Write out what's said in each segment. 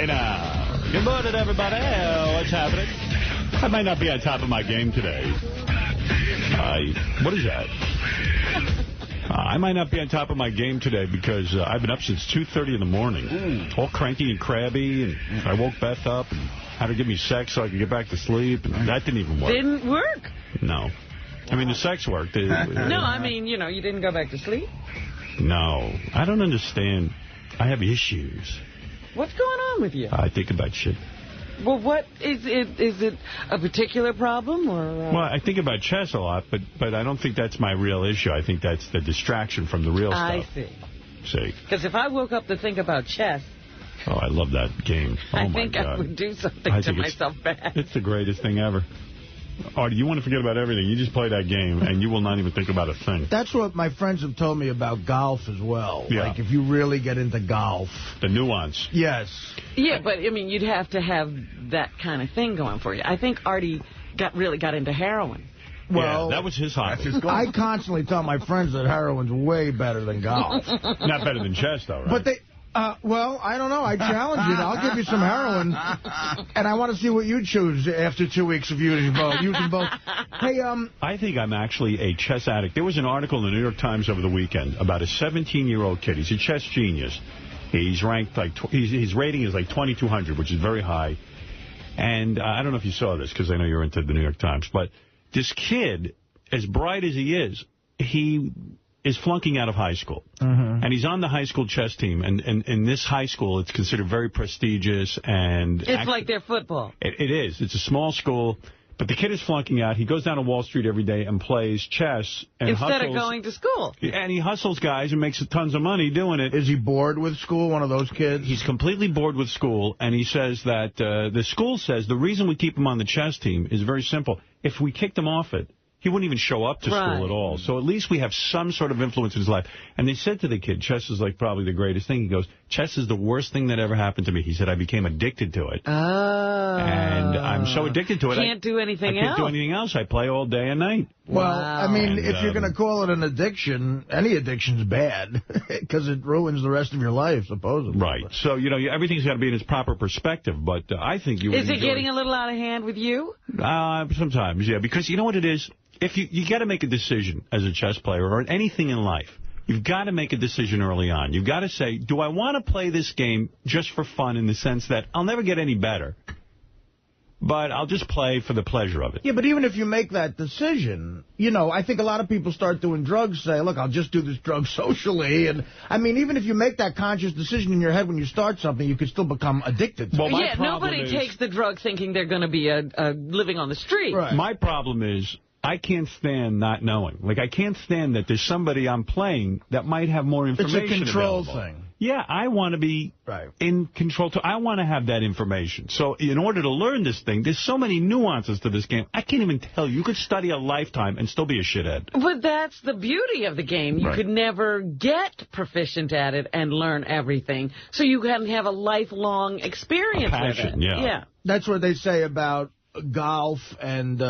Hey, now. Good morning, everybody. What's happening? I might not be on top of my game today. What is that? I might not be on top of my game today because I've been up since 2:30 in the morning. All cranky and crabby, and I woke Beth up and had her give me sex so I could get back to sleep, and that didn't even work. Didn't work? No. I mean, the sex worked. No, I mean, you didn't go back to sleep? No. I don't understand. I have issues. What's going on with you? I think about shit. Well, what is it? Is it a particular problem, or? Well, I think about chess a lot, but I don't think that's my real issue. I think that's the distraction from the real stuff. I see. See? Because if I woke up to think about chess, oh, I love that game. Oh, I my think God. I would do something to myself bad. It's the greatest thing ever. Artie, you want to forget about everything. You just play that game, and you will not even think about a thing. That's what my friends have told me about golf as well. Yeah. Like, if you really get into golf. The nuance. Yes. Yeah, but, I mean, you'd have to have that kind of thing going for you. I think Artie really got into heroin. Well, yeah, that was his hobby. I constantly tell my friends that heroin's way better than golf. Not better than chess, though, right? But they... well, I don't know. I challenge you. I'll give you some heroin, and I want to see what you choose after 2 weeks of using both. Hey, I think I'm actually a chess addict. There was an article in the New York Times over the weekend about a 17-year-old kid. He's a chess genius. He's ranked like his rating is like 2,200, which is very high. And I don't know if you saw this because I know you're into the New York Times, but this kid, as bright as he is flunking out of high school. And he's on the high school chess team. And in this high school, it's considered very prestigious. And it's like their football. It is. It's a small school. But the kid is flunking out. He goes down to Wall Street every day and plays chess. And instead of going to school. And he hustles guys and makes tons of money doing it. Is he bored with school, one of those kids? He's completely bored with school. And he says that the school says the reason we keep him on the chess team is very simple. If we kicked him off it, he wouldn't even show up to school at all. So at least we have some sort of influence in his life. And they said to the kid, chess is like probably the greatest thing. He goes, chess is the worst thing that ever happened to me. He said, I became addicted to it. And I'm so addicted to it. Can't do anything else. I can't do anything else. I play all day and night. Well, I mean, if you're going to call it an addiction, any addiction's bad because it ruins the rest of your life, supposedly. Right. So, everything's got to be in its proper perspective. But I think you would Is it getting a little out of hand with you? Sometimes, yeah. Because you know what it is? If you got to make a decision as a chess player or anything in life, you've got to make a decision early on. You've got to say, do I want to play this game just for fun in the sense that I'll never get any better, but I'll just play for the pleasure of it. Yeah, but even if you make that decision, I think a lot of people start doing drugs, say, look, I'll just do this drug socially. And, I mean, even if you make that conscious decision in your head when you start something, you could still become addicted to it. Yeah, nobody takes the drug thinking they're going to be living on the street. Right. My problem is, I can't stand not knowing. Like, I can't stand that there's somebody I'm playing that might have more information available. It's a control available. thing. Yeah, I want to be in control. I want to have that information. So in order to learn this thing, there's so many nuances to this game. I can't even tell you. You could study a lifetime and still be a shithead. But that's the beauty of the game. You could never get proficient at it and learn everything. So you can have a lifelong experience with it. Yeah. That's what they say about golf, and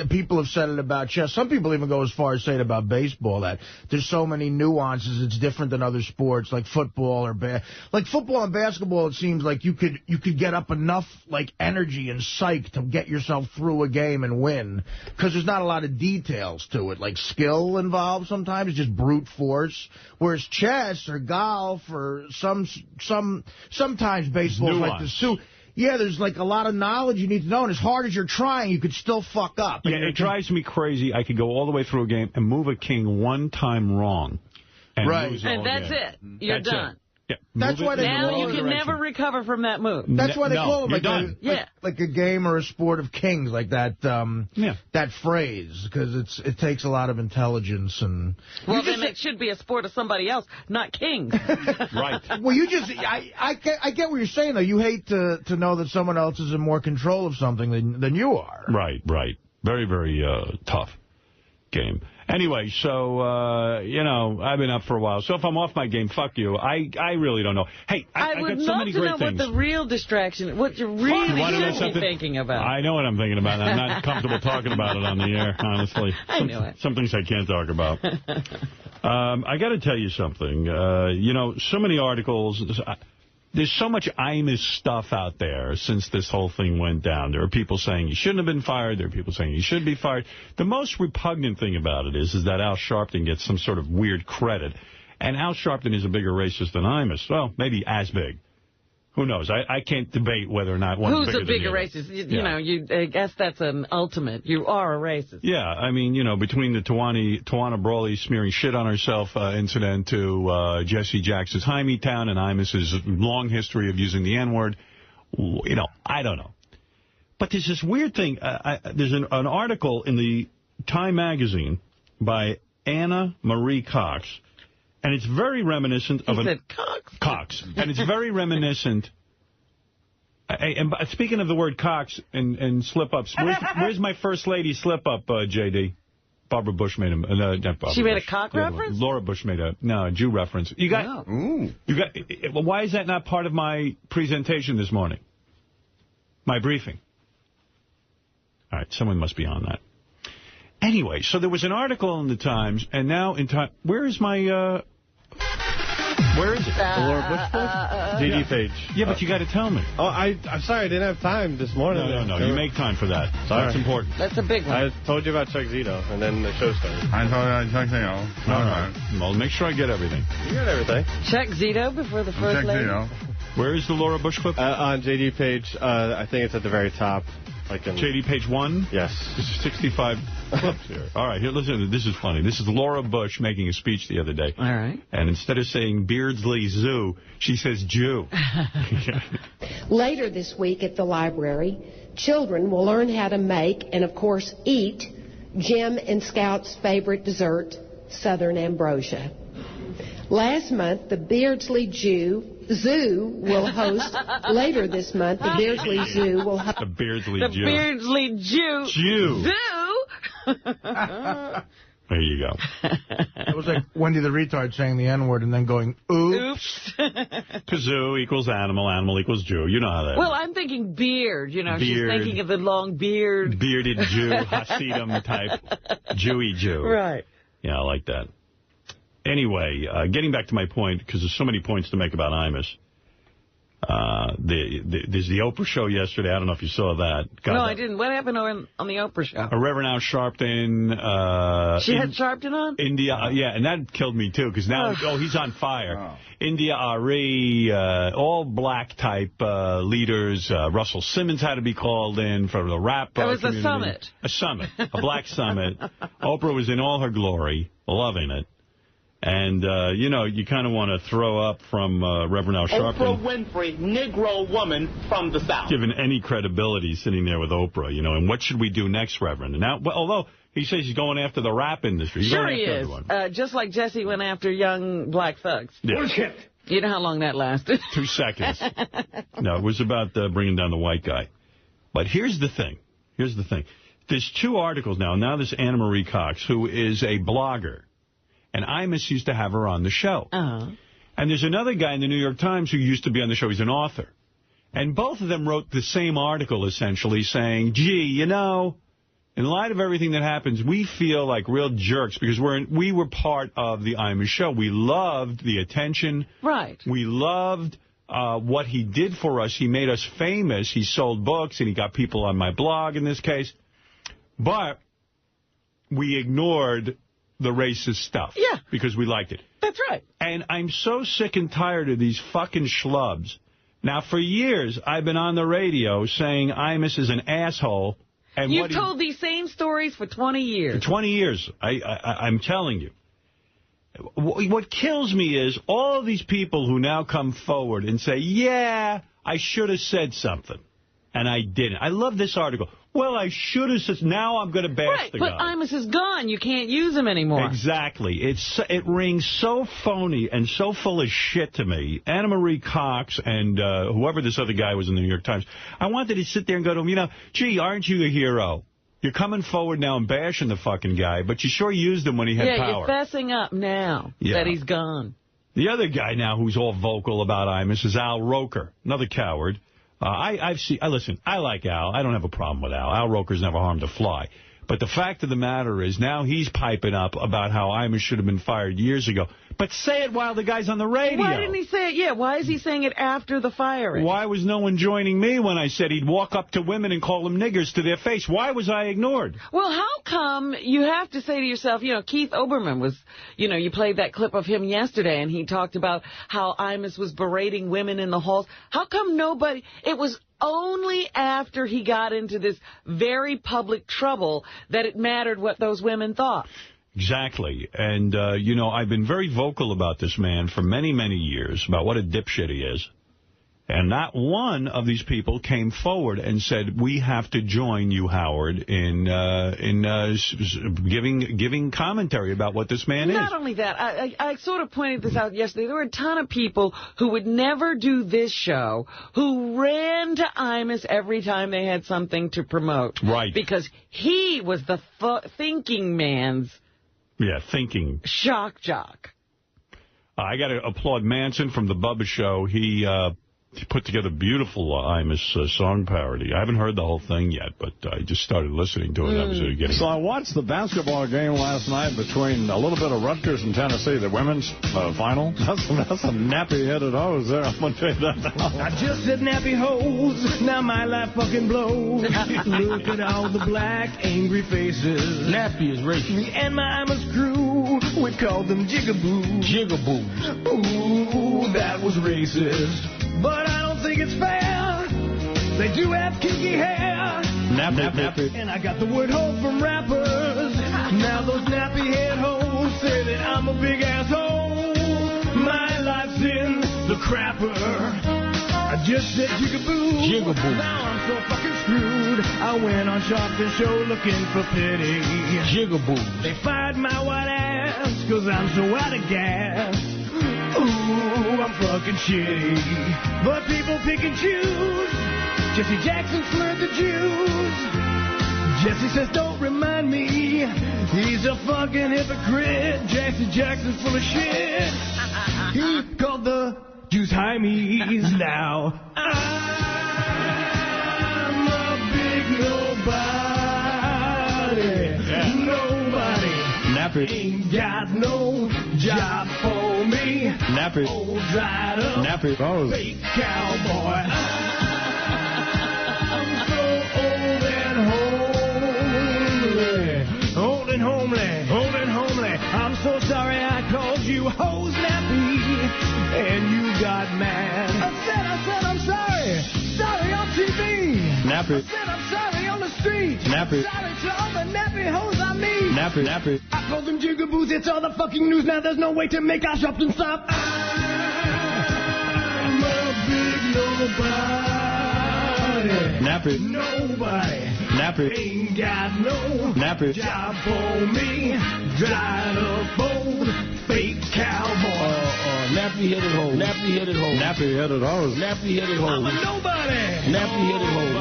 people have said it about chess. Some people even go as far as say it about baseball, that there's so many nuances. It's different than other sports like football or like football and basketball. It seems like you could get up enough like energy and psych to get yourself through a game and win, because there's not a lot of details to it, like skill involved sometimes, just brute force. Whereas chess or golf or sometimes baseball is like the suit. Yeah, there's like a lot of knowledge you need to know, and as hard as you're trying, you could still fuck up. Yeah, it drives me crazy. I could go all the way through a game and move a king one time wrong. And lose and that's it. You're done. Yeah. That's why now you can never recover from that move. That's why they call it like a game or a sport of kings, like that that phrase, because it takes a lot of intelligence. And well, then it should be a sport of somebody else, not kings. Right. Well, I get what you're saying, though. You hate to know that someone else is in more control of something than you are. Right. Very, very tough game. Anyway, so, I've been up for a while. So if I'm off my game, fuck you. I really don't know. Hey, I got so many great things. I would love to know what the real distraction, what you really should be thinking about. I know what I'm thinking about. I'm not comfortable talking about it on the air, honestly. I knew it. Some things I can't talk about. I got to tell you something. So many articles. there's so much Imus stuff out there since this whole thing went down. There are people saying he shouldn't have been fired. There are people saying he should be fired. The most repugnant thing about it is that Al Sharpton gets some sort of weird credit. And Al Sharpton is a bigger racist than Imus. Well, maybe as big. Who knows? I can't debate whether or not one's bigger than the other. Who's a bigger racist? You know, I guess that's an ultimate. You are a racist. Yeah, I mean, you know, between the Tawana Brawley smearing shit on herself incident to Jesse Jackson's Hymietown and Imus's long history of using the N-word, you know, I don't know. But there's this weird thing. There's an article in the Time magazine by Anna Marie Cox. And it's very reminiscent of... He said Cox. And it's very reminiscent... And speaking of the word Cox and slip-ups, where's my First Lady slip-up, J.D.? Barbara Bush made him... not Barbara she made Bush, a cock reference? Laura Bush made a Jew reference. You got... Oh. Why is that not part of my presentation this morning? My briefing. All right, someone must be on that. Anyway, so there was an article in the Times, and now in Time... Where is my... Where is it? The Laura Bush book? GD page. Yeah, but you got to tell me. Oh, I'm sorry, I didn't have time this morning. No. You make time for that. Sorry. That's important. That's a big one. I told you about Chuck Zito, and then the show started. I told you Chuck Zito. All right. Well, make sure I get everything. You got everything. Chuck Zito before the First Lady? Zito. Where is the Laura Bush clip? On JD page, I think it's at the very top. Like in... JD page 1? Yes. This is 65 clips here. All right, here, listen, this is funny. This is Laura Bush making a speech the other day. All right. And instead of saying Beardsley Zoo, she says Jew. Later this week at the library, children will learn how to make and, of course, eat Jim and Scout's favorite dessert, Southern Ambrosia. Last month, the Beardsley Zoo will host, later this month, the Beardsley Zoo will host... The Beardsley Jew. The Beardsley Jew. Zoo. There you go. It was like Wendy the retard saying the N-word and then going, oops. Kazoo equals animal, animal equals Jew. You know how that is. Well, I'm thinking beard. You know, beard. She's thinking of the long beard. Bearded Jew, Hasidim type, Jewy Jew. Right. Yeah, I like that. Anyway, getting back to my point, because there's so many points to make about Imus. There's the Oprah show yesterday. I don't know if you saw that. No, I didn't. What happened on the Oprah show? Reverend Al Sharpton. She had Sharpton on? India, yeah, and that killed me, too, because now, he's on fire. Oh. India Ari, all black type leaders. Russell Simmons had to be called in for the rap community. It was a summit. A summit, a black summit. Oprah was in all her glory, loving it. And, you know, you kind of want to throw up from Reverend Al Sharpton. Oprah Winfrey, Negro woman from the South. Given any credibility sitting there with Oprah, you know, and what should we do next, Reverend? And now, well, although he says he's going after the rap industry. He's sure he is. Just like Jesse went after young black thugs. Yeah. Bullshit. You know how long that lasted? 2 seconds. No, it was about bringing down the white guy. But here's the thing. There's 2 articles now. Now there's Anna Marie Cox, who is a blogger. And Imus used to have her on the show. And there's another guy in the New York Times who used to be on the show. He's an author. And both of them wrote the same article, essentially, saying, gee, you know, in light of everything that happens, we feel like real jerks because we were part of the Imus show. We loved the attention. Right. We loved what he did for us. He made us famous. He sold books, and he got people on my blog in this case. But we ignored the racist stuff. Yeah. Because we liked it. That's right. And I'm so sick and tired of these fucking schlubs. Now, for years, I've been on the radio saying Imus is an asshole. And You've told these same stories for 20 years. For 20 years. I'm telling you. What kills me is all of these people who now come forward and say, yeah, I should have said something. And I didn't. I love this article. Well, I should have said, now I'm going to bash the guy. But Imus is gone. You can't use him anymore. Exactly. It rings so phony and so full of shit to me. Anna Marie Cox and whoever this other guy was in the New York Times. I wanted to sit there and go to him, you know, gee, aren't you a hero? You're coming forward now and bashing the fucking guy, but you sure used him when he had power. Yeah, you're fessing up now that he's gone. The other guy now who's all vocal about Imus is Al Roker, another coward. Listen, I like Al. I don't have a problem with Al. Al Roker's never harmed a fly. But the fact of the matter is now he's piping up about how Imus should have been fired years ago But say it while the guy's on the radio. Why didn't he say it? Yeah, why is he saying it after the firing? Why was no one joining me when I said he'd walk up to women and call them niggers to their face? Why was I ignored? Well, how come you have to say to yourself, Keith Olbermann was, you played that clip of him yesterday, and he talked about how Imus was berating women in the halls. How come nobody... It was only after he got into this very public trouble that it mattered what those women thought. Exactly. And, I've been very vocal about this man for many, many years, about what a dipshit he is. And not one of these people came forward and said, we have to join you, Howard, in giving commentary about what this man is. Not only that, I sort of pointed this out yesterday. There were a ton of people who would never do this show who ran to Imus every time they had something to promote. Right. Because he was the thinking man's thinking shock jock. I got to applaud Manson from the Bubba Show. He put together a beautiful Imus song parody. I haven't heard the whole thing yet, but I just started listening to it. So I watched the basketball game last night between a little bit of Rutgers and Tennessee, the women's final. That's a nappy-headed hose there, I'm going to tell you that now. I just said nappy hose, now my life fucking blows. Look at all the black, angry faces. Nappy is racist. And my Imus crew, we called them jigaboos. Jigaboos. Ooh, that was racist. But I don't think it's fair. They do have kinky hair. Nappy. And I got the word hoe from rappers. Now those nappy head hoes say that I'm a big asshole. My life's in the crapper. I just said jigaboo. Now I'm so fucking screwed. I went on Sharpton Show looking for pity. Jigaboo. They fired my white ass because I'm so out of gas. Ooh, I'm fucking shitty. But people pick and choose. Jesse Jackson slurred the Jews. Jesse says, don't remind me. He's a fucking hypocrite. Jesse Jackson's full of shit. He called the Jews Hymies. Now I'm a big nobody. Nobody. Nappy. Ain't got no job for me. Nappy. Old dried up. Nappy. Oh. Fake cowboy. I'm so old and homely. Old and homely. Old and homely. I'm so sorry I called you hose nappy. And you got mad. I said I'm sorry. Sorry on TV. Nappy. I said I'm sorry on the street. Nappy. Sorry to all the nappy hoes I meet. Nappy. I called them jigaboos. It's all the fucking news now. There's no way to make our Sharpton stop. I'm a big nobody. Nappy. Nobody. Nappy. Ain't got no Nappy. job for me. Dried up old fake cowboy. Nappy-headed hole. Nappy-headed hole. Nappy-headed hose. Nappy-headed hole. I'm a nobody. Nappy-headed hole.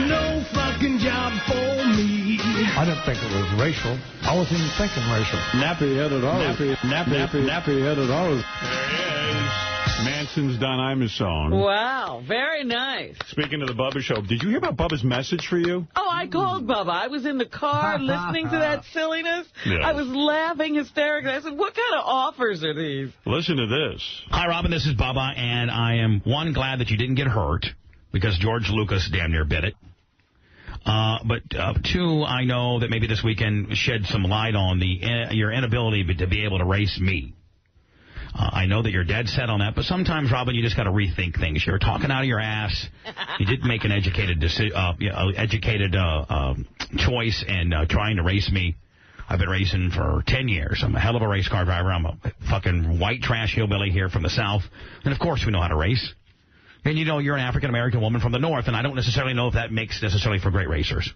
No fucking job for me. I didn't think it was racial. I wasn't even thinking racial. Nappy-headed hose. Nappy-headed hose. There he is. Manson's Don Imus song. Wow, very nice. Speaking of the Bubba Show, did you hear about Bubba's message for you? Oh, I called Bubba. I was in the car listening to that silliness. Yeah. I was laughing hysterically. I said, what kind of offers are these? Listen to this. Hi, Robin. This is Bubba, and I am, one, glad that you didn't get hurt, because George Lucas damn near bit it. But two, I know that maybe this weekend shed some light on your inability to be able to race me. I know that you're dead set on that, but sometimes, Robin, you just got to rethink things. You're talking out of your ass. You didn't make an educated choice in trying to race me. I've been racing for 10 years. I'm a hell of a race car driver. I'm a fucking white trash hillbilly here from the South. And, of course, we know how to race. And, you know, you're an African-American woman from the North, and I don't necessarily know if that makes necessarily for great racers.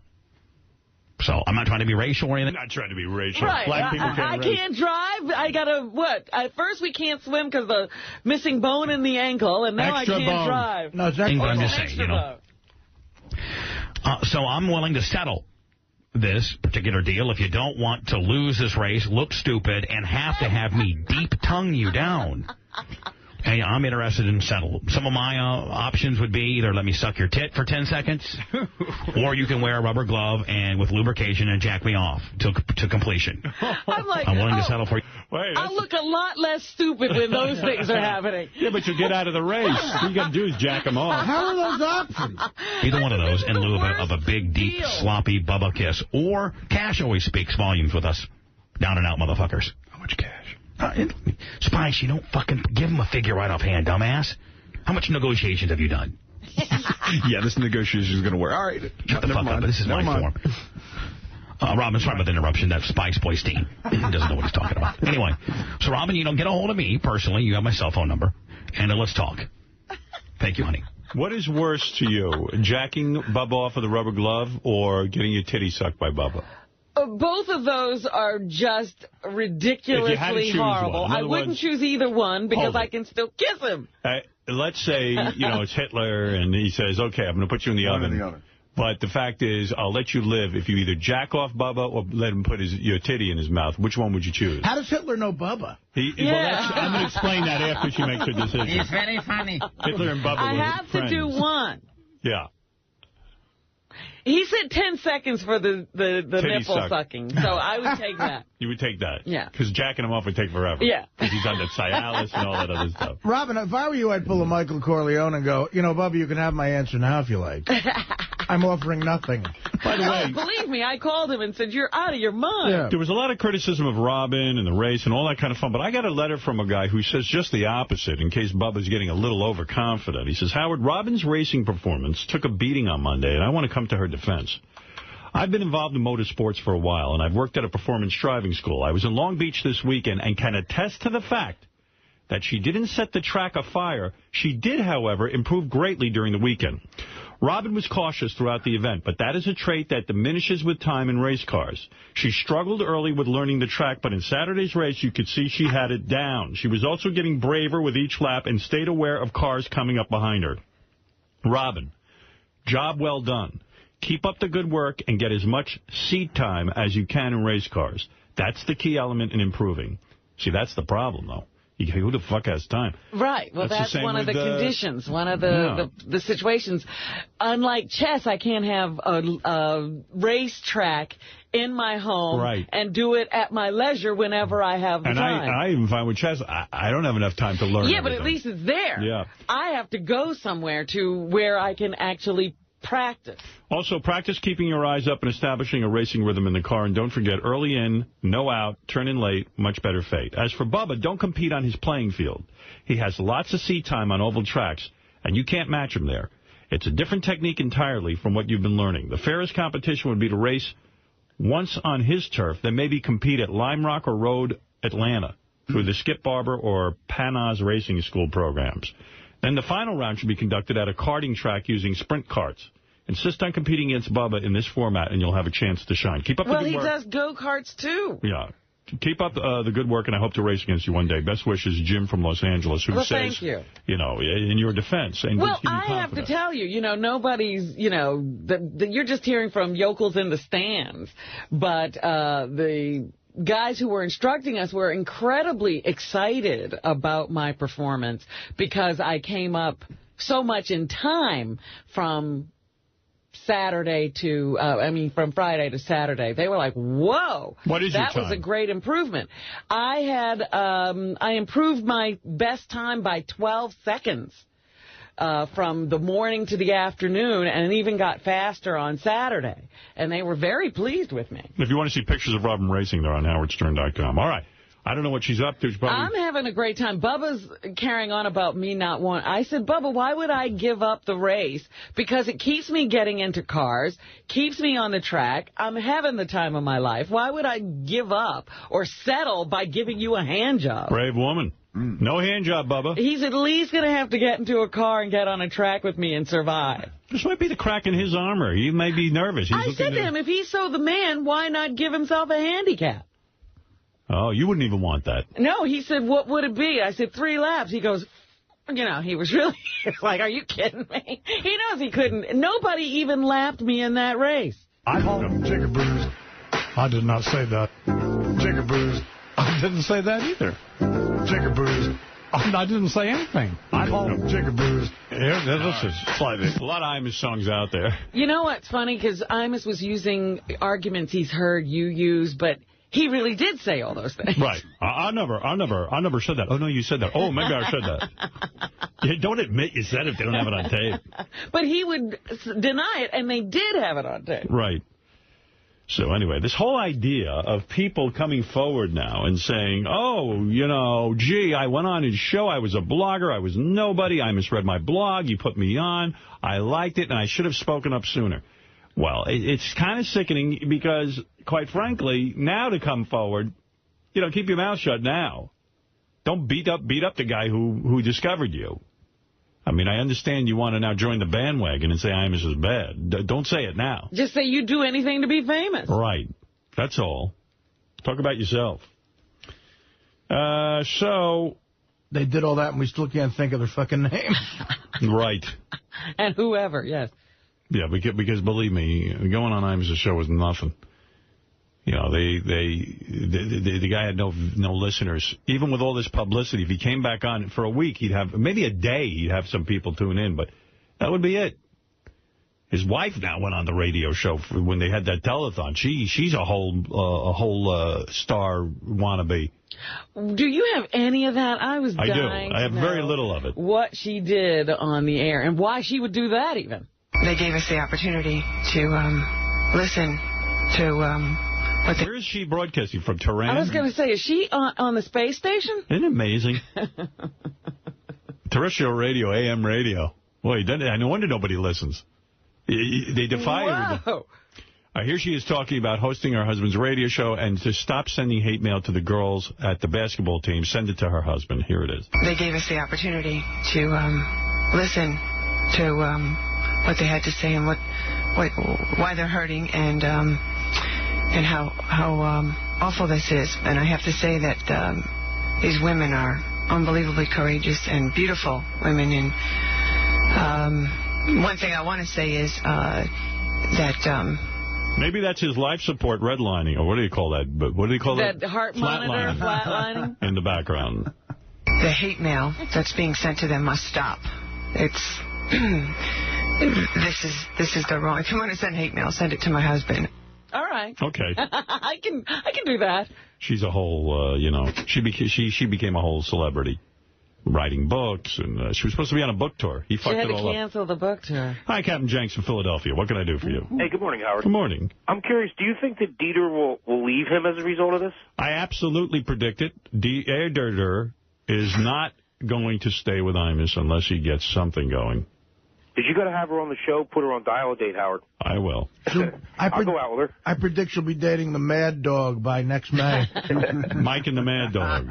So I'm not trying to be racial or anything. I'm not trying to be racial. Right. Black people I can't drive. I got to, what? At first we can't swim because the missing bone in the ankle, and now Extra I can't bone. drive. No, it's extra I'm bone. just saying, you know. So I'm willing to settle this particular deal. If you don't want to lose this race, look stupid, and have to have me deep tongue you down. Hey, I'm interested in settle. Some of my options would be either let me suck your tit for 10 seconds, or you can wear a rubber glove and with lubrication and jack me off to completion. I'm like, I'm willing to settle for you. I'll look a lot less stupid when those things are happening. Yeah, but you'll get out of the race. All you got to do is jack them off. How are those options? Either one of those in lieu of a big, deep, sloppy Bubba kiss. Or cash always speaks volumes with us. Down and out, motherfuckers. How much cash? Spice, you don't fucking give him a figure right offhand, dumbass. How much negotiations have you done? Yeah, this negotiation is going to work. All right. Shut the fuck up. This is my form. Robin, sorry about the interruption. That's Spice Boystein. He doesn't know what he's talking about. Anyway, so Robin, you don't get a hold of me personally. You have my cell phone number. And let's talk. Thank you, honey. What is worse to you, jacking Bubba off with a rubber glove or getting your titty sucked by Bubba? Both of those are just ridiculously horrible. I wouldn't choose either one because I can still kiss him. Let's say, it's Hitler and he says, okay, I'm going to put you in the oven. But the fact is, I'll let you live if you either jack off Bubba or let him put your titty in his mouth. Which one would you choose? How does Hitler know Bubba? Well, I'm going to explain that after she makes her decision. He's very funny. Hitler and Bubba were have friends. to do one. Yeah. He said 10 seconds for the nipple sucking, so I would take that. You would take that? Yeah. Because jacking him off would take forever. Yeah. Because he's on the Cialis and all that other stuff. Robin, if I were you, I'd pull a Michael Corleone and go, Bubba, you can have my answer now if you like. I'm offering nothing. By the way, believe me, I called him and said, you're out of your mind. Yeah. There was a lot of criticism of Robin and the race and all that kind of fun, but I got a letter from a guy who says just the opposite in case Bubba's getting a little overconfident. He says, Howard, Robin's racing performance took a beating on Monday, and I want to come to her defense. I've been involved in motorsports for a while, and I've worked at a performance driving school. I was in Long Beach this weekend and can attest to the fact that she didn't set the track afire. She did, however, improve greatly during the weekend. Robin was cautious throughout the event, but that is a trait that diminishes with time in race cars. She struggled early with learning the track, but in Saturday's race, you could see she had it down. She was also getting braver with each lap and stayed aware of cars coming up behind her. Robin, job well done. Keep up the good work and get as much seat time as you can in race cars. That's the key element in improving. See, that's the problem, though. Who the fuck has time? Right. Well, that's one of the conditions, one of the situations. Unlike chess, I can't have a racetrack in my home and do it at my leisure whenever I have the time. And I even find with chess, I don't have enough time to learn everything. But at least it's there. Yeah. I have to go somewhere to where I can actually practice. Also, practice keeping your eyes up and establishing a racing rhythm in the car. And don't forget, early in, no out, turn in late, much better fate. As for Bubba, don't compete on his playing field. He has lots of seat time on oval tracks, and you can't match him there. It's a different technique entirely from what you've been learning. The fairest competition would be to race once on his turf, then maybe compete at Lime Rock or Road Atlanta through the Skip Barber or Panas Racing School programs. Then the final round should be conducted at a karting track using sprint carts. Insist on competing against Bubba in this format, and you'll have a chance to shine. Keep up the good work. Well, he does go-karts, too. Yeah. Keep up the good work, and I hope to race against you one day. Best wishes, Jim from Los Angeles, who says, thank you. In your defense. And well, I have to tell you, nobody's, you're just hearing from yokels in the stands. But the guys who were instructing us were incredibly excited about my performance because I came up so much in time from Saturday to, from Friday to Saturday. They were like, whoa. What is your time? That was a great improvement. I improved my best time by 12 seconds. From the morning to the afternoon, and even got faster on Saturday. And they were very pleased with me. If you want to see pictures of Robin racing, they're on howardstern.com. All right. I don't know what she's up to. I'm having a great time. Bubba's carrying on about me not wanting. I said, Bubba, why would I give up the race? Because it keeps me getting into cars, keeps me on the track. I'm having the time of my life. Why would I give up or settle by giving you a hand job? Brave woman. No hand job, Bubba. He's at least going to have to get into a car and get on a track with me and survive. This might be the crack in his armor. He may be nervous. I said to him, if he's so the man, why not give himself a handicap? Oh, you wouldn't even want that. No, he said, what would it be? I said, 3 laps. He goes, he was really like, are you kidding me? He knows he couldn't. Nobody even lapped me in that race. I called Jigaboo's. I did not say that. Jigaboo's. I didn't say that either. Jigaboo's. I didn't say anything. I called Jigaboo's. This is slightly. A lot of Imus songs out there. You know what's funny? Because Imus was using arguments he's heard you use, but he really did say all those things. Right. I never said that. Oh, no, you said that. Oh, maybe I said that. Yeah, don't admit you said it if they don't have it on tape. But he would deny it, and they did have it on tape. Right. So anyway, this whole idea of people coming forward now and saying, oh, you know, gee, I went on his show, I was a blogger, I was nobody, I misread my blog, you put me on, I liked it, and I should have spoken up sooner. Well, it's kind of sickening because, quite frankly, now to come forward, you know, keep your mouth shut now. Don't beat up the guy who discovered you. I mean, I understand you want to now join the bandwagon and say Imus is bad. Don't say it now. Just say you'd do anything to be famous. Right. That's all. Talk about yourself. So... They did all that and we still can't think of their fucking name. Right. And whoever, yes. Yeah, because believe me, going on Imus' show was nothing. You know, the guy had no listeners. Even with all this publicity, if he came back on for a week, he'd have, maybe a day, he'd have some people tune in, but that would be it. His wife now went on the radio show when they had that telethon. She's a whole star wannabe. Do you have any of that? I was dying. I do. I have very little of it. What she did on the air and why she would do that even. They gave us the opportunity to listen to... Where is she broadcasting from? Tehran? I was going to say, is she on the space station? Isn't it amazing? Terrestrial radio, AM radio. Boy, no wonder nobody listens. They defy everything. Here she is talking about hosting her husband's radio show and to stop sending hate mail to the girls at the basketball team. Send it to her husband. Here it is. They gave us the opportunity to listen to what they had to say and why they're hurting and how awful this is. And I have to say that these women are unbelievably courageous and beautiful women. And one thing I want to say is that... maybe that's his life support redlining, or what do you call that? But what do you call that? That heart monitor, flatlining? In the background. The hate mail that's being sent to them must stop. It's... This is the wrong... If you want to send hate mail, send it to my husband. All right. Okay. I can do that. She's a whole, she became a whole celebrity, writing books, and she was supposed to be on a book tour. He fucked it all up. She had to cancel the book tour. Hi, Captain Jenks from Philadelphia. What can I do for you? Hey, good morning, Howard. Good morning. I'm curious, do you think that Dieter will leave him as a result of this? I absolutely predict it. Dieter is not going to stay with Imus unless he gets something going. Did you got to have her on the show? Put her on dial-a-date, Howard. I will. I'll go out with her. I predict she'll be dating the Mad Dog by next May. Mike and the Mad Dog,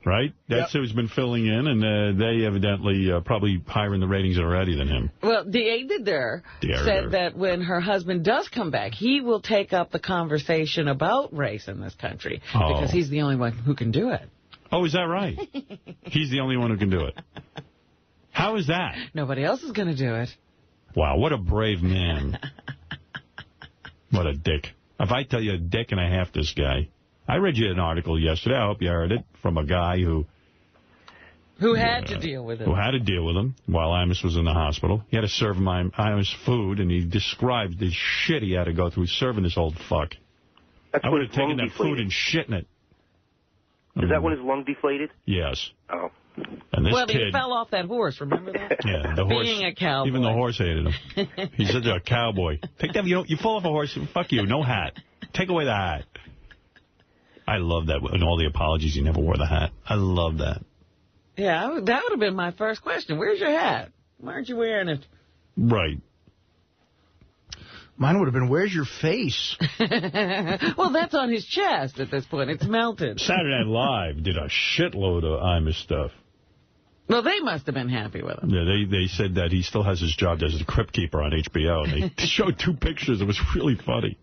right? That's who's been filling in, and they evidently probably higher in the ratings already than him. Well, Dieter said that when her husband does come back, he will take up the conversation about race in this country because he's the only one who can do it. Oh, is that right? He's the only one who can do it. How is that? Nobody else is going to do it. Wow, what a brave man. What a dick. If I tell you a dick and a half, this guy. I read you an article yesterday, I hope you heard it, from a guy who had to deal with it. Who had to deal with him while Imus was in the hospital. He had to serve Imus food, and he described the shit he had to go through serving this old fuck. That's I when would have taken that food and shit in it. Is that when his lung deflated? Yes. Oh. And this kid, he fell off that horse, remember that? Yeah, the horse. Being a cowboy. Even the horse hated him. He said they're a cowboy. Take that, you fall off a horse, fuck you, no hat. Take away the hat. I love that. And all the apologies, he never wore the hat. I love that. Yeah, that would have been my first question. Where's your hat? Why aren't you wearing it? Right. Mine would have been, where's your face? Well, that's on his chest at this point. It's melted. Saturday Night Live did a shitload of Imus stuff. Well, they must have been happy with him. Yeah, they said that he still has his job as a crypt keeper on HBO, and they showed 2 pictures. It was really funny.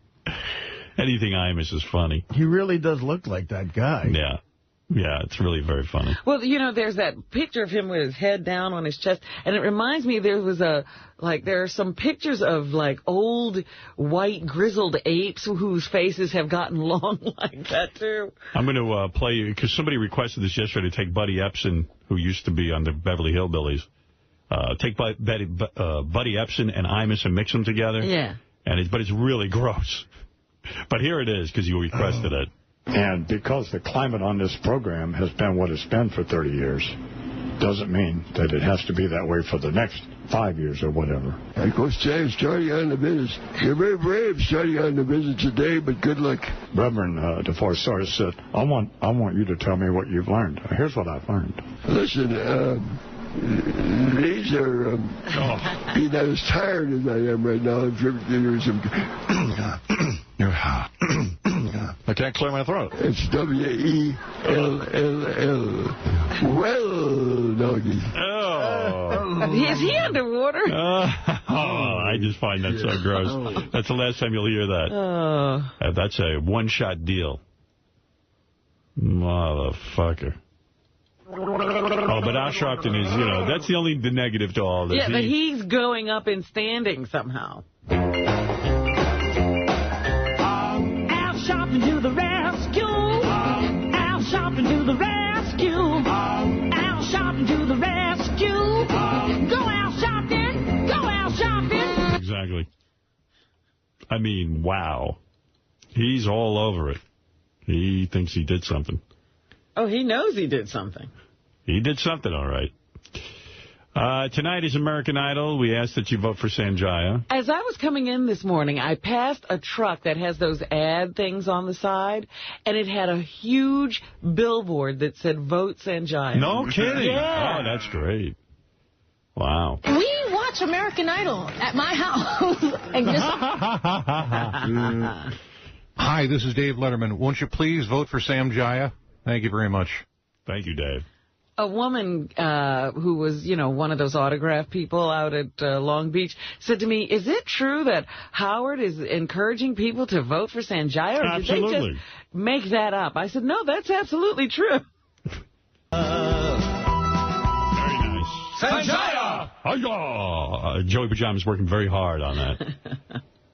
Anything Imus is funny. He really does look like that guy. Yeah. Yeah, it's really very funny. Well, there's that picture of him with his head down on his chest, and it reminds me there are some pictures of, old, white, grizzled apes whose faces have gotten long like that, too. I'm going to play you, because somebody requested this yesterday, to take Buddy Epson, who used to be on the Beverly Hillbillies, take Buddy Epson and Imus and mix them together. Yeah. But it's really gross. But here it is, because you requested it. And because the climate on this program has been what it's been for 30 years, doesn't mean that it has to be that way for the next 5 years or whatever. Of course, Sam, starting on the business. You're very brave starting on the business today, but good luck. Reverend DeForest said, I want you to tell me what you've learned. Here's what I've learned. Listen, these are, being not as tired as I am right now. There's some... I can't clear my throat. It's W-E-L-L-L. Well, doggy. Is he underwater? I just find that so gross. That's the last time you'll hear that. That's a one-shot deal. Motherfucker. Oh, but Al Sharpton is, that's the only negative to all this. Yeah, but he's going up in standing somehow. Al Sharpton to the rescue. Al Sharpton to the rescue. Al Sharpton to the rescue. Go Al Sharpton. Go Al Sharpton. Exactly. I mean, wow. He's all over it. He thinks he did something. Oh, he knows he did something. He did something, all right. Tonight is American Idol. We ask that you vote for Sanjaya. As I was coming in this morning, I passed a truck that has those ad things on the side, and it had a huge billboard that said, vote Sanjaya. No kidding? Yeah. Oh, that's great. Wow. We watch American Idol at my house. And Hi, this is Dave Letterman. Won't you please vote for Sanjaya? Thank you very much. Thank you, Dave. A woman who was, one of those autograph people out at Long Beach said to me, is it true that Howard is encouraging people to vote for Sanjaya? Or Absolutely. did they just make that up? I said, no, that's absolutely true. Very nice. Sanjaya! Joey Pajama's working very hard on that.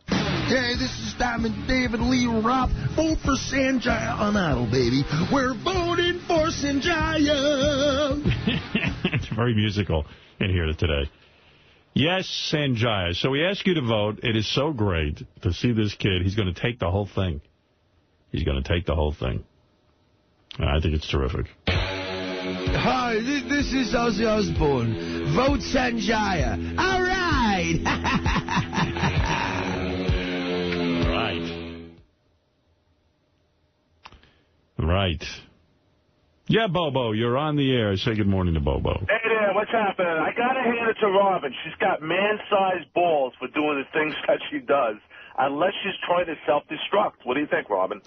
Hey, this is Diamond David Lee Roth. Vote for Sanjaya on Idol, baby. We're voting for Sanjaya. It's very musical in here today. Yes, Sanjaya. So we ask you to vote. It is so great to see this kid. He's going to take the whole thing. He's going to take the whole thing. I think it's terrific. Hi, this is Ozzy Osbourne. Vote Sanjaya. All right. Right. Yeah, Bobo, you're on the air. Say good morning to Bobo. Hey there, what's happening? I got to hand it to Robin. She's got man-sized balls for doing the things that she does, unless she's trying to self-destruct. What do you think, Robin?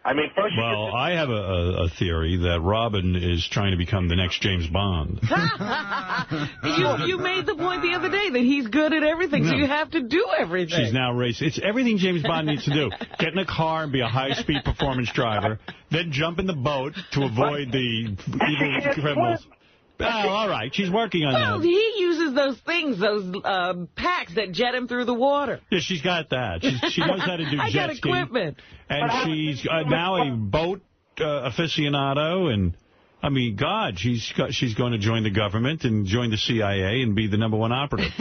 I mean, first well, I have a theory that Robin is trying to become the next James Bond. You made the point the other day that he's good at everything, so you have to do everything. She's now racing. It's everything James Bond needs to do. Get in a car and be a high-speed performance driver, then jump in the boat to avoid the evil criminals. Oh, all right. She's working on that. Well, he uses those things, those packs that jet him through the water. Yeah, she's got that. She knows how to do I jet got ski. equipment. And she's now a boat aficionado. And, I mean, God, she's going to join the government and join the CIA and be the #1 operative.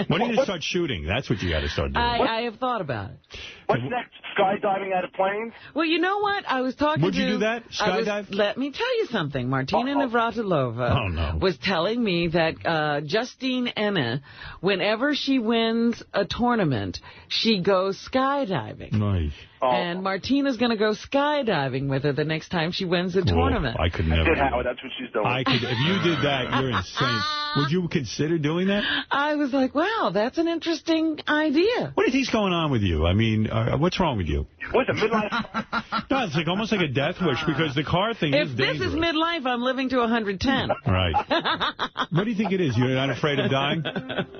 When are you going to start shooting? That's what you got to start doing. I have thought about it. What's next? Skydiving out of planes? Well, you know what? I was talking Would you do that? Skydive? Let me tell you something. Martina Navratilova was telling me that Justine Enne, whenever she wins a tournament, she goes skydiving. Nice. And Martina's going to go skydiving with her the next time she wins a tournament. I could never. Howard, that's what she's doing. If you did that, you're insane. Would you consider doing that? I was like, wow, that's an interesting idea. What do you think's going on with you? I mean, what's wrong with you? What's a midlife? No, it's like almost like a death wish because the car thing is dangerous. If this is midlife, I'm living to 110. Right. What do you think it is? You're not afraid of dying?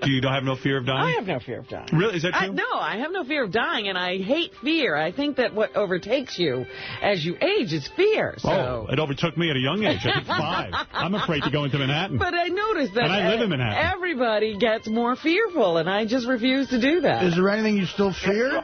You don't have no fear of dying? I have no fear of dying. Really? Is that true? No, I have no fear of dying, and I hate fear. I think that what overtakes you as you age is fear. So. It overtook me at a young age. I think 5. I'm afraid to go into Manhattan. But I noticed that and I live in Manhattan. Everybody gets more fearful, and I just refuse to do that. Is there anything you still fear?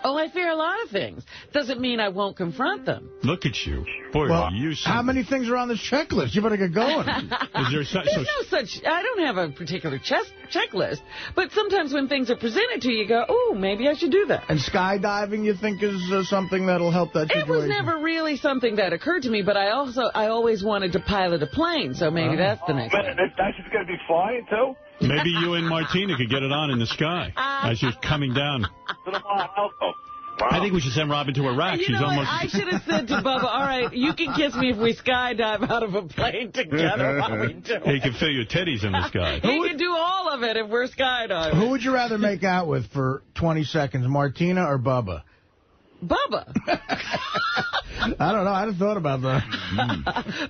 Oh, I fear a lot of things. Doesn't mean I won't confront them. Look at you. Boy, well, you how many things are on this checklist? You better get going. There's no such... I don't have a particular checklist. But sometimes when things are presented to you, you go, oh, maybe I should do that. And skydiving, you think, is something that'll help that situation? It was never really something that occurred to me, but I always wanted to pilot a plane, so maybe that's the next thing. That's just going to be flying, too? Maybe you and Martina could get it on in the sky as you're coming down. I think we should send Robin to Iraq. You know what? I should have said to Bubba, all right, you can kiss me if we skydive out of a plane together while we do it. He can feel your titties in the sky. He can do all of it if we're skydiving. Who would you rather make out with for 20 seconds, Martina or Bubba? Bubba. I don't know. I hadn't thought about that.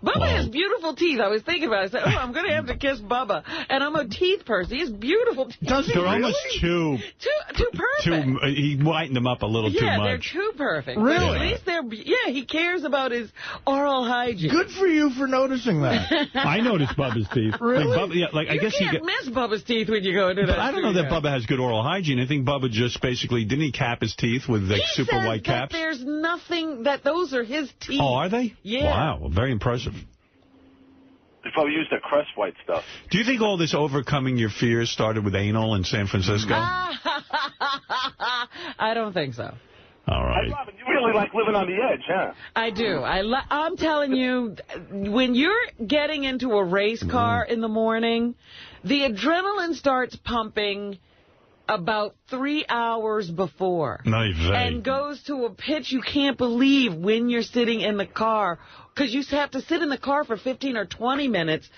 Bubba has beautiful teeth. I was thinking about it. I said, oh, I'm going to have to kiss Bubba. And I'm a teeth person. He has beautiful teeth. Does he They're really? almost too perfect. He whitened them up a little too much. Yeah, they're too perfect. Really? But at least he cares about his oral hygiene. Good for you for noticing that. I noticed Bubba's teeth. Really? I guess you can't miss Bubba's teeth when you go into that. I don't know that Bubba has good oral hygiene. I think Bubba just basically, didn't he cap his teeth with super white caps? There's nothing, that those are his teeth. Oh, are they? Yeah. Wow, very impressive. They probably used the Crest White stuff. Do you think all this overcoming your fears started with anal in San Francisco? I don't think so. All right. Hey, Robin, you really like living on the edge, huh? I do. I'm telling you, when you're getting into a race car in the morning, the adrenaline starts pumping about 3 hours before. And goes to a pitch you can't believe when you're sitting in the car, because you have to sit in the car for 15 or 20 minutes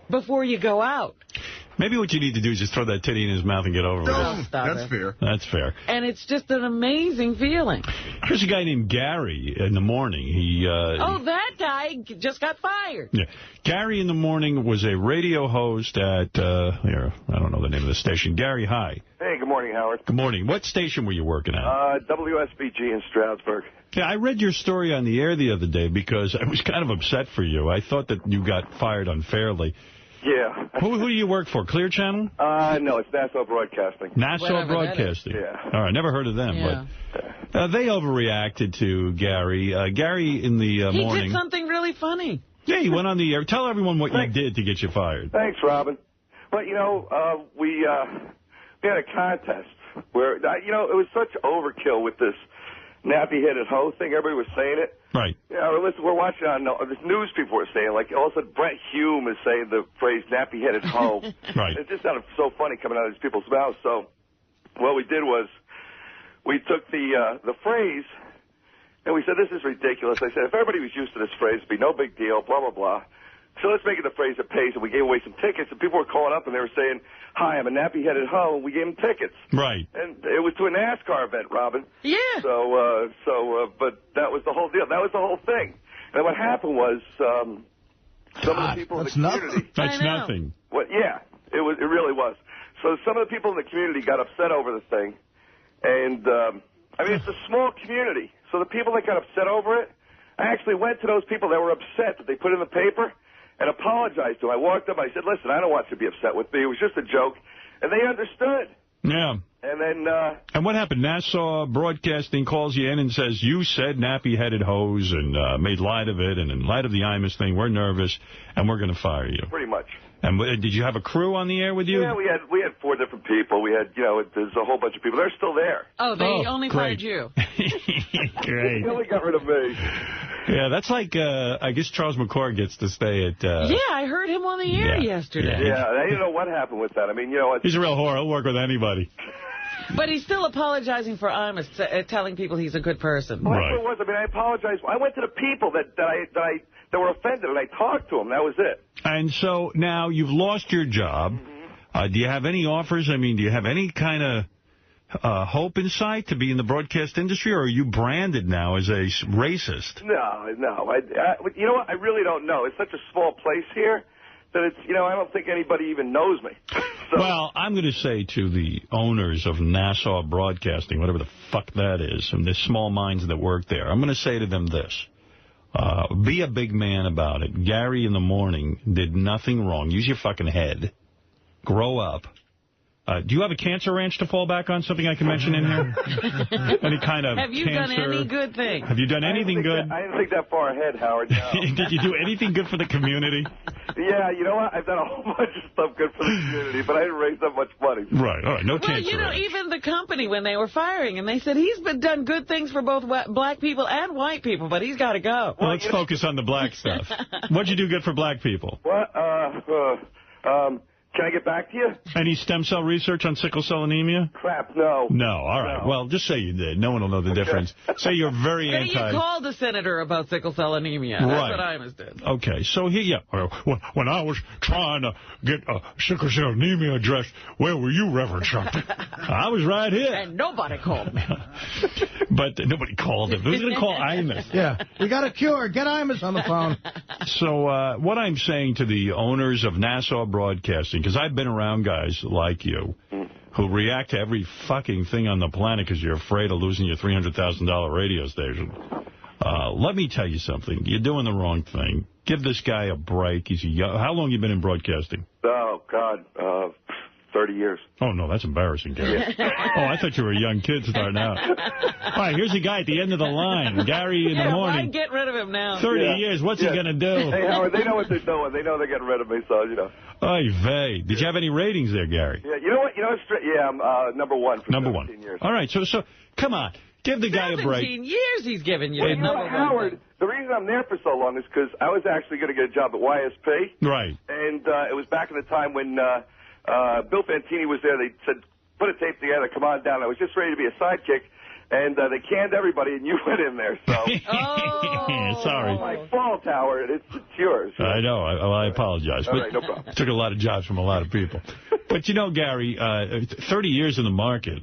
before you go out. Maybe what you need to do is just throw that titty in his mouth and get over it. That's fair. That's fair. And it's just an amazing feeling. There's a guy named Gary in the morning. That guy just got fired. Yeah. Gary in the morning was a radio host at, I don't know the name of the station. Gary, hi. Hey, good morning, Howard. Good morning. What station were you working at? WSBG in Stroudsburg. Yeah, I read your story on the air the other day because I was kind of upset for you. I thought that you got fired unfairly. Yeah. Who do you work for? Clear Channel? No, it's Nassau Broadcasting. Nassau Broadcasting. Yeah. All right, never heard of them. But they overreacted to Gary. Gary in the morning. He did something really funny. Yeah, he went on the air. Tell everyone what you did to get you fired. Thanks, Robin. Well, we had a contest where, it was such overkill with this nappy-headed hoe thing. Everybody was saying it. Right. Yeah, listen, we're watching on this news people were saying, like, all of a sudden Brett Hume is saying the phrase nappy-headed hoe. Right. It just sounded so funny coming out of these people's mouths. So what we did was we took the phrase and we said, this is ridiculous. I said, if everybody was used to this phrase, it'd be no big deal, blah, blah, blah. So let's make it the phrase that pays, and we gave away some tickets, and people were calling up, and they were saying, hi, I'm a nappy-headed hoe, and we gave them tickets. Right. And it was to a NASCAR event, Robin. Yeah. But that was the whole deal. That was the whole thing. And what happened was some of the people in the community... That's nothing. Well, yeah, it really was. So some of the people in the community got upset over the thing, and, it's a small community, so the people that got upset over it, I actually went to those people that were upset that they put in the paper and apologized to them. I walked up, I said, listen, I don't want you to be upset with me. It was just a joke. And they understood. Yeah. And then... and what happened? Nassau Broadcasting calls you in and says, you said nappy-headed hose and made light of it. And in light of the Imus thing, we're nervous and we're going to fire you. Pretty much. And did you have a crew on the air with you? Yeah, we had 4 different people. We had, there's a whole bunch of people. They're still there. Oh, they only fired you. Great. They only got rid of me. Yeah, that's like, I guess Charles McClure gets to stay at... yeah, I heard him on the air yesterday. Yeah, I didn't know what happened with that. I mean, he's a real whore. He'll work with anybody. But he's still apologizing for Imus, telling people he's a good person. Well, that's what it was. I mean, I apologize. I went to the people that were offended, and I talked to them. That was it. And so now you've lost your job. Do you have any offers? I mean, do you have any kind of hope in sight to be in the broadcast industry, or are you branded now as a racist? No. You know what? I really don't know. It's such a small place here that it's, I don't think anybody even knows me. So. Well, I'm going to say to the owners of Nassau Broadcasting, whatever the fuck that is, and the small minds that work there, I'm going to say to them this. Be a big man about it. Gary in the morning did nothing wrong. Use your fucking head. Grow up. Do you have a cancer ranch to fall back on? Something I can mention in here? Any kind of Have you cancer? done any good thing? Have you done anything good? I didn't think that far ahead, Howard. No. Did you do anything good for the community? Yeah, you know what? I've done a whole bunch of stuff good for the community, but I didn't raise that much money. Right, all right, no Well, cancer you know, ranch. even the company, when they were firing, and they said he's been done good things for both black people and white people, but he's got to go. Well, let's focus on the black stuff. What'd you do good for black people? What? Can I get back to you? Any stem cell research on sickle cell anemia? Crap, no. No, all right. No. Well, just say you did. No one will know the difference. Say you're very Say anti... you called the senator about sickle cell anemia. That's Right. what Imus did. Okay, so when I was trying to get sickle cell anemia addressed, where were you, Reverend Trump? I was right here. And nobody called me. But nobody called him. Who's going to call Imus? Yeah, we got a cure. Get Imus on the phone. So what I'm saying to the owners of Nassau Broadcasting, because I've been around guys like you who react to every fucking thing on the planet because you're afraid of losing your $300,000 radio station. Let me tell you something. You're doing the wrong thing. Give this guy a break. He's how long you been in broadcasting? Oh, God, 30 years. Oh, no, that's embarrassing, Gary. Oh, I thought you were a young kid starting out. All right, here's a guy at the end of the line. Gary in the morning. Why get rid of him now? 30 years, what's he going to do? Hey, Howard, they know what they're doing. They know they're getting rid of me, so, you know. Oy vey. Did you have any ratings there, Gary? Yeah, you know what? Yeah, I'm number one for number 17 one. years. All right, so come on. Give the guy a break. 17 years he's given you. Well, you know what, Howard, the reason I'm there for so long is because I was actually going to get a job at YSP. Right. And it was back in the time when Bill Fantini was there. They said, put a tape together, come on down. I was just ready to be a sidekick. And they canned everybody, and you went in there. So, sorry. My fault, Howard. It's yours. I know. I apologize. All but right, no problem. Took a lot of jobs from a lot of people. But, you know, Gary, 30 years in the market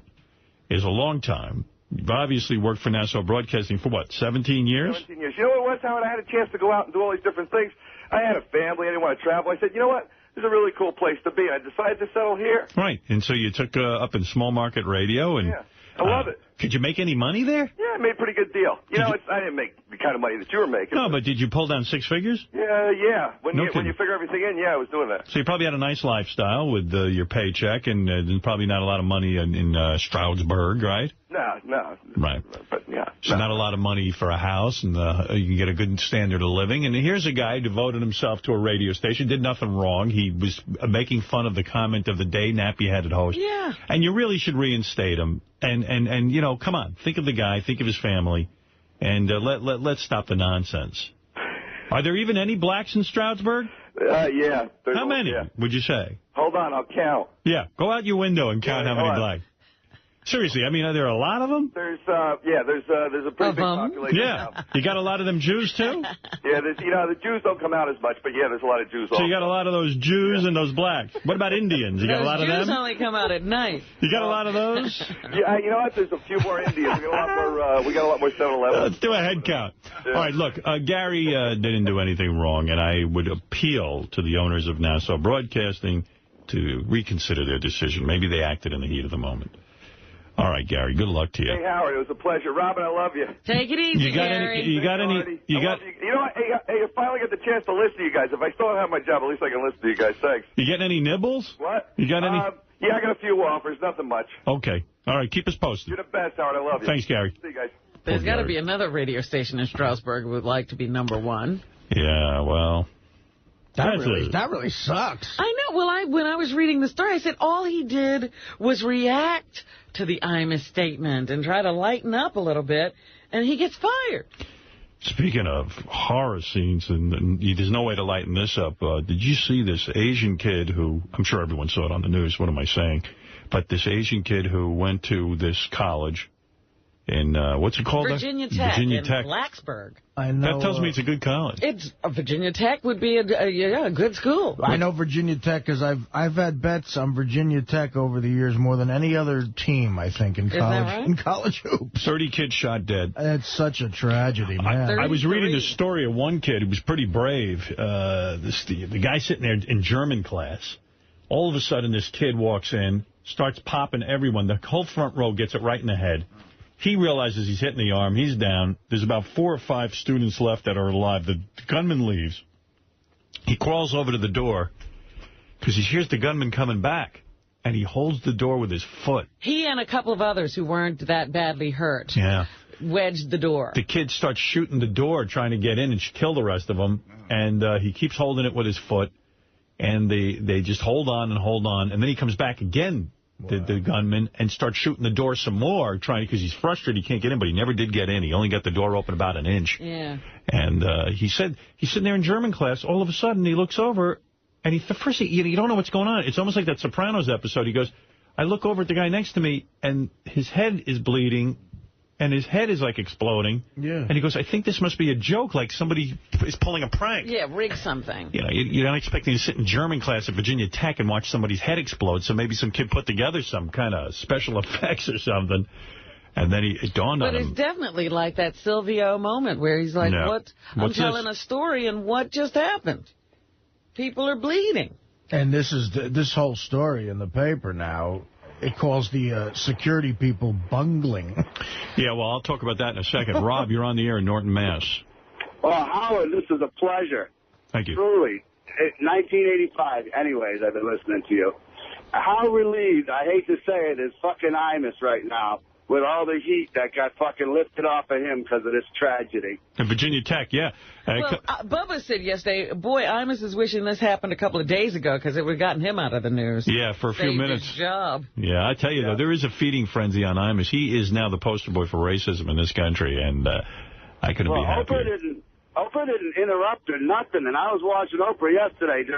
is a long time. You've obviously worked for Nassau Broadcasting for, what, 17 years? 17 years. You know what it was, Howard? I had a chance to go out and do all these different things. I had a family. I didn't want to travel. I said, you know what? This is a really cool place to be. And I decided to settle here. Right. And so you took up in small market radio. And yeah. I love it. Could you make any money there? Yeah, I made a pretty good deal. I didn't make the kind of money that you were making. No, but did you pull down 6 figures? Yeah. When you figure everything in, I was doing that. So you probably had a nice lifestyle with your paycheck and probably not a lot of money in Stroudsburg, right? No. Right. But, yeah. So not a lot of money for a house, and you can get a good standard of living. And here's a guy who devoted himself to a radio station, did nothing wrong. He was making fun of the comment of the day, nappy-headed host. Yeah. And you really should reinstate him. And you know, come on, think of the guy, think of his family, and let's stop the nonsense. Are there even any blacks in Stroudsburg? Yeah. How many would you say? Hold on, I'll count. Yeah, go out your window and count how many blacks. Seriously, I mean, are there a lot of them? There's a pretty big population. Yeah. Now. You got a lot of them Jews, too? Yeah, the Jews don't come out as much, but yeah, there's a lot of Jews So you got a lot of those Jews and those blacks. What about Indians? You got a lot of them? Jews only come out at night. You got a lot of those? Yeah, you know what? There's a few more Indians. We got a lot more 7-Eleven. Let's do a head count. Yeah. All right, look, Gary didn't do anything wrong, and I would appeal to the owners of Nassau Broadcasting to reconsider their decision. Maybe they acted in the heat of the moment. All right, Gary, good luck to you. Hey, Howard, it was a pleasure. Robin, I love you. Take it easy, Gary. You know what? Hey, I finally got the chance to listen to you guys. If I still don't have my job, at least I can listen to you guys. Thanks. You getting any nibbles? What? You got any? Yeah, I got a few offers. Nothing much. Okay. All right, keep us posted. You're the best, Howard. I love you. Thanks, Gary. See you guys. There's got to be another radio station in Stroudsburg who would like to be number one. Yeah, well... That really sucks. I know. Well, when I was reading the story, I said all he did was react to the Imus statement and try to lighten up a little bit, and he gets fired. Speaking of horror scenes, and there's no way to lighten this up, did you see this Asian kid who, I'm sure everyone saw it on the news, what am I saying, but this Asian kid who went to this college in, what's it called? Virginia Tech in Blacksburg. I know. That tells me it's a good college. Virginia Tech would be a good school. I know Virginia Tech because I've had bets on Virginia Tech over the years more than any other team, I think, in college. Is that right? In college hoops. 30 kids shot dead. It's such a tragedy, man. I was reading the story of one kid who was pretty brave. The guy sitting there in German class. All of a sudden, this kid walks in, starts popping everyone. The whole front row gets it right in the head. He realizes he's hitting the arm. He's down. There's about 4 or 5 students left that are alive. The gunman leaves. He crawls over to the door because he hears the gunman coming back. and he holds the door with his foot. He and a couple of others who weren't that badly hurt wedged the door. The kid starts shooting the door, trying to get in and kill the rest of them, and he keeps holding it with his foot, and they just hold on, and then he comes back again, the gunman, and starts shooting the door some more, because he's frustrated he can't get in, but he never did get in. He only got the door open about an inch. Yeah. And he said he's sitting there in German class. All of a sudden, he looks over, and you don't know what's going on. It's almost like that Sopranos episode. He goes, I look over at the guy next to me, and his head is bleeding, and his head is, like, exploding. Yeah. And he goes, I think this must be a joke, like somebody is pulling a prank. Yeah, rig something. You know, you're not expecting to sit in German class at Virginia Tech and watch somebody's head explode, so maybe some kid put together some kind of special effects or something. And then it dawned on him. But it's definitely like that Silvio moment where he's like, I'm telling a story, and what just happened? People are bleeding. And this is this whole story in the paper now. It calls the security people bungling. Yeah, well, I'll talk about that in a second. Rob, you're on the air in Norton, Mass. Well, Howard, this is a pleasure. Thank you. Truly. 1985, anyways, I've been listening to you. How relieved, I hate to say it, is fucking Imus right now with all the heat that got fucking lifted off of him because of this tragedy. And Virginia Tech, yeah. Well, Bubba said yesterday, boy, Imus is wishing this happened a couple of days ago because it would have gotten him out of the news. Yeah, for a few minutes. His job. Yeah, I tell you, though, there is a feeding frenzy on Imus. He is now the poster boy for racism in this country, and I couldn't be happier. Oprah didn't interrupt or nothing, and I was watching Oprah yesterday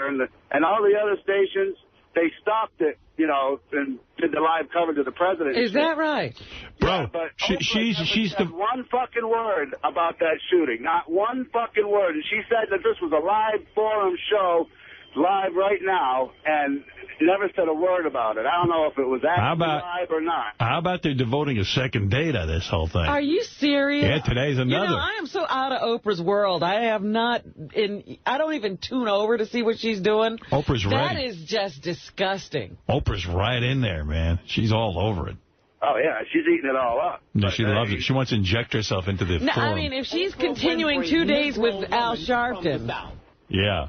and all the other stations, they stopped it, you know, and did the live coverage of the president. Is that right? Bro, yeah, but she's the one fucking word about that shooting. Not one fucking word. And she said that this was a live forum show, live right now, and never said a word about it. I don't know if it was actually live or not. How about they're devoting a second day to this whole thing? Are you serious? Yeah, today's another. You know, I am so out of Oprah's world. I don't even tune over to see what she's doing. Oprah's That ready. is just disgusting. Oprah's right in there, man. She's all over it. Oh, yeah, she's eating it all up. No, she loves it. She wants to inject herself into the No, forum. I mean, if she's continuing 2 days with Al Sharpton. Yeah.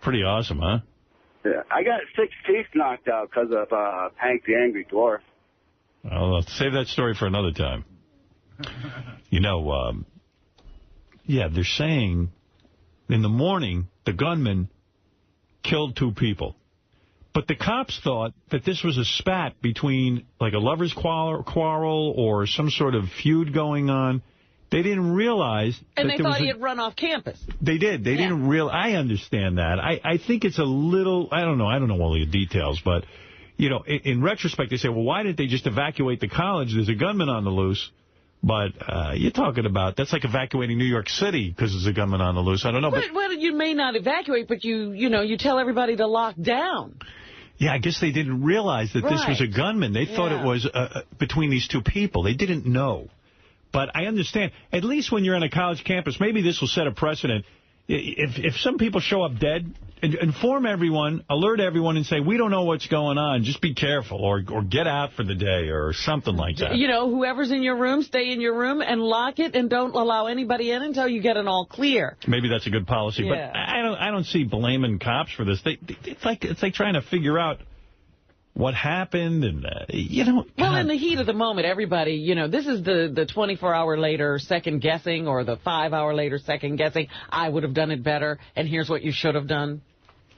Pretty awesome, huh? Yeah, I got 6 teeth knocked out because of Hank the Angry Dwarf. I'll save that story for another time. You know, yeah, they're saying in the morning the gunman killed 2 people. But the cops thought that this was a spat between, like, a lover's quarrel or some sort of feud going on. They didn't realize... And they thought he had run off campus. They did. They didn't realize... I understand that. I think it's a little... I don't know all the details, but, you know, in retrospect, they say, well, why didn't they just evacuate the college? There's a gunman on the loose. But you're talking about... That's like evacuating New York City because there's a gunman on the loose. I don't know. Well, you may not evacuate, but you tell everybody to lock down. Yeah, I guess they didn't realize that this was a gunman. They thought it was between these 2 people. They didn't know. But I understand, at least when you're on a college campus, maybe this will set a precedent. If some people show up dead, inform everyone, alert everyone, and say, we don't know what's going on. Just be careful, or get out for the day, or something like that. You know, whoever's in your room, stay in your room and lock it, and don't allow anybody in until you get it all clear. Maybe that's a good policy, but I don't see blaming cops for this. It's like trying to figure out what happened, and, you know... Well, in the heat of the moment, everybody, you know, this is the 24-hour later second-guessing or the 5-hour later second-guessing. I would have done it better, and here's what you should have done.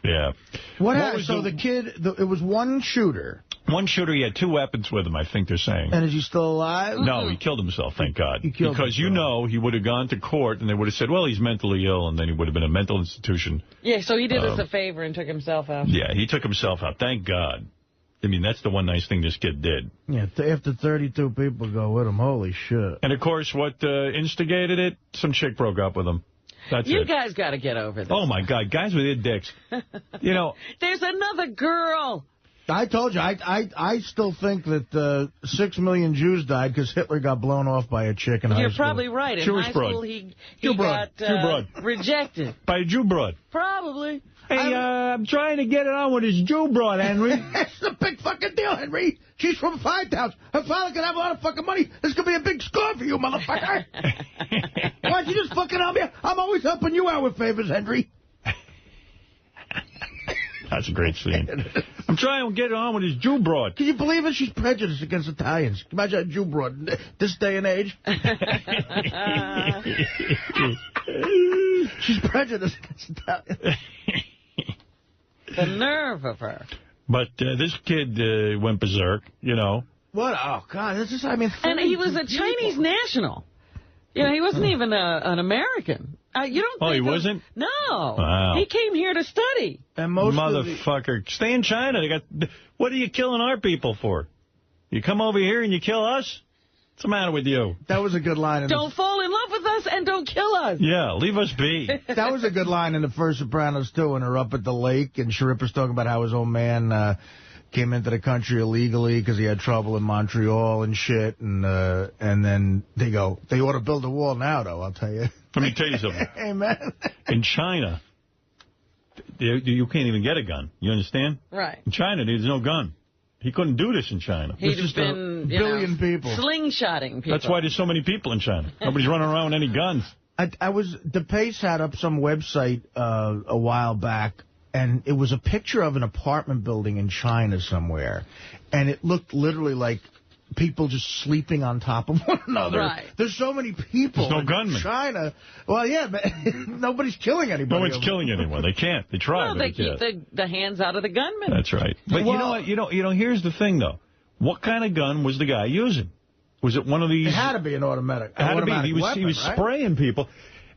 Yeah. What happened? So the kid, it was one shooter. One shooter, he had 2 weapons with him, I think they're saying. And is he still alive? No, he killed himself, thank God. Because himself. You know he would have gone to court, and they would have said, well, he's mentally ill, and then he would have been a mental institution. Yeah, so he did us a favor and took himself out. Yeah, he took himself out, thank God. I mean, that's the one nice thing this kid did. Yeah, after 32 people go with him, holy shit. And, of course, what instigated it? Some chick broke up with him. That's you it. guys got to get over this. Oh, my God, guys with their dicks. You know. There's another girl. I told you, I still think that 6 million Jews died because Hitler got blown off by a chick in high school. You're probably right. In high school, he got rejected. By a Jew broad. Probably. Hey, I'm trying to get it on with his Jew broad, Henry. That's the big fucking deal, Henry. She's from Five Towns. Her father could have a lot of fucking money. This could be a big score for you, motherfucker. Why don't you just fucking help me? I'm always helping you out with favors, Henry. That's a great scene. I'm trying to get on with this Jew broad. Can you believe it? She's prejudiced against Italians. Imagine a Jew broad this day and age. She's prejudiced against Italians. The nerve of her. But this kid went berserk, you know. What? Oh, God. This is, I mean... And he was a Chinese national. You know, he wasn't even an American. You don't think he wasn't? No. Wow. He came here to study. And most Motherfucker. Stay in China. What are you killing our people for? You come over here and you kill us? What's the matter with you? That was a good line. Don't fall in love with us and don't kill us. Yeah, leave us be. That was a good line in the first Sopranos, too, when they're up at the lake and Sharippa's talking about how his old man came into the country illegally because he had trouble in Montreal and shit. And then they go, they ought to build a wall now, though, I'll tell you. Let me tell you something. Hey, man. In China, you can't even get a gun. You understand? Right. In China, there's no gun. He couldn't do this in China. He'd have been, billion people. Slingshotting people. That's why there's so many people in China. Nobody's running around with any guns. DePace had up some website a while back, and it was a picture of an apartment building in China somewhere. And it looked literally like people just sleeping on top of one another. Right. There's so many people in gunmen. China. Well, yeah, but nobody's killing anybody. No one's killing anyone. They can't. They try. Well, they keep the hands out of the gunmen. That's right. But you know what? You know. Here's the thing, though. What kind of gun was the guy using? Was it one of these? It had to be an automatic. It had to be. He was right? spraying people.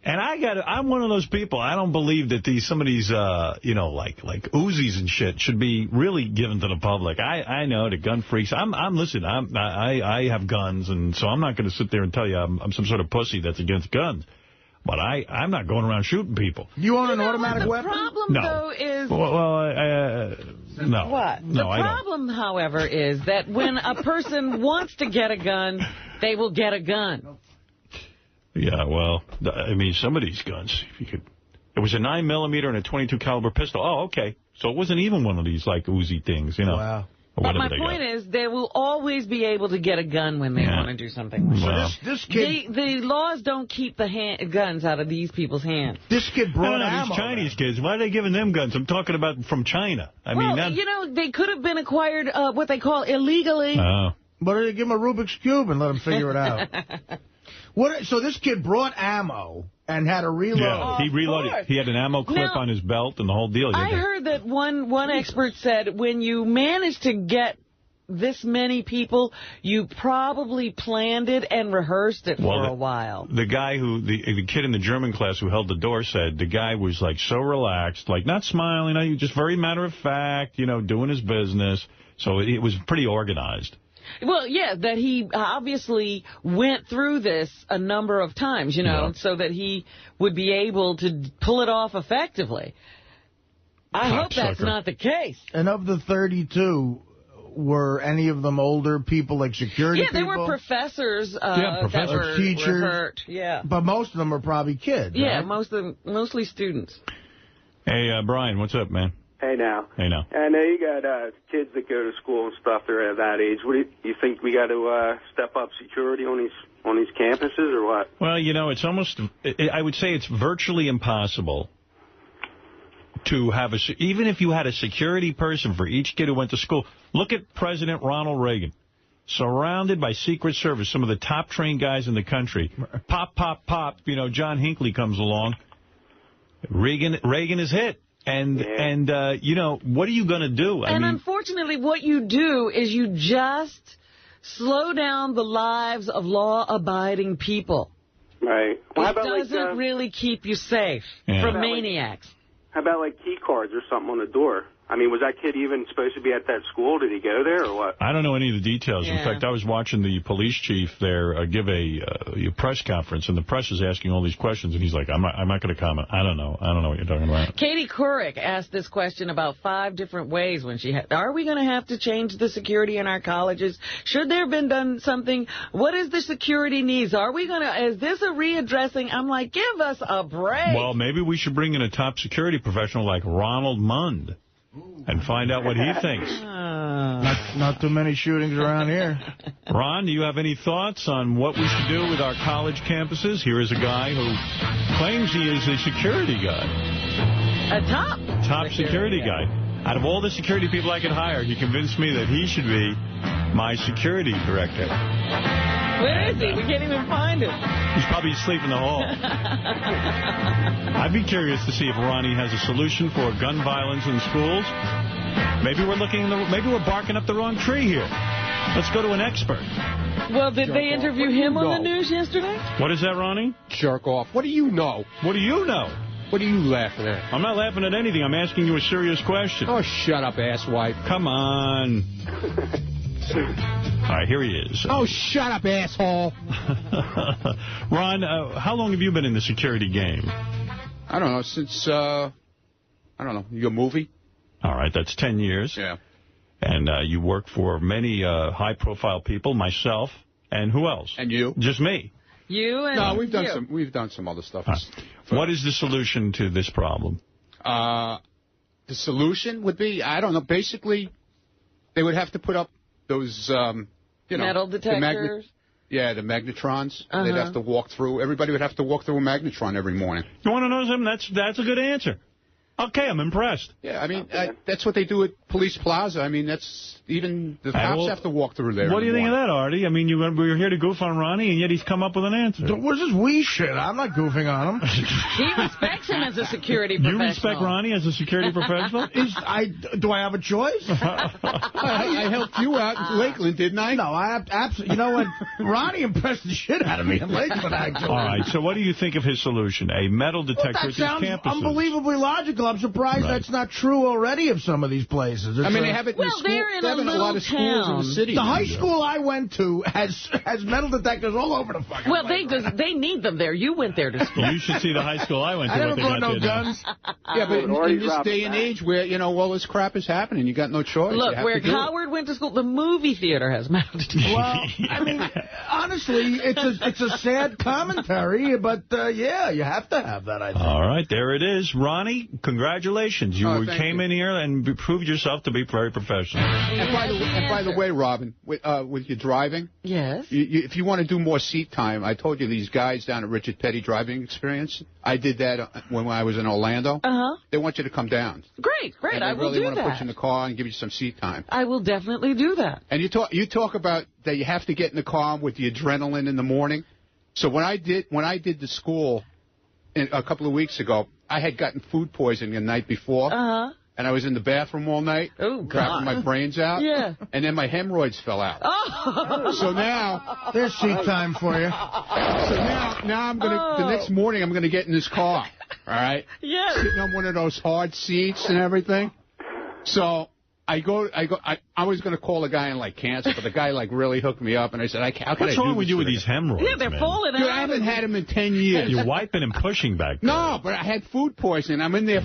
And I'm one of those people. I don't believe that some of these, like Uzis and shit should be really given to the public. I know the gun freaks. Listen. I have guns, and so I'm not going to sit there and tell you I'm some sort of pussy that's against guns. But I'm not going around shooting people. You own an automatic weapon? The problem, though, is... No. What? No, the problem, however, is that when a person wants to get a gun, they will get a gun. Yeah, well, I mean, some of these guns, if you could... It was a 9mm and a .22 caliber pistol. Oh, okay. So it wasn't even one of these, like, Uzi things, you know. Wow. But my point is, they will always be able to get a gun when they want to do something like that. This kid... The laws don't keep the guns out of these people's hands. This kid brought ammo. These Chinese kids, why are they giving them guns? I'm talking about from China. I mean, they could have been acquired, what they call illegally. Oh. But give him a Rubik's Cube and let him figure it out. So this kid brought ammo and had a reload. Yeah, he reloaded. He had an ammo clip on his belt and the whole deal. I heard that one expert said when you manage to get this many people, you probably planned it and rehearsed it for a while. The guy the kid in the German class who held the door said the guy was like so relaxed, like not smiling, just very matter of fact, doing his business. So it was pretty organized. Well, yeah, that he obviously went through this a number of times, so that he would be able to pull it off effectively. I hope that's not the case. And of the 32, were any of them older people, like security people? Yeah, there were professors, that were teachers, hurt. Yeah. But most of them are probably kids, Yeah, right? most of them, mostly students. Hey, Brian, what's up, man? Hey, now. Hey, now. I know you got kids that go to school and stuff. They're at that age. What do you think we got to step up security on these campuses or what? Well, it's almost, I would say it's virtually impossible to have even if you had a security person for each kid who went to school. Look at President Ronald Reagan, surrounded by Secret Service, some of the top trained guys in the country. Pop, pop, pop. John Hinckley comes along. Reagan is hit. And what are you going to do? I mean, unfortunately, what you do is you just slow down the lives of law-abiding people. Right. Well, it doesn't really keep you safe from maniacs. How about, key cards or something on the door? I mean, was that kid even supposed to be at that school? Did he go there or what? I don't know any of the details. Yeah. In fact, I was watching the police chief there give a press conference, and the press is asking all these questions, and he's like, I'm not going to comment. I don't know what you're talking about. Katie Couric asked this question about 5 different ways when she had, are we going to have to change the security in our colleges? Should there have been done something? What is the security needs? Are we going to, is this a readdressing? I'm like, give us a break. Well, maybe we should bring in a top security professional like Ronald Mund. And find out what he thinks. Not too many shootings around here. Ron, do you have any thoughts on what we should do with our college campuses? Here is a guy who claims he is a security guy. A top security guy. Out of all the security people I could hire, he convinced me that he should be my security director. Where is he? We can't even find him. He's probably asleep in the hall. I'd be curious to see if Ronnie has a solution for gun violence in schools. Maybe we're barking up the wrong tree here. Let's go to an expert. Well, did they interview him on the news yesterday? What is that, Ronnie? Jerk off. What do you know? What do you know? What are you laughing at? I'm not laughing at anything. I'm asking you a serious question. Oh, shut up, asswipe. Come on. All right, here he is. Oh, shut up, asshole. Ron, how long have you been in the security game? I don't know, since, your movie. All right, that's 10 years. Yeah. And you work for many high-profile people, myself, and who else? And you. Just me. You and No, we've done some other stuff. What is the solution to this problem? The solution would be, I don't know, basically, they would have to put up those, metal detectors? The magnetrons. They'd have to walk through. Everybody would have to walk through a magnetron every morning. You want to know something? That's a good answer. Okay, I'm impressed. Yeah, I mean, that's what they do at Police Plaza. I mean, that's even the cops have to walk through there. What do you think of that, Artie? I mean, we were here to goof on Ronnie, and yet he's come up with an answer. What's this wee shit? I'm not goofing on him. He respects him as a security professional. You respect Ronnie as a security professional? Do I have a choice? I helped you out in Lakeland, didn't I? No, I absolutely. You know what? Ronnie impressed the shit out of me in Lakeland, actually. All right, so what do you think of his solution? A metal detector at these campuses? That sounds unbelievably logical. I'm surprised that's not true already of some of these places. I mean, they have it in the school. They have it in a lot of schools in the city. The high school I went to has metal detectors all over the fucking place. They need them there. You went there to school. You should see the high school I went to. I never brought no guns. Yeah, but in this day and age where, all this crap is happening, you got no choice. Look, where Howard went to school, the movie theater has metal detectors. Well, I mean, honestly, it's a sad commentary, but, you have to have that, I think. All right, there it is. Ronnie, congratulations. You came in here and proved yourself to be very professional. And by the way, Robin, with your driving, yes, if you want to do more seat time, I told you these guys down at Richard Petty Driving Experience. I did that when I was in Orlando. They want you to come down. Great. And I will do that. They really want to put you in the car and give you some seat time. I will definitely do that. And you talk about that you have to get in the car with the adrenaline in the morning. So when I did the school a couple of weeks ago, I had gotten food poisoning the night before. And I was in the bathroom all night, crapping my brains out. Yeah. And then my hemorrhoids fell out. Oh. So now there's seat time for you. So now I'm gonna the next morning I'm gonna get in this car. All right. Yeah. Sitting on one of those hard seats and everything. So I was going to call a guy and cancel, but the guy really hooked me up, and I said, how can I do What's wrong with you with these hemorrhoids? Yeah, they're falling out. Dude, I haven't had them in 10 years. You're wiping and pushing back there. No, but I had food poisoning. I'm in there.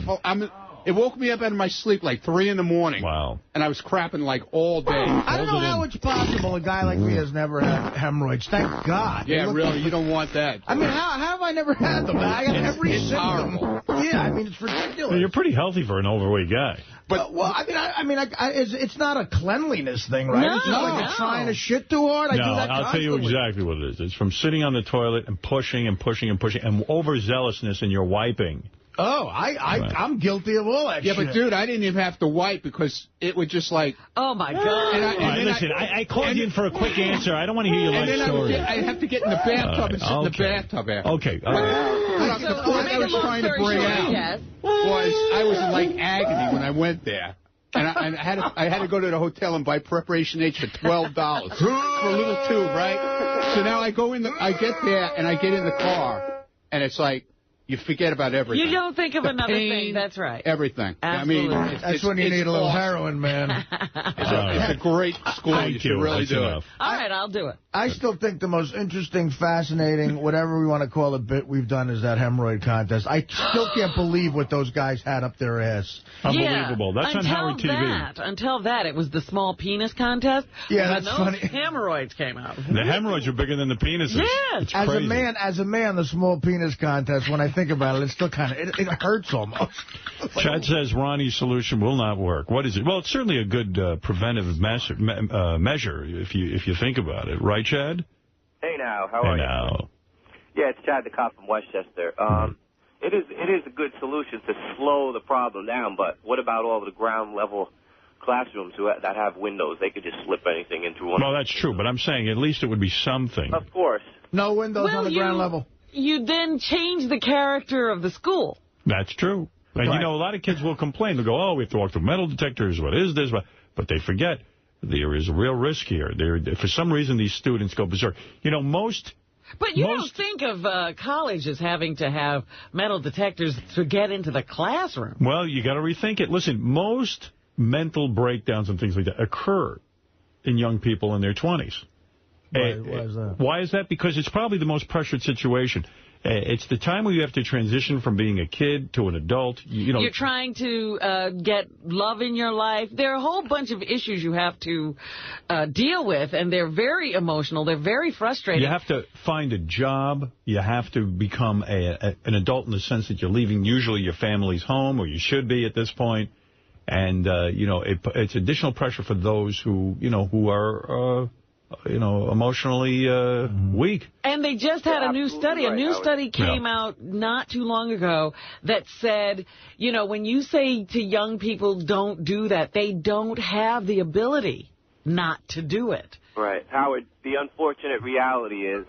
It woke me up out of my sleep 3 in the morning. Wow. And I was crapping all day. I don't know how it's possible a guy like me has never had hemorrhoids. Thank God. Yeah, really. You don't want that. I mean, how have I never had them? I got every symptom. Yeah, I mean, it's ridiculous. You're pretty healthy for an overweight guy. But well, it's not a cleanliness thing, right? No, it's not trying to shit too hard. I do that I'll tell you exactly what it is. It's from sitting on the toilet and pushing and pushing and pushing and overzealousness in your wiping. Oh, I'm guilty of all that shit. Yeah, but dude, I didn't even have to wipe because it would just Oh, my God. Listen, I called you in for a quick answer. I don't want to hear your life story. I'd have to get in the bathtub and sit in the bathtub after. Okay. The point I was trying to bring out was I was in agony when I went there. And I had to go to the hotel and buy Preparation H for $12 for a little tube, right? So now I get there and I get in the car, and it's you forget about everything. You don't think of another thing. That's right. Everything. Absolutely. I mean, that's when you need a little heroin, man. It's a great school. You should really do it. All right, I'll do it. I still think the most interesting, fascinating, whatever we want to call it, bit we've done is that hemorrhoid contest. I still can't believe what those guys had up their ass. Unbelievable. That's on Howard TV. Until that, it was the small penis contest. Yeah, that's funny. Hemorrhoids came out. The hemorrhoids are bigger than the penises. Yes. It's crazy. As a man, the small penis contest, when I think about it, it's still kind of, it hurts almost. Chad says Ronnie's solution will not work. What is it? Well, it's certainly a good preventive measure if you think about it. Right, Chad? Hey, now. How are you? Now. Yeah, it's Chad the cop from Westchester. it is a good solution to slow the problem down, but what about all the ground level classrooms that have windows? They could just slip anything into one. Well, that's true, but I'm saying at least it would be something. Of course. No windows on the ground level. You then change the character of the school. That's true. And, right. you know, a lot of kids will complain. They'll go, oh, we have to walk through metal detectors. What is this? But they forget there is a real risk here. For some reason, these students go berserk. You know, But you don't think of colleges having to have metal detectors to get into the classroom. Well, you got to rethink it. Listen, most mental breakdowns and things like that occur in young people in their 20s. Why is that? Why is that? Because it's probably the most pressured situation. It's the time where you have to transition from being a kid to an adult. You know, you're trying to get love in your life. There are a whole bunch of issues you have to deal with, and they're very emotional. They're very frustrating. You have to find a job. You have to become an adult in the sense that you're leaving usually your family's home, or you should be at this point. And, you know, it's additional pressure for those who are... emotionally weak. And they just had a new study. A new study came out not too long ago that said, you know, when you say to young people, don't do that, they don't have the ability not to do it. Right. Howard, the unfortunate reality is,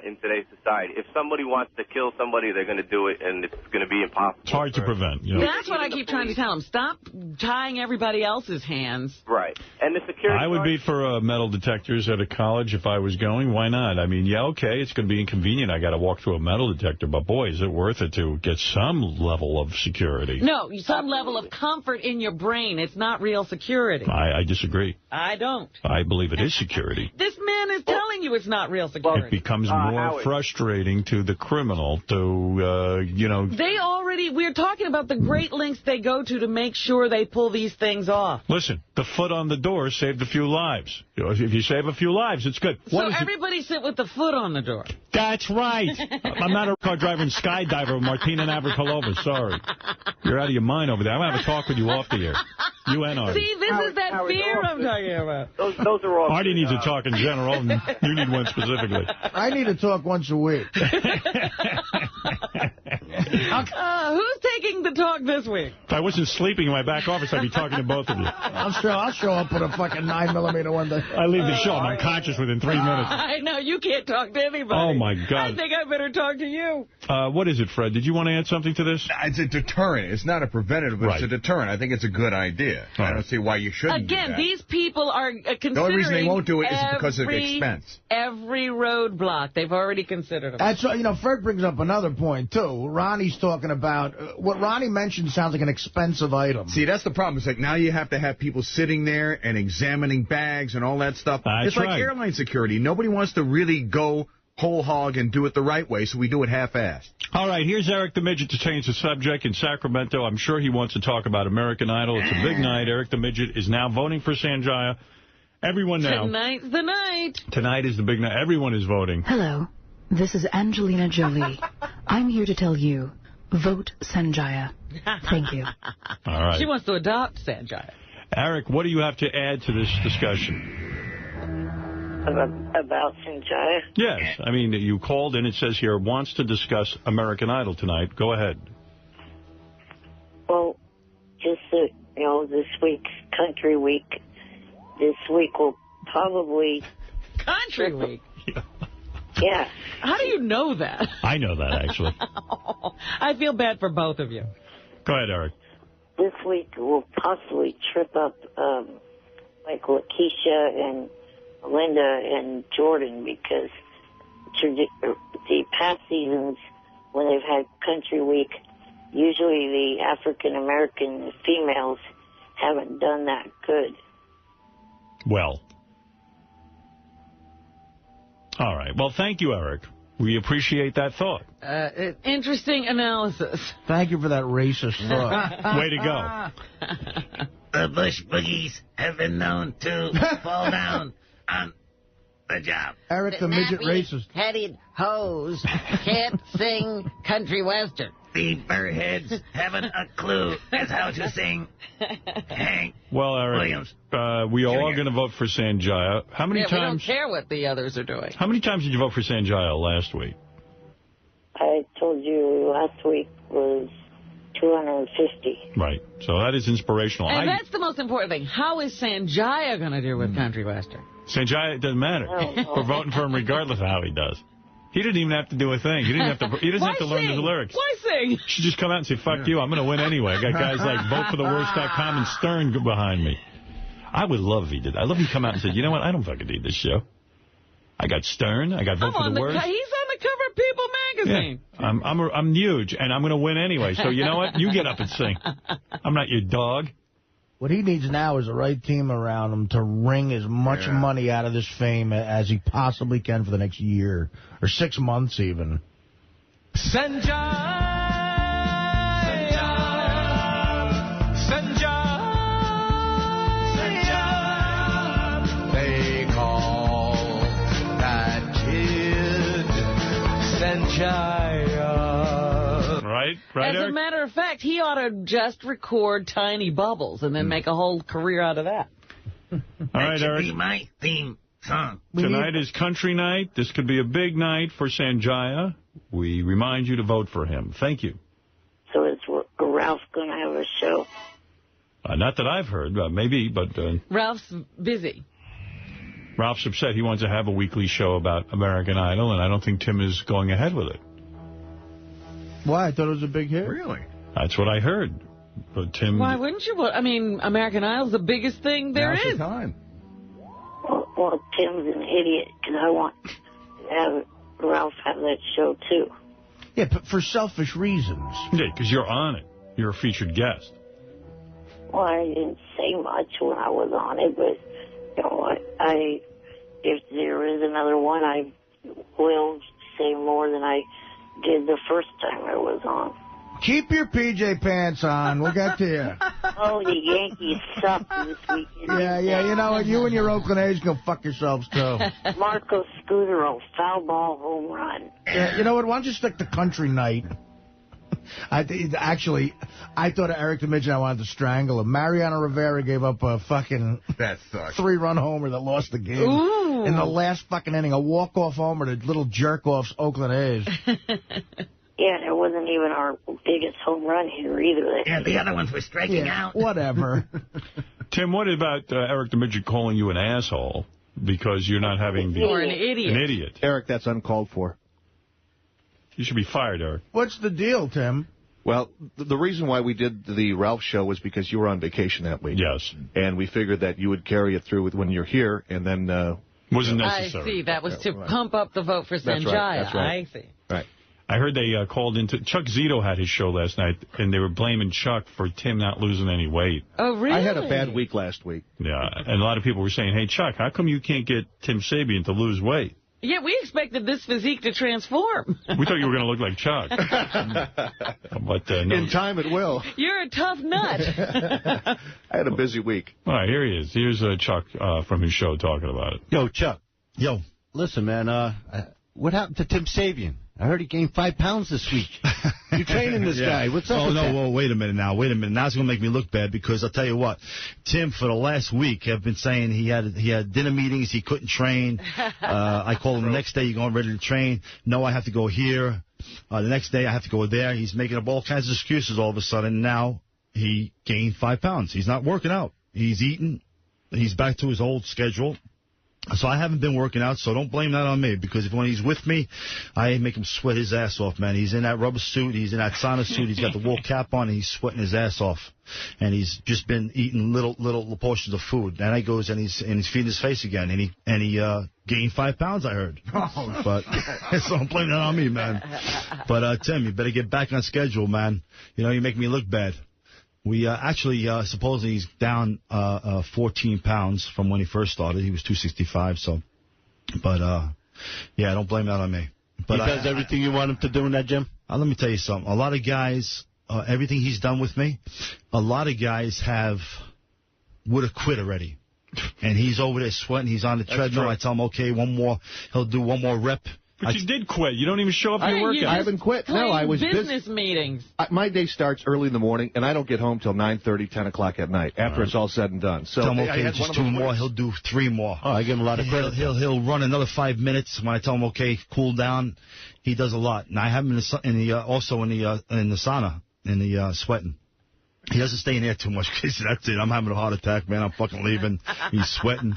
in today's society, if somebody wants to kill somebody, they're going to do it, and it's going to be impossible. It's hard to prevent. You know. That's what I keep trying to tell them. Stop tying everybody else's hands. Right. And the security... I would be for metal detectors at a college if I was going. Why not? I mean, yeah, okay, it's going to be inconvenient. I got to walk through a metal detector, but, boy, is it worth it to get some level of security. No, some level of comfort in your brain. It's not real security. I disagree. I don't. I believe it is security. This man is telling you it's not real security. It becomes more frustrating to the criminal to, We're talking about the great lengths they go to make sure they pull these things off. Listen, the foot on the door saved a few lives. You know, if you save a few lives, it's good. So everybody sit with the foot on the door. That's right. I'm not a car driver and skydiver, Martina Navratilova. Sorry. You're out of your mind over there. I'm going to have a talk with you off the air. You and Artie. See, this is that fear I'm talking about. Those are all... Artie needs a talk in general, and you need one specifically. I need to talk once a week. Who's taking the talk this week? If I wasn't sleeping in my back office, I'd be talking to both of you. I'll show up with a fucking 9mm one day. I leave the show. I'm unconscious within 3 minutes. I know. You can't talk to anybody. Oh, my God. I think I better talk to you. What is it, Fred? Did you want to add something to this? It's a deterrent. It's not a preventative, but it's a deterrent. I think it's a good idea. I don't see why you shouldn't do that. These people are considering... The only reason they won't do it is because of expense. Every roadblock. They've already considered them. That's, Fred brings up another point, too. Ronnie's talking about... what Ronnie mentioned sounds like an expensive item. See, that's the problem. It's like now you have to have people sitting there and examining bags and all that stuff. It's like airline security. Nobody wants to really go whole hog and do it the right way, so we do it half-assed. All right, here's Eric the Midget to change the subject in Sacramento. I'm sure he wants to talk about American Idol. It's a big night. Eric the Midget is now voting for Sanjaya. Everyone now. Tonight's the night. Tonight is the big night. Everyone is voting. Hello, this is Angelina Jolie. I'm here to tell you, vote Sanjaya. Thank you. All right. She wants to adopt Sanjaya. Eric, what do you have to add to this discussion? About Sanjaya? Yes. I mean, you called in. It says here, wants to discuss American Idol tonight. Go ahead. Well, just this week's Country Week. This week will probably... Country Week? Yeah. How do you know that? I know that, actually. I feel bad for both of you. Go ahead, Eric. This week will possibly trip up like Lakeisha and Linda and Jordan, because the past seasons when they've had Country Week, usually the African-American females haven't done that good. Well. All right. Well, thank you, Eric. We appreciate that thought. Interesting analysis. Thank you for that racist thought. Way to go. The Bush Boogies have been known to fall down on the job. Eric the Midget racist. Headed hoes can't sing country western. The burrheads haven't a clue as how to sing Hank Williams. We are all going to vote for Sanjaya. How many times? We don't care what the others are doing. How many times did you vote for Sanjaya last week? I told you last week was 250. Right. So that is inspirational. And that's the most important thing. How is Sanjaya going to do with Country Western? Sanjaya, it doesn't matter. We're voting for him regardless of how he does. He didn't even have to do a thing. He didn't have to. He doesn't have to learn his lyrics. Why sing? He should just come out and say, fuck you, I'm going to win anyway. I got guys like votefortheworst.com and Stern behind me. I would love if he did. I love if he come out and said, you know what, I don't fucking need this show. I got Stern. I got Vote for the Worst. He's on the cover of People magazine. Yeah. I'm huge, and I'm going to win anyway. So you know what? You get up and sing. I'm not your dog. What he needs now is the right team around him to wring as much money out of this fame as he possibly can for the next year, or 6 months even. Sanjaya, they call that kid Sanjaya. Right, As a matter of fact, he ought to just record Tiny Bubbles and then make a whole career out of that. All right, Eric. Be my theme song. Tonight is country night. This could be a big night for Sanjaya. We remind you to vote for him. Thank you. So is Ralph going to have a show? Not that I've heard. Maybe, but... Ralph's busy. Ralph's upset. He wants to have a weekly show about American Idol, and I don't think Tim is going ahead with it. Why? I thought it was a big hit. Really? That's what I heard. But Tim... Why wouldn't you? I mean, American Idol's the biggest thing there is. Now's the time. Well, Tim's an idiot, because I want to have Ralph have that show, too. Yeah, but for selfish reasons. Yeah, because you're on it. You're a featured guest. Well, I didn't say much when I was on it, but, you know, if there is another one, I will say more than I did the first time I was on. Keep your PJ pants on. We'll get to you. Oh, the Yankees suck this weekend. Yeah, you know what? You and your Oakland A's can fuck yourselves, too. Marco Scudero, foul ball home run. Yeah, you know what? Why don't you stick to country night? I thought of Eric the Midget. I wanted to strangle him. Mariano Rivera gave up a fucking 3-run homer that lost the game. Ooh. In the last fucking inning. A walk-off homer to little jerk-offs Oakland A's. Yeah, and it wasn't even our biggest home run hitter either. Yeah, the other ones were striking out. Whatever. Tim, what about Eric the Midget calling you an asshole because you're not having the... Or an idiot. An idiot. Eric, that's uncalled for. You should be fired, Eric. What's the deal, Tim? Well, the reason why we did the Ralph show was because you were on vacation that week. Yes. And we figured that you would carry it through when you're here, and then... wasn't necessary. I see. That was to pump up the vote for Sanjaya. That's right. I see. Right. I heard they called into... Chuck Zito had his show last night, and they were blaming Chuck for Tim not losing any weight. Oh, really? I had a bad week last week. Yeah, and a lot of people were saying, hey, Chuck, how come you can't get Tim Sabean to lose weight? Yeah, we expected this physique to transform. We thought you were going to look like Chuck. But no. In time, it will. You're a tough nut. I had a busy week. All right, here he is. Here's Chuck from his show talking about it. Yo, Chuck. Yo, listen, man. What happened to Tim Sabean? I heard he gained 5 pounds this week. You're training this guy. What's up with that? Well, wait a minute now. Wait a minute. Now it's going to make me look bad because I'll tell you what. Tim, for the last week, have been saying he had dinner meetings. He couldn't train. I called him the next day. You going ready to train? No, I have to go here. The next day, I have to go there. He's making up all kinds of excuses all of a sudden. Now he gained 5 pounds. He's not working out. He's eating. He's back to his old schedule. So I haven't been working out, so don't blame that on me, because when he's with me, I make him sweat his ass off, man. He's in that rubber suit, he's in that sauna suit, he's got the wool cap on, and he's sweating his ass off. And he's just been eating little portions of food. Then he goes and he's feeding his face again, and he gained 5 pounds, I heard. But so don't blame that on me, man. But Tim, you better get back on schedule, man. You know, you make me look bad. We actually, supposedly he's down 14 pounds from when he first started. He was 265, so. But, yeah, don't blame that on me. But he does everything you want him to do in that gym? Let me tell you something. A lot of guys, everything he's done with me, a lot of guys would have quit already. And he's over there sweating. He's on the treadmill. I tell him, okay, one more. He'll do one more rep. But you did quit. You don't even show up to your workout. I haven't quit. No, I was business meetings. My day starts early in the morning, and I don't get home till 9:30, 10 o'clock at night after it's all said and done. So tell him, okay, just 2 more. He'll do 3 more. Oh, I give him a lot of credit. He'll run another 5 minutes. When I tell him, okay, cool down, he does a lot. And I have him also in the sauna, in the sweating. He doesn't stay in there too much because that's it. I'm having a heart attack, man. I'm fucking leaving. He's sweating.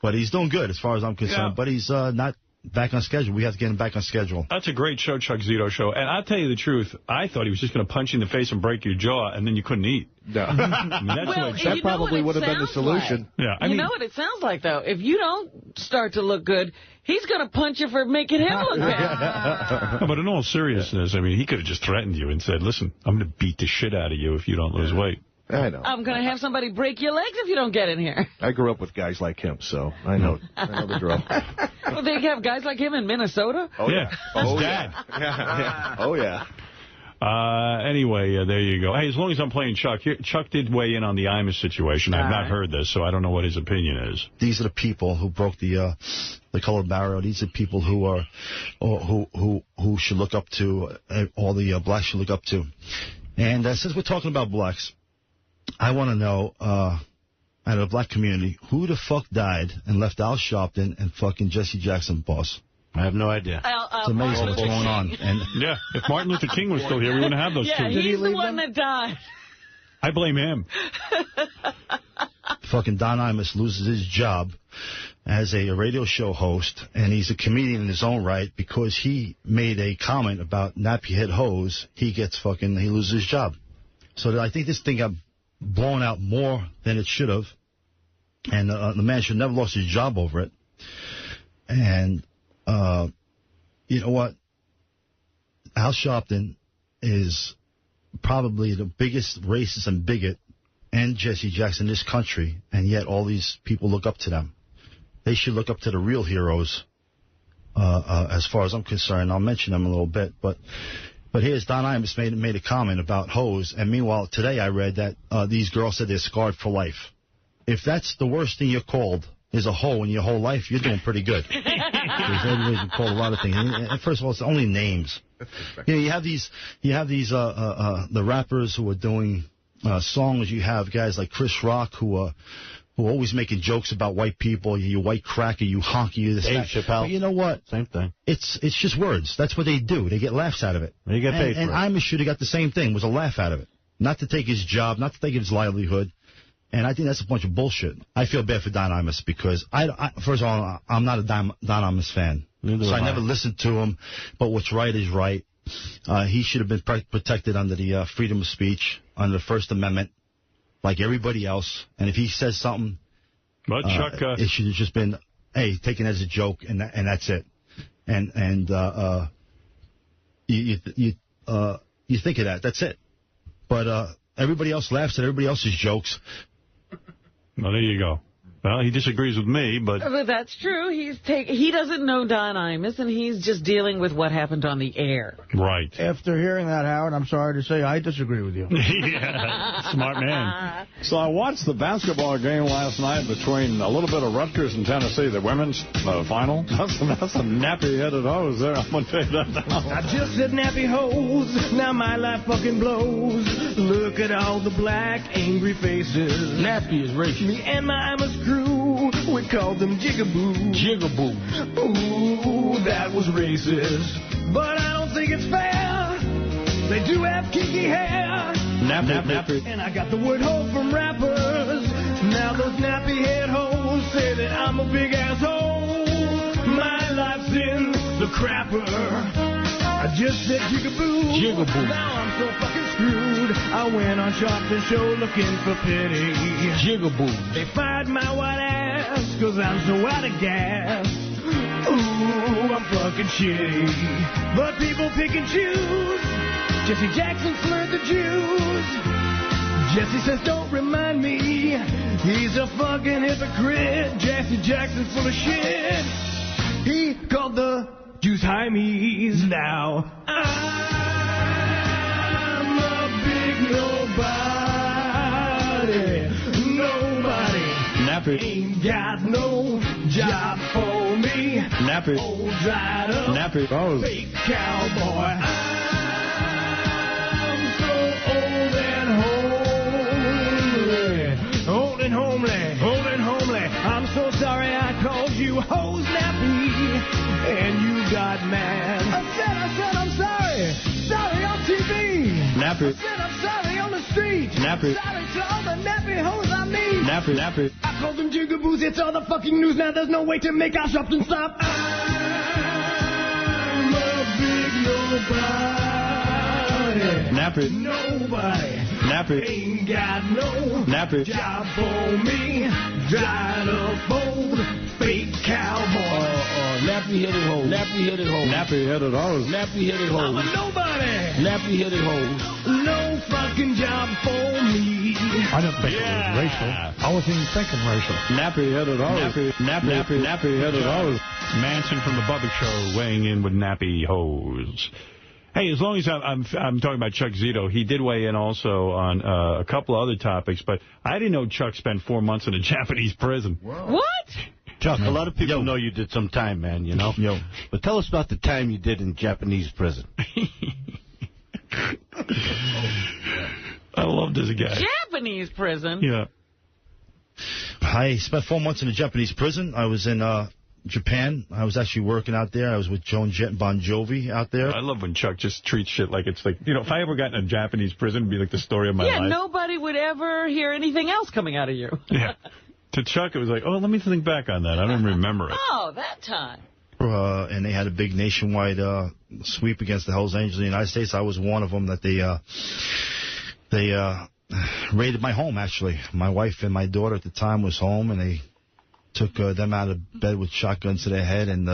But he's doing good as far as I'm concerned. Yeah. But he's not back on schedule. We have to get him back on schedule. That's a great show, Chuck Zito Show. And I'll tell you the truth. I thought he was just going to punch you in the face and break your jaw, and then you couldn't eat. No. I mean, that probably would have been the solution. Like. Yeah, you know what it sounds like, though? If you don't start to look good, he's going to punch you for making him look bad. No, but in all seriousness, I mean, he could have just threatened you and said, listen, I'm going to beat the shit out of you if you don't lose weight. I know. I'm going to have somebody break your legs if you don't get in here. I grew up with guys like him, so I know the drill. Well, they have guys like him in Minnesota? Oh, yeah. Oh, Dad. Yeah. Oh, yeah. Anyway, there you go. Hey, as long as I'm playing Chuck, Chuck did weigh in on the Imus situation. I've not heard this, so I don't know what his opinion is. These are the people who broke the color barrier. These are people who are, who should look up to, all the blacks should look up to. And since we're talking about blacks, I want to know, out of the black community, who the fuck died and left Al Sharpton and fucking Jesse Jackson, boss? I have no idea. It's amazing what's going on. And yeah, if Martin Luther King was still here, we wouldn't have those two. Yeah, he's the one that died. I blame him. Fucking Don Imus loses his job as a radio show host, and he's a comedian in his own right because he made a comment about nappy head hose. He loses his job. So I think this thing got blown out more than it should have, and the man should never lost his job over it. And you know what? Al Sharpton is probably the biggest racist and bigot, and Jesse Jackson in this country, and yet all these people look up to them. They should look up to the real heroes, as far as I'm concerned. I'll mention them a little bit, but here's Don Imus made a comment about hoes, and meanwhile today I read that these girls said they're scarred for life. If that's the worst thing you're called is a hoe in your whole life, you're doing pretty good. There's everybody's been called a lot of things. And first of all, it's only names. You know, you have these the rappers who are doing songs. You have guys like Chris Rock who are always making jokes about white people. You white cracker, you honky, you this, Dave Chappelle. But you know what? Same thing. It's just words. That's what they do. They get laughs out of it. They get paid for it. And Imus should have got the same thing. Was a laugh out of it. Not to take his job, not to take his livelihood. And I think that's a bunch of bullshit. I feel bad for Don Imus because, first of all, I'm not a Don Imus fan. So I never listened to him. But what's right is right. He should have been protected under the freedom of speech, under the First Amendment, like everybody else. And if he says something, but Chuck, it should have just been, hey, taken as a joke, and that's it. And you think of that. That's it. But everybody else laughs at everybody else's jokes. Well, there you go. Well, he disagrees with me, but that's true. He doesn't know Don Imus, and he's just dealing with what happened on the air. Right. After hearing that, Howard, I'm sorry to say I disagree with you. Yeah, smart man. So I watched the basketball game last night between a little bit of Rutgers and Tennessee, the women's final. That's a nappy-headed hose there, I'm going to tell you that now. I just said nappy hose, now my life fucking blows. Look at all the black, angry faces. Nappy is racist. Me and my Imus crew, we called them jigaboos. Jigaboos. Ooh, that was racist. But I don't think it's fair. They do have kinky hair. Nappy. And I got the word hoe from rappers. Now those nappy head hoes say that I'm a big asshole. My life's in the crapper. I just said jigaboo. Jigaboo. Now I'm so fucking screwed. I went on Sharpton's show looking for pity. Jigaboo. They fired my white ass because I'm so out of gas. Ooh, I'm fucking shitty. But people pick and choose. Jesse Jackson slurred the Jews. Jesse says, don't remind me. He's a fucking hypocrite. Jesse Jackson's full of shit. He called the Jews Hymies. Now I'm a big nobody. Nappy. Ain't got no job for me. Nappy. Old dried up. Nappy. Oh. Fake cowboy. I'm so old and homely. Old and homely. Old and homely. I'm so sorry I called you Hose Nappy. And you got mad. I said I'm sorry. Sorry on TV. Nappy. I said I'm sorry on the street. Nappy. Sorry to all the nappy hoes I meet. Nappy. Nappy. I called them jigaboos. It's all the fucking news now. There's no way to make our something stop. I'm a big nobody. Nappy. Nobody. Nappy. Ain't got no Nappy. job for me. Dried up old fake cowboy. Nappy-headed hole. Nappy-headed hole. Nappy-headed hose. Nappy-headed hole. I'm a nobody. Nappy-headed hole. No fucking job for me. I didn't think it was racial. I wasn't even thinking racial. Nappy-headed hose. Nappy-headed hose. Manson from the Bubba Show weighing in with nappy hose. Hey, as long as I'm talking about Chuck Zito, he did weigh in also on a couple of other topics, but I didn't know Chuck spent 4 months in a Japanese prison. What? Chuck, a lot of people know you did some time, man, you know? But tell us about the time you did in Japanese prison. I love this guy. Japanese prison? Yeah. I spent 4 months in a Japanese prison. I was in Japan. I was actually working out there. I was with Joan Jett and Bon Jovi out there. I love when Chuck just treats shit like it's like, you know, if I ever got in a Japanese prison, it'd be like the story of my life. Yeah, nobody would ever hear anything else coming out of you. Yeah. To Chuck, it was like, oh, let me think back on that. I don't remember it. Oh, that time. And they had a big nationwide sweep against the Hells Angels of the United States. I was one of them that they raided my home, actually. My wife and my daughter at the time was home, and they took them out of bed with shotguns to their head and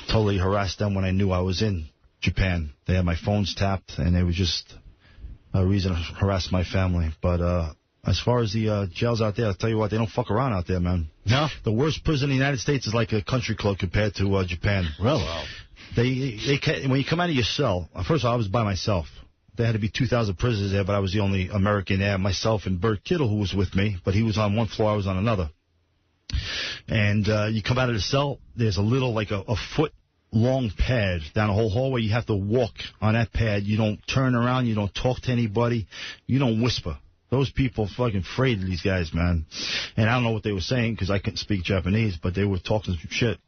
totally harassed them when I knew I was in Japan. They had my phones tapped, and it was just a reason to harass my family. But as far as the jails out there, I'll tell you what, they don't fuck around out there, man. No? The worst prison in the United States is like a country club compared to Japan. Really? Wow. They when you come out of your cell, first of all, I was by myself. There had to be 2,000 prisoners there, but I was the only American there. Myself and Bert Kittle, who was with me, but he was on one floor, I was on another. And you come out of the cell, there's a little, like a foot-long pad down the whole hallway. You have to walk on that pad. You don't turn around. You don't talk to anybody. You don't whisper. Those people fucking afraid of these guys, man. And I don't know what they were saying because I couldn't speak Japanese, but they were talking some shit.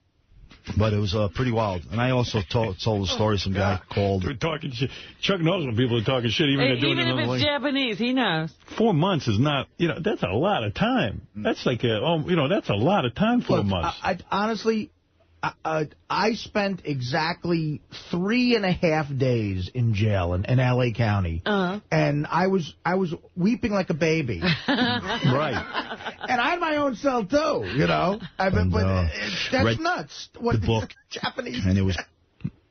But it was pretty wild. And I also told the story some guy called... They're talking shit. Chuck knows when people are talking shit, even if it's Japanese, he knows. 4 months is not, you know, that's a lot of time. That's like, that's a lot of time, 4 months. Honestly, I spent exactly 3.5 days in jail in L.A. County. And I was weeping like a baby. Right. And I had my own cell, too, you know. That's nuts. The book. Japanese. And there was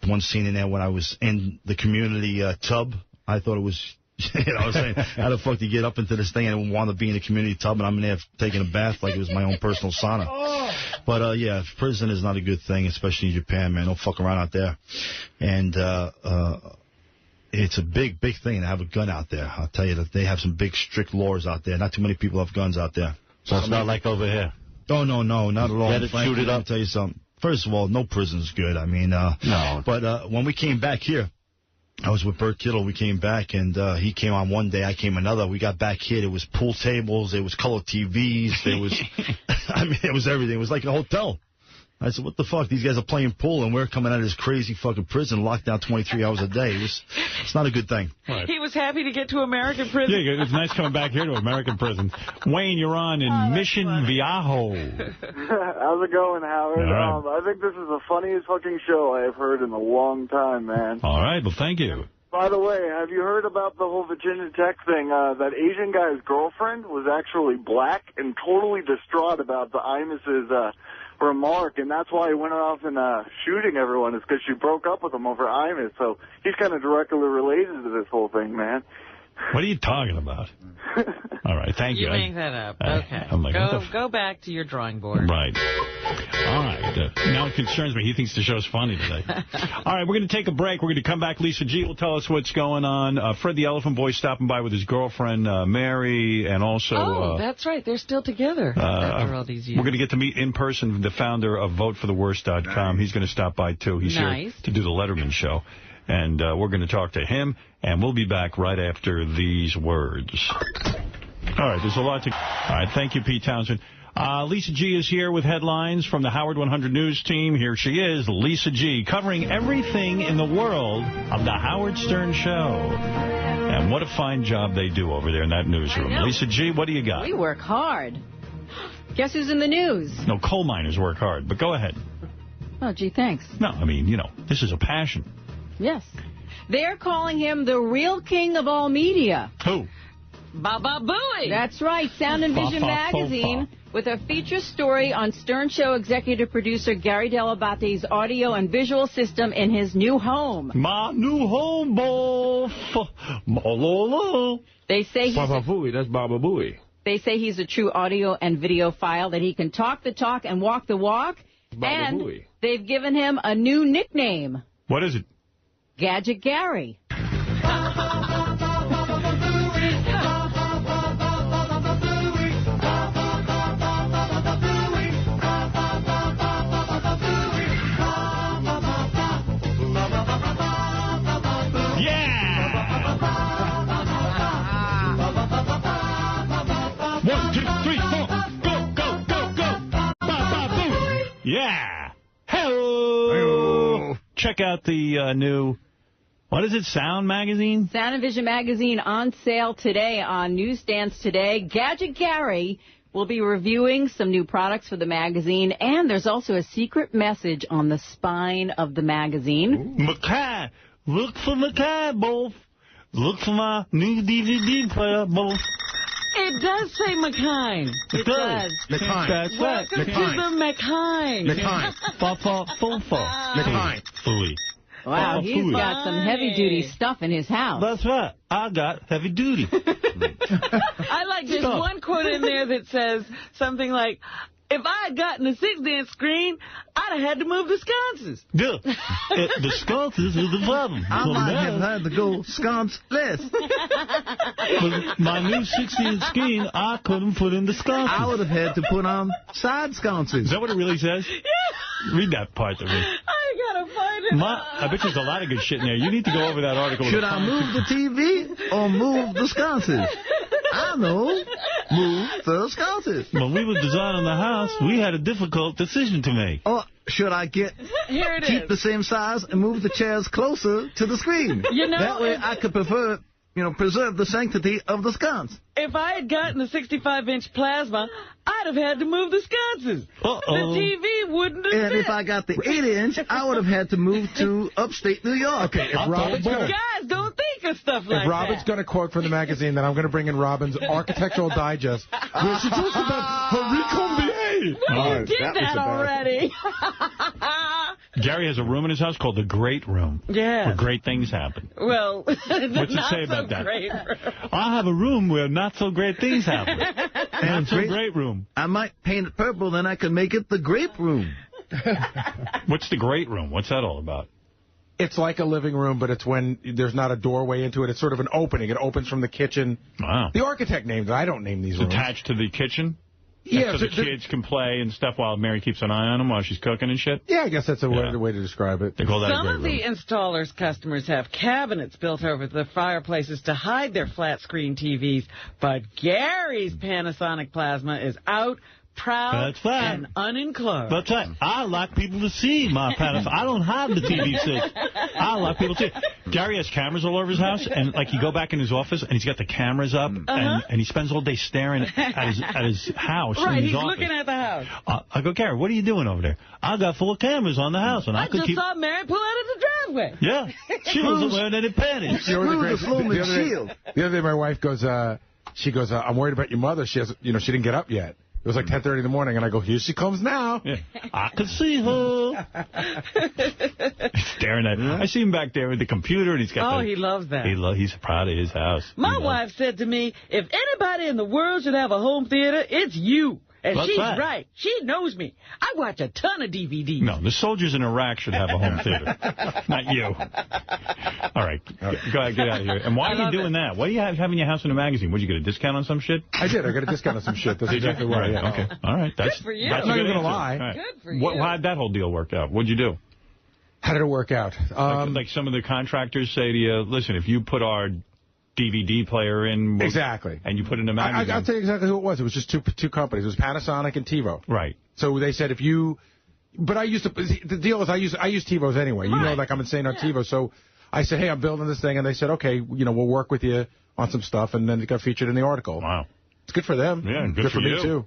one scene in there when I was in the community tub. I thought it was... You know what I'm saying? How the fuck do you get up into this thing and want to be in a community tub and I'm in there taking a bath like it was my own personal sauna? But, yeah, prison is not a good thing, especially in Japan, man. Don't fuck around out there. And it's a big, big thing to have a gun out there. I'll tell you that they have some big, strict laws out there. Not too many people have guns out there. So it's not like over here? Oh, no, not at all. You had to shoot it up? I'll tell you something. First of all, no prison's good. I mean, no. But when we came back here, I was with Bert Kittle. We came back, and he came on one day. I came another. We got back here. There was pool tables. There was color TVs. There was, I mean, it was everything. It was like a hotel. I said, what the fuck? These guys are playing pool, and we're coming out of this crazy fucking prison, locked down 23 hours a day. It's not a good thing. Right. He was happy to get to American prison. Yeah, it's nice coming back here to American prison. Wayne, you're on in Mission Viejo. How's it going, Howard? Right. I think this is the funniest fucking show I have heard in a long time, man. All right, well, thank you. By the way, have you heard about the whole Virginia Tech thing? That Asian guy's girlfriend was actually black and totally distraught about the Imus's remark, and that's why he went off and shooting everyone, is because she broke up with him over Imus. So he's kind of directly related to this whole thing, man. What are you talking about? All right, thank you. You make that up. Okay. I'm like, go back to your drawing board. Right. All right. Now it concerns me. He thinks the show's funny today. All right, we're going to take a break. We're going to come back. Lisa G will tell us what's going on. Fred the Elephant Boy stopping by with his girlfriend, Mary, and also... Oh, that's right. They're still together after all these years. We're going to get to meet in person the founder of VoteForTheWorst.com. He's going to stop by, too. He's here to do the Letterman show. And we're going to talk to him, and we'll be back right after these words. All right, there's a lot to... All right, thank you, Pete Townsend. Lisa G is here with headlines from the Howard 100 News team. Here she is, Lisa G, covering everything in the world of the Howard Stern Show. And what a fine job they do over there in that newsroom. Lisa G, what do you got? We work hard. Guess who's in the news? No, coal miners work hard, but go ahead. Oh, gee, thanks. No, I mean, you know, this is a passion. Yes. They're calling him the real king of all media. Who? Baba Booey. That's right. Sound and Vision magazine with a feature story on Stern Show executive producer Gary Dell'Abate's audio and visual system in his new home. My new home, boy. They say Baba Booey. That's Baba Booey. They say he's a true audio and video file, that he can talk the talk and walk the walk. Baba and Booey. They've given him a new nickname. What is it? Gadget Gary. Yeah. Hello. Check out the new, what is it, Sound Magazine? Sound and Vision magazine on sale today on newsstands today. Gadget Gary will be reviewing some new products for the magazine, and there's also a secret message on the spine of the magazine. Mackay. Look for Mackay, both. Look for my new DVD player, both. It does say McKine. It does. McKine. That's right. Welcome to the McKine. McKine. McKine. Fooey. Wow, he's got some heavy-duty stuff in his house. That's right. I got heavy duty. I like there's one quote in there that says something like, if I had gotten a 6-inch screen, I'd have had to move the sconces. Yeah. The sconces is the problem. I might have had to go sconce-less. But my new 60-inch screen, I couldn't put in the sconces. I would have had to put on side sconces. Is that what it really says? Yeah. Read that part to me. I gotta find it. I bet there's a lot of good shit in there. You need to go over that article. Should I move the TV or move the sconces? I know. Move the sconces. When we were designing the house, we had a difficult decision to make. Or should I keep the same size and move the chairs closer to the screen? You know, that way I could preserve the sanctity of the sconce. If I had gotten a 65-inch plasma, I'd have had to move the sconces. The TV wouldn't have And if I got the 8-inch, I would have had to move to upstate New York. Okay, guys, don't think of stuff like that. If Robin's going to quote from the magazine, then I'm going to bring in Robin's Architectural Digest, where she talks about Henri Combier. Well, you did that already. Gary has a room in his house called the Great Room. Yeah. Where great things happen. Well, what's it say about that? I have a room where not so great things happen. Not so great room. I might paint it purple, then I can make it the Grape Room. What's the Great Room? What's that all about? It's like a living room, but it's when there's not a doorway into it. It's sort of an opening. It opens from the kitchen. Wow. The architect named it. I don't name these rooms. Attached to the kitchen? Yeah. So the kids can play and stuff while Mary keeps an eye on them while she's cooking and shit? Yeah, I guess that's a way to describe it. They call that Some of the installers' customers have cabinets built over the fireplaces to hide their flat-screen TVs, but Gary's Panasonic Plasma is out, proud, and unenclosed. That's right. I like people to see my Panasonic. I don't have the TV stick. I like people to see. Gary has cameras all over his house, and like you go back in his office, and he's got the cameras up, and he spends all day staring at his house. Right, in his he's office. looking at the house. I go, Gary, what are you doing over there? I got full of cameras on the house, and I could just keep... saw Mary pull out of the driveway. Yeah, she wasn't wearing any panties. The other day, my wife goes, I'm worried about your mother. She didn't get up yet. It was like 10:30 in the morning, and I go, here she comes now. Yeah. I can see her. Staring at her. I see him back there with the computer, and he's got he loves that. He's proud of his house. My wife said to me, if anybody in the world should have a home theater, it's you. And she's right. She knows me. I watch a ton of DVDs. No, the soldiers in Iraq should have a home theater. Not you. All right. Go ahead, get out of here. And why are you doing that? Why do you have in your house in a magazine? Would you get a discount on some shit? I did. I got a discount on some shit. That's exactly right. Yeah. Okay. All right. That's, good for you. That's I'm not even going to lie. lie. Good for you. How'd that whole deal work out? What'd you do? How did it work out? Like some of the contractors say to you, listen, if you put our DVD player in. Exactly. And you put it in a magazine. I'll tell you exactly who it was. It was just two companies. It was Panasonic and TiVo. Right. So they said if you... But I used to... The deal is I use TiVos anyway. You know, like I'm insane on TiVo. So I said, hey, I'm building this thing. And they said, okay, we'll work with you on some stuff. And then it got featured in the article. Wow. It's good for them. Yeah, good for me, you. too.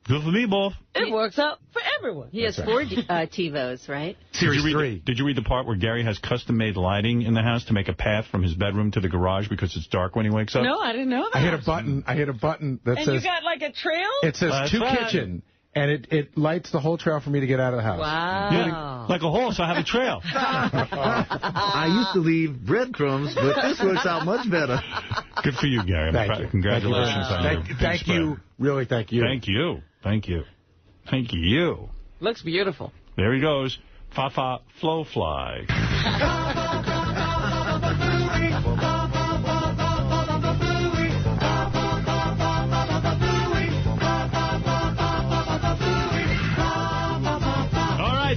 Good for me, both. It works out for everyone. He has 4 TiVos, right? Series 3. Did you read the part where Gary has custom-made lighting in the house to make a path from his bedroom to the garage because it's dark when he wakes up? No, I didn't know that. I hit a button that and says... you got like a trail? It says kitchen. And it lights the whole trail for me to get out of the house. Wow. Yeah, like a horse, I have a trail. I used to leave breadcrumbs, but this works out much better. Good for you, Gary. Thank you. Congratulations on your Thank you. Really, thank you. Thank you. Thank you. Thank you. Looks beautiful. There he goes. Fa-Fa Flo-Fly.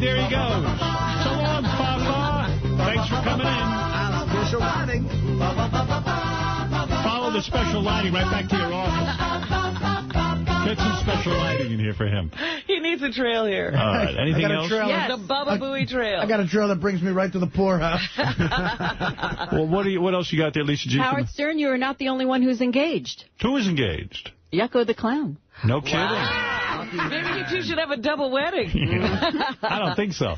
There he goes. So long, Fa-Fa. Thanks for coming in. Special lighting. Follow the special lighting right back to your office. Get some special lighting in here for him. He needs a trail here. All right. Anything else? Yes, the Baba Booey Trail. I got a trail that brings me right to the poorhouse. Well, what else you got there, Lisa G? Howard Stern, you are not the only one who's engaged. Who is engaged? Yucko the Clown. No kidding. Wow. Maybe you two should have a double wedding. I don't think so.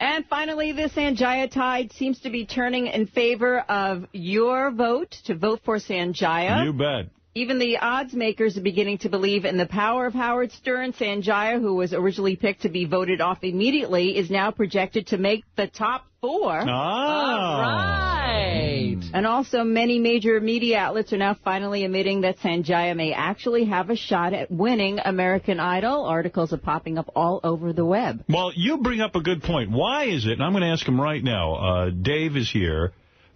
And finally, the Sanjaya tide seems to be turning in favor of your vote to vote for Sanjaya. You bet. Even the odds makers are beginning to believe in the power of Howard Stern. Sanjaya, who was originally picked to be voted off immediately, is now projected to make the top 4. Oh. All right. And also, many major media outlets are now finally admitting that Sanjaya may actually have a shot at winning American Idol. Articles are popping up all over the web. Well, you bring up a good point. Why is it, and I'm going to ask him right now, Dave is here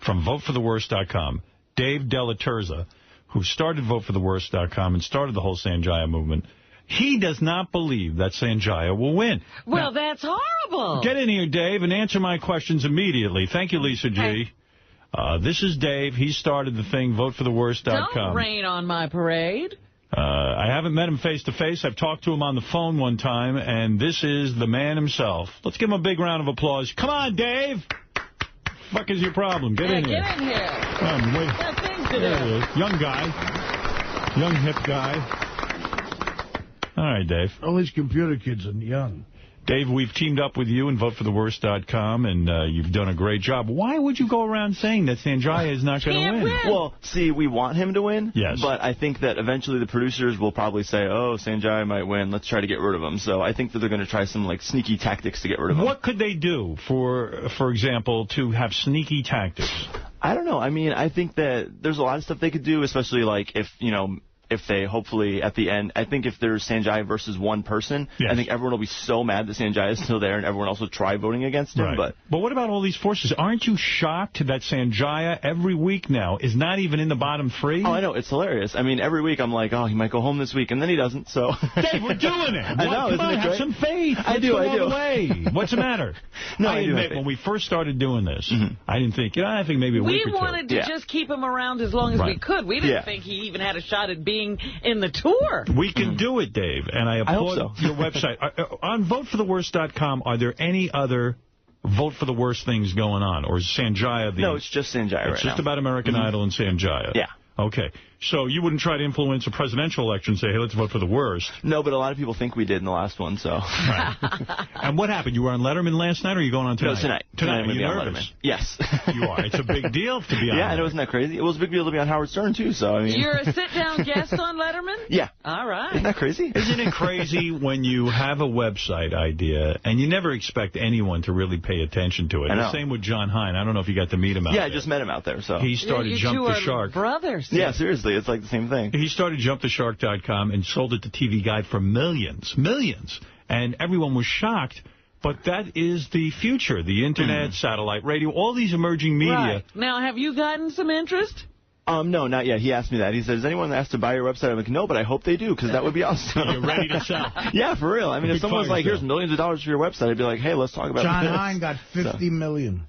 from VoteForTheWorst.com. Dave Delaturza, who started VoteForTheWorst.com and started the whole Sanjaya movement. He does not believe that Sanjaya will win. Well, now, that's horrible. Get in here, Dave, and answer my questions immediately. Thank you, Lisa G. This is Dave. He started the thing, VoteForTheWorst.com. Don't rain on my parade. I haven't met him face-to-face. I've talked to him on the phone one time, and this is the man himself. Let's give him a big round of applause. Come on, Dave. Fuck is your problem? Get in here. Get in here. Got things to do. There he is. Young guy. Young, hip guy. All right, Dave. All these computer kids are young. Dave, we've teamed up with you and VoteForTheWorst.com, and you've done a great job. Why would you go around saying that Sanjaya is not going to win? Well, see, we want him to win. Yes. But I think that eventually the producers will probably say, oh, Sanjaya might win. Let's try to get rid of him. So I think that they're going to try some like sneaky tactics to get rid of him. What could they do, for example, to have sneaky tactics? I don't know. I mean, I think that there's a lot of stuff they could do, especially like if, you know, if they hopefully at the end, I think if there's Sanjaya versus one person, yes. I think everyone will be so mad that Sanjaya is still there and everyone else will try voting against him. Right. But what about all these forces? Aren't you shocked that Sanjaya every week now is not even in the bottom 3? Oh, I know. It's hilarious. I mean, every week I'm like, oh, he might go home this week, and then he doesn't. So Dave, we're doing it. I know. Come on, have some faith. I do. All the way. What's the matter? No, I admit, when we first started doing this, I didn't think, I think maybe a week or two. We wanted to just keep him around as long as we could. We didn't think he even had a shot at being in the tour. We can do it, Dave, and I applaud your website. On VoteForTheWorst.com, are there any other Vote for the Worst things going on? Or is Sanjaya the... No, it's just Sanjaya right now. It's just about American Idol and Sanjaya? Yeah. Okay. So you wouldn't try to influence a presidential election and say, hey, let's vote for the worst. No, but a lot of people think we did in the last one, so. Right. And what happened? You were on Letterman last night, or are you going on tonight? No, tonight. Tonight. Are you nervous? Letterman. Yes. You are. It's a big deal to be on. Yeah, and wasn't that crazy? It was a big deal to be on Howard Stern, too, so, I mean. You're a sit-down guest on Letterman? Yeah. All right. Isn't that crazy? Isn't it crazy when you have a website idea and you never expect anyone to really pay attention to it? I know. The same with John Hine. I don't know if you got to meet him out there. Yeah, I just met him out there, so. He started Jump the Shark. Brothers. Yeah, seriously, it's like the same thing. He started JumpTheShark.com and sold it to TV Guide for millions. Millions. And everyone was shocked. But that is the future. The Internet, satellite radio, all these emerging media. Right. Now, have you gotten some interest? No, not yet. He asked me that. He said, "Has anyone asked to buy your website?" I'm like, "No, but I hope they do, because that would be awesome." You're ready to sell. Yeah, for real. I mean, if someone's like, "Here's millions of dollars for your website," I'd be like, "Hey, let's talk about John this." Hine got $50 million.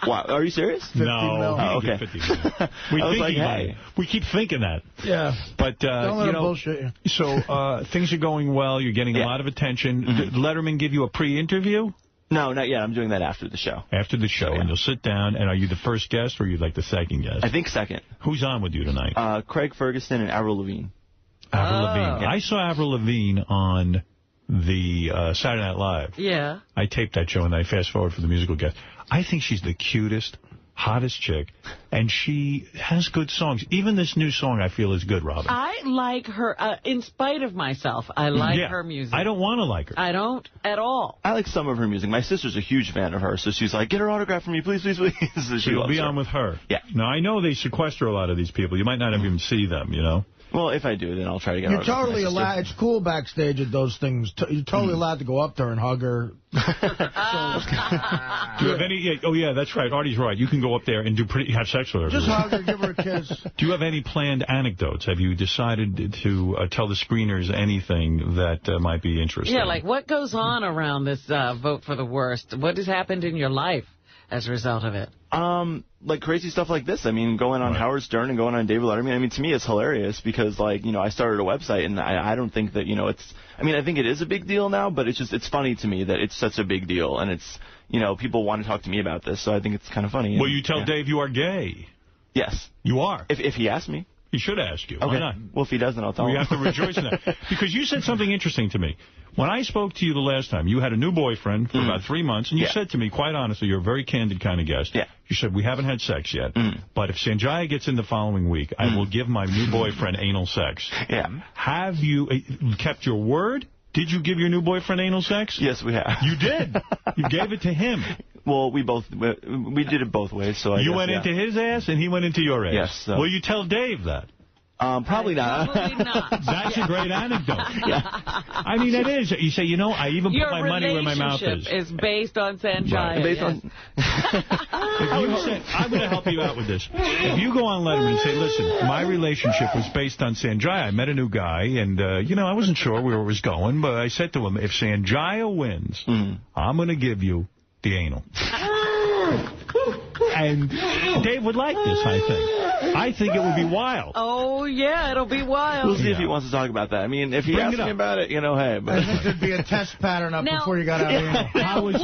Wow, are you serious? 50 million. Oh, okay. 50 million. We I was think like, about hey. it. We keep thinking that. Yeah. But, don't let you him know, bullshit you. So things are going well. You're getting a lot of attention. Did Letterman give you a pre-interview? No, not yet. I'm doing that after the show. After the show, and you'll sit down, and are you the first guest, or are you like the second guest? I think second. Who's on with you tonight? Craig Ferguson and Avril Lavigne. Avril Lavigne. Yeah. I saw Avril Lavigne on the Saturday Night Live. Yeah. I taped that show, and I fast-forward for the musical guest. I think she's the cutest, hottest chick, and she has good songs. Even this new song, I feel, is good, Robin. I like her, in spite of myself. I like her music. I don't want to like her. I don't at all. I like some of her music. My sister's a huge fan of her, so she's like, "Get her autograph for me, please, please, please." So So you'll be on with her. Yeah. Now, I know they sequester a lot of these people. You might not even see them, you know? Well, if I do, then I'll try to get her You're autograph for totally my sister. allowed. It's cool backstage at those things. You're totally allowed to go up there and hug her. Do you have any? Oh, yeah, that's right. Artie's right. You can go up there and have sex with her. Just hug her, give her a kiss. Do you have any planned anecdotes? Have you decided to tell the screeners anything that might be interesting? Yeah, like what goes on around this vote for the worst? What has happened in your life as a result of it? Like crazy stuff like this. I mean, going on Howard Stern and going on David Letterman. I mean, to me, it's hilarious because, like, you know, I started a website and I don't think that, you know, it's. I mean, I think it is a big deal now, but it's funny to me that it's such a big deal, and it's, you know, people want to talk to me about this, so I think it's kind of funny. Well, you tell Dave you are gay. Yes. You are. If he asks me. He should ask you. Okay. Why not? Well, if he doesn't, I'll tell him. We have to rejoice in that. Because you said something interesting to me. When I spoke to you the last time, you had a new boyfriend for about 3 months, and you said to me, quite honestly, you're a very candid kind of guest. Yeah. You said, we haven't had sex yet, but if Sanjaya gets in the following week, I will give my new boyfriend anal sex. Yeah. Have you kept your word? Did you give your new boyfriend anal sex? Yes, we have. You did. You gave it to him. Well, we did it both ways. So you went into his ass, and he went into your ass. Yes. So. Will you tell Dave that? Probably not. Probably not. That's a great anecdote. Yeah. I mean, it is. You say, you know, I even put my money where my mouth is. Your relationship is based on Sanjaya. Right. Based on. If you say, I'm going to help you out with this. If you go on Letterman and say, listen, my relationship was based on Sanjaya. I met a new guy, and, you know, I wasn't sure where it was going, but I said to him, if Sanjaya wins, I'm going to give you the anal. And Dave would like this, I think. I think it would be wild. Oh, yeah, it'll be wild. We'll see if he wants to talk about that. I mean, if he asks me about it, you know, hey. But I think there'd be a test pattern up before you got out of here. How was it?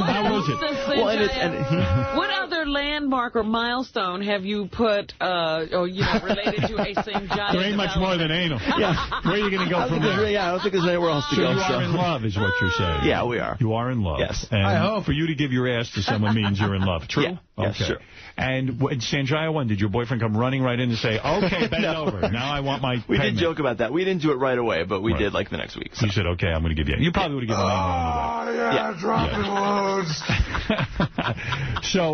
What other landmark or milestone have you put, related to a Sanjaya? There ain't much more than anal. Yeah. Where are you going to go from there? Yeah, I don't think there's anywhere else to so go. You are in love, is what you're saying. Yeah, we are. You are in love. Yes. And I hope. For you to give your ass to someone means you're in love. True? Yeah. Okay. Yes, sure. And when Sanjaya won, did your boyfriend come running right in and say, okay, bend over. Now I want my We payment. did joke about that. We didn't do it right away, but we did like the next week. So. You said, okay, I'm going to give you. You probably would have given anal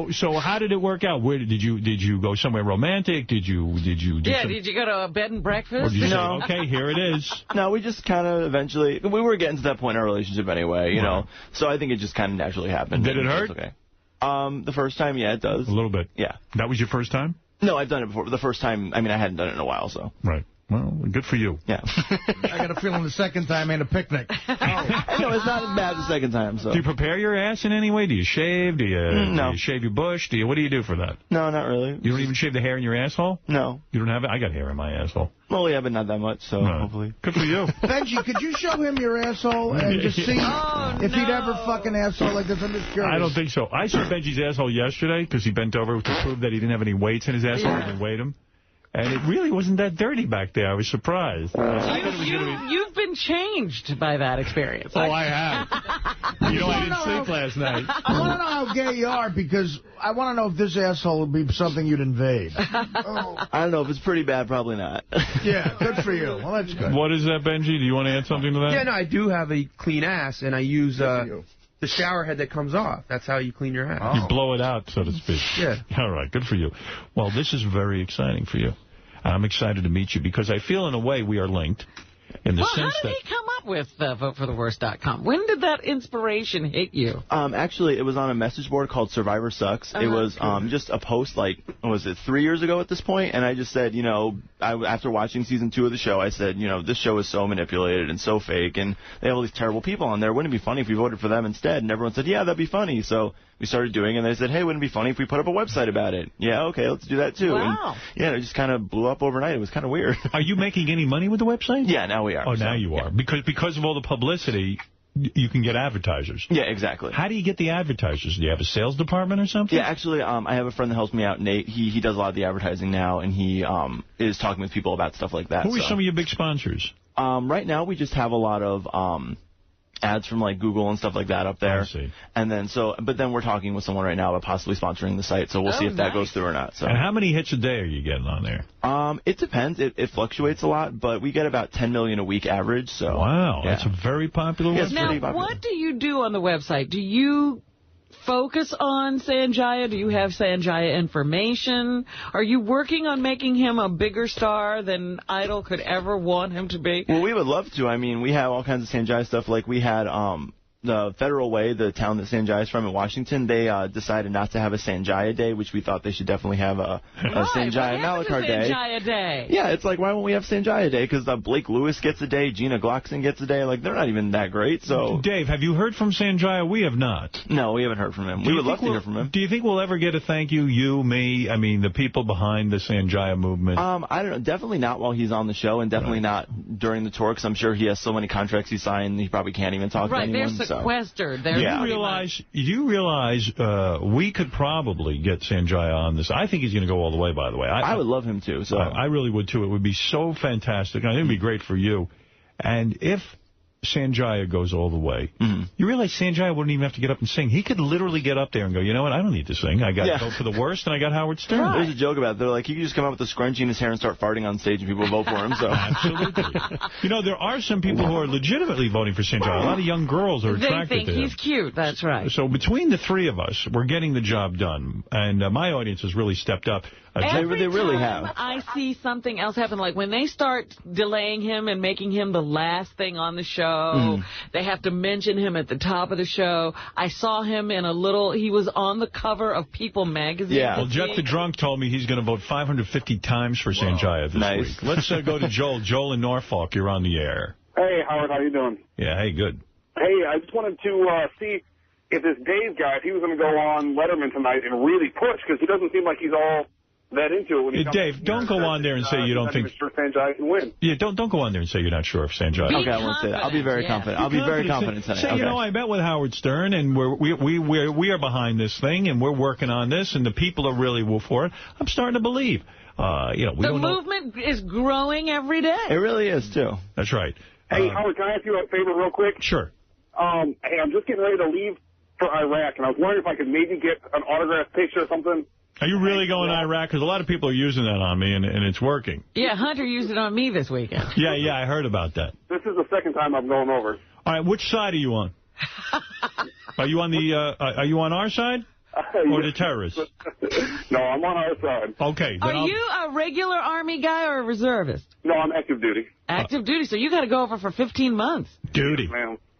anyway. So how did it work out? Where did you go somewhere romantic? Did you did you go to a bed and breakfast? Or did you say, okay, here it is? No, we just kind of eventually, we were getting to that point in our relationship anyway, you know. So I think it just kind of naturally happened. Did it hurt? Okay. The first time, yeah, it does. A little bit. Yeah. That was your first time? No, I've done it before. The first time, I mean, I hadn't done it in a while, so. Right. Well, good for you. Yeah. I got a feeling the second time ain't a picnic. No, it's not as bad the second time. So. Do you prepare your ass in any way? Do you shave? Do you shave your bush? What do you do for that? No, not really. You don't even shave the hair in your asshole? No. You don't have it? I got hair in my asshole. Well, yeah, but not that much, so hopefully. Good for you. Benji, could you show him your asshole and just see if he'd ever fucking asshole like this? I'm just curious. I don't think so. I saw Benji's asshole yesterday because he bent over to prove that he didn't have any weights in his asshole and they weighed him. And it really wasn't that dirty back there. I was surprised. You've been changed by that experience. Oh, I have. I didn't sleep last night. I want to know how gay you are, because I want to know if this asshole would be something you'd invade. I don't know. If it's pretty bad, probably not. Yeah, good for you. Well, that's good. What is that, Benji? Do you want to add something to that? Yeah, no, I do have a clean ass, and I use the shower head that comes off. That's how you clean your ass. You blow it out, so to speak. Yeah. All right, good for you. Well, this is very exciting for you. I'm excited to meet you because I feel, in a way, we are linked. In the sense how did he come up with VoteForTheWorst.com? When did that inspiration hit you? Actually, it was on a message board called Survivor Sucks. It was just a post, like, was it 3 years ago at this point? And I just said, after watching season 2 of the show, I said, this show is so manipulated and so fake, and they have all these terrible people on there. Wouldn't it be funny if we voted for them instead? And everyone said, yeah, that'd be funny. So we started doing it, and they said, hey, wouldn't it be funny if we put up a website about it? Yeah, okay, let's do that too. Wow. And, it just kind of blew up overnight. It was kind of weird. Are you making any money with the website? Yeah, now we are. Oh, now you are. Because of all the publicity, you can get advertisers. Yeah, exactly. How do you get the advertisers? Do you have a sales department or something? Yeah, actually, I have a friend that helps me out, Nate. He does a lot of the advertising now, and he is talking with people about stuff like that. Who are some of your big sponsors? Right now, we just have a lot of ads from like Google and stuff like that up there. I see. And then but then we're talking with someone right now about possibly sponsoring the site, so we'll see if that goes through or not. So. And how many hits a day are you getting on there? It depends. It fluctuates a lot, but we get about 10 million a week average. So. Wow, that's a very popular website. Now, what do you do on the website? Do you focus on Sanjaya? Do you have Sanjaya information? Are you working on making him a bigger star than Idol could ever want him to be? Well, we would love to. I mean, we have all kinds of Sanjaya stuff. Like we had the Federal Way, the town that Sanjaya is from in Washington, they decided not to have a Sanjaya Day, which we thought they should definitely have a Sanjaya Malakar Day. Sanjaya Day. Yeah, it's like, why won't we have Sanjaya Day? Because Blake Lewis gets a day, Gina Glockson gets a day. Like, they're not even that great. So, Dave, have you heard from Sanjaya? We have not. No, we haven't heard from him. We would love to hear from him. Do you think we'll ever get a thank you, me, I mean, the people behind the Sanjaya movement? I don't know. Definitely not while he's on the show, and definitely not during the tour, because I'm sure he has so many contracts he signed, he probably can't even talk to anyone. They're sequestered. Do you realize we could probably get Sanjaya on this? I think he's going to go all the way, by the way. I would love him to. So I really would, too. It would be so fantastic. I think it would be great for you. And if Sanjaya goes all the way, you realize Sanjaya wouldn't even have to get up and sing. He could literally get up there and go, you know what, I don't need to sing. I got to go for the worst, and I got Howard Stern. Right. There's a joke about it. They're like, he could just come up with a scrunchie in his hair and start farting on stage, and people vote for him. So Absolutely. There are some people who are legitimately voting for Sanjaya. A lot of young girls are attracted to him. They think he's cute. That's right. So between the three of us, we're getting the job done. And my audience has really stepped up. They really have. I see something else happen, like when they start delaying him and making him the last thing on the show, they have to mention him at the top of the show. I saw him in he was on the cover of People magazine. Yeah. Well, Jeff the Drunk told me he's going to vote 550 times for Sanjaya this week. Let's go to Joel. Joel in Norfolk, you're on the air. Hey, Howard, how you doing? Yeah, hey, good. Hey, I just wanted to see if this Dave guy, if he was going to go on Letterman tonight and really push, because he doesn't seem like he's all that into it. When Dave, don't go on there and say you don't think sure Sanjaya can win. Yeah, don't go on there and say you're not sure if Sanjaya. Okay, I won't say that. I'll be very confident. I'll be very confident tonight. Say, I met with Howard Stern, and we are behind this thing, and we're working on this, and the people are really for it. I'm starting to believe. The movement is growing every day. It really is too. That's right. Hey, Howard, can I ask you a favor real quick? Sure. Hey, I'm just getting ready to leave for Iraq, and I was wondering if I could maybe get an autographed picture or something. Are you really going to Iraq? Because a lot of people are using that on me, and it's working. Yeah, Hunter used it on me this weekend. Yeah, I heard about that. This is the second time I'm going over. All right, which side are you on? Are you on are you on our side? Or the terrorists? No, I'm on our side. Okay. Are you a regular Army guy or a reservist? No, I'm active duty. Active duty, so you got to go over for 15 months. Duty.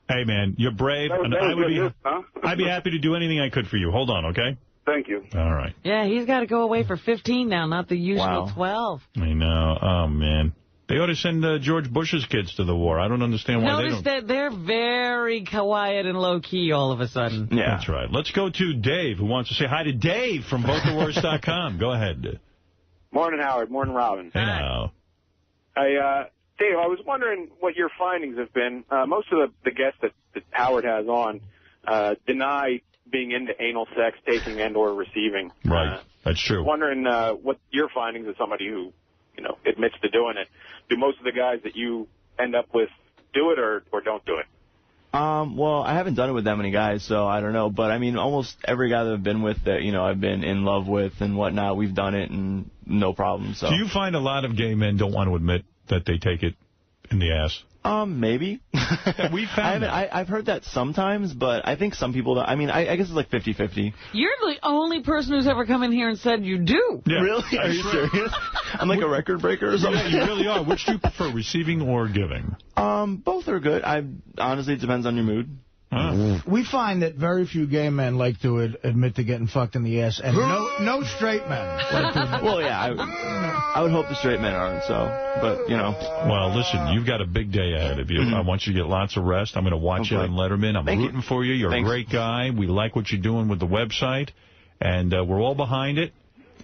Hey, man, you're brave, and I'd be happy to do anything I could for you. Hold on, okay? Thank you. All right. Yeah, he's got to go away for 15 now, not the usual 12. I know. Oh, man. They ought to send George Bush's kids to the war. I don't understand why they don't. Notice that they're very quiet and low-key all of a sudden. Yeah. That's right. Let's go to Dave, who wants to say hi to Dave from VoteTheWorst.com. Go ahead. Morning, Howard. Morning, Robin. Hey, now. Dave, I was wondering what your findings have been. Most of the guests that Howard has on deny being into anal sex, taking and or receiving. Right. That's true. Wondering what your findings as somebody who admits to doing it. Do most of the guys that you end up with do it or don't do it? Well, I haven't done it with that many guys, so I don't know. But, I mean, almost every guy that I've been with that, I've been in love with and whatnot, we've done it and no problem. So. Do you find a lot of gay men don't want to admit that they take it in the ass? Maybe. We found I've heard that sometimes, but I think some people, I guess it's like 50-50. You're the only person who's ever come in here and said you do. Yeah. Really? Are you serious? I'm like a record breaker or something? Yeah, you really are. Which do you prefer, receiving or giving? Both are good. Honestly, it depends on your mood. We find that very few gay men like to admit to getting fucked in the ass, and no straight men like to admit. Well, yeah, I would hope the straight men aren't, but, Well, listen, you've got a big day ahead of you. I want you to get lots of rest. I'm going to watch you on Letterman. I'm rooting for you. You're a great guy. We like what you're doing with the website, and we're all behind it.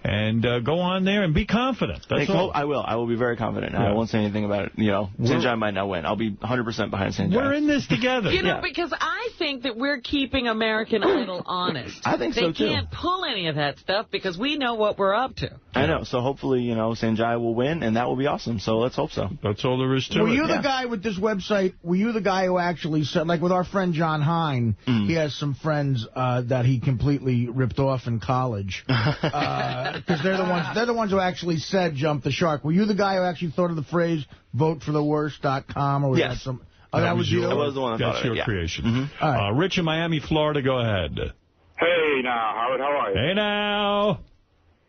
And go on there and be confident. That's all. I will. I will be very confident. Yeah. I won't say anything about it. Sanjay might not win. I'll be 100% behind Sanjay. We're in this together. Because I think that we're keeping American Idol honest. I think so, too. They can't pull any of that stuff because we know what we're up to. I know. So hopefully, Sanjay will win, and that will be awesome. So let's hope so. That's all there is to it. Were you the guy with this website? Were you the guy who actually said, like with our friend John Hine, he has some friends that he completely ripped off in college. Because they're the ones who actually said jump the shark. Were you the guy who actually thought of the phrase votefortheworst.com? Or was that some? Oh, that was you? That was the one I thought of. That's your creation. Right. Rich in Miami, Florida, go ahead. Hey, now, Howard, how are you? Hey, now.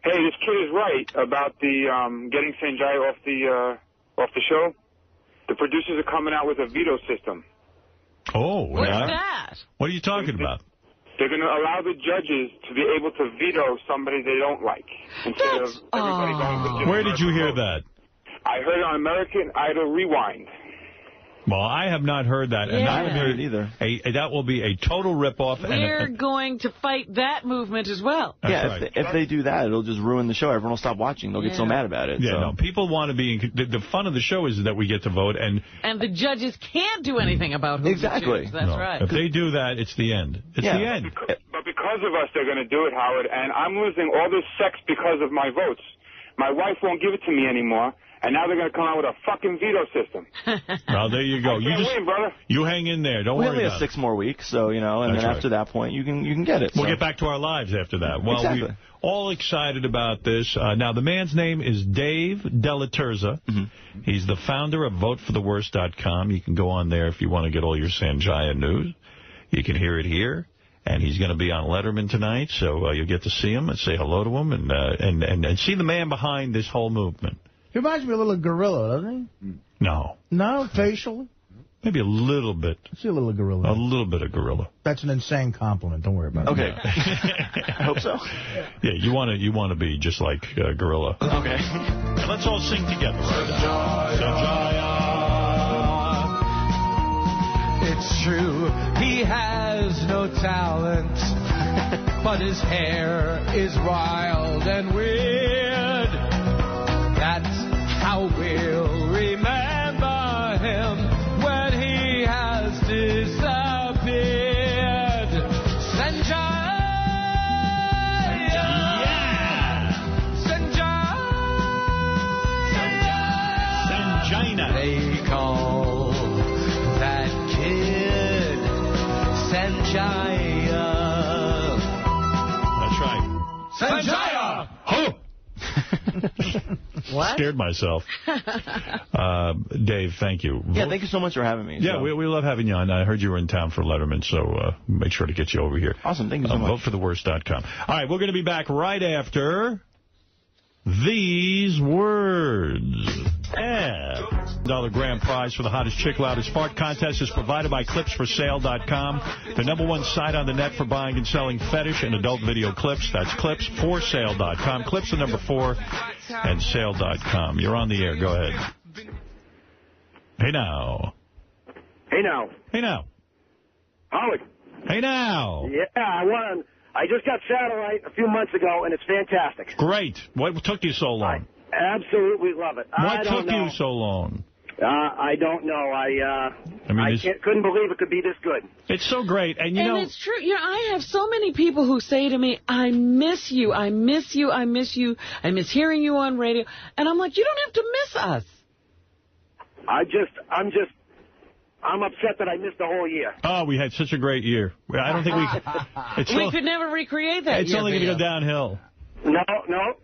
Hey, this kid is right about the getting Sanjay off the show. The producers are coming out with a veto system. Oh, what's that? What are you talking about? They're going to allow the judges to be able to veto somebody they don't like instead of everybody going with just Where did you hear that? I heard it on American Idol Rewind. Well, I have not heard that. And I haven't heard it either. That will be a total ripoff. We're going to fight that movement as well. If they do that, it'll just ruin the show. Everyone will stop watching. They'll get so mad about it. Yeah, no, people want to be... The fun of the show is that we get to vote. And the judges can't do anything about who Exactly. That's right. If they do that, it's the end. It's the end. But because of us, they're going to do it, Howard. And I'm losing all this sex because of my votes. My wife won't give it to me anymore. And now they're going to come out with a fucking veto system. Well, there you go. You hang in there. Don't worry about it. We only have 6 more weeks, so, and then after that point, you can get it. We'll get back to our lives after that. Well, we're all excited about this. Now, the man's name is Dave Della Terza. He's the founder of VoteForTheWorst.com. You can go on there if you want to get all your Sanjaya news. You can hear it here. And he's going to be on Letterman tonight, so you'll get to see him and say hello to him and see the man behind this whole movement. He reminds me a little gorilla, doesn't he? No. No? Facially? Maybe a little bit. I see a little gorilla. A little bit of gorilla. That's an insane compliment. Don't worry about it. Okay. I hope so. Yeah, you want to be just like gorilla. Okay. And let's all sing together. It's true, he has no talent, but his hair is wild and weird. That's how we'll remember him when he has disappeared. Sanjay! Yeah! Sanjay! Sanjina. They call that kid Sanjaya. That's right. Sanjaya! Oh! What? Scared myself. Dave, thank you. Yeah, thank you so much for having me. Yeah, we love having you on. I heard you were in town for Letterman, so make sure to get you over here. Awesome, thank you so much. VoteForTheWorst.com. All right, we're going to be back right after these words. Yeah. $1 grand prize for the hottest chick, loudest fart contest is provided by ClipsForSale.com, the #1 site on the net for buying and selling fetish and adult video clips. That's ClipsForSale.com. Clips the number 4 and sale.com. You're on the air. Go ahead. Hey now. Hey now. Hey now. Howard. Hey now. Yeah, I just got satellite a few months ago, and it's fantastic. Great. What took you so long? I absolutely love it. What took you so long? I don't know. I couldn't believe it could be this good. It's so great. And, you know, it's true. You know, I have so many people who say to me, I miss you. I miss you. I miss you. I miss hearing you on radio. And I'm like, you don't have to miss us. I'm upset that I missed the whole year. Oh, we had such a great year. I don't think we could never recreate that. It's only going to go downhill. No.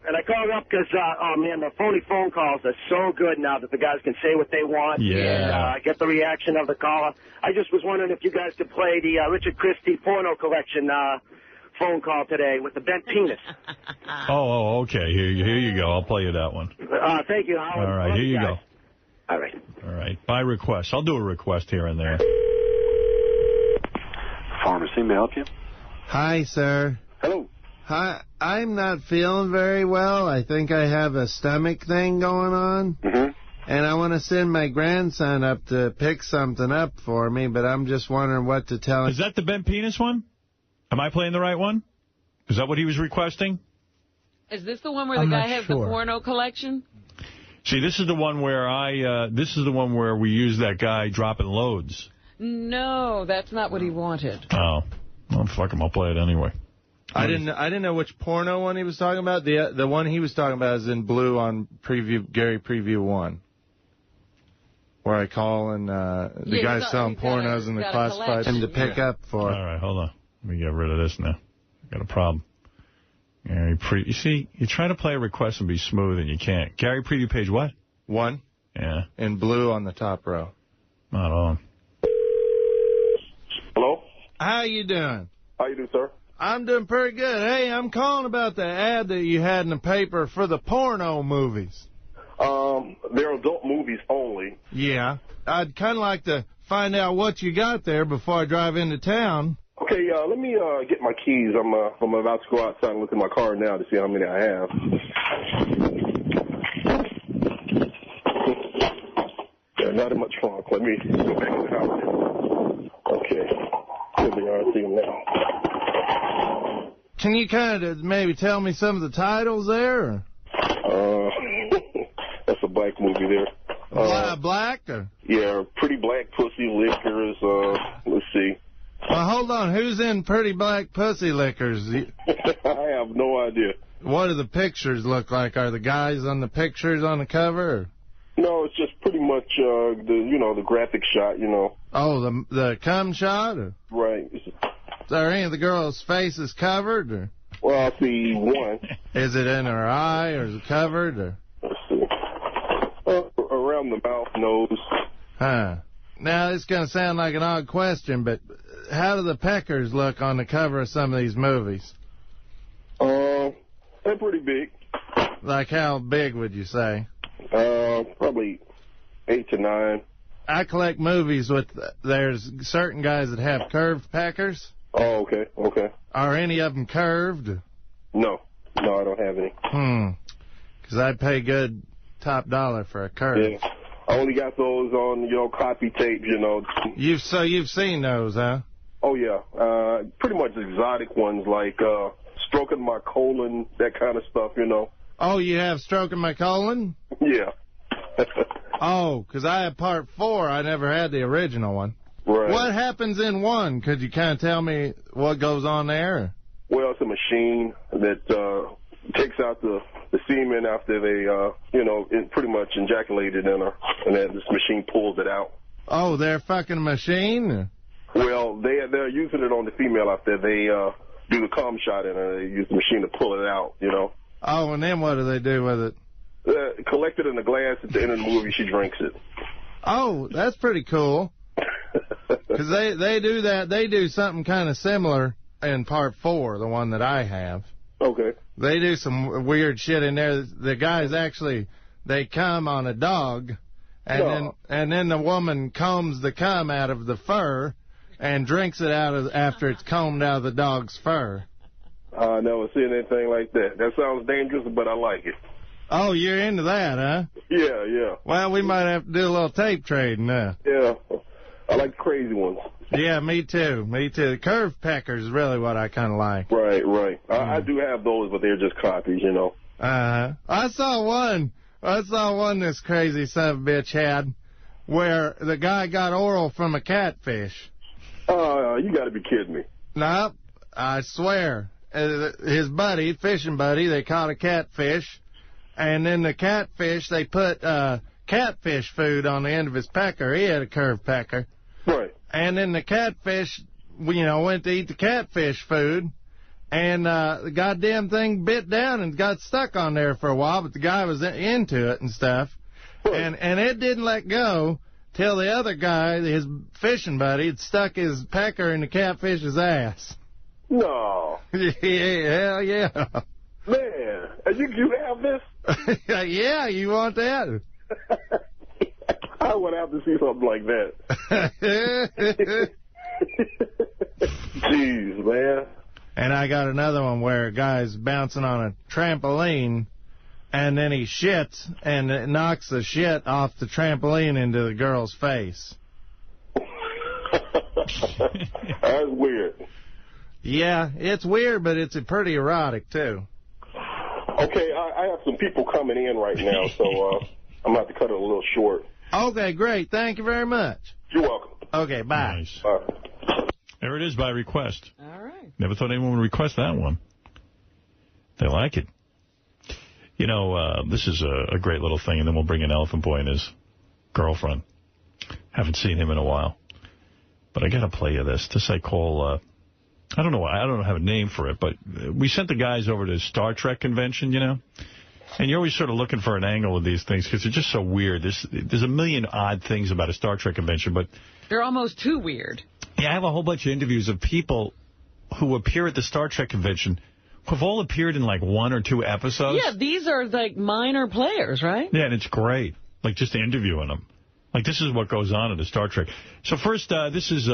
And I called up because, the phone calls are so good now that the guys can say what they want. Yeah. And get the reaction of the caller. I just was wondering if you guys could play the Richard Christie porno collection phone call today with the bent penis. Oh, okay. Here you go. I'll play you that one. Thank you, Howard. All right, here you go. All right. All right. By request. I'll do a request here and there. Pharmacy, may I help you? Hi, sir. Hello. Hi. I'm not feeling very well. I think I have a stomach thing going on. Mm-hmm. And I want to send my grandson up to pick something up for me, but I'm just wondering what to tell him. Is that the bent penis one? Am I playing the right one? Is that what he was requesting? Is this the one where the guy has the porno collection? See, this is the one where we use that guy dropping loads. No, that's not what he wanted. Oh. Well, fuck him. I'll play it anyway. I didn't know which porno one he was talking about. The one he was talking about is in blue on Gary Preview 1. Where I call and the guy's selling pornos in the classified him to pick up for. All right, hold on. Let me get rid of this now. Got a problem. You see, you try to play a request and be smooth, and you can't. Gary Preview page what? 1. Yeah. In blue on the top row. Not on. Hello? How you doing? How you doing, sir? I'm doing pretty good. Hey, I'm calling about the ad that you had in the paper for the porno movies. They're adult movies only. Yeah. I'd kind of like to find out what you got there before I drive into town. Okay, let me get my keys. I'm about to go outside and look at my car now to see how many I have. They're not in my trunk. Let me go back in the house. Okay. Here they are. I see them now. Can you kind of maybe tell me some of the titles there? That's a black movie there. Black? Or? Yeah, Pretty Black Pussy Lickers. Let's see. Well, hold on. Who's in Pretty Black Pussy Lickers? I have no idea. What do the pictures look like? Are the guys on the pictures on the cover? No, it's just pretty much the graphic shot, you know. Oh, the cum shot? Or? Right. Are any of the girls' faces covered? Or? Well, I see one. Is it in her eye or is it covered? Or? Let's see. Around the mouth, nose. Huh. Now, this is going to sound like an odd question, but how do the peckers look on the cover of some of these movies? They're pretty big. Like how big would you say? Probably 8 to 9. I collect movies with, there's certain guys that have curved peckers. Oh, okay. Are any of them curved? No, I don't have any. Because I'd pay good top dollar for a curve. Yeah. I only got those on, copy tape, So you've seen those, huh? Oh, yeah. Pretty much exotic ones like Stroking My Colon, that kind of stuff, Oh, you have Stroking My Colon? Yeah. Oh, because I have part 4. I never had the original one. Right. What happens in 1? Could you kind of tell me what goes on there? Well, it's a machine that takes out the semen after they, it pretty much ejaculated in her, and then this machine pulls it out. Oh, they're fucking a machine? Well, they're using it on the female after they do the cum shot in her. They use the machine to pull it out, Oh, and then what do they do with it? Collect it in a glass at the end of the movie. She drinks it. Oh, that's pretty cool. Because they do that. They do something kind of similar in part 4, the one that I have. Okay. They do some weird shit in there. The guys actually, they cum on a dog, and then the woman combs the cum out of the fur and drinks it after it's combed out of the dog's fur. I never seen anything like that. That sounds dangerous, but I like it. Oh, you're into that, huh? Yeah. Well, we might have to do a little tape trading now. Yeah. I like the crazy ones. Yeah, me too. The curved peckers is really what I kind of like. Right. I do have those, but they're just copies, I saw one. This crazy son of a bitch had. where the guy got oral from a catfish. You got to be kidding me. Nope, I swear. His buddy, fishing buddy, they caught a catfish, and then the catfish, they put catfish food on the end of his pecker. He had a curved pecker. Right. And then the catfish, went to eat the catfish food, and the goddamn thing bit down and got stuck on there for a while, but the guy was into it and stuff. Right. And it didn't let go till the other guy, his fishing buddy, had stuck his pecker in the catfish's ass. No. Yeah, hell yeah. Man, you have this? Yeah, you want that? I would have to see something like that. Jeez, man. And I got another one where a guy's bouncing on a trampoline, and then he shits, and it knocks the shit off the trampoline into the girl's face. That's weird. Yeah, it's weird, but it's pretty erotic, too. Okay, I have some people coming in right now, so I'm going to have to cut it a little short. Okay, great. Thank you very much. You're welcome. Okay, bye. Nice. There it is by request. All right. Never thought anyone would request that one. They like it. This is a great little thing, and then we'll bring in Elephant Boy and his girlfriend. Haven't seen him in a while. But I got to play you this. This I call... I don't know have a name for it, but we sent the guys over to Star Trek convention, and you're always sort of looking for an angle with these things because they're just so weird. There's a million odd things about a Star Trek convention, but... They're almost too weird. Yeah, I have a whole bunch of interviews of people who appear at the Star Trek convention who have all appeared in like 1 or 2 episodes. Yeah, these are like minor players, right? Yeah, and it's great. Like just interviewing them. Like this is what goes on in the Star Trek. So first, this is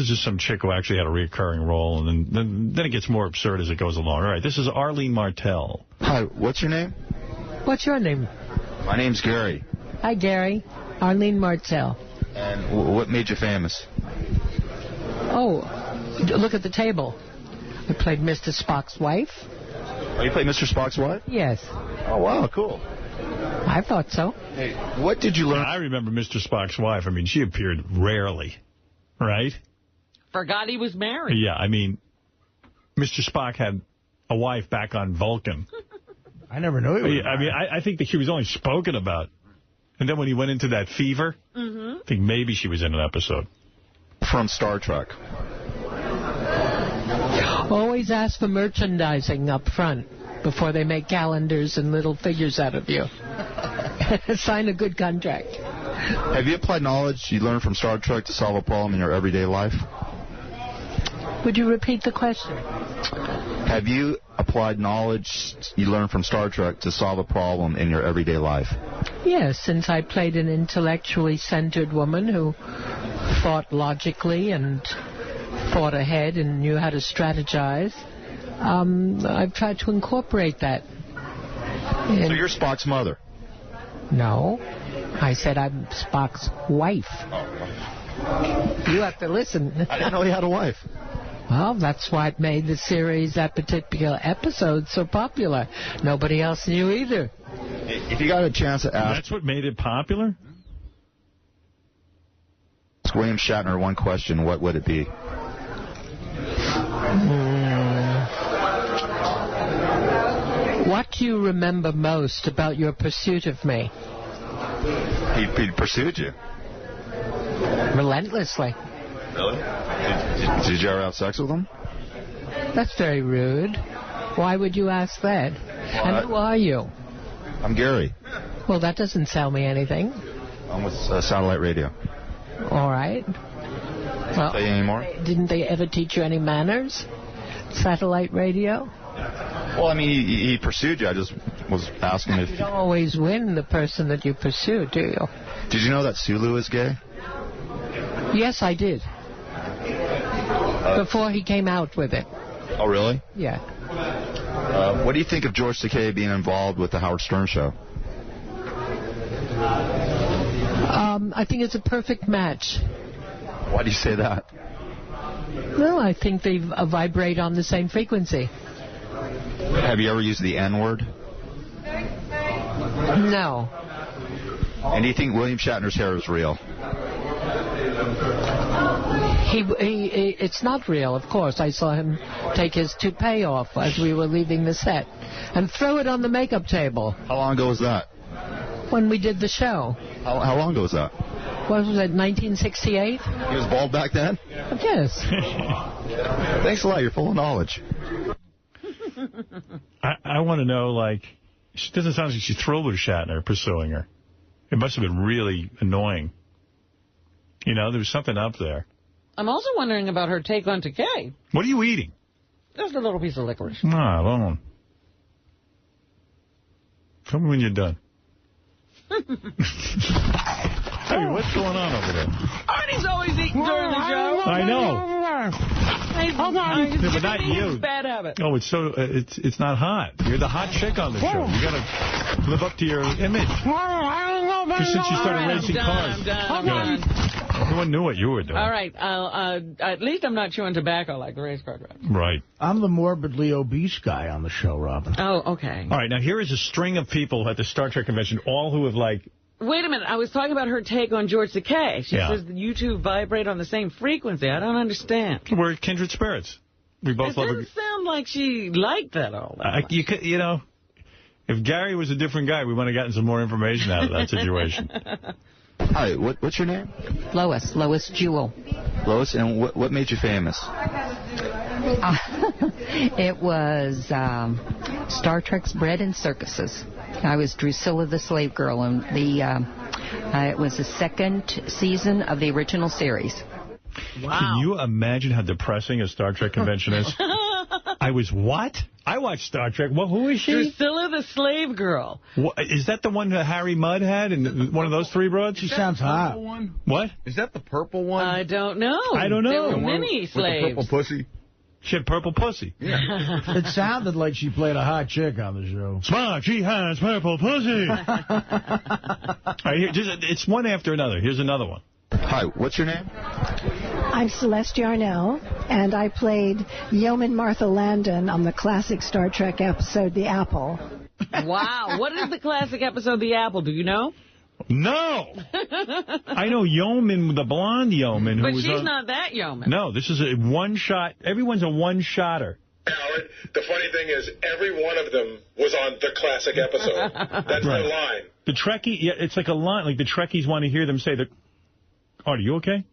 just some chick who actually had a recurring role, and then it gets more absurd as it goes along. All right, this is Arlene Martell. Hi, what's your name? What's your name? My name's Gary. Hi, Gary. Arlene Martell. And what made you famous? Oh, look at the table. I played Mr. Spock's wife. Oh, you played Mr. Spock's wife? Yes. Oh, wow, cool. I thought so. Hey, what did you learn? I remember Mr. Spock's wife. I mean, she appeared rarely. Right? Forgot he was married. Yeah, I mean, Mr. Spock had a wife back on Vulcan. I never knew he was married. I mean, I think that she was only spoken about. And then when he went into that fever, I think maybe she was in an episode. From Star Trek. Always ask for merchandising up front before they make calendars and little figures out of you. Sign a good contract. Have you applied knowledge you learned from Star Trek to solve a problem in your everyday life? Would you repeat the question? Have you applied knowledge you learned from Star Trek to solve a problem in your everyday life? Yes, since I played an intellectually centered woman who thought logically and thought ahead and knew how to strategize, I've tried to incorporate that. So you're Spock's mother? No. I said I'm Spock's wife. Oh. You have to listen. I didn't know he had a wife. Well, that's why it made the series, that particular episode, so popular. Nobody else knew either. If you got a chance to ask... That's what made it popular? Ask William Shatner one question, what would it be? What do you remember most about your pursuit of me? He pursued you. Relentlessly. Really? Did you ever have sex with him? That's very rude. Why would you ask that? Well, and who are you? I'm Gary. Well, that doesn't tell me anything. I'm with Satellite Radio. All right. Well, tell you any more? Didn't they ever teach you any manners? Satellite Radio? Well, I mean, he pursued you. I just was asking if... You don't always win the person that you pursue, do you? Did you know that Sulu is gay? Yes, I did. Before he came out with it. Oh, really? Yeah. What do you think of George Takei being involved with the Howard Stern show? I think it's a perfect match. Why do you say that? Well, I think they vibrate on the same frequency. Have you ever used the N-word? No. And do you think William Shatner's hair is real? It's not real, of course. I saw him take his toupee off as we were leaving the set and throw it on the makeup table. How long ago was that? When we did the show. How long ago was that? What was it, 1968? He was bald back then? Yes. Thanks a lot. You're full of knowledge. I want to know, like, she doesn't sound like she's thrilled with Shatner pursuing her. It must have been really annoying. You know, there was something up there. I'm also wondering about her take on Takei. What are you eating? Just a little piece of licorice. Nah, don't. Tell me when you're done. Hey, what's going on over there? Artie's always eating during the show. I know. Hold on. Yeah, but not you. Bad habit. Oh, it's not hot. You're the hot chick on the show. You got to live up to your image. Just since you started racing cars. I'm done. Everyone knew what you were doing. All right. At least I'm not chewing tobacco like the race car driver. Right. I'm the morbidly obese guy on the show, Robin. Oh, okay. All right. Now, here is a string of people at the Star Trek convention, all who have, like... Wait a minute. I was talking about her take on George Takei. She says that you two vibrate on the same frequency. I don't understand. We're kindred spirits. We both love... It doesn't sound like she liked that all that much. You know, if Gary was a different guy, we would have gotten some more information out of that situation. Hi, what's your name? Lois Jewell. Lois, and what made you famous? It was Star Trek's Bread and Circuses. I was Drusilla the Slave Girl, and it was the second season of the original series. Wow. Can you imagine how depressing a Star Trek convention is? I was what? I watched Star Trek. Well, who is she? Drusilla the Slave Girl. What, is that the one that Harry Mudd had and one of those three broads? She sounds hot. One? What? Is that the purple one? I don't know. I don't know. There were many slaves. With the purple pussy? She had purple pussy. Yeah. It sounded like she played a hot chick on the show. Smart, she has purple pussy. All right, it's one after another. Here's another one. Hi, what's your name? I'm Celeste Yarnell, and I played Yeoman Martha Landon on the classic Star Trek episode, The Apple. Wow. What is the classic episode, The Apple? Do you know? No. I know Yeoman, the blonde Yeoman. But she's not that Yeoman. No, this is a one-shot. Everyone's a one-shotter. Howard, the funny thing is, every one of them was on the classic episode. That's their line. The Trekkie, yeah, it's like a line. Like the Trekkies want to hear them say that. Oh, are you okay?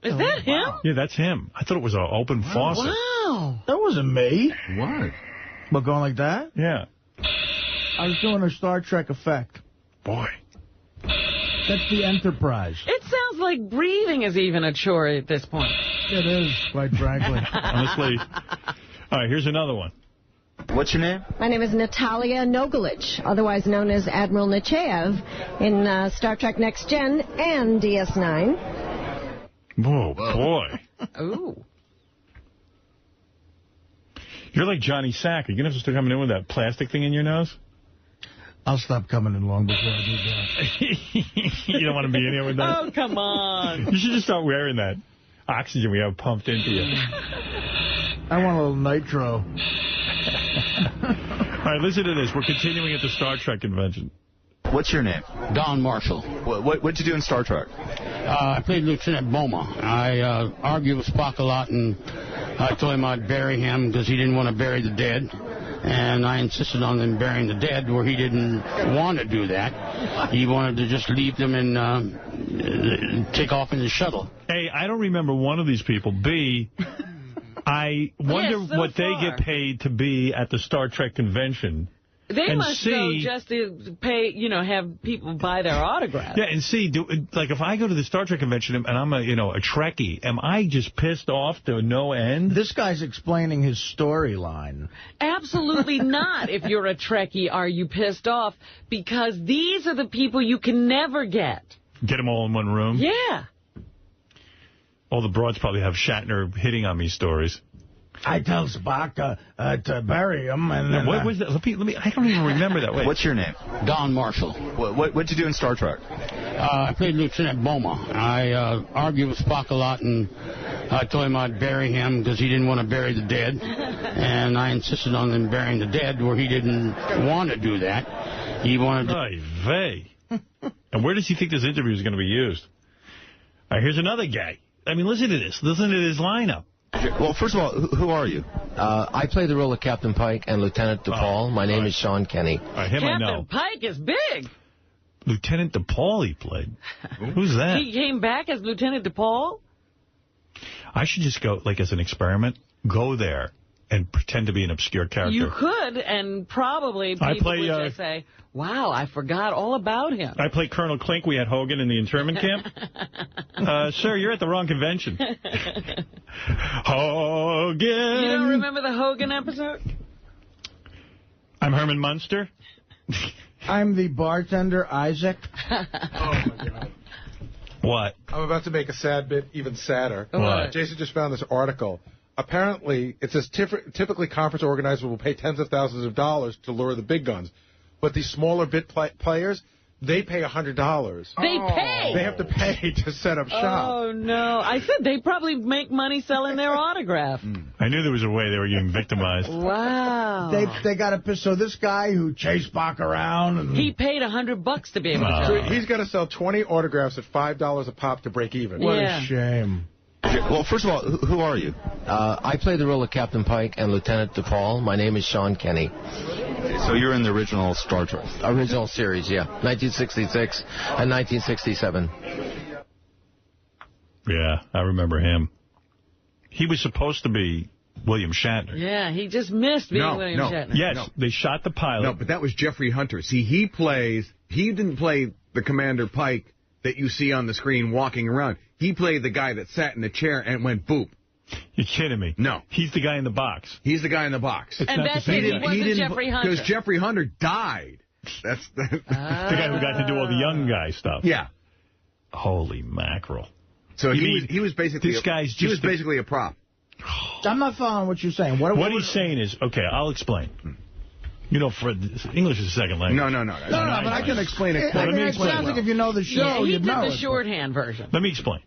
Is that him? Yeah, that's him. I thought it was an open faucet. Wow. That wasn't me. What? What, going like that? Yeah. I was doing a Star Trek effect. Boy. That's the Enterprise. It sounds like breathing is even a chore at this point. It is, quite frankly. Honestly. All right, here's another one. What's your name? My name is Natalia Nogalich, otherwise known as Admiral Nechayev, in Star Trek Next Gen and DS9. Whoa, boy. Ooh. You're like Johnny Sack. Are you going to have to start coming in with that plastic thing in your nose? I'll stop coming in long before I do that. You don't want to be in here with that? Oh, come on. You should just start wearing that oxygen we have pumped into you. I want a little nitro. All right, listen to this. We're continuing at the Star Trek convention. What's your name? Don Marshall. What'd you do in Star Trek? I played Lieutenant Boma. I argued with Spock a lot, and I told him I'd bury him because he didn't want to bury the dead. And I insisted on them burying the dead where he didn't want to do that. He wanted to just leave them and take off in the shuttle. A, I don't remember one of these people. B, I wonder what they get paid to be at the Star Trek convention. They and must C, go just to pay, have people buy their autographs. Yeah, and C, like if I go to the Star Trek convention and I'm a Trekkie, am I just pissed off to no end? This guy's explaining his storyline. Absolutely not. If you're a Trekkie, are you pissed off? Because these are the people you can never get. Get them all in one room? Yeah. All the broads probably have Shatner hitting on me stories. I tell Spock to bury him. And then, what was that? Let me, I don't even remember that. Wait. What's your name? Don Marshall. What'd you do in Star Trek? I played Lieutenant Boma. I argued with Spock a lot, and I told him I'd bury him because he didn't want to bury the dead. And I insisted on them burying the dead where he didn't want to do that. He wanted to... And where does he think this interview is going to be used? All right, here's another guy. I mean, listen to this. Listen to his lineup. Well, first of all, who are you? I play the role of Captain Pike and Lieutenant DePaul. My name is Sean Kenny. Captain Pike is big. Lieutenant DePaul he played. Who's that? He came back as Lieutenant DePaul? I should just go, like, as an experiment, go there and pretend to be an obscure character. You could, and probably people would just say, wow, I forgot all about him. I play Colonel Klink. We had Hogan in the internment camp. Sir, you're at the wrong convention. Hogan. You don't remember the Hogan episode? I'm Herman Munster. I'm the bartender, Isaac. Oh, my God. What? I'm about to make a sad bit even sadder. What? Jason just found this article. Apparently, it says typically conference organizers will pay tens of thousands of dollars to lure the big guns. But these smaller bit players, they pay $100. They pay? They have to pay to set up shop. Oh, no. I said they probably make money selling their autograph. I knew there was a way they were getting victimized. Wow. They got to piss. So this guy who chased Bach around. And he paid $100 to be able to So he's got to sell 20 autographs at $5 a pop to break even. What a shame. Well, first of all, who are you? I play the role of Captain Pike and Lieutenant DePaul. My name is Sean Kenny. So you're in the original Star Trek? Original series, yeah. 1966 and 1967. Yeah, I remember him. He was supposed to be William Shatner. Yeah, he just missed being William Shatner. Yes, they shot the pilot. No, but that was Jeffrey Hunter. See, he didn't play the Commander Pike that you see on the screen walking around. He played the guy that sat in the chair and went boop. You're kidding me. No. He's the guy in the box. He's the guy in the box. And that's it. He wasn't Jeffrey Hunter. Because Jeffrey Hunter died. That's the guy who got to do all the young guy stuff. Yeah. Holy mackerel. So he was basically this guy's just he was basically a prop. I'm not following what you're saying. What he's saying is, okay, I'll explain. You know, Fred, English is a second language. No, but I can explain it. It sounds like if you know the show, he you'd know did the shorthand version. Let me explain.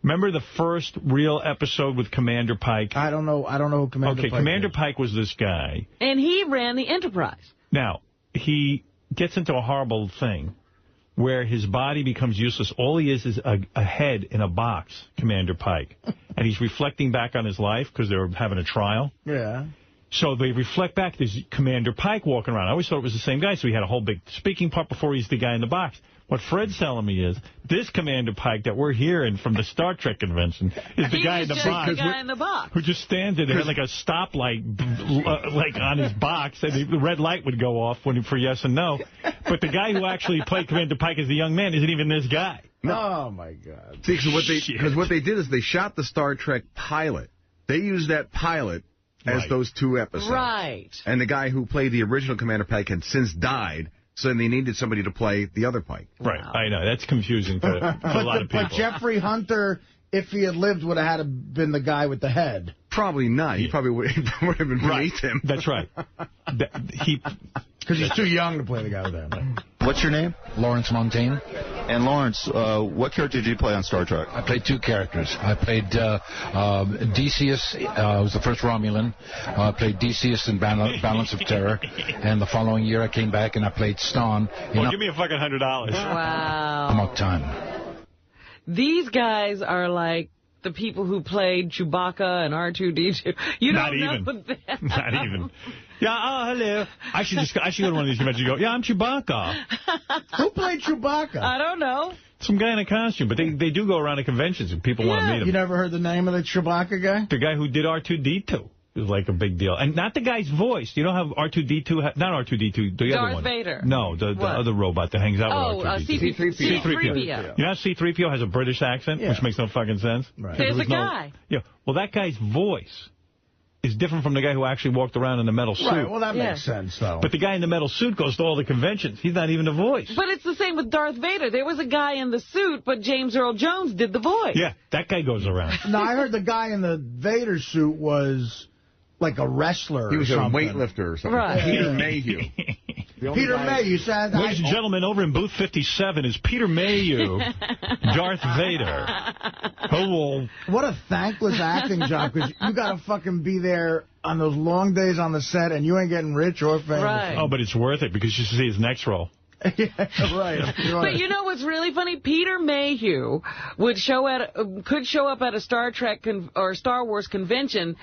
Remember the first real episode with Commander Pike? I don't know who Commander Pike is. Commander Pike was this guy. And he ran the Enterprise. Now, he gets into a horrible thing where his body becomes useless. All he is a head in a box, Commander Pike. And he's reflecting back on his life because they were having a trial. Yeah. So they reflect back. There's Commander Pike walking around. I always thought it was the same guy, so he had a whole big speaking part before he's the guy in the box. What Fred's telling me is this Commander Pike that we're hearing from the Star Trek convention is the guy in the box. The guy in the box. Who just stands there like a stoplight like on his box, and the red light would go off for yes and no. But the guy who actually played Commander Pike as the young man isn't even this guy. No. Oh, my God. See, because what they did is they shot the Star Trek pilot. They used that pilot as those two episodes. Right. And the guy who played the original Commander Pike had since died, so they needed somebody to play the other Pike. Right. Wow. I know. That's confusing to a lot of people. But Jeffrey Hunter, if he had lived, would have had to been the guy with the head. Probably not. He probably would have been beneath him. That's right. Because he's too young to play the guy with the head. What's your name? Lawrence Montaigne. And Lawrence, what character did you play on Star Trek? I played two characters. I played Decius, I was the first Romulan. I played Decius in Balance of Terror. And the following year I came back and I played Ston. Well, give me a fucking $100. Wow. Amok Time. These guys are like the people who played Chewbacca and R2-D2. You don't know them. Not even. Yeah, hello. I should go to one of these conventions and go, yeah, I'm Chewbacca. Who played Chewbacca? I don't know. Some guy in a costume, but they do go around to conventions and people want to meet him. You never heard the name of the Chewbacca guy? The guy who did R2-D2 is like a big deal. And not the guy's voice. You know how R2-D2, not R2-D2, the other one. Darth Vader. No, the other robot that hangs out with R2-D2. C-3PO. You know how C-3PO has a British accent, which makes no fucking sense? Right. There's a guy. Yeah, well, that guy's voice is different from the guy who actually walked around in the metal suit. Right, well, that makes sense, though. But the guy in the metal suit goes to all the conventions. He's not even a voice. But it's the same with Darth Vader. There was a guy in the suit, but James Earl Jones did the voice. Yeah, that guy goes around. No, I heard the guy in the Vader suit was like a wrestler. He was a weightlifter or something. Right. Peter Mayhew. Peter Mayhew said... Ladies and gentlemen, over in booth 57 is Peter Mayhew, Darth Vader. Hello. What a thankless acting job, because you got to fucking be there on those long days on the set, and you ain't getting rich or famous. Right. Oh, but it's worth it, because you see his next role. Right. But you know what's really funny? Peter Mayhew could show up at a Star Trek or Star Wars convention,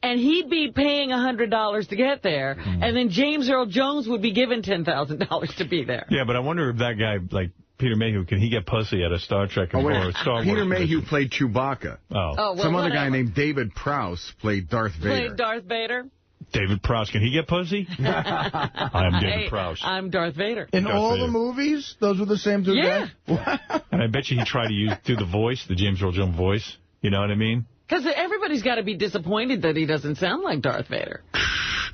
and he'd be paying $100 to get there, and then James Earl Jones would be given $10,000 to be there. Yeah, but I wonder if that guy, like Peter Mayhew, can he get pussy at a Star Trek or a Star Wars? Peter Mayhew played Chewbacca. Some other guy named David Prowse played Darth Vader. Played Darth Vader? David Prowse, can he get pussy? I'm David Prowse. I'm Darth Vader. In all the movies, those were the same two guys? And I bet you he tried to do the voice, the James Earl Jones voice. You know what I mean? Because everybody's got to be disappointed that he doesn't sound like Darth Vader.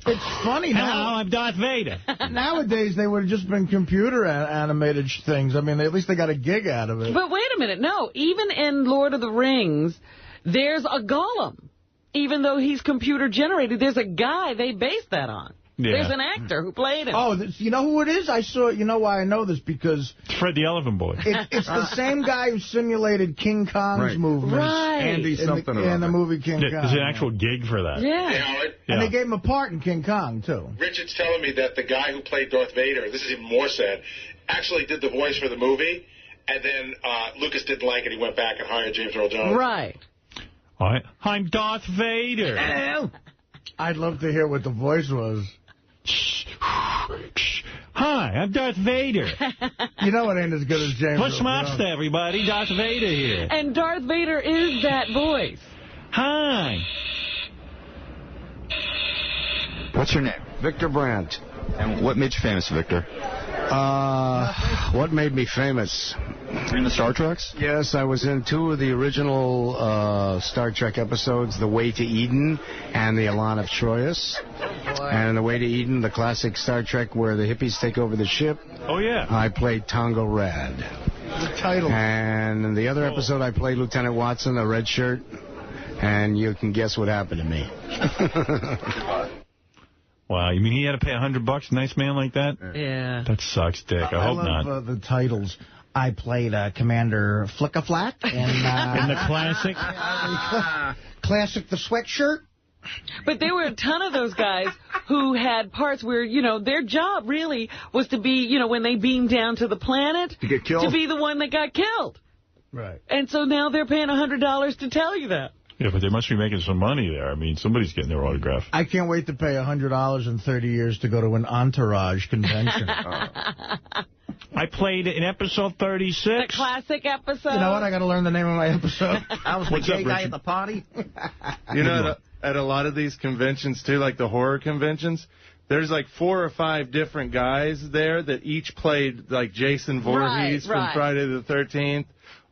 It's funny now. Hello, I'm Darth Vader. Nowadays, they would have just been computer animated things. I mean, at least they got a gig out of it. But wait a minute. No, even in Lord of the Rings, there's a Gollum. Even though he's computer generated, there's a guy they based that on. Yeah. There's an actor who played him. Oh, you know who it is? I saw it. You know why I know this? Because it's Fred the Elephant Boy. It's the same guy who simulated King Kong's movements. Right. Andy something in the movie King Kong. There's an actual gig for that. Yeah. And they gave him a part in King Kong, too. Richard's telling me that the guy who played Darth Vader, this is even more sad, actually did the voice for the movie, and then Lucas didn't like it. He went back and hired James Earl Jones. Right. I'm Darth Vader. I'd love to hear what the voice was. Hi, I'm Darth Vader. You know it ain't as good as James. Push Monster, everybody. Darth Vader here. And Darth Vader is that voice. Hi. What's your name? Victor Brandt. And what made you famous, Victor? What made me famous? Were you in the Star Treks? Yes, I was in 2 of the original Star Trek episodes, The Way to Eden and The Elan of Troyes. And The Way to Eden, the classic Star Trek where the hippies take over the ship. Oh, yeah. I played Tongo Rad. The title. And in the other episode, I played Lieutenant Watson, a red shirt. And you can guess what happened to me. Wow, you mean he had to pay $100, a nice man like that? Yeah. That sucks, Dick. I hope love, not. The titles. I played Commander Flickaflack in the classic. Classic, the sweatshirt. But there were a ton of those guys who had parts where, their job really was to be, when they beamed down to the planet, to get killed, to be the one that got killed. Right. And so now they're paying $100 to tell you that. Yeah, but they must be making some money there. I mean, somebody's getting their autograph. I can't wait to pay $100 in 30 years to go to an Entourage convention. I played in episode 36. The classic episode. You know what? I got to learn the name of my episode. I was the gay guy at the party. You know, at a lot of these conventions, too, like the horror conventions, there's like 4 or 5 different guys there that each played like Jason Voorhees from Friday the 13th.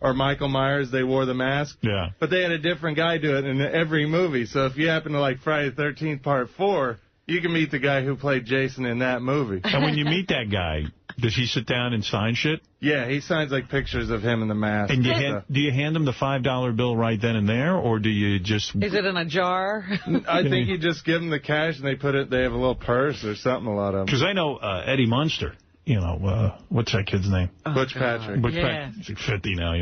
Or Michael Myers, they wore the mask. Yeah. But they had a different guy do it in every movie. So if you happen to like Friday the 13th Part 4, you can meet the guy who played Jason in that movie. And when you meet that guy, does he sit down and sign shit? Yeah, he signs like pictures of him in the mask. And do you hand him the $5 bill right then and there, or do you just... Is it in a jar? I think you just give them the cash and they have a little purse or something, a lot of them. Because I know Eddie Munster. What's that kid's name? Butch Patrick. Butch Patrick. He's like 50 now,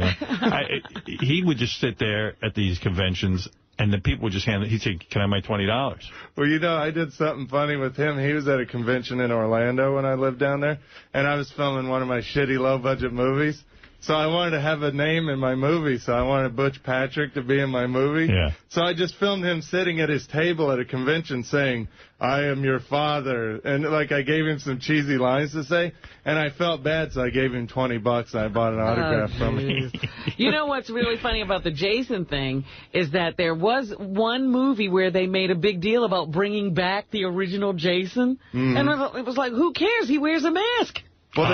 he would just sit there at these conventions, and the people would just hand it. He'd say, can I have my $20? Well, I did something funny with him. He was at a convention in Orlando when I lived down there, and I was filming one of my shitty low-budget movies. So I wanted to have a name in my movie, so I wanted Butch Patrick to be in my movie. Yeah. So I just filmed him sitting at his table at a convention saying, I am your father. And, I gave him some cheesy lines to say, and I felt bad, so I gave him $20, and I bought an autograph from him. You know what's really funny about the Jason thing is that there was one movie where they made a big deal about bringing back the original Jason. Mm-hmm. And it was like, who cares? He wears a mask. Well,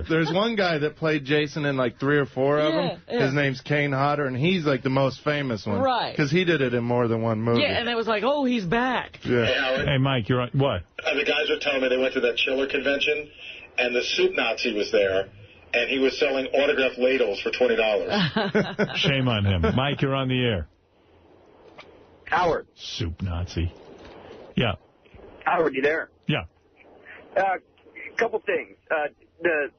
there's one guy that played Jason in 3 or 4 of them. Yeah. His name's Kane Hodder, and he's the most famous one. Right. Because he did it in more than one movie. Yeah, and it was like, oh, he's back. Yeah. Hey, Mike, you're on. What? The guys were telling me they went to that Chiller convention, and the Soup Nazi was there, and he was selling autographed ladles for $20. Shame on him. Mike, you're on the air. Howard. Soup Nazi. Yeah. Howard, you there? Yeah. Couple things. The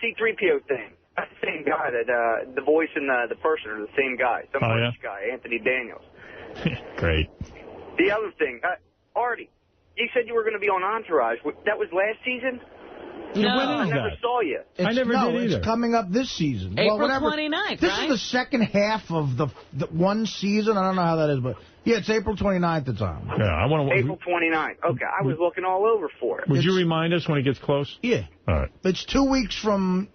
C-3PO thing. That's the same guy that the voice and the person are the same guy. Some British guy, Anthony Daniels. Great. The other thing, Artie, you said you were going to be on Entourage. That was last season? No, I never saw you. I never did either. It's coming up this season. April 29th, This right? is the second half of the one season. I don't know how that is, but yeah, it's April 29th it's on. Yeah, I want to. April 29th. Okay, I was looking all over for it. Would you remind us when it gets close? Yeah. All right. It's 2 weeks from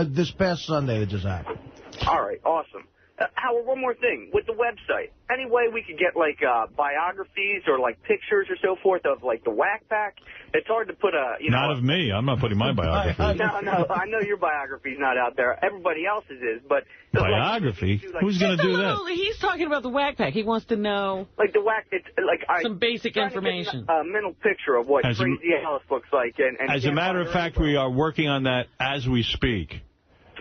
this past Sunday that just happened. All right, awesome. Howard, one more thing. With the website, any way we could get, like, biographies or, like, pictures or so forth of, like, the Whack Pack? It's hard to put a, Not of me. I'm not putting my biography. No, I know your biography's not out there. Everybody else's is, but... Biography? Who's going to do that? He's talking about the Whack Pack. He wants to know... Like, the Whack... It's, like, some basic information. A mental picture of what Crazy Alice looks like. And as a matter of fact, we are working on that as we speak.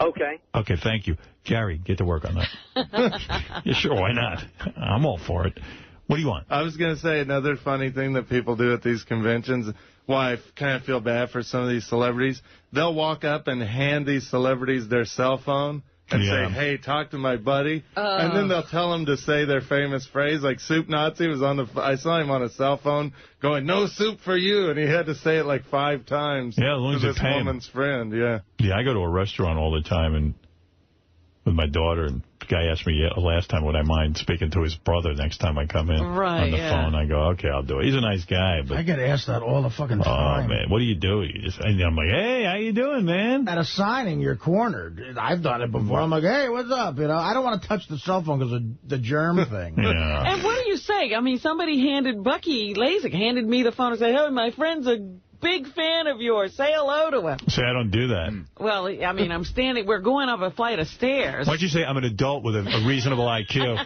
Okay. Okay, thank you. Gary, get to work on that. Yeah, sure, why not? I'm all for it. What do you want? I was going to say another funny thing that people do at these conventions, why I kind of feel bad for some of these celebrities. They'll walk up and hand these celebrities their cell phone and say, hey, talk to my buddy. And then they'll tell them to say their famous phrase. Like Soup Nazi was on I saw him on a cell phone going, no soup for you. And he had to say it like 5 times. Yeah, as long as to you this pay him. woman's friend, yeah. Yeah, I go to a restaurant all the time and with my daughter, and the guy asked me last time would I mind speaking to his brother next time I come in on the phone. I go, okay, I'll do it. He's a nice guy. But I get asked that all the fucking time. Oh, man, what do you do? And I'm like, hey, how you doing, man? At a signing, you're cornered. I've done it before. I'm like, hey, what's up? You know, I don't want to touch the cell phone because of the germ thing. Yeah. And what do you say? I mean, somebody Bucky Lasik handed me the phone and said, hey, my friend's a big fan of yours. Say hello to him. Say I don't do that. Well, I mean, we're going up a flight of stairs. Why'd you say I'm an adult with a reasonable IQ?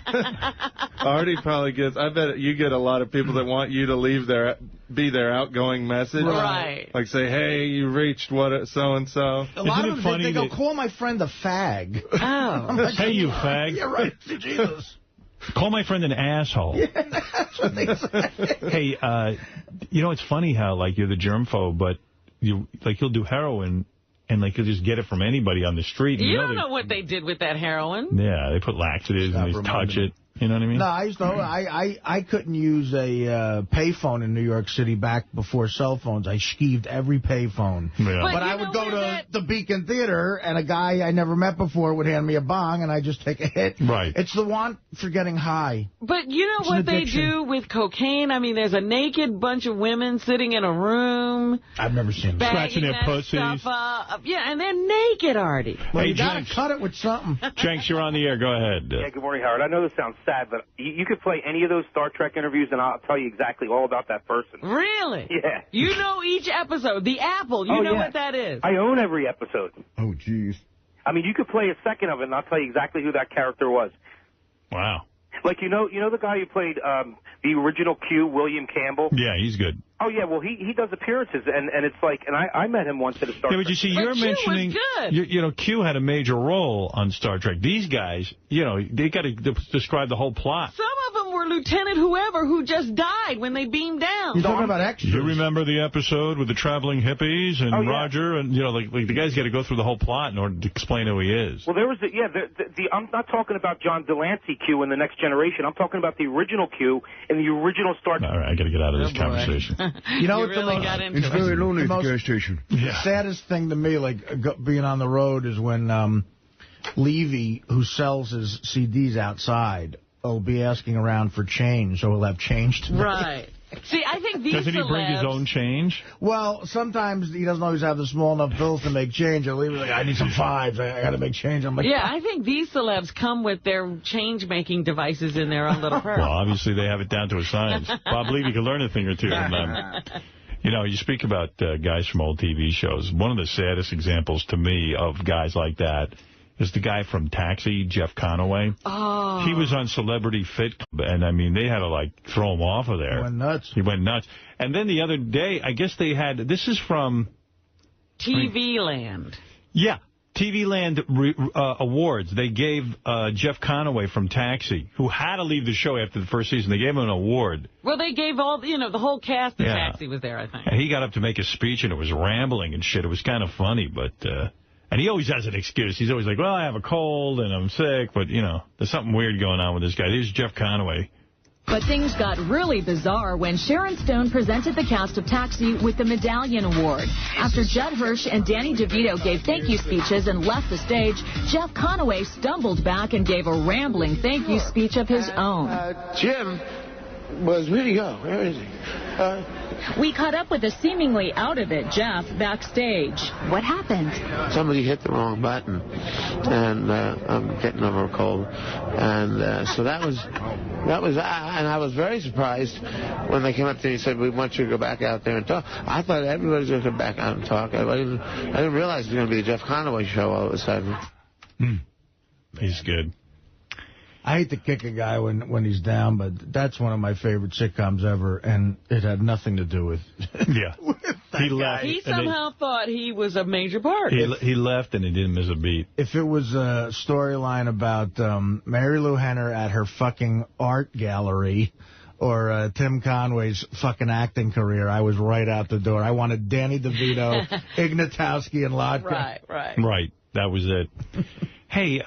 Artie probably gets, I bet you get a lot of people that want you to be their outgoing message. Right. Like say, hey, you reached so-and-so. A lot of them, they go, call my friend a fag. Oh. Like, hey, you fag. Yeah, right. Jesus. Call my friend an asshole. Yeah, that's what they say. Hey, you know, it's funny how, like, you're the germphobe, but you'll do heroin, and, like, you'll just get it from anybody on the street. You don't know what they did with that heroin. Yeah, they put laxatives and they touch it. You know what I mean? No, I used to. I couldn't use a payphone in New York City back before cell phones. I skeeved every payphone. Yeah. But I would go to the Beacon Theater, and a guy I never met before would hand me a bong, and I just take a hit. Right. It's the want for getting high. But you know what they do with cocaine? I mean, there's a naked bunch of women sitting in a room. I've never seen that. Scratching their pussies. Yeah, and they're naked, Artie. Well, hey, you got to cut it with something. Jenks, you're on the air. Go ahead. Yeah, good morning, Howard. I know this sounds sad, but you could play any of those Star Trek interviews, and I'll tell you exactly all about that person. Really? Yeah. You know each episode. The Apple, you know what that is. I own every episode. Oh, jeez. I mean, you could play a second of it, and I'll tell you exactly who that character was. Wow. Like, you know the guy who played the original Q, William Campbell? Yeah, he's good. Oh, yeah, well, he does appearances, and it's like, and I met him once at a Star Trek. Yeah, but you see, you're mentioning, you know, Q had a major role on Star Trek. These guys, you know, they got to describe the whole plot. Some of them were Lieutenant whoever who just died when they beamed down. You're talking about extras. You remember the episode with the traveling hippies and Roger? And, you know, like the guys got to go through the whole plot in order to explain who he is. Well, there was, I'm not talking about John Delancey Q in The Next Generation. I'm talking about the original Q in the original Star Trek. All right, I got to get out of this conversation. You know, it's very lonely at the gas station. The saddest thing to me, like being on the road, is when Levy, who sells his CDs outside, will be asking around for change, so he'll have change to make. Right. See, I think these Doesn't he bring his own change? Well, sometimes he doesn't always have the small enough bills to make change. He'll leave like, I need some fives. I got to make change. I'm like, yeah, I think these celebs come with their change-making devices in their own little purse. Well, obviously they have it down to a science. Bob Levy can learn a thing or two from them. You know, you speak about guys from old TV shows. One of the saddest examples to me of guys like that is the guy from Taxi, Jeff Conaway. Oh. He was on Celebrity Fit Club, and, I mean, they had to, like, throw him off of there. He went nuts. He went nuts. And then the other day, I guess they had, this is from... TV Land. Yeah, TV Land Awards. They gave Jeff Conaway from Taxi, who had to leave the show after the first season, they gave him an award. Well, they gave the whole cast of Taxi was there, I think. And he got up to make a speech, and it was rambling and shit. It was kind of funny, but... And he always has an excuse. He's always like, well, I have a cold and I'm sick, but, you know, there's something weird going on with this guy. Here's Jeff Conaway But things got really bizarre when Sharon Stone presented the cast of Taxi with the Medallion Award. After Judd Hirsch and Danny DeVito gave thank you speeches and left the stage, Jeff Conaway stumbled back and gave a rambling thank you speech of his own. Jim was really go. Where is he? We caught up with a seemingly out-of-it Jeff backstage. What happened? Somebody hit the wrong button, and I'm getting over a cold. And so that was, and I was very surprised when they came up to me and said, we want you to go back out there and talk. I thought everybody was going to come back out and talk. I didn't realize it was going to be the Jeff Conaway show all of a sudden. He's good. I hate to kick a guy when he's down, but that's one of my favorite sitcoms ever, and it had nothing to do with... Yeah. He left. He somehow thought he was a major part. He left and he didn't miss a beat. If it was a storyline about Mary Lou Henner at her fucking art gallery or Tim Conway's fucking acting career, I was right out the door. I wanted Danny DeVito, Ignatowski, and Lotka. Right. That was it. Hey,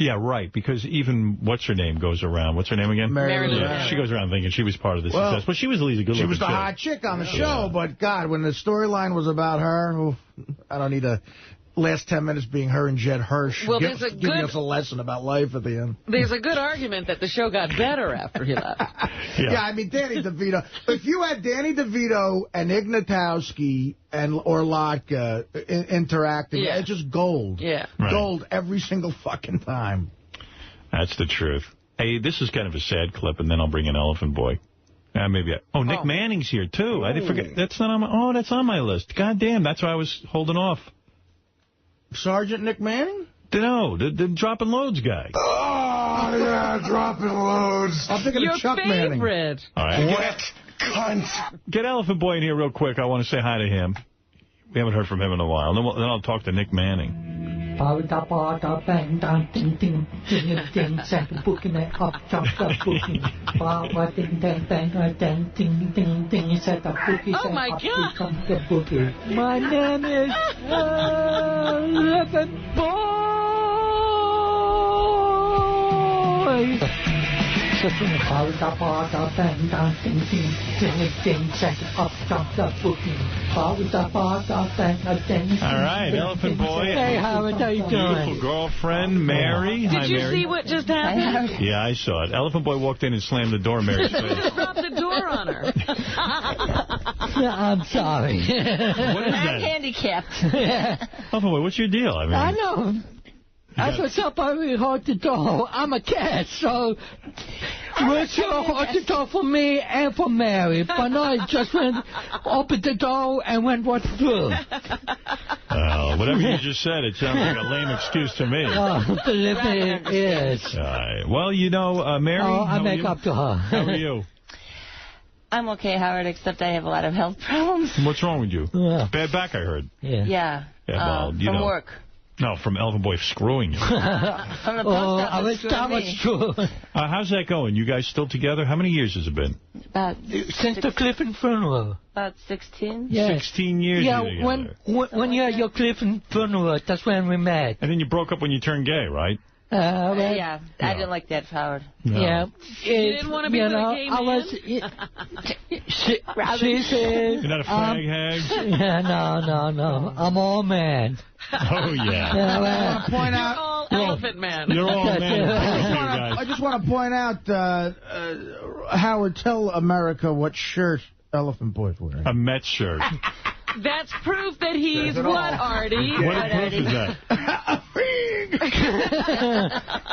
yeah, right, because even what's-her-name goes around. What's her name again? Mary Lou. Yeah, she goes around thinking she was part of the success. But she was at least a good-looking She was the hot chick on the show, but, God, when the storyline was about her, I don't need to... Last 10 minutes being her and Judd Hirsch giving us a lesson about life at the end. There's a good argument that the show got better after he left. Yeah, I mean, Danny DeVito. If you had Danny DeVito and Ignatowski or Lotka interacting, it's just gold. Yeah. Gold every single fucking time. That's the truth. Hey, this is kind of a sad clip, and then I'll bring in Elephant Boy. Nick Manning's here, too. I didn't forget. That's not on my... that's on my list. God damn, that's why I was holding off. Sergeant Nick Manning? No, the dropping loads guy. Oh, yeah, dropping loads. I'm thinking of Chuck Manning. All right. Wet cunt. Get Elephant Boy in here real quick. I want to say hi to him. We haven't heard from him in a while. Then I'll talk to Nick Manning. Oh, my God. My name is Elephant Boy. All right, Elephant Boy. Hey, Howard, how you doing? Beautiful girlfriend, Mary. Did Hi, you Mary. see what just happened? Yeah, I saw it. Elephant Boy walked in and slammed the door in Mary's face. Dropped the door on her. I'm sorry. What is that? I'm handicapped. Elephant Boy, what's your deal? I know. That's what's up. I really hard to door. I'm a cat, so it's so hard to door for me and for Mary. But no, I just went, opened the door and went right through. Whatever you just said, it sounds like a lame excuse to me. Oh, believe me, it is. All right. Well, you know, Mary, I make up to her. How are you? I'm okay, Howard, except I have a lot of health problems. What's wrong with you? Bad back, I heard. Yeah. Well, from work. No, from Elephant Boy screwing you. From the post office true. How's that going? You guys still together? How many years has it been? Since the Clifton funeral. About 16. Yes. 16 years. Yeah, when you had your Clifton funeral, that's when we met. And then you broke up when you turned gay, right? Yeah, I didn't like that, Howard. No. Yeah. You didn't want to be with a gay man? She said... You're not a fag hag? Yeah, no. I'm all man. Oh, yeah. I want to point out... You're all elephant man. You're all man. I just want to point out, Howard, tell America what shirt Elephant Boy's wearing. A Mets shirt. That's proof that he's what, Artie? What proof is that?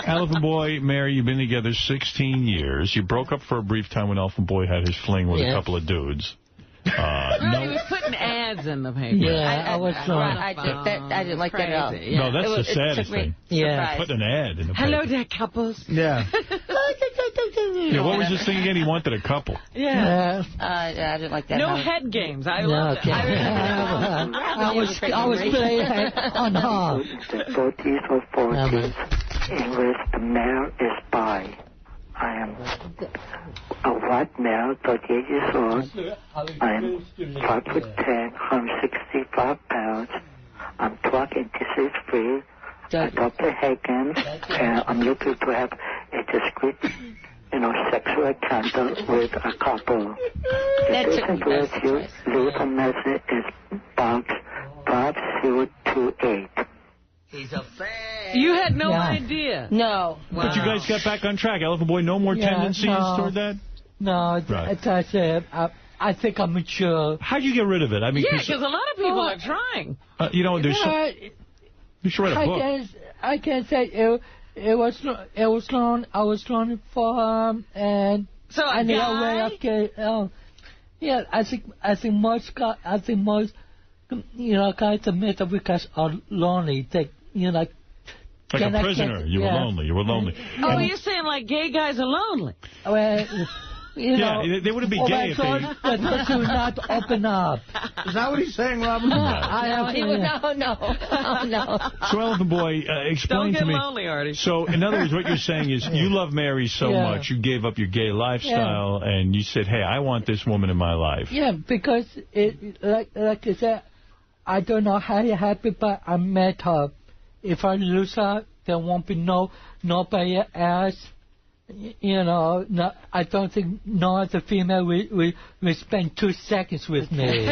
Elephant Boy, Mary, you've been together 16 years. You broke up for a brief time when Elephant Boy had his fling with a couple of dudes. He was putting ads in the paper. Yeah, I was trying. I didn't like that at all. Yeah. No, that's the saddest thing. Yeah. Putting an ad in the paper. Hello there, couples. Yeah. Yeah, what was this thing again? He wanted a couple. Yeah. I didn't like that. No Howard. head games. I loved it. I was playing on her. The 40s or 40s, English, the male is bi. I am a white male, 38 years old. I am 5'10", 165 pounds. I'm 12 inches free. I'm Dr. Hagen, and I'm looking to have a discreet sexual encounter with a couple. The person to which you leave a message is box 5028. He's a fan. You had no idea. No. Wow. But you guys got back on track. Elephant Boy, no more tendencies toward that? No, right. as I said, I think I'm mature. How'd you get rid of it? I mean, because a lot of people are trying. There's you should write a book. I can say it was long. I was long for and so a and guy. I think most guys admit that because are lonely. They like a prisoner. You were lonely. You were lonely. Oh, you're saying like gay guys are lonely? Well, they wouldn't be gay if they... But do not open up. Is that what he's saying, Robin? No. So, Elephant Boy, explain to me... Don't get lonely, Artie. So, in other words, what you're saying is you love Mary so much, you gave up your gay lifestyle, and you said, hey, I want this woman in my life. Yeah, because, like I said, I don't know how it happened, but I met her. If I lose her, there won't be nobody else. I don't think no other female will spend 2 seconds with me.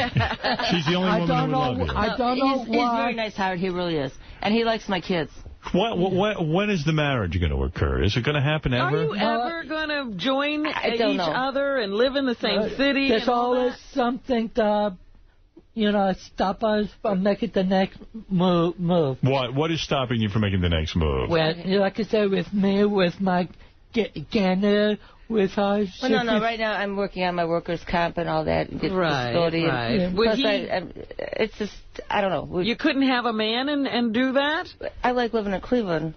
She's the only woman who would love you. I don't know why. He's very nice, Howard. He really is. And he likes my kids. When is the marriage going to occur? Is it going to happen ever? Are you ever going to join each other and live in the same city? There's always something to... stop us from making the next move. What is stopping you from making the next move? Well, like I said, with me, with my Canada, with her... Well, no, right now I'm working on my workers' comp and all that. Right. Plus, it's just, I don't know. You couldn't have a man and do that? I like living in Cleveland.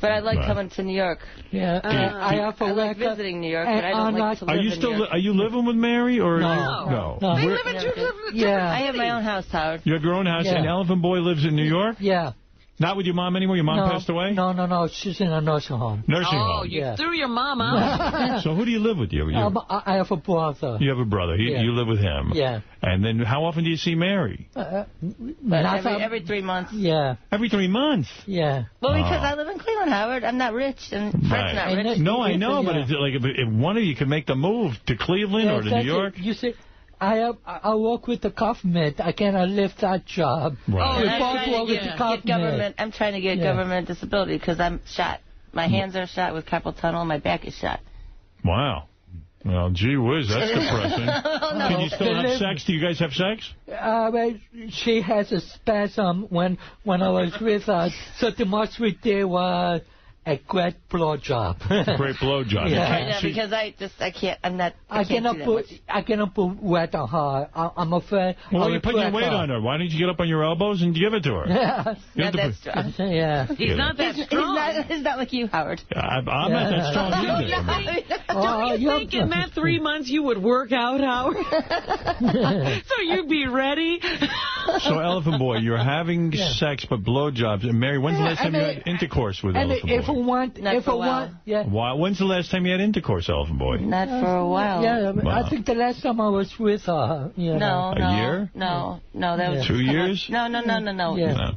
But I like coming to New York. Yeah, I like visiting New York, but I don't like to live in New York. Are you living with Mary? Or No. They live in two different I have my own house, Howard. You have your own house, and Elephant Boy lives in New York? Yeah. Not with your mom anymore? Your mom passed away? No. She's in a nursing home. Nursing home? You threw your mom out. So who do you live with? I have a brother. You have a brother. You live with him? Yeah. And then how often do you see Mary? Every 3 months. Yeah. Every 3 months? Yeah. Well, because I live in Cleveland, Howard. I'm not rich, and Fred's not rich. No, I know, but it's like if one of you could make the move to Cleveland or to New York. You see, I work with the government. I cannot lift that job. Right. I'm trying to get government disability because I'm shot. My hands are shot with carpal tunnel, and my back is shot. Wow. Well, gee whiz, that's depressing. No. Can you still have sex? Do you guys have sex? Well, she has a spasm when I was with her. So the most we did was a great blowjob. Great blowjob. Yeah, because I cannot put weight on her. I'm afraid. Well, you're putting your weight on her. Why don't you get up on your elbows and give it to her? Yeah, that's strong. Yeah. He's not that strong. He's not like you, Howard. I'm not that strong either. Don't you think in that 3 months you would work out, Howard? So you'd be ready? So, Elephant Boy, you're having sex but blowjobs. And Mary, when's the last time you had intercourse with Elephant Boy? When's the last time you had intercourse, Elephant Boy? Not for a while. Yeah, I think the last time I was with her. No. A year? No, that was 2 years? No. Yeah.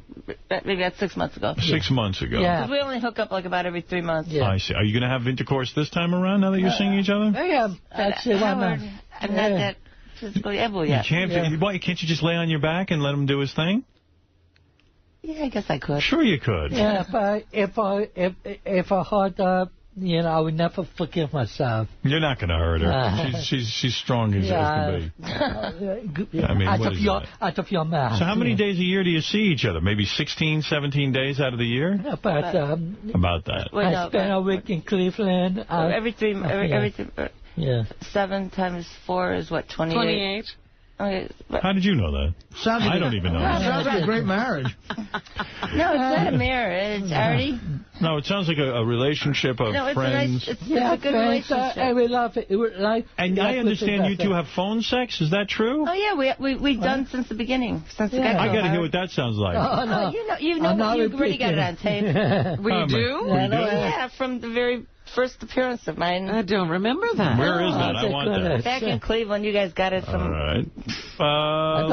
Maybe that's 6 months ago. 6 months ago. Yeah. Because we only hook up like about every 3 months. Yeah. I see. Are you going to have intercourse this time around now that you're seeing each other? Yeah, actually, Howard, I'm not that physically able yet. Can't you just lay on your back and let him do his thing? Yeah, I guess I could. Sure you could. Yeah, but if I hurt her, I would never forgive myself. You're not going to hurt her. She's strong as can be. I mean, out of your mouth. So how many days a year do you see each other? Maybe 16, 17 days out of the year? About that. I spent a week in Cleveland. Every 7 times 4 is what, 28? 28. Okay, how did you know that? I don't even know. Sounds like a great marriage. No, it's not a marriage, Artie. No, it sounds like a relationship of friends. It's a good relationship. And we love it. And I understand you two have phone sex. Is that true? Oh, yeah. We've done since the beginning. Since the I got to hear what that sounds like. Oh, no. You already got it on tape. We do? Yeah, from the very first appearance of mine. I don't remember that. Where is that? I want that. Back in Cleveland, you guys got it from... All right.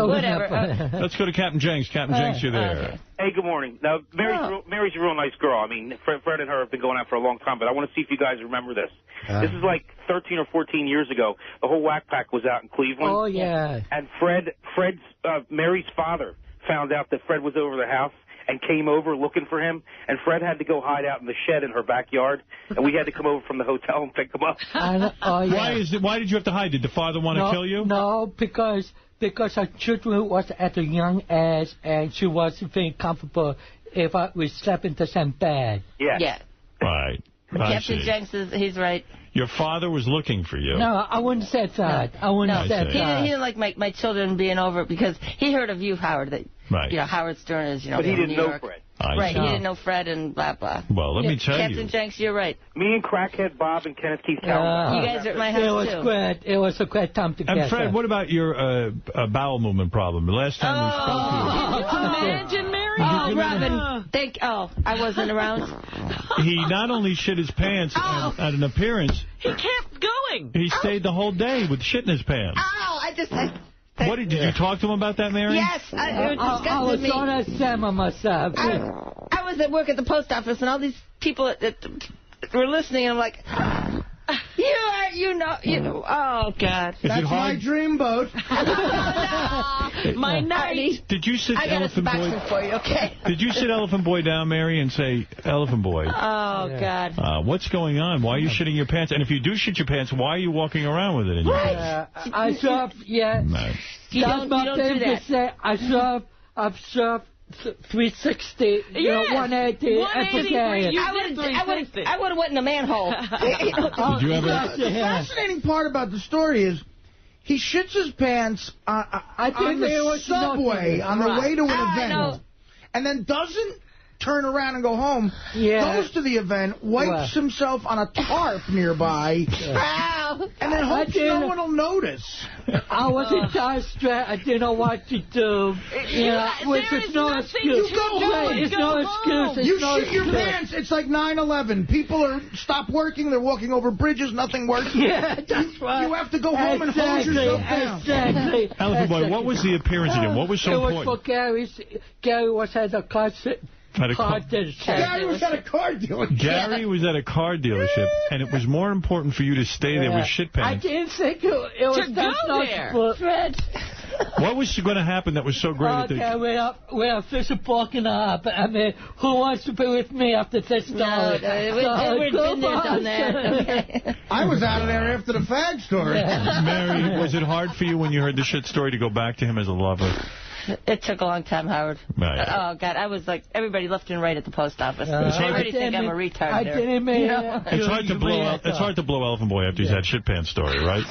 Whatever. Let's go to Captain Jenks. Captain Jenks, you're there. Hey, Hey, good morning. Now, Mary's a real nice girl. I mean, Fred and her have been going out for a long time, but I want to see if you guys remember this. This is like 13 or 14 years ago. The whole Whack Pack was out in Cleveland. Oh, yeah. And Mary's father found out that Fred was over the house and came over looking for him, and Fred had to go hide out in the shed in her backyard, and we had to come over from the hotel and pick him up. Why did you have to hide? Did the father want to kill you? No, because her children was at a young age, and she wasn't feeling comfortable if we slept in the same bed. Yeah. Right. Captain Jenks he's right. Your father was looking for you. No, I wouldn't say that. I wouldn't say that. He didn't like my children being over because he heard of you, Howard, that Howard Stern is, but he didn't New know York. Fred. He didn't know Fred and blah, blah. Well, let me tell you. Captain Jenks, you're right. Me and Crackhead Bob and Kenneth Keith Tower. You guys are at my house, too. It was a great time together. And Fred, what about your bowel movement problem? The last time we spoke to you. Imagine Mary. Oh, Robin. I wasn't around. He not only shit his pants at an appearance. He kept going. He stayed the whole day with shit in his pants. What did you talk to him about that, Mary? Yes, it disgusted me. I was on a summer myself. I was at work at the post office, and all these people were listening, and I'm like, oh, God. That's my dream boat. My night. Did you sit I got a suboxone for you, okay? Did you sit Elephant Boy down, Mary, and say, Elephant Boy? Oh, God. What's going on? Why are you shitting your pants? And if you do shit your pants, why are you walking around with it in your pants? I serve, No. You don't do that. I've served 360, 180 every day. I would have went in a manhole. Did you ever? The fascinating part about the story is he shits his pants on the subway on the way to an event, and then doesn't turn around and go home, goes to the event, wipes himself on a tarp nearby, and then hopes no one will notice. I was in Dire Straits. I didn't know what to do. There's no excuse. You go home. There's no excuse. You shit your pants. It's like 9/11. People stop working. They're walking over bridges. Nothing works. Yeah, that's right. You have to go home and hose yourself down. Exactly. Elephant Boy, what was the appearance again? What was so important? It was for Gary was at a concert. Gary was at a car dealership. Gary was at a car delership, and it was more important for you to stay there with shit pants. I didn't think it was to go there. Fred. What was going to happen that was so great? We're officially walking up. I mean, who wants to be with me after this story? We've been there, done that. Okay. I was out of there after the fag story. Mary, was it hard for you when you heard the shit story to go back to him as a lover? It took a long time, Howard. Right. Oh, God, I was like, everybody left and right at the post office. Everybody think I'm a retard there. It's hard to blow Elephant Boy after he's had shit pants story, right?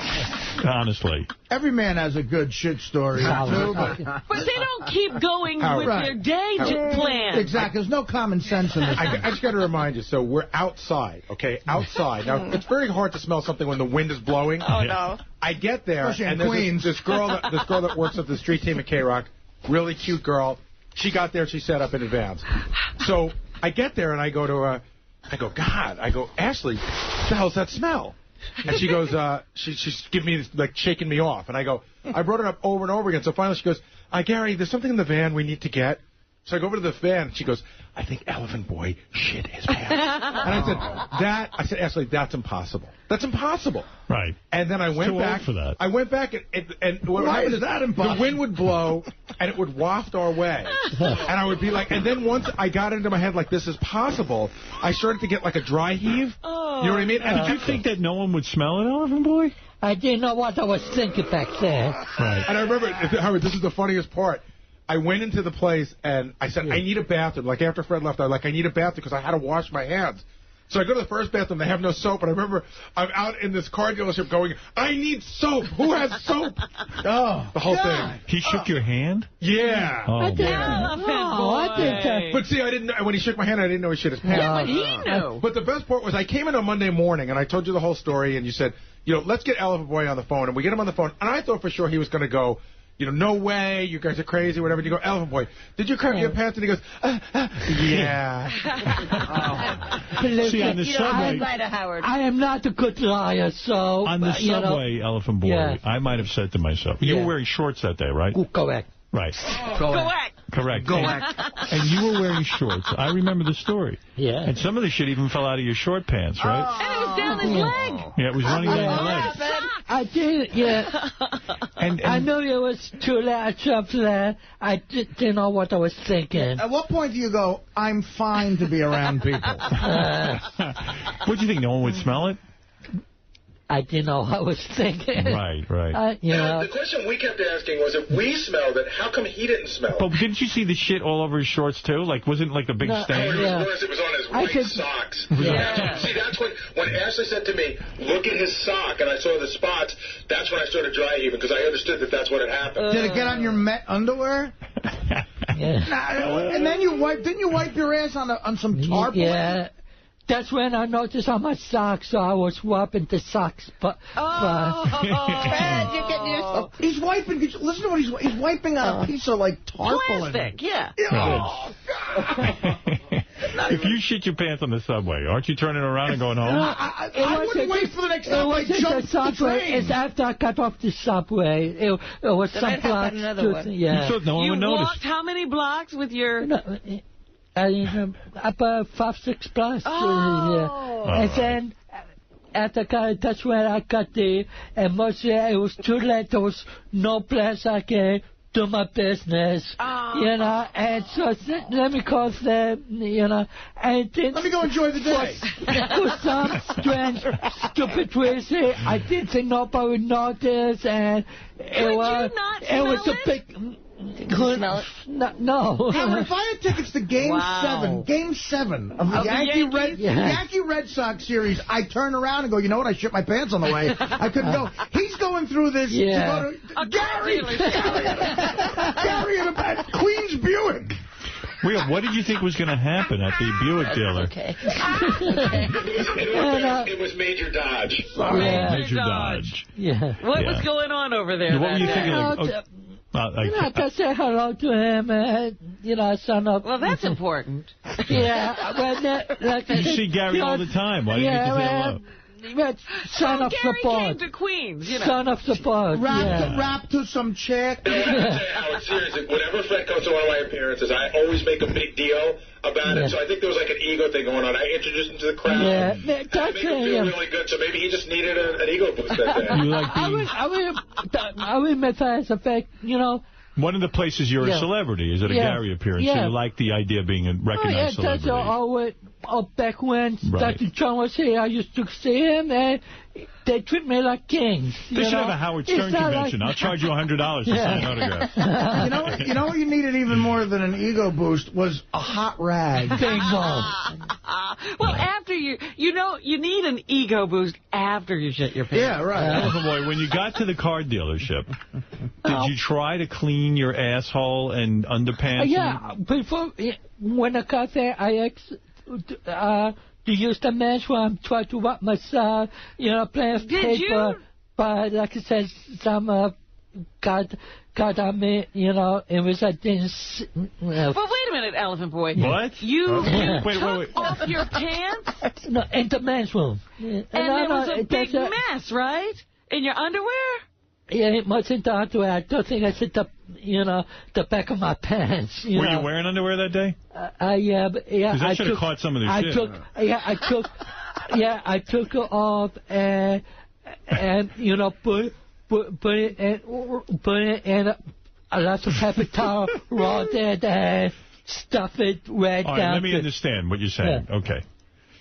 Honestly. Every man has a good shit story. But they don't keep going with their day plan. Exactly. There's no common sense in this. I just got to remind you, so we're outside, okay? Outside. Now, it's very hard to smell something when the wind is blowing. Oh, no. I get there, and there's this girl that works at the street team at K-Rock, really cute girl. She got there, she set up in advance. So I get there, and I go to her, Ashley, what the hell's that smell? And she goes, she's giving me this, like, shaking me off. And I go, I brought it up over and over again. So finally she goes, Gary, there's something in the van we need to get. So I go over to the van, and she goes, I think Elephant Boy shit his pants. And I said, Ashley, that's impossible. That's impossible. Right. And then I went back. For that. I went back, and what happened is that impossible? The wind would blow, and it would waft our way. And I would be like, and then once I got into my head like this is possible, I started to get like a dry heave. Oh. You know what I mean? And did you think that no one would smell it, Elephant Boy? I didn't know what I was thinking back there. Right. And I remember, Howard, this is the funniest part. I went into the place, and I said, I need a bathroom. Like, after Fred left, I need a bathroom because I had to wash my hands. So I go to the first bathroom. They have no soap. And I remember I'm out in this car dealership going, I need soap. Who has soap? The whole thing. He shook your hand? Yeah. Oh, But see, I didn't know. When he shook my hand, I didn't know he shit his pants. Yeah, but he knew. But the best part was I came in on Monday morning, and I told you the whole story, and you said, let's get Elephant Boy on the phone. And we get him on the phone. And I thought for sure he was going to go, no way, you guys are crazy, whatever. And you go, Elephant Boy, did you crack your pants? And he goes, yeah. See, on the subway, I am not a good liar, so... On the subway, Elephant Boy, I might have said to myself, you were wearing shorts that day, right? Correct. Right. Correct. Correct. Go and you were wearing shorts. I remember the story. Yeah. And some of the shit even fell out of your short pants, right? And it was down his leg. Yeah, it was running down your leg. I did, yeah. And I knew it was too late after that. I didn't know what I was thinking. At what point do you go, I'm fine to be around people? What do you think? No one would smell it? I didn't know what I was thinking. Right. The question we kept asking was, if we smelled it, how come he didn't smell it? But didn't you see the shit all over his shorts, too? Like, wasn't it like a big stain? It was on his white socks. Yeah. See, that's when Ashley said to me, look at his sock, and I saw the spots, that's when I started dry heaving, because I understood that that's what had happened. Did it get on your Met underwear? And then didn't you wipe your ass on some tarpaulin? Yeah. That's when I noticed on my socks, so I was wiping the socks. But he's wiping. Listen to what he's wiping on a piece of like tarpaulin. Plastic, yeah. Oh, God. If you shit your pants on the subway, aren't you turning around and going home? I wouldn't wait for the next time I jump the train. It's after I got off the subway. It was some blocks. You thought no one would notice. You walked how many blocks with your... About 5-6 blocks. And then that's when I got there, and mostly it was too late. There was no place I could do my business, and so let me call them, and then... Let me go enjoy the day. For some strange, stupid reason, I didn't think nobody would notice, and it was a big... Did you smell it? No. Howard, if I had tickets to Game 7 of the Yankee Red Sox series, I turn around and go, you know what, I shit my pants on the way. I couldn't go. He's going through this to go to Gary in a Queens Buick. Will, what did you think was going to happen at the Buick dealer? Okay. It was Major Dodge. Major Dodge. Yeah. What was going on over there? What were you thinking? I just say hello to him, and, son of... Well, that's important. You see Gary all the time. Why do you get to say hello? Son of Gary support. came to Queens, Son of support. Rap to some chick. Howard, seriously, whenever Fred comes to one of my appearances, I always make a big deal about it. So I think there was like an ego thing going on. I introduced him to the crowd. I made him feel really good. So maybe he just needed an ego boost that day. I will make that as a fact, One of the places you're a celebrity is at a Gary appearance. So you like the idea of being a recognized celebrity. That's always, back when Dr. John was here, I used to see him, and they treat me like kings. They should have a Howard Stern convention. I'll charge you $100 to sign an autograph. You know what you needed even more than an ego boost was a hot rag. Well, after you need an ego boost after you shit your pants. Yeah, right. Elephant Boy, when you got to the car dealership, did you try to clean your asshole and underpants? Before, when I got there, I to use the men's one, try to wipe myself, playing paper. But like I said, some got on me, it was I didn't... Well, wait a minute, Elephant Boy. What? You took off your pants? No, in the men's room. And there was a big mess, right? In your underwear? Yeah, it wasn't the underwear. I don't think I said the back of my pants. Were you wearing underwear that day? Yeah. Because I should have caught some of the shit. I took it off and put it in a lot of paper towel, roll it, and stuff it right down. All right, let me understand what you're saying. Yeah. Okay.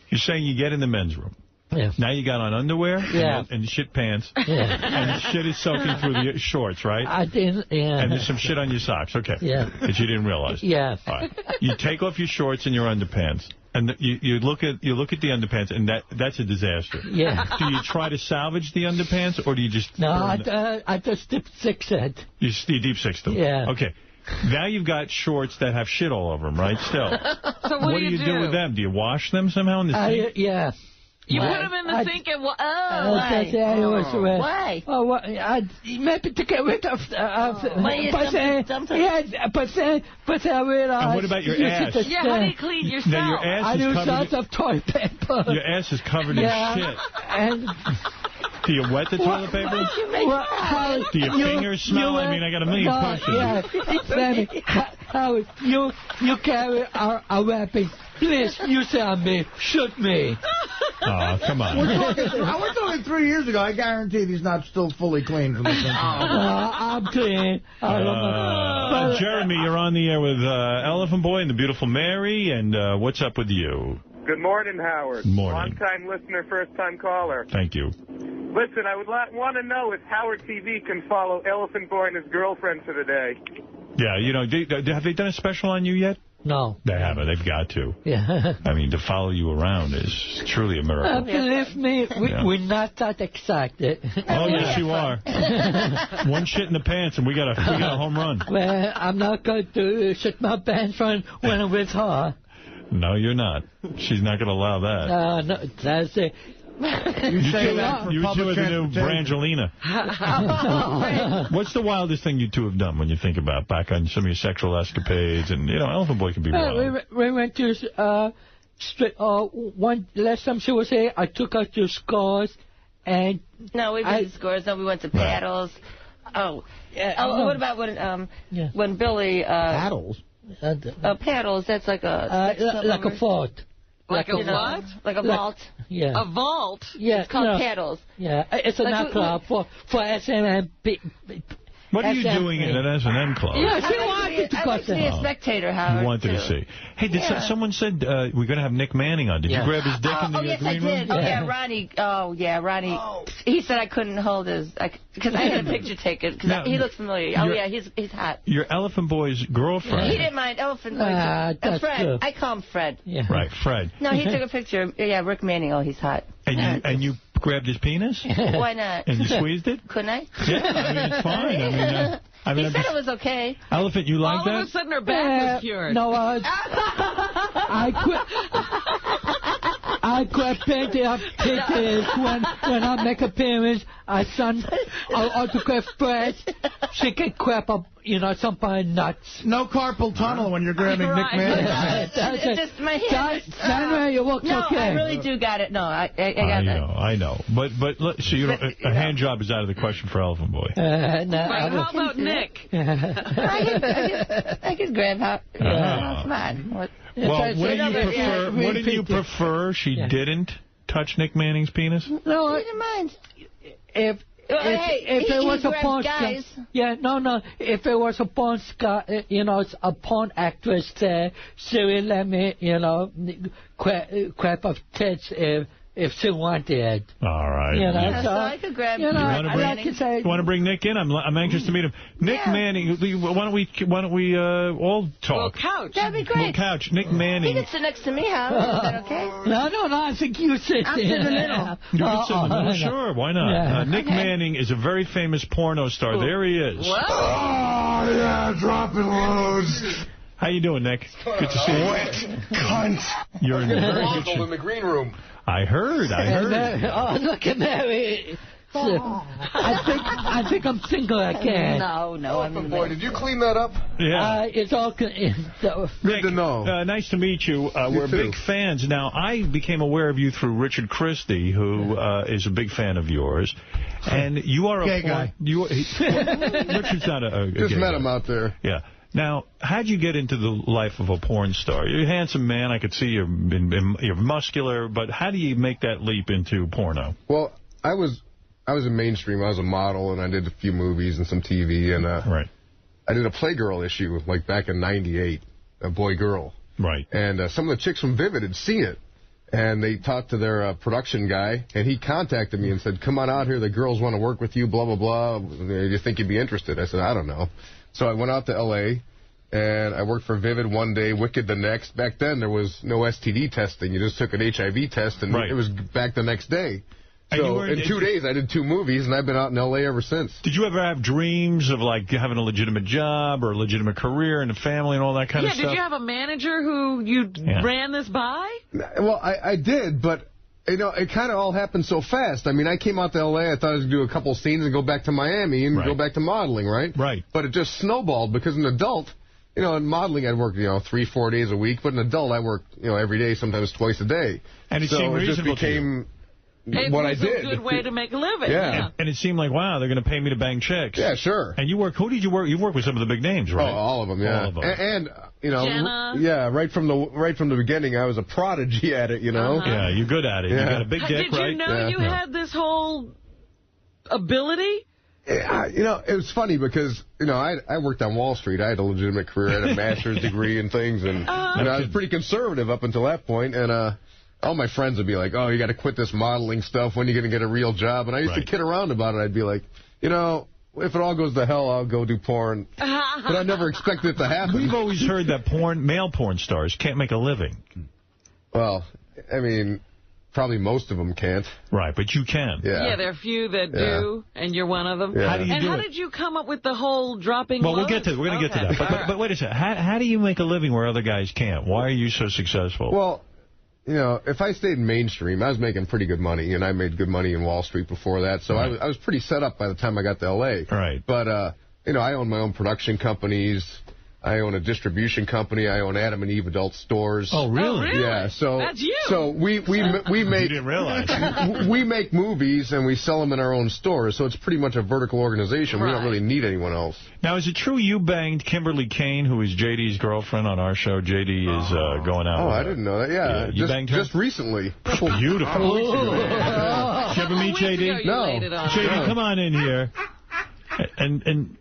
You're saying you get in the men's room. Yeah. Now you got on underwear and shit pants. Yeah. And shit is soaking through the shorts, right? I didn't, And there's some shit on your socks. Okay. Yeah. That you didn't realize. Yeah. All right. You take off your shorts and your underpants. And you look at the underpants, and that's a disaster. Yeah. Do you try to salvage the underpants, or do you just... No, I just deep six it. You deep six them? Yeah. Okay. Now you've got shorts that have shit all over them, right, still? So what do you do with them? Do you wash them somehow in the sink? Yeah. You put them in the sink and... why? Why? Oh, maybe to get rid of... But I realized... And what about your ass? Yeah, how do you clean yourself? Now your ass I use lots of toilet paper. Your ass is covered in shit. And... Do you wet the toilet paper? Do your fingers smell? I mean, I got a million questions. Yeah. Howard, you carry our weapons. Please, use it on me. Shoot me. Oh, come on. We're talking 3 years ago. I guarantee he's not still fully clean from this incident. I'm clean. Jeremy, you're on the air with Elephant Boy and the beautiful Mary, and what's up with you? Good morning, Howard. Morning. Long-time listener, first-time caller. Thank you. Listen, I would want to know if Howard TV can follow Elephant Boy and his girlfriend for the day. Yeah, you know, have they done a special on you yet? No. They haven't. They've got to. Yeah. I mean, to follow you around is truly a miracle. Believe me, we're not that excited. Oh, yes, you are. One shit in the pants, and we got a home run. Well, I'm not going to shit my pants when I'm with her. No, you're not. She's not going to allow that. No, that's it. You two are the new Brangelina. What's the wildest thing you two have done when you think about back on some of your sexual escapades? And, you know, Elephant Boy can be wild. We went to one last time she was here. I took her to Scores, and no, we went to Scores. No, we went to Paddles. Oh, yeah. What about when Billy Paddles? Paddles. That's like a fort. Like a what? Like a vault. Yeah. A vault? Yeah. It's called Paddles. Yeah. It's a nightclub for S&M. What are you doing in an S&M club? Yeah, she wanted to go to be a spectator, Howard. You wanted to see. Hey, someone said we're going to have Nick Manning on. Did you grab his dick in the green room? Yes, I did. Oh, yeah, Ronnie. Oh, yeah, Ronnie. Oh. He said I couldn't hold his... Because I had a picture taken. Because he looks familiar. Oh, yeah, he's hot. Your Elephant Boy's girlfriend. He didn't mind Elephant Boy. Fred. True. I call him Fred. Yeah. Right, Fred. No, he took a picture. Yeah, Rick Manning. Oh, he's hot. And you grabbed his penis? Why not? And you squeezed it? Couldn't I? Yeah, I mean, it's fine. He said it was okay. Elephant, you like that? All of a sudden her back was cured. No, I quit painting up pictures when I make appearance. I send autograph press. She can crap up, somebody nuts. No carpal tunnel when you're grabbing Nick Manning. Just my hand. You look okay. I really do got it. No, I got that. I know. But so a hand job is out of the question for Elephant Boy. How about Nick? I could grab her. Come on. Well, wouldn't you prefer she didn't touch Nick Manning's penis? No, I didn't mind. If it was a porn star, if it was a porn star, it's a porn actress there, she would let me, crap of tits if she wanted. All right. So I could grab you want to bring Nick in? I'm anxious to meet him. Nick Manning. Why don't we all talk? We'll couch. That'd be great. We'll couch. Nick Manning. He can sit next to me, Howard. Is that okay? No. I think you sit in the middle. You can sit in the middle. Sure. Why not? Yeah. Nick Manning is a very famous porno star. There he is. What? Oh, yeah, dropping loads. How you doing, Nick? Good to see you. Wet cunt. You're in very good shape. in the green room. I heard. Oh, look at Mary. I think I'm single again. No. Boy, did you clean that up? Yeah. It's all good. Nick, to know. Nice to meet you. We're big fans. Now, I became aware of you through Richard Christie, who is a big fan of yours. And you are gay guy. Richard's not a Just gay met guy. him out there. Yeah. Now, how'd you get into the life of a porn star? You're a handsome man. I could see you're muscular. But how do you make that leap into porno? Well, I was in mainstream. I was a model, and I did a few movies and some TV. And right. I did a Playgirl issue, like back in '98, a boy-girl. Right. And some of the chicks from Vivid had seen it. And they talked to their production guy, and he contacted me and said, come on out here. The girls want to work with you, blah, blah, blah. Do you think you'd be interested? I said, I don't know. So I went out to L.A., and I worked for Vivid one day, Wicked the next. Back then, there was no STD testing. You just took an HIV test, and it was back the next day. So in 2 days, I did 2 movies, and I've been out in L.A. ever since. Did you ever have dreams of, like, having a legitimate job or a legitimate career and a family and all that kind of stuff? Yeah, did you have a manager who you ran this by? Well, I did, but... it kind of all happened so fast. I mean, I came out to L.A., I thought I was going to do a couple scenes and go back to Miami and go back to modeling, right? Right. But it just snowballed because an adult, in modeling I'd work, 3-4 days a week, but an adult I work, every day, sometimes twice a day. And it seemed reasonable just became, what I did. It was a good way to make a living. Yeah. And it seemed like, wow, they're going to pay me to bang chicks. Yeah, sure. And who did you work? You worked with some of the big names, right? Oh, all of them, yeah. All of them. And you know, Jenna. yeah, right from the beginning, I was a prodigy at it, you know. Yeah, you're good at it. Yeah. You got a big dick, Did right? you know you had this whole ability? You know, it was funny because, you know, I worked on Wall Street. I had a legitimate career. I had a master's degree and things. And you know, I was pretty conservative up until that point. And all my friends would be like, oh, you got to quit this modeling stuff. When are you going to get a real job? And I used to kid around about it. I'd be like, you know, if it all goes to hell, I'll go do porn. But I never expected it to happen. We've always heard that male porn stars can't make a living. Well, I mean, probably most of them can't. Right, but you can. Yeah, there are a few that do, and you're one of them. Yeah. How do you do how it? did you come up with the whole dropping Well, we're loads? going to get to that. But wait a second. How do you make a living where other guys can't? Why are you so successful? Well, you know, if I stayed mainstream, I was making pretty good money, and I made good money in Wall Street before that, so I was pretty set up by the time I got to L.A. Right. But, you know, I own my own production companies. I own a distribution company. I own Adam and Eve adult stores. Oh, really? Yeah. So that's you. So we make you didn't realize. we make movies and we sell them in our own stores. So it's pretty much a vertical organization. We don't really need anyone else. Now, is it true you banged Kimberly Kane, who is JD's girlfriend on our show? JD is going out. Oh, with I her. didn't know that. Yeah, you banged her just recently. Beautiful. Did you ever meet JD? No. JD, come on in here. And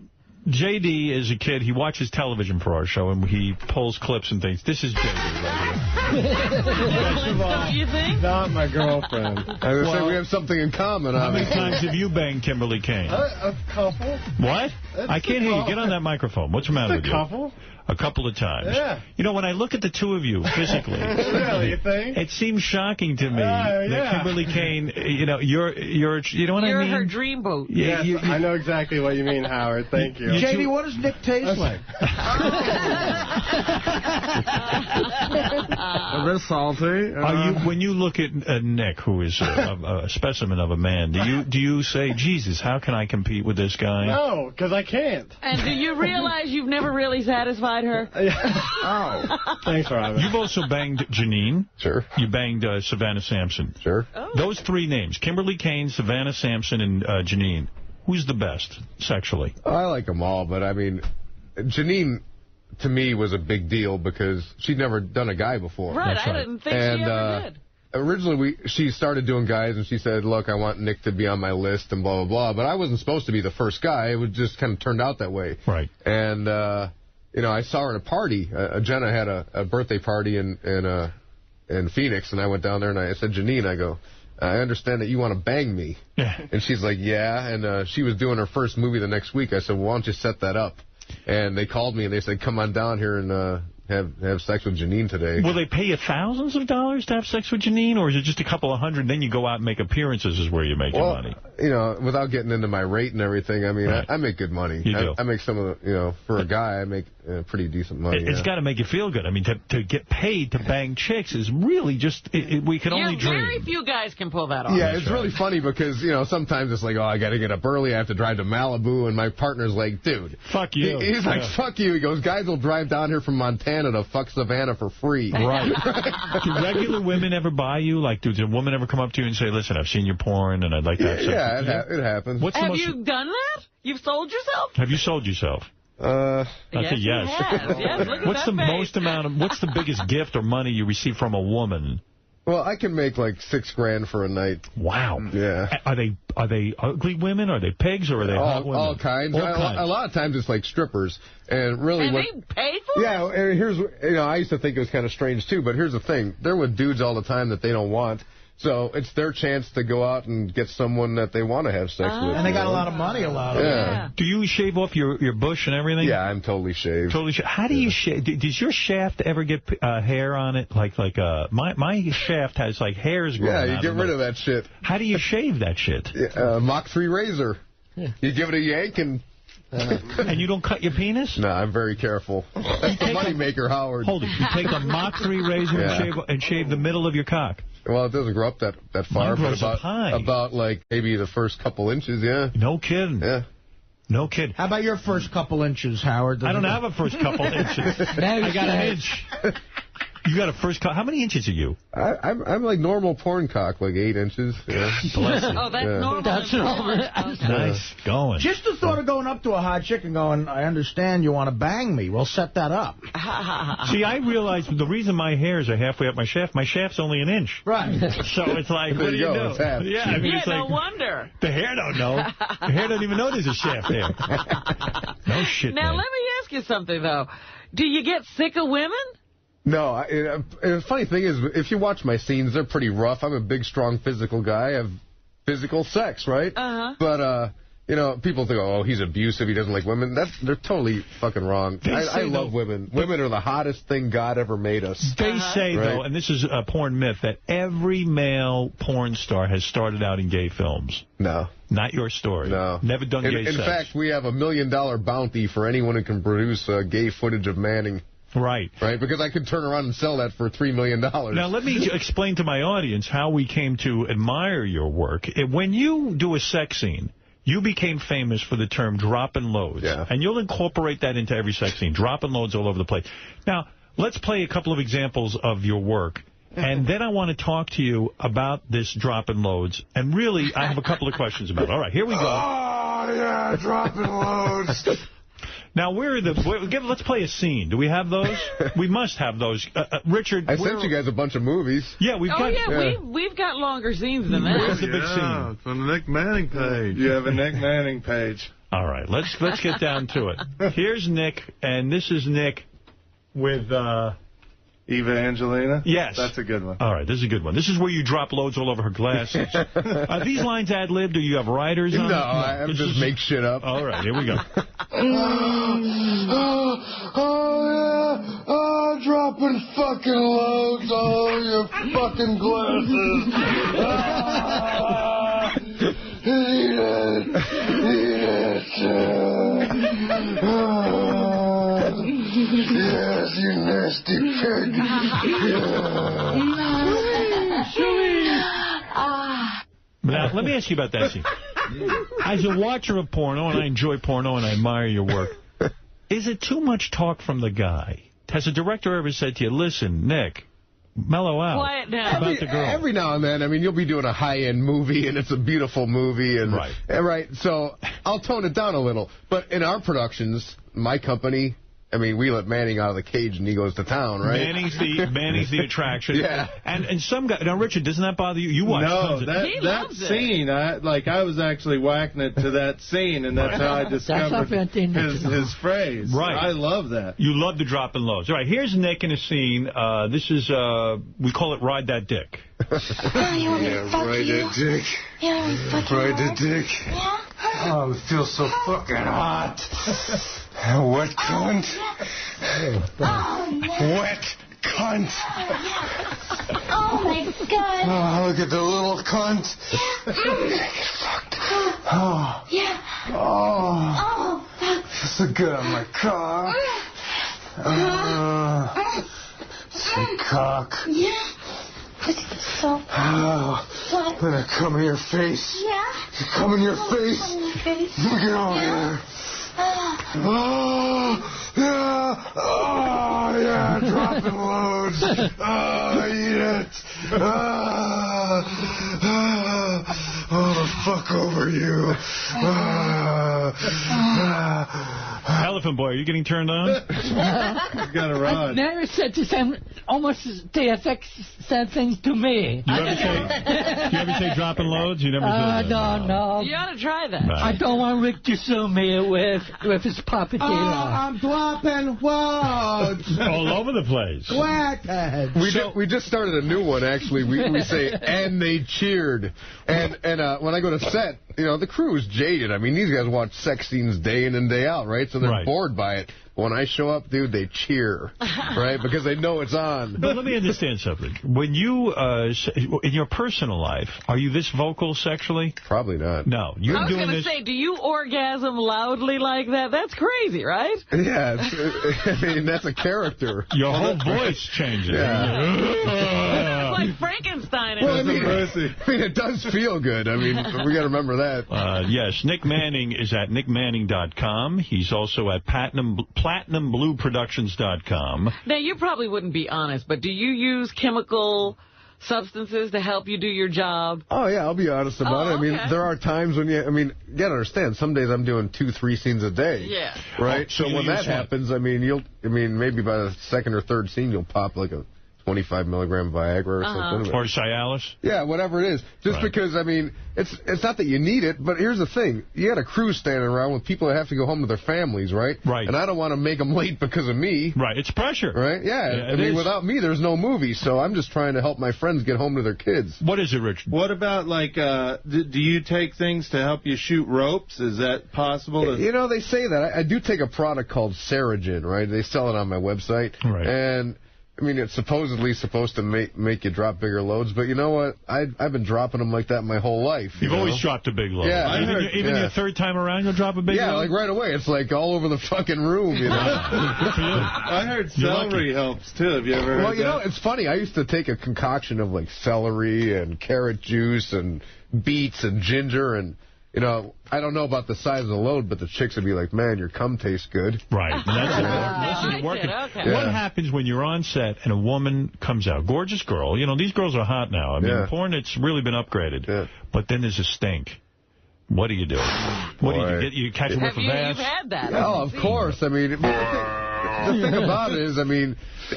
JD is a kid. He watches television for our show, and he pulls clips and things. This is JD right here. Don't you think? Not my girlfriend. I was saying we have something in common. How many times have you banged Kimberly Kane? A couple. What? I can't hear you. Get on that microphone. What's the matter with you? A couple. A couple of times. Yeah. You know, when I look at the two of you physically, Really, you think? it seems shocking to me that Kimberly Kane, you know, you know what I mean? You're her dreamboat. Yeah, Yes, I know exactly what you mean, Howard. Thank you. JD, what does Nick taste like? A bit salty. When you look at Nick, who is a specimen of a man, do you say, Jesus, how can I compete with this guy? No, because I can't. And do you realize you've never really satisfied her? Oh. Thanks, Robin. You've also banged Janine. Sure. You banged Savannah Sampson. Sure. Oh. Those three names, Kimberly Kane, Savannah Sampson, and Janine. Who's the best sexually? Oh, I like them all, but I mean, Janine, to me, was a big deal because she'd never done a guy before. Right, I didn't think she ever did. Originally, she started doing guys, and she said, look, I want Nick to be on my list and blah, blah, blah. But I wasn't supposed to be the first guy. It would just kind of turned out that way. Right. And, you know, I saw her at a party. Jenna had a birthday party in Phoenix, and I went down there, and I said, Janine, I go, I understand that you want to bang me. Yeah. And she's like, yeah. And she was doing her first movie the next week. I said, well, why don't you set that up? And they called me, and they said, come on down here and have sex with Janine today. Will they pay you thousands of dollars to have sex with Janine, or is it just a couple of hundred, then you go out and make appearances is where you make your money? You know, without getting into my rate and everything, I mean, right. I make good money. You do. I make some of the, you know, for a guy, I make pretty decent money. It's got to make you feel good. I mean, to get paid to bang chicks is really just, we can only dream. Very few guys can pull that off. Yeah, it's really funny because, you know, sometimes it's like, oh, I got to get up early, I have to drive to Malibu, and my partner's like, dude. Fuck you. He's like, fuck you. He goes, guys will drive down here from Montana to fuck Savannah for free. Right. Do regular women ever buy you? Like, does a woman ever come up to you and say, listen, I've seen your porn and I'd like to have sex with you? Yeah, it happens. Have you done that? You've sold yourself? Have you sold yourself? Yes, That's a yes. Yes, look at What's that the face. most amount of, what's the biggest gift or money you receive from a woman? Well, I can make like $6,000 for a night. Wow. Yeah. Are they ugly women? Are they pigs? Or are they hot women? All kinds. All kinds. A lot of times it's like strippers. And really, And they pay for it? Yeah, and here's, you know, I used to think it was kind of strange too, but here's the thing. They're with dudes all the time that they don't want. So it's their chance to go out and get someone that they want to have sex with. And they got a lot of money, a lot of yeah. Do you shave off your bush and everything? Yeah, I'm totally shaved. Totally shaved. How do you shave? Does your shaft ever get hair on it? Like my shaft has like hairs growing out. Yeah, you get rid of that shit. How do you shave that shit? Mach 3 razor. Yeah. You give it a yank and... And you don't cut your penis? No, I'm very careful. That's the moneymaker, Howard. Hold it. You take a Mach 3 razor and shave the middle of your cock. Well, it doesn't grow up that far, Mine grows but up high. about like maybe the first couple inches, yeah. No kidding. Yeah. No kidding. How about your first couple inches, Howard? I don't have a first couple inches. I got an inch. You got a first cock. How many inches are you? I'm like normal porn cock, like 8 inches. Yeah. Bless you. Oh, that's normal. That's normal. Nice. Going. Just the thought of going up to a hot chick and going, I understand you want to bang me. We'll set that up. See, I realized the reason my hairs are halfway up my shaft's only an inch. Right. So it's like, what do you do? Yeah, I mean, it's no like, wonder. The hair don't know. The hair doesn't even know there's a shaft there. No shit, Now, man. let me ask you something, though. Do you get sick of women? No, the funny thing is, if you watch my scenes, they're pretty rough. I'm a big, strong, physical guy. I have physical sex, right? Uh-huh. But, you know, people think, oh, he's abusive, he doesn't like women. They're totally fucking wrong. I love women. Women are the hottest thing God ever made us. They say, right? though, and this is a porn myth, that every male porn star has started out in gay films. No. Not your story. No. Never done gay sex. In fact, we have $1 million bounty for anyone who can produce gay footage of Manning. Right. Right, because I could turn around and sell that for $3 million. Now, let me explain to my audience how we came to admire your work. When you do a sex scene, you became famous for the term dropping loads. Yeah. And you'll incorporate that into every sex scene, dropping loads all over the place. Now, let's play a couple of examples of your work. And then I want to talk to you about this dropping loads. And really, I have a couple of questions about it. All right, here we go. Oh, yeah, dropping loads. Now, let's play a scene. Do we have those? We must have those. Richard, I sent you guys a bunch of movies. Yeah, we've got... We've got longer scenes than that. Where's the big scene? It's on the Nick Manning page. You have a Nick Manning page. All right, let's get down to it. Here's Nick, and this is Nick with... Eva Angelina? Yes. That's a good one. All right, this is a good one. This is where you drop loads all over her glasses. Are these lines ad-libbed, or you have writers on? No, I just make shit up. All right, here we go. Dropping fucking loads all over your fucking glasses. Eat it. Yes, you nasty pig. Now, let me ask you about that scene. As a watcher of porno, and I enjoy porno and I admire your work, is it too much talk from the guy? Has a director ever said to you, listen, Nick, mellow out Quiet down. about the girl? Every now and then, I mean, you'll be doing a high-end movie, and it's a beautiful movie. And right, so I'll tone it down a little. But in our productions, my company... I mean, we let Manning out of the cage and he goes to town, right? Manning's the attraction. Yeah. And some guy... Now, Richard, doesn't that bother you? You watch tons of that scene, I was actually whacking it to that scene, and that's how I discovered his phrase. Right. I love that. You love the dropping loads. All right, here's Nick in a scene. This is, we call it Ride That Dick. Yeah, ride that dick. Yeah, ride the dick. Yeah? Oh, it feels so fucking hot. Wet cunt. Wet cunt. Oh, my God. Oh, look at the little cunt. Oh. Yeah. Oh. Feels so good on my cock. Say cock. Yeah. So. Oh. What? Gonna come in your face. Yeah. Come in your face. Come in your face. Get over here. Oh, yeah. Oh, yeah. Dropping loads. Oh, eat it. Oh, the fuck over you. Elephant Boy, are you getting turned on? You got a rod. I never said the same, almost the effects said things to me. You ever say dropping loads? You never said that. No. You ought to try that. Right. I don't want Rick to sue me with his puppeteer. I'm dropping loads. All over the place. Whackhead. We just started a new one, actually. We say, and they cheered. And when I go to set, you know, the crew is jaded. I mean, these guys watch sex scenes day in and day out, right? So they're bored by it. When I show up, dude, they cheer, right? Because they know it's on. But let me understand something. When you, in your personal life, are you this vocal sexually? Probably not. No. You're I was going to say, do you orgasm loudly like that? That's crazy, right? Yeah. I mean, that's a character. Your whole voice changes. Yeah. It's like Frankenstein. Well, I mean, it does feel good. I mean, we got to remember that. Yes, Nick Manning is at nickmanning.com. He's also at Platinum PlatinumBlueProductions.com. Now, you probably wouldn't be honest, but do you use chemical substances to help you do your job? Oh, yeah, I'll be honest about it. I mean, there are times when you gotta understand, some days I'm doing 2-3 scenes a day. Yeah. Right? So when that happens, maybe by the second or third scene, you'll pop like a 25 milligram Viagra or something. Or Cialis? Yeah, whatever it is. Just because, it's not that you need it, but here's the thing. You got a crew standing around with people that have to go home to their families, right? Right. And I don't want to make them late because of me. Right, it's pressure. Right? Yeah, without me, there's no movie, so I'm just trying to help my friends get home to their kids. What is it, Rich? What about, do you take things to help you shoot ropes? Is that possible? They say that. I do take a product called Saragen, right? They sell it on my website. Right. And it's supposedly supposed to make you drop bigger loads, but you know what? I've been dropping them like that my whole life. You've always dropped a big load. Yeah. Even your third time around, you'll drop a big load? Yeah, like right away. It's like all over the fucking room, you know? I heard celery helps, too. Have you ever heard that? It's funny. I used to take a concoction of, celery and carrot juice and beets and ginger and... I don't know about the size of the load, but the chicks would be like, man, your cum tastes good. Right. And that's you're working. Okay. What happens when you're on set and a woman comes out? Gorgeous girl. These girls are hot now. Porn, it's really been upgraded. Yeah. But then there's a stink. What do you do? What do you get? You catch them with a bath? You've had that. Oh, of course. The thing about it is,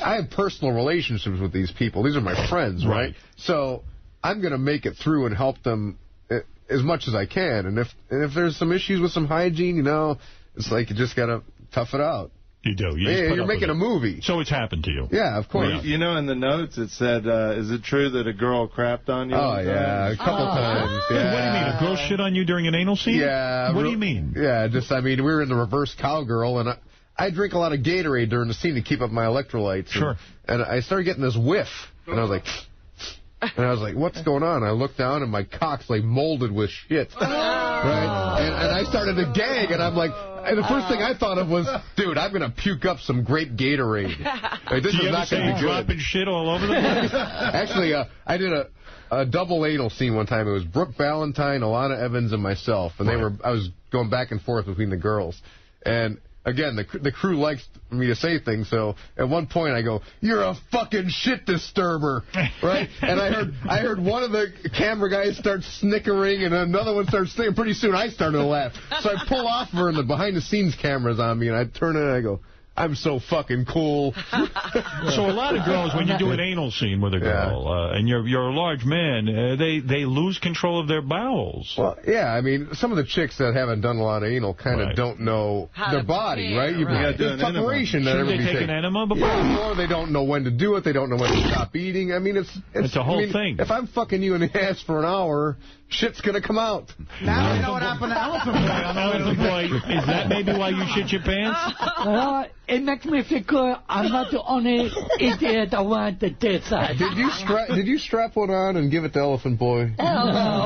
I have personal relationships with these people. These are my friends, right? So I'm going to make it through and help them as much as I can, and if there's some issues with some hygiene, it's like you just gotta tough it out. You do. You're making a movie. So it's happened to you. Yeah, of course. In the notes it said, is it true that a girl crapped on you? Oh, yeah, a couple times. Yeah. What do you mean, a girl shit on you during an anal scene? Yeah. What do you mean? Yeah, we were in the reverse cowgirl, and I drink a lot of Gatorade during the scene to keep up my electrolytes. Sure. And I started getting this whiff, and I was like... And I was like, what's going on? I looked down, and my cock's, molded with shit. Right? And I started to gag, and I'm like... And the first thing I thought of was, dude, I'm going to puke up some grape Gatorade. This is not going to be good. Dropping shit all over the place? Actually, I did a double anal scene one time. It was Brooke Valentine, Alana Evans, and myself. And I was going back and forth between the girls. And... Again, the crew likes me to say things, so at one point I go, "You're a fucking shit disturber," right? And I heard one of the camera guys start snickering, and another one starts snickering. Pretty soon I started to laugh, so I pull off her, and the behind-the-scenes camera's on me, and I turn it and I go, "I'm so fucking cool." So a lot of girls, when you do an anal scene with a girl, and you're a large man, they lose control of their bowels. Well, yeah, some of the chicks that haven't done a lot of anal kind of don't know their body, right? You got to do preparation. Should they take an enema before? Yeah, or they don't know when to do it. They don't know when to stop eating. It's a whole thing. If I'm fucking you in the ass for an hour, shit's going to come out. Now we know what happened to Elephant Boy. Elephant Boy, is that maybe why you shit your pants? It makes me feel good. I'm not the only idiot that went to this side. Did you strap one on and give it to Elephant Boy? No.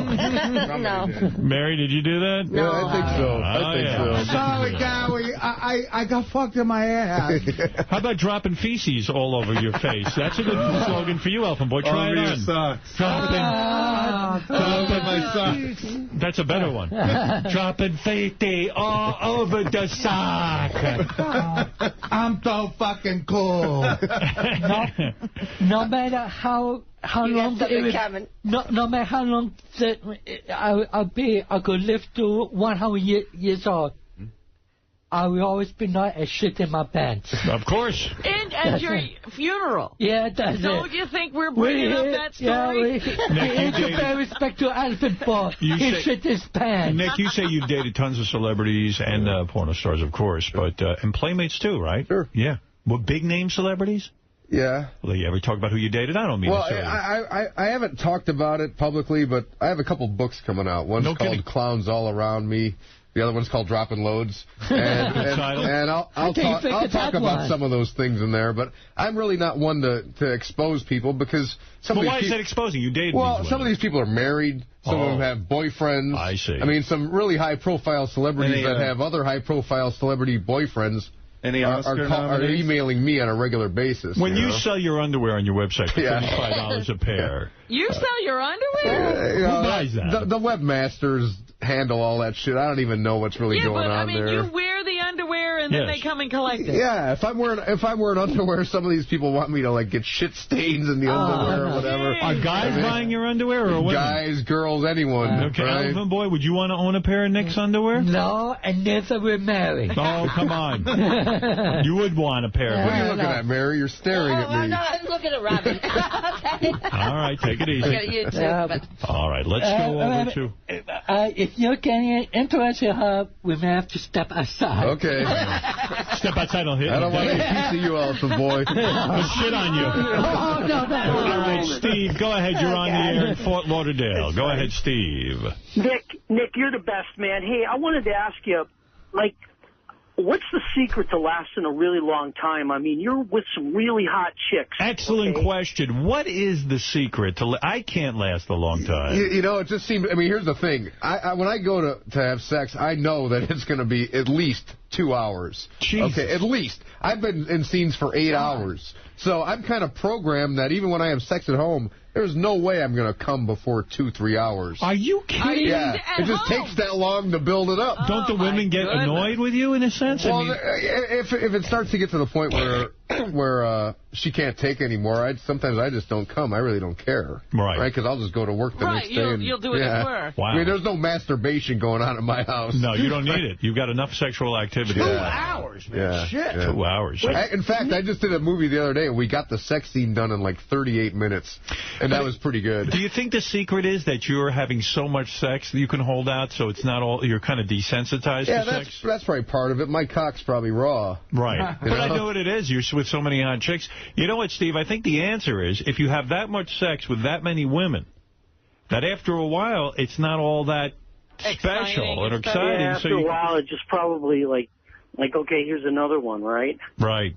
No. Mary, did you do that? Yeah, I think so. I think so. Sorry, Gary. I got fucked in my ass. How about dropping feces all over your face? That's a good slogan for you, Elephant Boy. Try it on. Socks. Dropping my socks. That's a better one. Dropping feces all over the sock. I'm so fucking cool. No matter how long no matter how long I could live to 100 years old, I will always be not a shit in my pants. Of course. And at your funeral. Yeah, that's Don't you think we're bringing up that story? Nick, you pay respect to Elephant Boy. He shit his pants. Nick, you say you've dated tons of celebrities and porno stars, of course, but and playmates too, right? Sure. Yeah. Well, big name celebrities? Yeah. Well, you ever talk about who you dated? I don't mean I haven't talked about it publicly, but I have a couple books coming out. One's called Clowns All Around Me. The other one's called Dropping Loads. And I'll talk about some of those things in there, but I'm really not one to expose people because why is that exposing? You dated some of these people are married. Some of them have boyfriends. I see. Some really high-profile celebrities that have other high-profile celebrity boyfriends. Any Oscar are emailing me on a regular basis. When you sell your underwear on your website for $35 a pair. You sell your underwear? Who buys that? The webmasters handle all that shit. I don't even know what's really going on there. You wear the underwear and then they come and collect it. Yeah, if I'm wearing underwear, some of these people want me to like get shit stains in the underwear or whatever. Are guys buying your underwear or women? Guys, girls, anyone. Okay, right? Elephant Boy, would you want to own a pair of Nick's underwear? No, and never will marry. Oh, come on. You would want a pair of What are you looking at, Mary? You're staring at me. No, I'm looking at Robin. Okay. All right, take it easy. I got you too. But... All right, let's go over to... If you're getting interested in her, we may have to step aside. Okay. Step outside, I'll hit I don't want any piece of you, Elephant Boy. I'll shit on you. Oh, no. All right, Steve, go ahead. You're on the air in Fort Lauderdale. Go ahead, Steve. Nick, you're the best, man. Hey, I wanted to ask you, like, what's the secret to lasting a really long time? I mean, you're with some really hot chicks. Excellent question. What is the secret to... I can't last a long time. You know, it just seems... I mean, here's the thing. When I go to have sex, I know that it's going to be at least 2 hours. Jesus. Okay, at least. I've been in scenes for 8 hours. So I'm kind of programmed that even when I have sex at home, there's no way I'm going to come before 2-3 hours. Are you kidding? Yeah, it just takes that long to build it up. Don't the women get annoyed with you in a sense? Well, I mean, if it starts to get to the point where she can't take anymore, sometimes I just don't come. I really don't care. Right. Because I'll just go to work the next day. You'll do it at work. Wow. I mean, there's no masturbation going on in my house. No, you don't need it. You've got enough sexual activity. 2 hours, man. Yeah. Shit. Yeah. 2 hours. In fact, I just did a movie the other day, and we got the sex scene done in like 38 minutes, and that was pretty good. Do you think the secret is that you're having so much sex that you can hold out, so it's not all, you're kind of desensitized to sex? That's probably part of it. My cock's probably raw. Right. But I know what it is. You're with so many hot chicks. You know what, Steve? I think the answer is if you have that much sex with that many women, that after a while, it's not all that special and exciting. Yeah, after a while, it's just probably like, okay, here's another one, right? Right.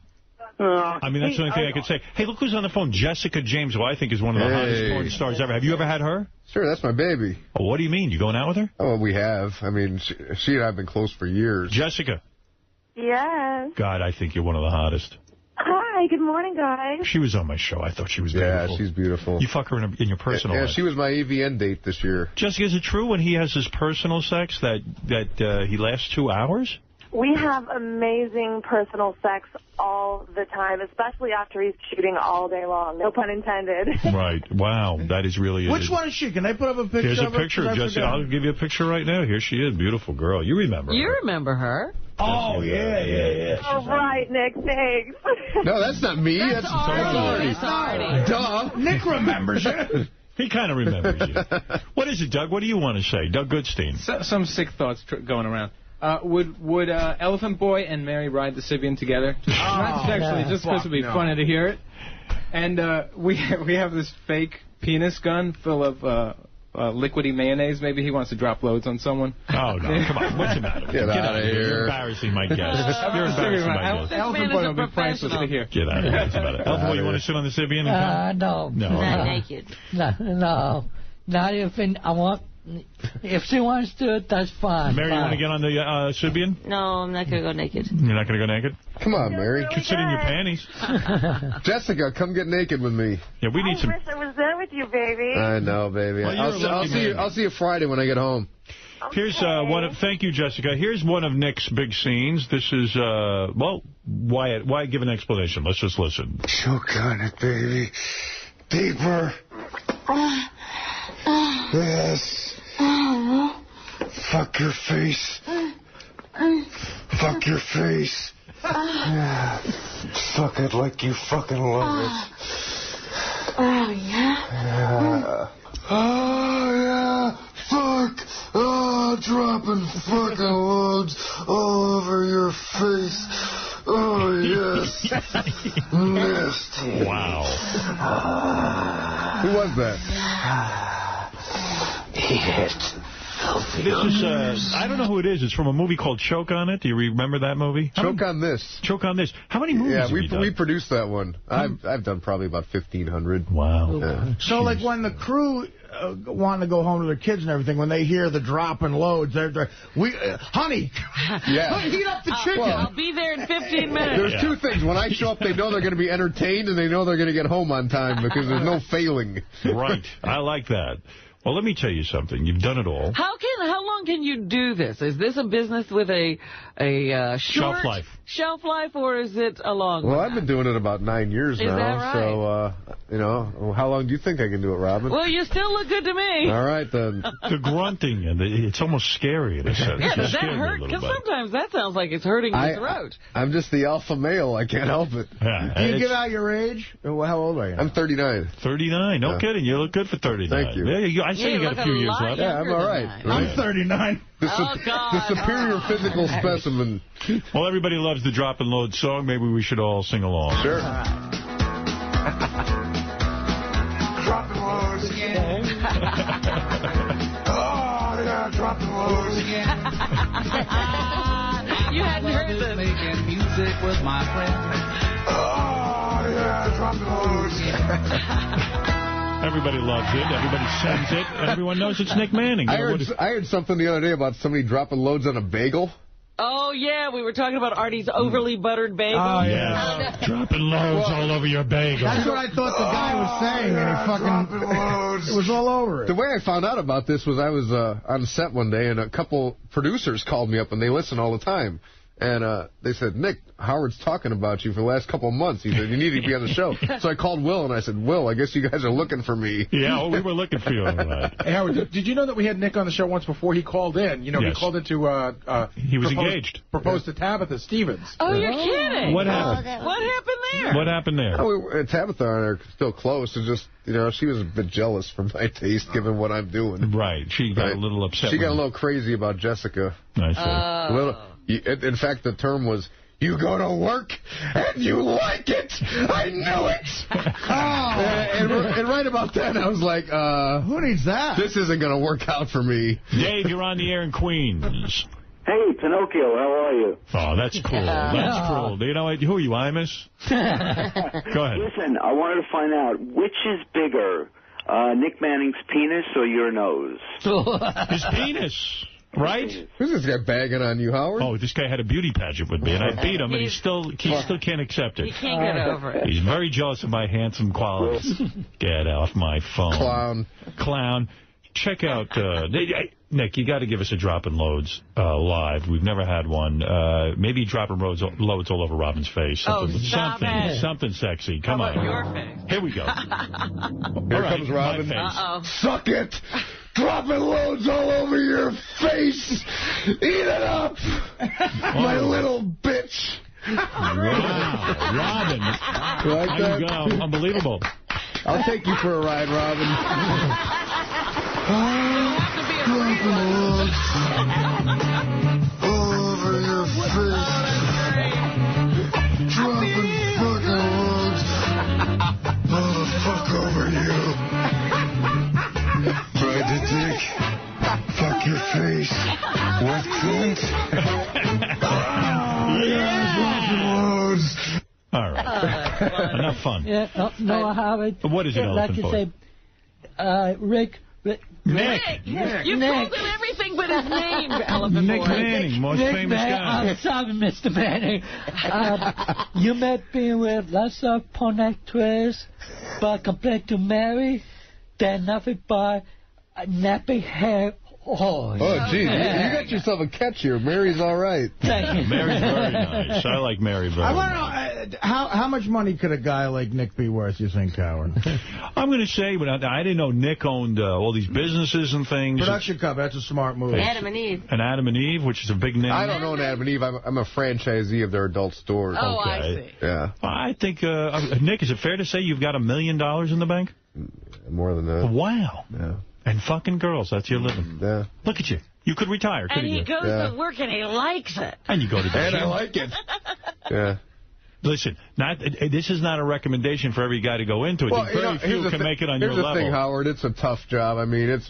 I mean, that's the only thing I could say. Hey, look who's on the phone. Jessica James, who I think is one of the hottest porn stars ever. Have you ever had her? Sure, that's my baby. Oh, what do you mean? You going out with her? Oh, we have. I mean, she and I have been close for years. Jessica. Yes. God, I think you're one of the hottest. Hi, good morning, guys. She was on my show. I thought she was beautiful. Yeah, she's beautiful. You fuck her in your personal life. Yeah, she was my AVN date this year. Jessica, is it true when he has his personal sex that he lasts 2 hours? We have amazing personal sex all the time, especially after he's shooting all day long. No pun intended. Right. Wow. That is really... Which one is she? Can I put up a picture Here's of her? a picture of Jessica. I'll give you a picture right now. Here she is. Beautiful girl. You remember her. You remember her. Oh, yeah. All right, Nick, thanks. No, that's not me. That's Artie. Duh. Nick remembers it. He kind of remembers you. What is it, Doug? What do you want to say? Doug Goodstein. Some sick thoughts going around. Would Elephant Boy and Mary ride the Sybian together? Not sexually, just because it would be funny to hear it. And we have this fake penis gun full of liquidy mayonnaise. Maybe he wants to drop loads on someone. Oh, no. Come on. What's the matter? Get out of here. You're embarrassing my guest. You're embarrassing my guest. Elephant Boy will be priceless to hear. Get out of here. What's the matter? Elephant Boy, you want to sit on the Sybian and come? No. Not naked. No. Not even I want... If she wants to, that's fine. Mary, you want to get on the Sybian? No, I'm not going to go naked. You're not going to go naked? Come on, Mary. Really You can sit in your panties. Jessica, come get naked with me. Yeah, we need some... I wish I was there with you, baby. I know, baby. Well, I'll see you Friday when I get home. Okay. Here's one of... Thank you, Jessica. Here's one of Nick's big scenes. This is, well, why give an explanation? Let's just listen. Choke on it, baby. Deeper. Yes. Fuck your face. Fuck your face. Fuck it like you fucking love it. Oh, yeah? Oh, yeah. Fuck. Oh, dropping fucking loads all over your face. Oh, yes. Nasty. Wow. Who was that? This is, I don't know who it is. It's from a movie called Choke on It. Do you remember that movie? Choke on This. Choke on This. How many movies have you done? we produced that one. I've done probably about 1,500. Wow. Yeah. So, like, when the crew want to go home to their kids and everything, when they hear the dropping loads, they're honey, heat up the chicken. I'll be there in 15 minutes. There's two things. When I show up, they know they're going to be entertained, and they know they're going to get home on time because there's no failing. Right. I like that. Well, let me tell you something. You've done it all. How long can you do this? Is this a business with a short shelf life, or is it a long one? Well, I've been doing it about 9 years now. Is that right? So, you know, how long do you think I can do it, Robin? Well, you still look good to me. All right, then. The grunting, and it's almost scary in a sense. Yeah, does that hurt? Because sometimes that sounds like it's hurting your throat. I'm just the alpha male. I can't help it. Yeah, do you give out your age? How old are you now? I'm 39. 39. No kidding. You look good for 39. Thank you. I say you got a few years left. Yeah, I'm all right. I'm 39. The superior physical specimen. Well, everybody loves the Drop and Load song. Maybe we should all sing along. Sure. Dropping loads again. Oh, yeah, dropping loads again. You hadn't heard this. Making music with my friends. Oh, yeah, dropping loads again. Everybody loves it. Everybody sings it. And everyone knows it's Nick Manning. I heard something the other day about somebody dropping loads on a bagel. Oh, yeah. We were talking about Artie's overly buttered bagel. Oh, yeah. Dropping loads all over your bagel. That's what I thought the guy was saying, and he fucking... It was all over it. The way I found out about this was I was on set one day, and a couple producers called me up, and they listen all the time. And they said, Nick, Howard's talking about you for the last couple of months. He said, you need to be on the show. So I called Will, and I said, Will, I guess you guys are looking for me. Yeah, well, we were looking for you. Right. Hey, Howard, did you know that we had Nick on the show once before he called in? You know, yes. he called into... he was engaged. Proposed to Tabitha Stevens. Oh, you're kidding. What happened? What happened there? What happened there? Oh, Tabitha and I are still close. It's just, you know, she was a bit jealous for my taste, given what I'm doing. Right. She got a little upset. She got a little crazy about Jessica. I see. In fact, the term was, you go to work and you like it. I knew it. And right about then, I was like, who needs that? This isn't going to work out for me. Dave, you're on the air in Queens. Hey, Pinocchio, how are you? Oh, that's cool. That's cool. Do you know who are you, Imus? Go ahead. Listen, I wanted to find out, which is bigger, Nick Manning's penis or your nose? His penis. Right? Who's this guy bagging on you, Howard? Oh, this guy had a beauty pageant with me, and I beat him, and he still can't accept it. He can't get over it. He's very jealous of my handsome qualities. Get off my phone. Clown. Check out... Nick, you got to give us a Dropping Loads live. We've never had one. Maybe Dropping Loads all over Robin's face. Something sexy. Come on. Your face? Here we go. Here comes Robin. Suck it. Dropping loads all over your face. Eat it up. My little bitch. Wow. Robin. You like that? Unbelievable. I'll take you for a ride, Robin. Dropping loads all over your face. Dropping fucking loads all the fuck over you. Ride the dick. Fuck your face. What cunt? All right. Enough fun. Yeah, no, Howard. What is it, like to say, Rick. Nick. You've told him everything but his name, Elephant Nick Boy. Manning, most famous guy. I'm sorry, Mr. Manning. You met me with lots of porn actresses, but compared to Mary, they're nothing but nappy hair. Oh, geez. You got yourself a catch here. Mary's all right. Thank you. Mary's very nice. I like Mary very much. I want to know, how much money could a guy like Nick be worth, you think, Howard? I'm going to say, but I didn't know Nick owned all these businesses and things. Production company, that's a smart move. Adam and Eve. And Adam and Eve, which is a big name. I don't own Adam and Eve. I'm a franchisee of their adult stores. Oh, okay. I see. Yeah. I think, Nick, is it fair to say you've got $1 million in the bank? More than that. Wow. Yeah. And fucking girls, that's your living. Yeah. Look at you. You could retire, couldn't you? And he goes to work and he likes it. And you go to the And gym. I like it. Yeah. Listen, this is not a recommendation for every guy to go into it. Well, Very few can make it on your level. Here's the thing, Howard. It's a tough job. I mean,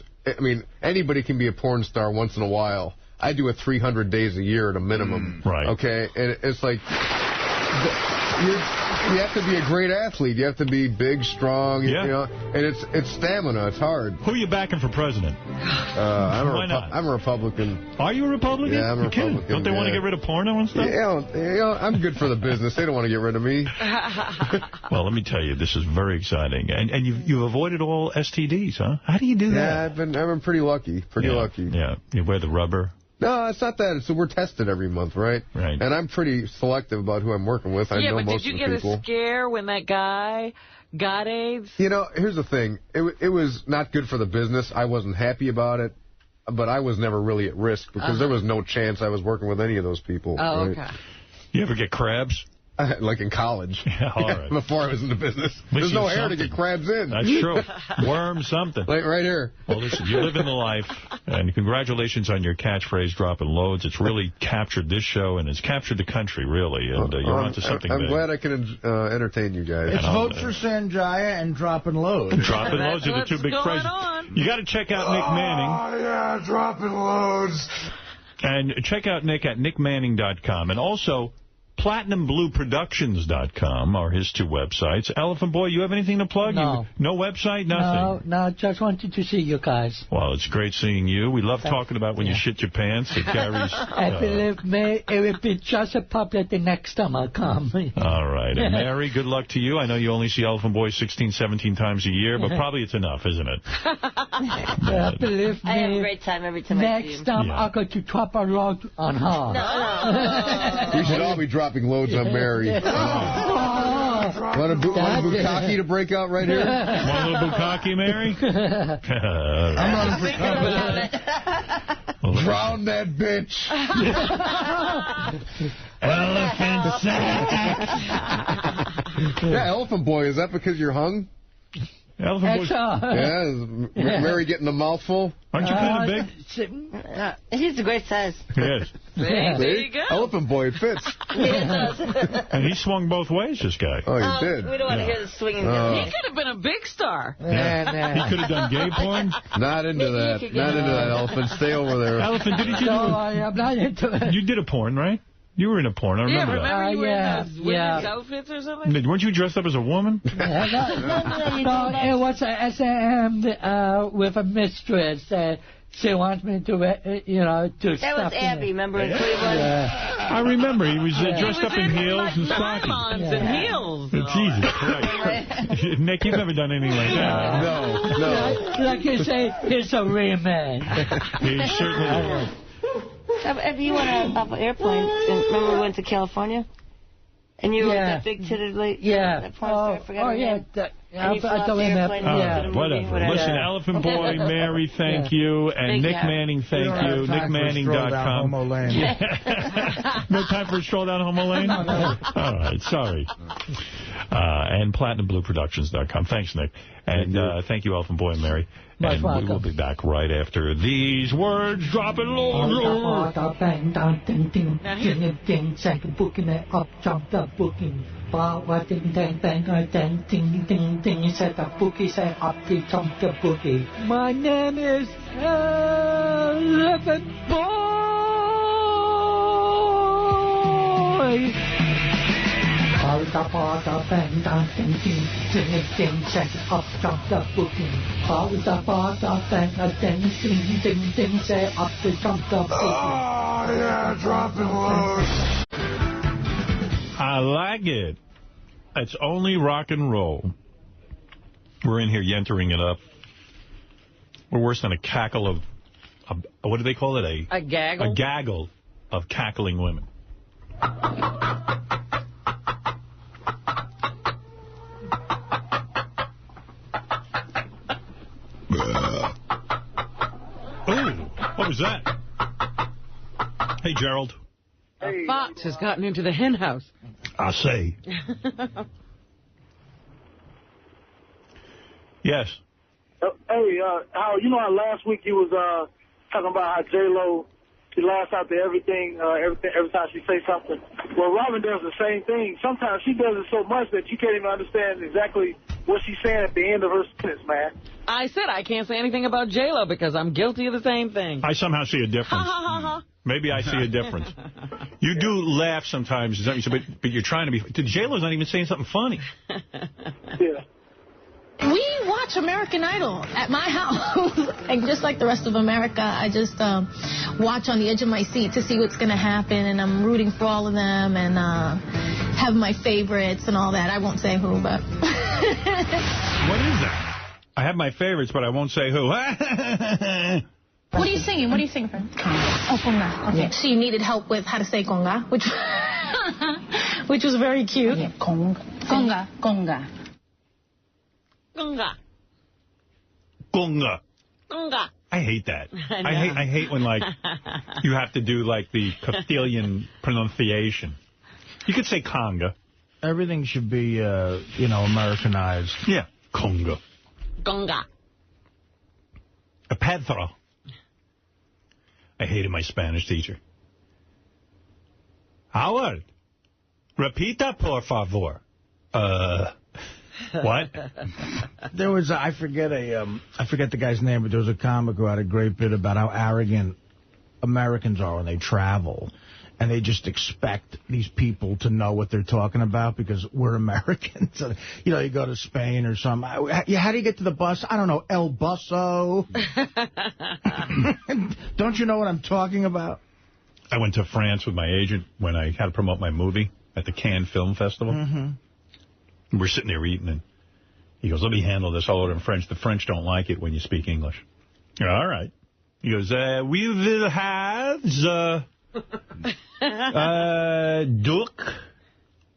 anybody can be a porn star once in a while. I do it 300 days a year at a minimum. Right. Okay? And it's like... you have to be a great athlete. You have to be big, strong, you know, and it's stamina. It's hard. Who are you backing for president? I'm a Republican. Are you a Republican? Yeah, I'm a Republican. Don't they want to get rid of porno and stuff? Yeah, I'm good for the business. They don't want to get rid of me. Well, let me tell you, this is very exciting. And you've avoided all STDs, huh? How do you do that? Yeah, I've been pretty lucky. Lucky. Yeah, you wear the rubber. No, it's not that. We're tested every month, right? Right. And I'm pretty selective about who I'm working with. I know most of the people. Yeah, but did you get a scare when that guy got AIDS? You know, here's the thing. It was not good for the business. I wasn't happy about it, but I was never really at risk because there was no chance I was working with any of those people. Oh, right? okay. You ever get crabs? Like in college. Yeah, all right. Before I was in the business. There's no hair to get crabs in. That's true. Worm something. Like right here. Well, listen, you live in the life, and congratulations on your catchphrase, Dropping Loads. It's really captured this show, and it's captured the country, really, and you're onto something I'm big. glad I can entertain you guys. It's Vote for Sanjaya and Dropping Loads. Dropping Loads are the two big phrases. You got to check out Nick Manning. Oh, yeah, Dropping Loads. And check out Nick at nickmanning.com. And also, PlatinumBlueProductions.com are his two websites. Elephant Boy, you have anything to plug? No. No website? Nothing? No, just wanted to see you guys. Well, it's great seeing you. We love talking about when you shit your pants. It carries... Believe me, it will be just as popular the next time I come. All right. And Mary, good luck to you. I know you only see Elephant Boy 16, 17 times a year, but probably it's enough, isn't it? Believe me. I have a great time every time I see you. Next time I go to drop a load on her. No. We should all be dropping loads on Mary. Want a bukkake to break out right here? Want a little bukkake, Mary? I'm running for president. Drown that bitch. Elephant sack. Yeah, Elephant Boy, is that because you're hung? Elephant Boy. Yeah, is Mary getting the mouthful? Aren't you kind of big? He's a great size. Yes. There you go. Elephant Boy, it fits. It does. And he swung both ways, this guy. Oh, he did? We don't want to hear the swinging. He could have been a big star. Yeah. He could have done gay porn. Not into that. Not into that, Elephant. Stay over there. Elephant, did you I'm not into it. You did a porn, right? You were in a porn, I remember that. You were in those women's outfits or something? Weren't you dressed up as a woman? No, it was a SM with a mistress. She wants me to, do stuff. That was Abby, remember in Cleveland? Yeah. I remember. He was dressed up in heels and stockings. And heels. Jesus Christ. Nick, you've never done anything like that. No. Like you say, he's a real man. He certainly is. If you went off an airplane, remember we went to California? And you were with that big-titted lady? Yeah. That porn star, I forgot her name. I don't remember. Whatever. Listen, Elephant Boy, Mary, thank you. And Nick Manning, thank you. NickManning.com. No time for a stroll down Homo Lane? All right, sorry. And PlatinumBlueProductions.com. Thanks, Nick. And thank you, Elephant Boy and Mary. And we will be back right after these words. Dropping low. Bang, down, ding, ding, ding, ding, second booking it up, jumped up, booking. Bar, ding, ding, bang, ding, ding, ding, ding, set up, bookie, set up, jumped up, bookie. My name is Elephant Boy. Bang, down, ding, ding, ding, ding, set up, jumped up, booking. Bang, ding, ding, ding, ding, set up, jumped up, booking. Oh, yeah, dropping loads. I like it. It's only rock and roll. We're in here yentering it up. We're worse than a cackle of, what do they call it? A gaggle? A gaggle of cackling women. Ooh, what was that? Hey, Gerald. A fox has gotten into the hen house. I say. Yes. Hey, Howard, you know how last week you was talking about how J-Lo, she laughs out to everything every time she says something. Well, Robin does the same thing. Sometimes she does it so much that you can't even understand exactly what's she saying at the end of her sentence, man? I said I can't say anything about J-Lo because I'm guilty of the same thing. I somehow see a difference. Maybe I see a difference. You do laugh sometimes, but you're trying to be... J-Lo's not even saying something funny. Yeah. We watch American Idol at my house. And just like the rest of America, I just watch on the edge of my seat to see what's going to happen. And I'm rooting for all of them and have my favorites and all that. I won't say who, but... What is that? I have my favorites, but I won't say who. What are you singing? What are you singing, friend? Oh, conga. Okay. Yeah. She needed help with how to say conga, which was very cute. Yeah. Conga. Conga. Conga. Conga. Conga. Conga. I hate that. I hate when, like, you have to do, like, the Castilian pronunciation. You could say conga. Everything should be, Americanized. Yeah. Conga. Conga. A Pedro. I hated my Spanish teacher. Howard, repita, por favor. What? There was, I forget the guy's name, but there was a comic who had a great bit about how arrogant Americans are when they travel. And they just expect these people to know what they're talking about because we're Americans. You know, you go to Spain or something. How do you get to the bus? I don't know, El Busso. Don't you know what I'm talking about? I went to France with my agent when I had to promote my movie at the Cannes Film Festival. Mm-hmm. We're sitting there eating, and he goes, let me handle this all over in French. The French don't like it when you speak English. All right. He goes, we will have... Duke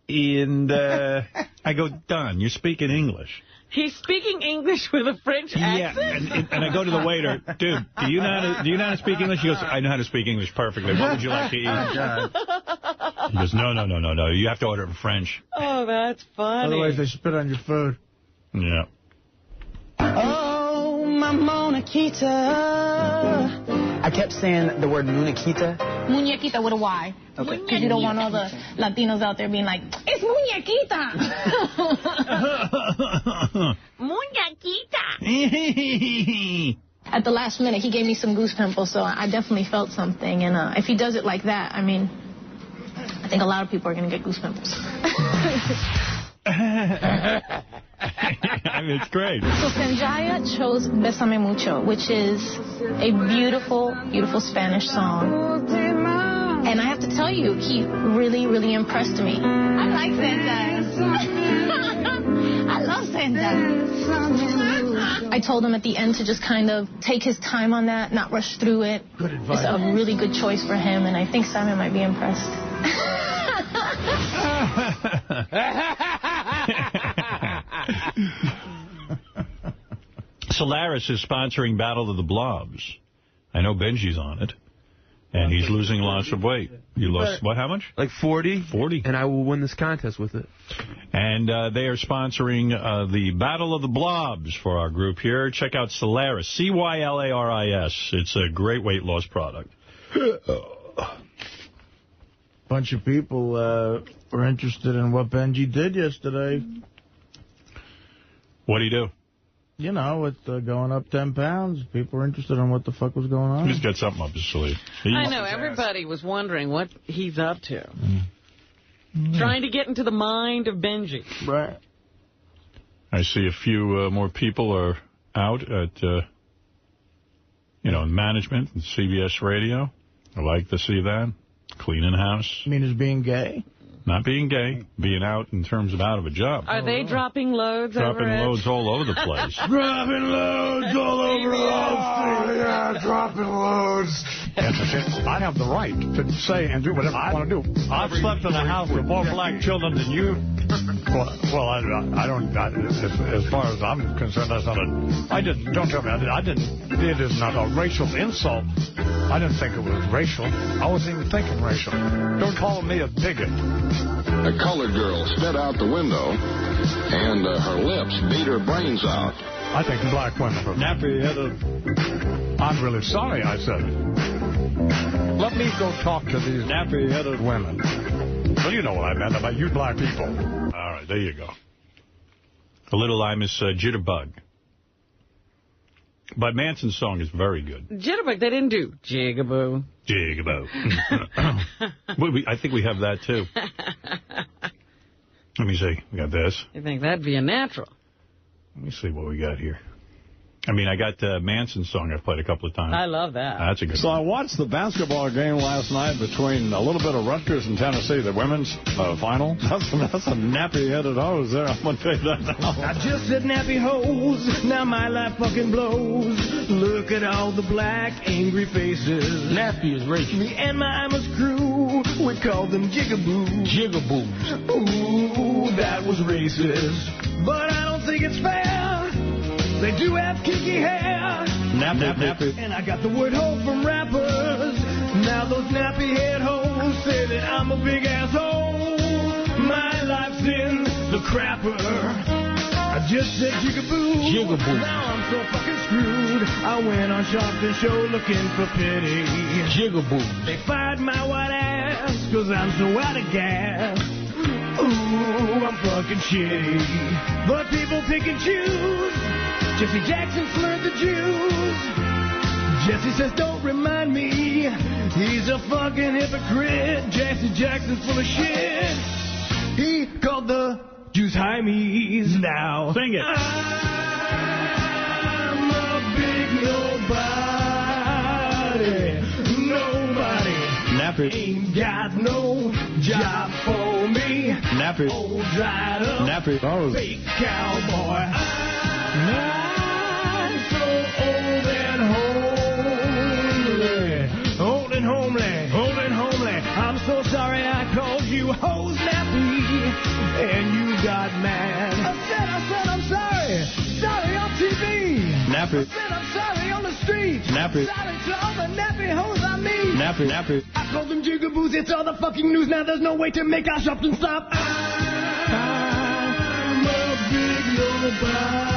and I go, Don, you're speaking English. He's speaking English with a French accent? Yeah, and I go to the waiter, dude, do you know how to speak English? He goes, I know how to speak English perfectly. What would you like to eat? He goes, no, you have to order it in French. Oh, that's funny. Otherwise they spit on your food. Yeah. Oh, my Monaquita. I kept saying the word Muñequita. Muñequita with a Y. Okay. Because you don't want all the Latinos out there being like, it's Muñequita. Muñequita. At the last minute, he gave me some goose pimples, so I definitely felt something. And if he does it like that, I mean, I think a lot of people are going to get goose pimples. I mean, it's great. So Sanjaya chose Bésame Mucho, which is a beautiful, beautiful Spanish song. And I have to tell you, he really, really impressed me. I like Sanjaya. I love Sanjaya. I told him at the end to just kind of take his time on that, not rush through it. Good advice. It's a really good choice for him, and I think Simon might be impressed. Solaris is sponsoring Battle of the Blobs. I know Benji's on it, and he's losing lots of weight. You lost, what, how much? Like 40. 40. And I will win this contest with it. And they are sponsoring the Battle of the Blobs for our group here. Check out Solaris, C-Y-L-A-R-I-S. It's a great weight loss product. Bunch of people were interested in what Benji did yesterday. What'd he do? You know, with going up 10 pounds, people were interested in what the fuck was going on. He's got something up his sleeve. I know, everybody was wondering what he's up to. Trying to get into the mind of Benji. Right. I see a few more people are out at, in management and CBS Radio. I like to see that. Cleaning house. You mean as being gay? Not being gay, being out in terms of out of a job. Are they dropping loads Dropping loads all over the place. Dropping loads all over the street. Yeah, dropping loads. I have the right to say and do whatever I want to do. I've slept in a house with more black children than you. Well, I don't. As far as I'm concerned, that's not a. Don't tell me. I didn't. It is not a racial insult. I didn't think it was racial. I wasn't even thinking racial. Don't call me a bigot. A colored girl spit out the window, and her lips beat her brains out. I think black women are nappy-headed. I'm really sorry I said it. Let me go talk to these nappy-headed women. Well, you know what I meant about you black people. All right, there you go. A little Imus Jitterbug. But Manson's song is very good. Jitterbug, they didn't do Jigaboo. Jigaboo. I think we have that, too. Let me see. We got this. You think that'd be a natural? Let me see what we got here. I mean, I got Manson's song I've played a couple of times. I love that. That's a good So one. I watched the basketball game last night between a little bit of Rutgers and Tennessee, the women's final. That's a nappy-headed hose there, I'm going to tell you that now. I just said nappy hose, now my life fucking blows. Look at all the black, angry faces. Nappy is racist. Me and my Imus crew, we call them jigaboos. Jigaboos. Ooh, that was racist. But I don't think it's fair. They do have kinky hair. Nappy. And I got the word hoe from rappers. Now those nappy head hoes say that I'm a big asshole. My life's in the crapper. I just said jigaboo. Jigaboo. Now I'm so fucking screwed. I went on Sharpton Show looking for pity. Jigaboo. They fired my white ass because I'm so out of gas. Ooh, I'm fucking shitty. But people pick and choose. Jesse Jackson slurred the Jews. Jesse says, don't remind me. He's a fucking hypocrite. Jesse Jackson's full of shit. He called the Jews Hymies. Now sing it. I'm a big nobody. Nobody. Nappy. Ain't got no job for me. Nappy. Old dried up. Nappy. Fake cowboy. I'm so old and homely. Old and homely. Old and homely. I'm so sorry I called you hose nappy. And you got mad. I said I'm sorry. Sorry on TV. Nappy. I said I'm sorry on the street. Nappy. Sorry to all the nappy hoes I meet. Nappy. I called them jigaboos. It's all the fucking news. Now there's no way to make our Sharpton stop. I'm a big nobody.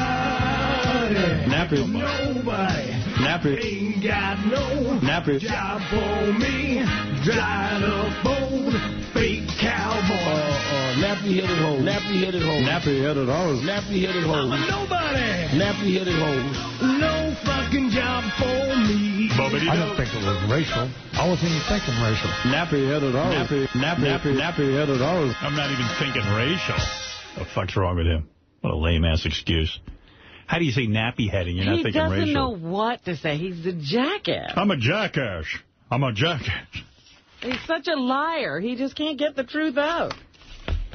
Nappy. Nobody. Nappy. Ain't got no Nappy. job for me. Dried up old fake cowboy. Nappy-headed hose. Nappy-headed hose. Nappy-headed hose. Nappy-headed I'm hose. a nobody. Nappy-headed hose. No fucking job for me. I didn't think it was racial. I wasn't even thinking racial. Nappy-headed hose. Nappy-headed hose. I'm not even thinking racial. What the fuck's wrong with him? What a lame-ass excuse. How do you say nappy-heading? You're not thinking racial. He doesn't know what to say. He's a jackass. I'm a jackass. I'm a jackass. He's such a liar. He just can't get the truth out.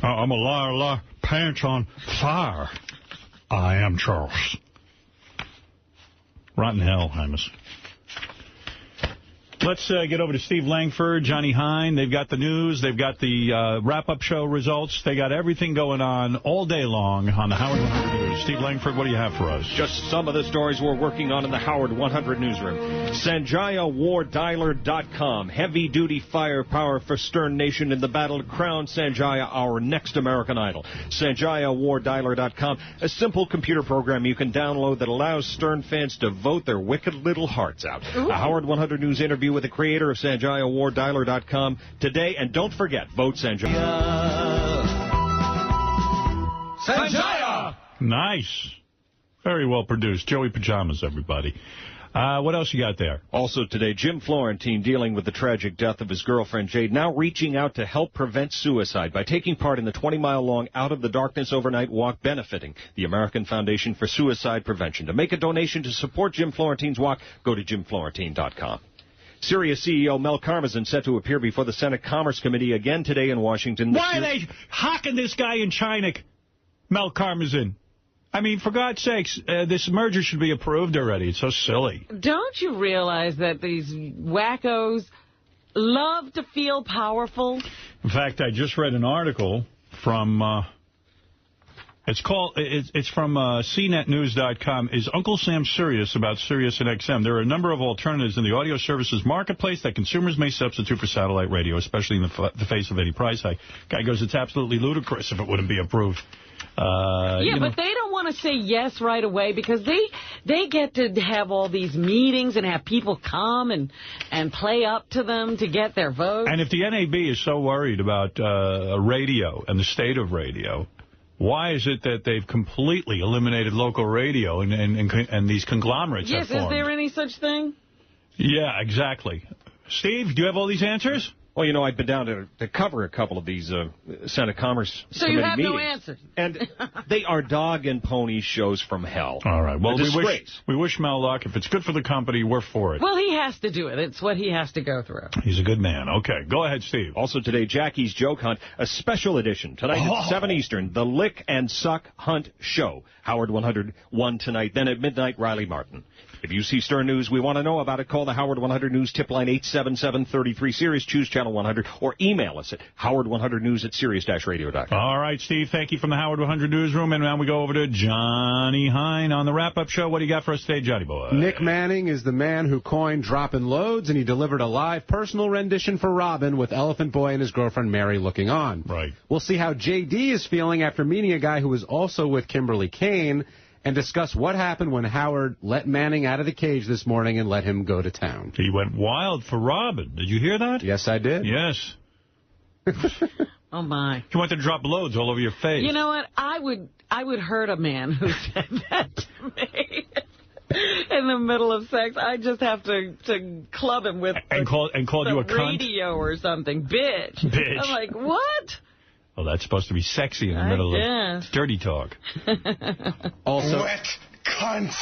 I'm a liar, pants on fire. I am Charles. Rotten hell, Imus. Let's get over to Steve Langford, Johnny Hine. They've got the news. They've got the wrap-up show results. They got everything going on all day long on the Howard 100 News. Steve Langford, what do you have for us? Just some of the stories we're working on in the Howard 100 newsroom. SanjayaWarDialer.com. Heavy-duty firepower for Stern Nation in the battle to crown Sanjaya our next American Idol. SanjayaWarDialer.com. A simple computer program you can download that allows Stern fans to vote their wicked little hearts out. Ooh. A Howard 100 News interview with the creator of SanjayaWarDialer.com today. And don't forget, vote Sanjaya. Sanjaya! Nice. Very well produced. Joey Pajamas, everybody. What else you got there? Also today, Jim Florentine dealing with the tragic death of his girlfriend, Jade, now reaching out to help prevent suicide by taking part in the 20-mile-long Out of the Darkness Overnight Walk benefiting the American Foundation for Suicide Prevention. To make a donation to support Jim Florentine's walk, go to jimflorentine.com. Sirius CEO Mel Karmazin set to appear before the Senate Commerce Committee again today in Washington. Why are they hocking this guy in China, Mel Karmazin? I mean, for God's sakes, this merger should be approved already. It's so silly. Don't you realize that these wackos love to feel powerful? In fact, I just read an article from... It's from CNETnews.com. Is Uncle Sam serious about Sirius and XM? There are a number of alternatives in the audio services marketplace that consumers may substitute for satellite radio, especially in the face of any price hike. Guy goes, it's absolutely ludicrous if it wouldn't be approved. But they don't want to say yes right away because they get to have all these meetings and have people come and play up to them to get their vote. And if the NAB is so worried about radio and the state of radio, Why is it that they've completely eliminated local radio and these conglomerates have formed? Yes, is there any such thing? Yeah, exactly. Steve, do you have all these answers? Well, you know, I've been down to cover a couple of these Senate Commerce So Committee you have meetings. no answer. And they are dog and pony shows from hell. All right. Well, we wish Mel luck. If it's good for the company, we're for it. Well, he has to do it. It's what he has to go through. He's a good man. Okay. Go ahead, Steve. Also today, Jackie's Joke Hunt, a special edition. Tonight at 7 Eastern, the Lick and Suck Hunt Show. Howard 101 tonight. Then at midnight, Riley Martin. If you see Stern News, we want to know about it. Call the Howard 100 News tip line 877-33-SIRIUS. Choose Channel 100 or email us at howard100news@sirius-radio.com. All right, Steve, thank you from the Howard 100 Newsroom. And now we go over to Johnny Hine on the wrap-up show. What do you got for us today, Johnny boy? Nick Manning is the man who coined dropping loads, and he delivered a live personal rendition for Robin with Elephant Boy and his girlfriend Mary looking on. Right. We'll see how J.D. is feeling after meeting a guy who was also with Kimberly Kane, and discuss what happened when Howard let Manning out of the cage this morning and let him go to town. He went wild for Robin. Did you hear that? Yes, I did. Yes. Oh, my. He went to drop loads all over your face. You know what? I would hurt a man who said that to me in the middle of sex. I just have to club him with called you a cunt? radio or something. Bitch. I'm like, what? Well, that's supposed to be sexy in the middle of dirty talk. Also, wet cunt.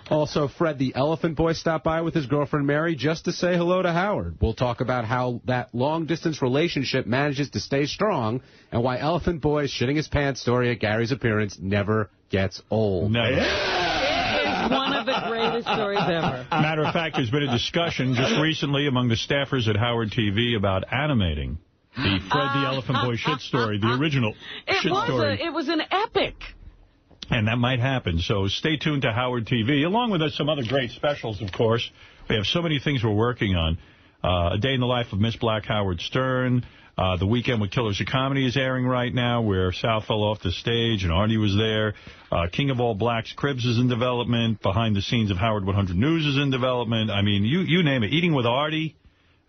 Also, Fred the Elephant Boy stopped by with his girlfriend Mary just to say hello to Howard. We'll talk about how that long-distance relationship manages to stay strong and why Elephant Boy's shitting his pants story at Gary's appearance never gets old. Never. It is one of the greatest stories ever. Matter of fact, there's been a discussion just recently among the staffers at Howard TV about animating the Fred the Elephant Boy shit story, the original shit story. It was an epic. And that might happen. So stay tuned to Howard TV, along with some other great specials, of course. We have so many things we're working on. A Day in the Life of Miss Black Howard Stern. The Weekend with Killers of Comedy is airing right now, where Sal fell off the stage and Artie was there. King of All Blacks Cribs is in development. Behind the Scenes of Howard 100 News is in development. I mean, you name it. Eating with Artie.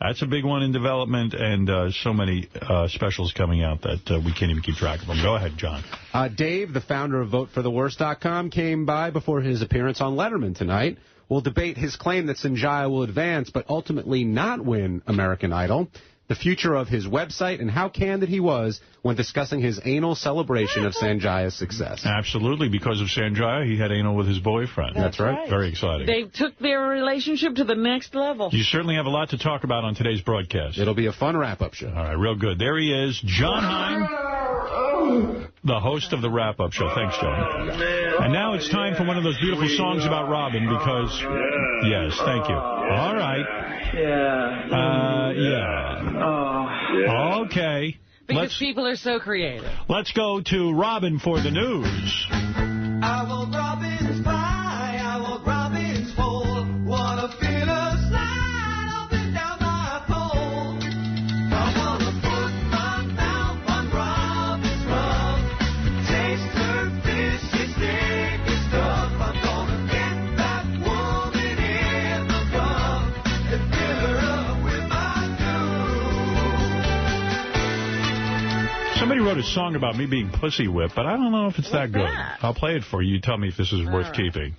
That's a big one in development, and so many specials coming out that we can't even keep track of them. Go ahead, John. Dave, the founder of VoteForTheWorst.com, came by before his appearance on Letterman tonight. We'll debate his claim that Sanjaya will advance but ultimately not win American Idol, the future of his website, and how candid he was when discussing his anal celebration of Sanjaya's success. Absolutely. Because of Sanjaya, he had anal with his boyfriend. That's right. Very exciting. They took their relationship to the next level. You certainly have a lot to talk about on today's broadcast. It'll be a fun wrap-up show. All right, real good. There he is, John Hine, the host of the wrap-up show. Thanks, John. And now it's time for one of those beautiful songs about Robin because... Yes, thank you. All right. Okay. Because people are so creative. Let's go to Robin for the news. I want Robin's pie, I want Robin's pole, wanna feel her slide up and down my pole. I wanna put my mouth on Robin's rump, taste her fishy, sticky stuff. I'm gonna get that woman in the rump and fill her up with my goo. Somebody wrote a song about me being pussy whipped, but I don't know if it's that good. I'll play it for you. You tell me if this is worth keeping.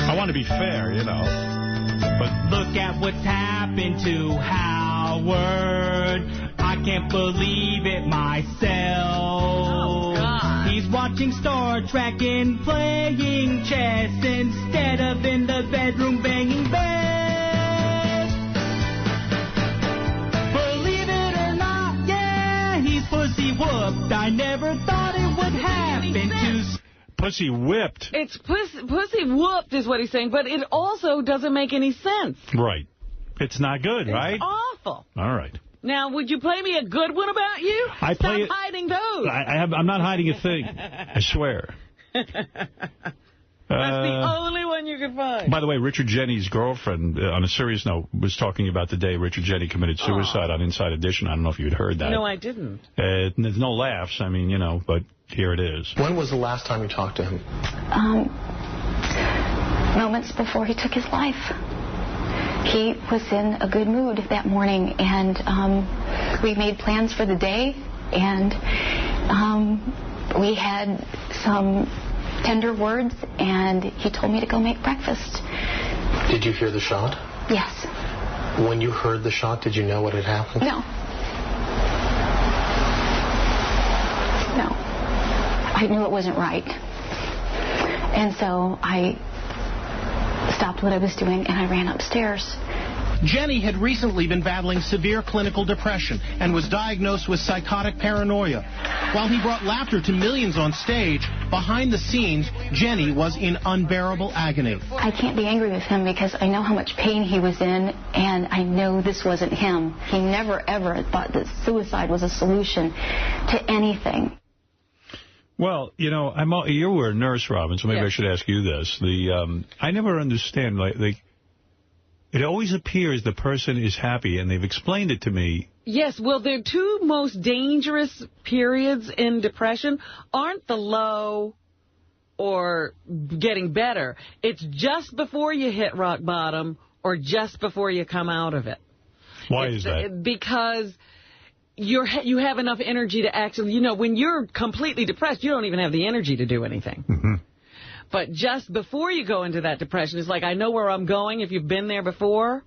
I want to be fair, you know. But look at what's happened to Howard. I can't believe it myself. Oh, he's watching Star Trek and playing chess instead of in the bedroom banging bed. Pussy whooped. I never thought it would happen to... Pussy whipped. It's pussy whooped is what he's saying, but it also doesn't make any sense. Right. It's not good, right? It's awful. All right. Now, would you play me a good one about you? Stop hiding those. I'm not hiding a thing. I swear. That's the only one you can find. By the way, Richard Jeni's girlfriend, on a serious note, was talking about the day Richard Jeni committed suicide on Inside Edition. I don't know if you'd heard that. No, I didn't. There's no laughs. I mean, you know, but here it is. When was the last time you talked to him? Moments before he took his life. he was in a good mood that morning, and we made plans for the day, and we had some tender words, and he told me to go make breakfast. Did you hear the shot? Yes. When you heard the shot, did you know what had happened? No. No. I knew it wasn't right. And so I stopped what I was doing and I ran upstairs. Jenny had recently been battling severe clinical depression and was diagnosed with psychotic paranoia. While he brought laughter to millions on stage, behind the scenes, Jenny was in unbearable agony. I can't be angry with him because I know how much pain he was in, and I know this wasn't him. He never, ever thought that suicide was a solution to anything. Well, you know, you were a nurse, Robin, so maybe I should ask you this. I never understand, like, it always appears the person is happy, and they've explained it to me. Yes, well, the two most dangerous periods in depression aren't the low or getting better. It's just before you hit rock bottom or just before you come out of it. Why is that? Because you have enough energy to actually, you know, when you're completely depressed, you don't even have the energy to do anything. Mm-hmm. But just before you go into that depression, it's like, I know where I'm going if you've been there before.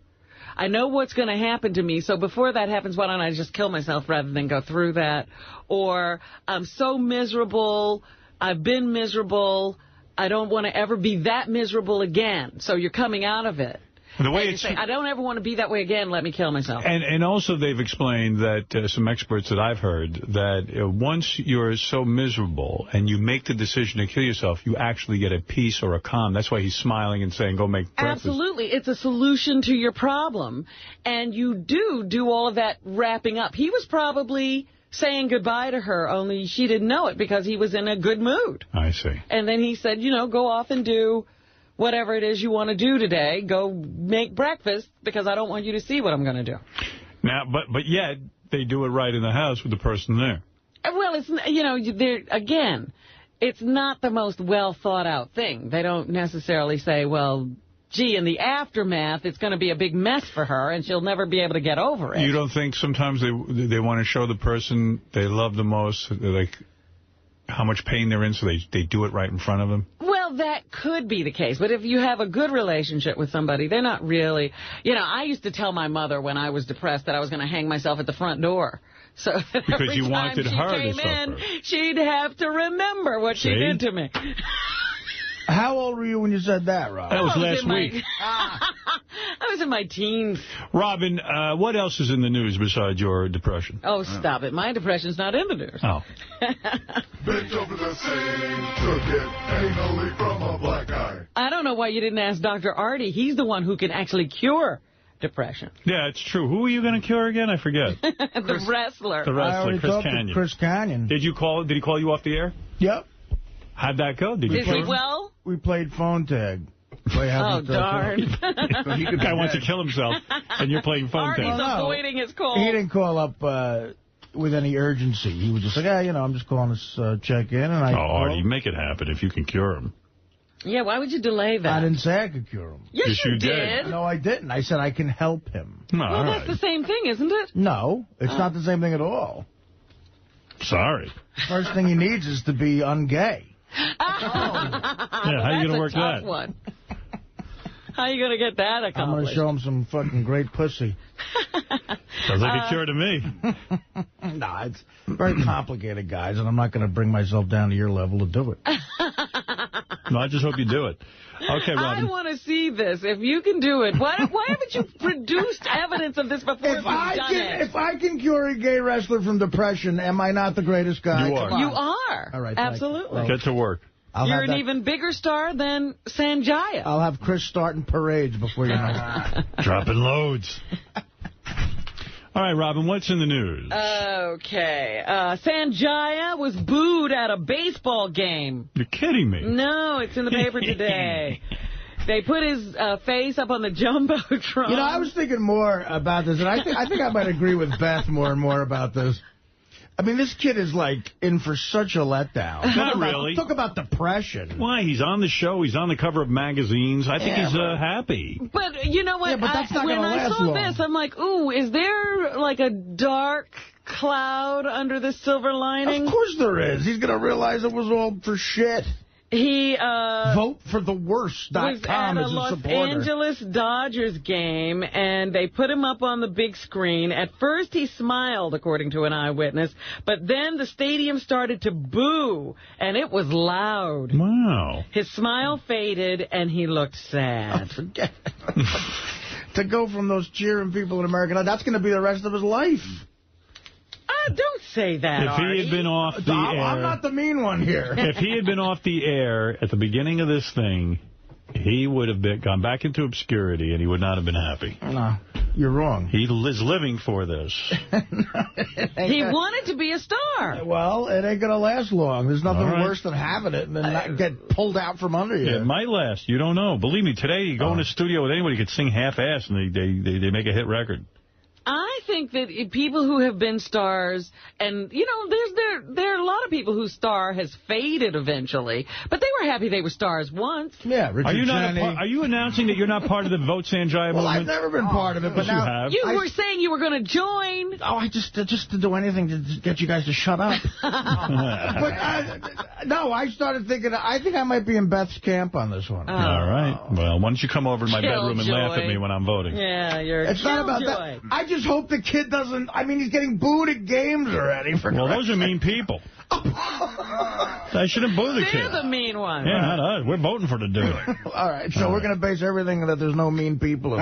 I know what's going to happen to me. So before that happens, why don't I just kill myself rather than go through that? Or I'm so miserable. I've been miserable. I don't want to ever be that miserable again. So you're coming out of it. The way it's, I don't ever want to be that way again. Let me kill myself. And also they've explained that, some experts that I've heard, that once you're so miserable and you make the decision to kill yourself, you actually get a peace or a calm. That's why he's smiling and saying, go make breakfast. Absolutely. It's a solution to your problem. And you do all of that wrapping up. He was probably saying goodbye to her, only she didn't know it because he was in a good mood. I see. And then he said, you know, go off and do whatever it is you want to do today. Go make breakfast because I don't want you to see what I'm going to do. Now, but yet they do it right in the house with the person there. Well, it's, you know, again, it's not the most well thought out thing. They don't necessarily say, well, gee, in the aftermath, it's going to be a big mess for her and she'll never be able to get over it. You don't think sometimes they want to show the person they love the most, like, how much pain they're in, so they do it right in front of them? Well, that could be the case. But if you have a good relationship with somebody, they're not really... You know, I used to tell my mother when I was depressed that I was going to hang myself at the front door. So that because every you time wanted she her came to suffer. in, she'd have to remember what she did to me. How old were you when you said that, Rob? That was last week. I was in my teens. Robin, what else is in the news besides your depression? Oh, stop it. My depression's not in the news. Oh. Bent over the sink, took it anally from a black guy. I don't know why you didn't ask Dr. Artie. He's the one who can actually cure depression. Yeah, it's true. Who are you going to cure again? I forget. The wrestler. The wrestler, Chris Kanyon. Chris Kanyon. Did he call you off the air? Yep. How'd that go? Did he well? We played phone tag. Oh, darn. The guy wants to kill himself, and you're playing phone tag. Artie's avoiding his call. He didn't call up with any urgency. He was just like, you know, I'm just calling to check in. And Artie, make it happen if you can cure him. Yeah, why would you delay that? I didn't say I could cure him. Yes, you did. No, I didn't. I said I can help him. Well, that's the same thing, isn't it? No, it's not the same thing at all. Sorry. First thing he needs is to be ungay. Yeah, how are you going to work that? One. How are you going to get that accomplished? I'm going to show him some fucking great pussy. Sounds like a cure to me. No, it's very complicated, guys, and I'm not going to bring myself down to your level to do it. No, I just hope you do it. Okay, Robin. I want to see this. If you can do it, why haven't you produced evidence of this before you've done it? If I can cure a gay wrestler from depression, am I not the greatest guy? You are. You are. All right, absolutely. Get to work. You're an even bigger star than Sanjaya. I'll have Chris starting parades before you know it. Dropping loads. All right, Robin, what's in the news? Okay. Sanjaya was booed at a baseball game. You're kidding me. No, it's in the paper today. They put his face up on the Jumbotron. You know, I was thinking more about this, and I think I might agree with Beth more and more about this. I mean, this kid is, like, in for such a letdown. Not really. Talk about depression. Why? He's on the show. He's on the cover of magazines. I think he's happy. But you know what? Yeah, but that's not when gonna I last saw long. this, I'm like, ooh, is there, like, a dark cloud under the silver lining? Of course there is. He's going to realize it was all for shit. He VoteForTheWorst.com was at a is a Los supporter. Angeles Dodgers game, and they put him up on the big screen. At first, he smiled, according to an eyewitness, but then the stadium started to boo, and it was loud. Wow. His smile faded, and he looked sad. Oh, forget it. To go from those cheering people in America, that's going to be the rest of his life. Don't say that, If he had been off the air... I'm not the mean one here. If he had been off the air at the beginning of this thing, he would have gone back into obscurity, and he would not have been happy. No, you're wrong. He is living for this. He wanted to be a star. Well, it ain't going to last long. There's nothing All right. worse than having it and then not get pulled out from under you. It might last. You don't know. Believe me, today you go in the studio with anybody who could sing half-ass, and they make a hit record. I think that people who have been stars, and, you know, there are a lot of people whose star has faded eventually, but they were happy they were stars once. Yeah, Richard Are you announcing that you're not part of the Vote Sanjaya movement? Well, I've never been part of it, but yes, now... You were saying you were going to join. Oh, I just to do anything to get you guys to shut up. But, no, I started thinking, I think I might be in Beth's camp on this one. Oh. All right. Well, why don't you come over to my bedroom and laugh at me when I'm voting? Yeah, It's not about that. I just hope the kid doesn't... I mean, he's getting booed at games already. Well, those are mean people. I shouldn't boo the kid. They're the mean ones. Yeah, not us. We're voting for the dude. All right, so we're going to base everything that there's no mean people in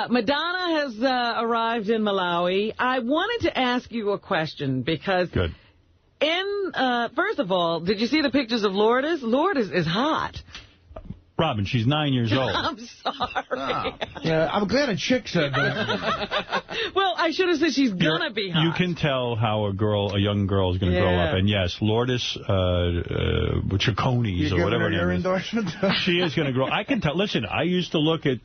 Madonna has arrived in Malawi. I wanted to ask you a question because... Good. First of all, did you see the pictures of Lourdes? Lourdes is hot. Robin, she's 9 years old. I'm sorry. Yeah, I'm glad a chick said that. Well, I should have said she's going to be hot. You can tell how a young girl is going to grow up. And yes, Lourdes Chacconis or whatever her name is. Endorsement? She is going to grow. I can tell. Listen, I used to look at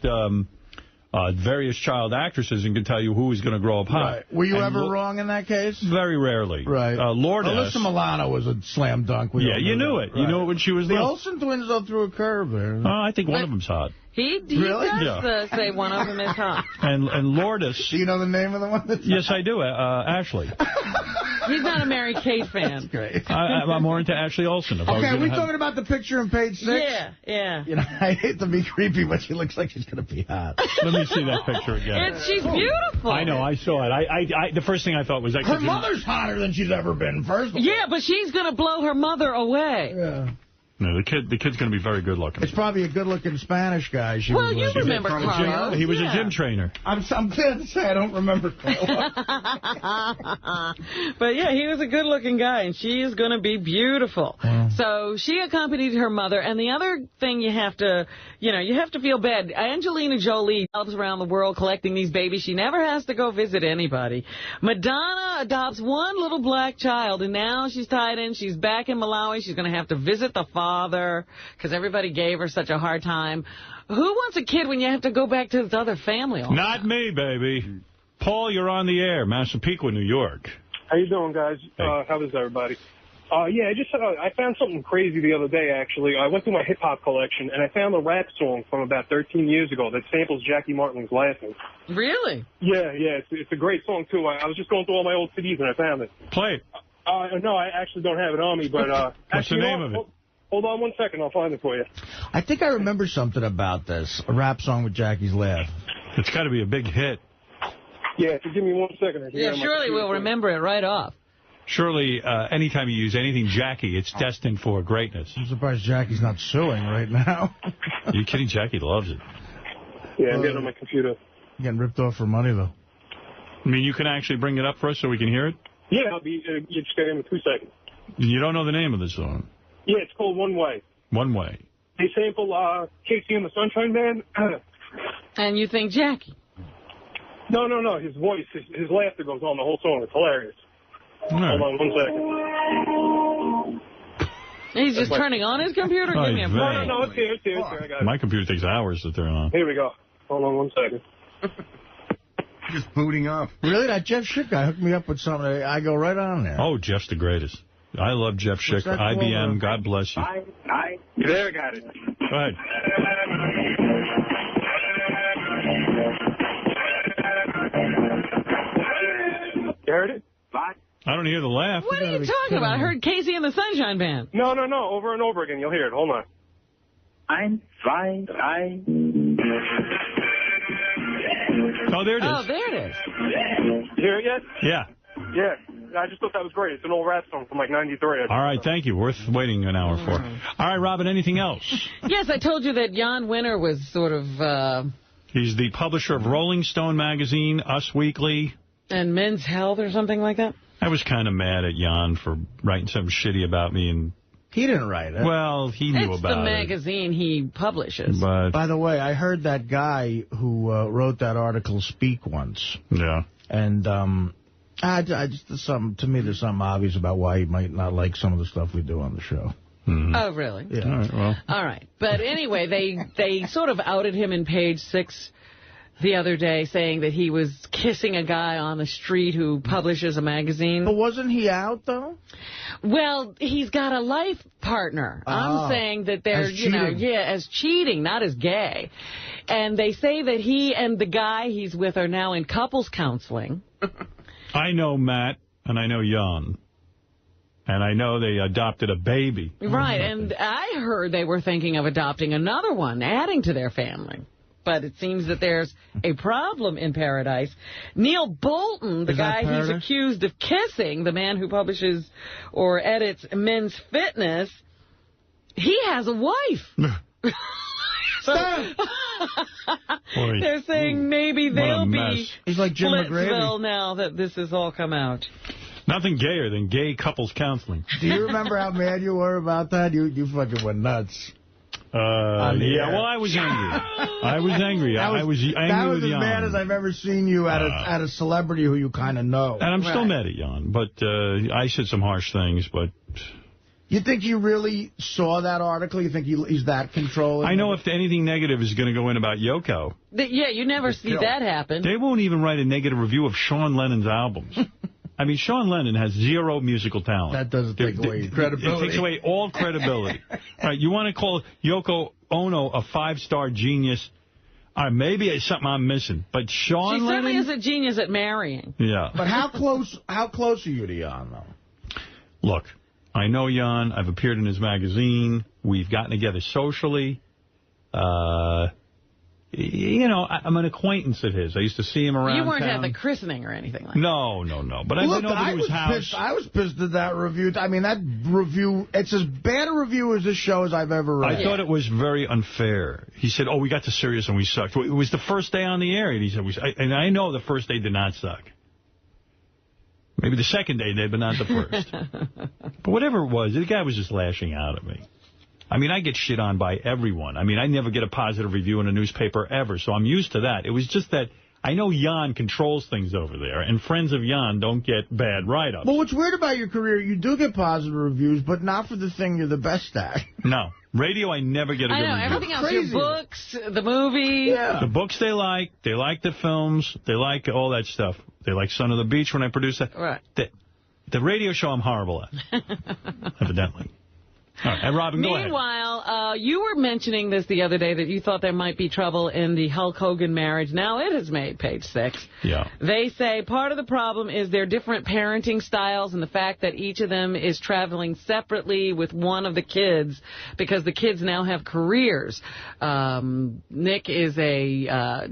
various child actresses and can tell you who is going to grow up hot. Right. Were you ever wrong in that case? Very rarely. Right. Lourdes. Alyssa Milano was a slam dunk. You knew it. Right. You knew it when she was the little. Olsen twins, though, threw a curve there. Oh, I think one of them's hot. He really? does say one of them is hot. And Lourdes. Do you know the name of the one that's Yes, I do. Ashley. He's not a Mary Kate fan. That's great. I'm more into Ashley Olsen. Okay, are we talking about the picture on page 6? Yeah. You know, I hate to be creepy, but she looks like she's going to be hot. Let me see that picture again. She's beautiful. I know, I saw it. I the first thing I thought was... Her mother's hotter than she's ever been, first of all. Yeah, but she's going to blow her mother away. Yeah. No, the kid's going to be very good looking. It's probably a good-looking Spanish guy. You remember Carlos. He was a gym trainer. I'm glad to say I don't remember Carlos. But yeah, he was a good-looking guy, and she is going to be beautiful. So she accompanied her mother, and the other thing you have to feel bad. Angelina Jolie helps around the world collecting these babies. She never has to go visit anybody. Madonna adopts one little black child, and now she's tied in. She's back in Malawi. She's going to have to visit the father because everybody gave her such a hard time. Who wants a kid when you have to go back to his other family? Not me, baby. Paul, you're on the air. Massapequa, New York. How you doing, guys? Hey. How is everybody? I found something crazy the other day, actually. I went through my hip-hop collection, and I found a rap song from about 13 years ago that samples Jackie Martlin's Laughing. Really? Yeah, it's a great song, too. I was just going through all my old CDs, and I found it. Play it. No, I actually don't have it on me, but... What's the name of it? Hold on 1 second. I'll find it for you. I think I remember something about this, a rap song with Jackie's laugh. It's got to be a big hit. Yeah, if you give me 1 second. Yeah, surely we'll remember it right off. Surely, anytime you use anything Jackie, it's destined for greatness. I'm surprised Jackie's not suing right now. Are you kidding? Jackie loves it. Yeah, I'm getting on my computer. Getting ripped off for money, though. I mean, you can actually bring it up for us so we can hear it? Yeah, you just got in 2 seconds. You don't know the name of the song? Yeah, it's called One Way. One Way. They sample Casey and the Sunshine Band. And you think Jackie? No. His voice, his laughter goes on the whole song. It's hilarious. Right. Hold on 1 second. He's just turning on his computer? Give me a break. No, it's here. I got it. My computer takes hours to turn on. Here we go. Hold on 1 second. Just booting up. Really? That Jeff Schick guy hooked me up with something. I go right on there. Oh, Jeff's the greatest. I love Jeff Schick. IBM, God bless you. Hi. You there? Got it. Go ahead. You heard it? I don't hear the laugh. What are you talking about? I heard Casey and the Sunshine Band. No. Over and over again. You'll hear it. Hold on. I'm fine. Oh, there it is. Oh, there it is. You hear it yet? Yeah. Yeah. I just thought that was great. It's an old rap song from like 93. All right, thank you. Worth waiting an hour for. All right, Robin, anything else? Yes, I told you that Jan Winter was sort of... He's the publisher of Rolling Stone magazine, Us Weekly. And Men's Health or something like that? I was kind of mad at Jan for writing something shitty about me. And he didn't write it. Well, he knew it's about the it. magazine he publishes. But by the way, I heard that guy who wrote that article speak once. Yeah. And I just to me, there's something obvious about why he might not like some of the stuff we do on the show. Mm-hmm. Oh, really? Yeah. All right, well. All right. But anyway, they sort of outed him in Page 6 the other day, saying that he was kissing a guy on the street who publishes a magazine. But wasn't he out, though? Well, he's got a life partner. I'm saying that they're, as cheating, not as gay. And they say that he and the guy he's with are now in couples counseling. I know Matt, and I know Jan. And I know they adopted a baby. Right, and I heard they were thinking of adopting another one, adding to their family. But it seems that there's a problem in Paradise. Neil Bolton, the guy he's accused of kissing, the man who publishes or edits Men's Fitness, he has a wife. They're saying maybe they'll be He's like Jim Splitsville now that this has all come out. Nothing gayer than gay couples counseling. Do you remember how mad you were about that? You fucking went nuts. Yeah, well, I was angry. I was angry. I was angry that was with as Jan. bad as I've ever seen you at a celebrity who you kind of know. And I'm still mad at Jan, but I said some harsh things, but... You think you really saw that article? You think he's that controlling? I know if anything negative is going to go in about Yoko. Yeah, you never see that happen. They won't even write a negative review of Sean Lennon's albums. I mean, Sean Lennon has zero musical talent. That doesn't take away credibility. It takes away all credibility. All right, you want to call Yoko Ono a 5-star genius? All right, maybe it's something I'm missing. But Sean Lennon... She certainly is a genius at marrying. Yeah. But how close are you to Jan, though? Look, I know Jan. I've appeared in his magazine. We've gotten together socially. You know, I'm an acquaintance of his. I used to see him around You weren't town. at the christening or anything like that. No. But I've been over to his house. Pissed. I was pissed at that review. I mean, that review, it's as bad a review as this show as I've ever read. I thought it was very unfair. He said, we got too serious and we sucked. It was the first day on the air, and he said, and I know the first day did not suck. Maybe the second day did, but not the first. But whatever it was, the guy was just lashing out at me. I mean, I get shit on by everyone. I mean, I never get a positive review in a newspaper ever, so I'm used to that. It was just that I know Jan controls things over there, and friends of Jan don't get bad write-ups. Well, what's weird about your career, you do get positive reviews, but not for the thing you're the best at. No. Radio, I never get a good review. Everything else, your books, the movie. Yeah. The books they like the films, they like all that stuff. They like Son of the Beach when I produce that. Right. The radio show I'm horrible at, evidently. All right, and Robin, go ahead. Meanwhile, you were mentioning this the other day, that you thought there might be trouble in the Hulk Hogan marriage. Now it has made Page 6. Yeah. They say part of the problem is their different parenting styles and the fact that each of them is traveling separately with one of the kids because the kids now have careers. Nick is a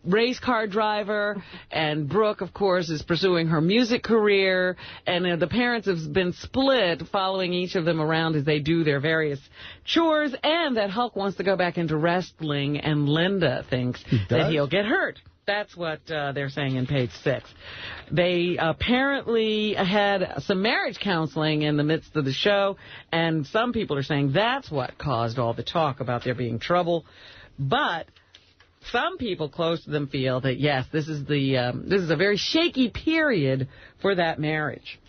race car driver, and Brooke, of course, is pursuing her music career, and the parents have been split, following each of them around as they do their various chores, and that Hulk wants to go back into wrestling, and Linda thinks that he'll get hurt. That's what they're saying in Page 6. They apparently had some marriage counseling in the midst of the show, and some people are saying that's what caused all the talk about there being trouble. But some people close to them feel that, yes, this is a very shaky period for that marriage.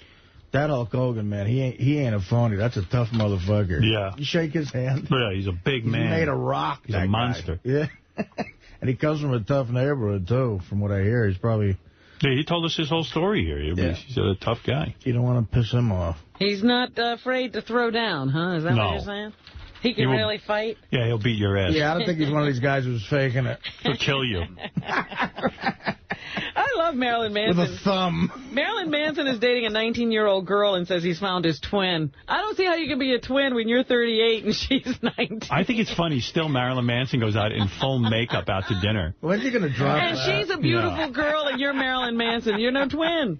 That Hulk Hogan, man, he ain't a phony. That's a tough motherfucker. Yeah. You shake his hand. Yeah, he's a big man. He's made of rock. He's a monster. Yeah. And he comes from a tough neighborhood, too, from what I hear. He's probably... Yeah, he told us his whole story here. He's a tough guy. You don't want to piss him off. He's not afraid to throw down, huh? Is that what you're saying? He can really fight? Yeah, he'll beat your ass. Yeah, I don't think he's one of these guys who's faking it. He'll kill you. I love Marilyn Manson. With a thumb. Marilyn Manson is dating a 19-year-old girl and says he's found his twin. I don't see how you can be a twin when you're 38 and she's 19. I think it's funny. Still, Marilyn Manson goes out in full makeup out to dinner. When's he going to drop And she's a beautiful girl and you're Marilyn Manson. You're no twin.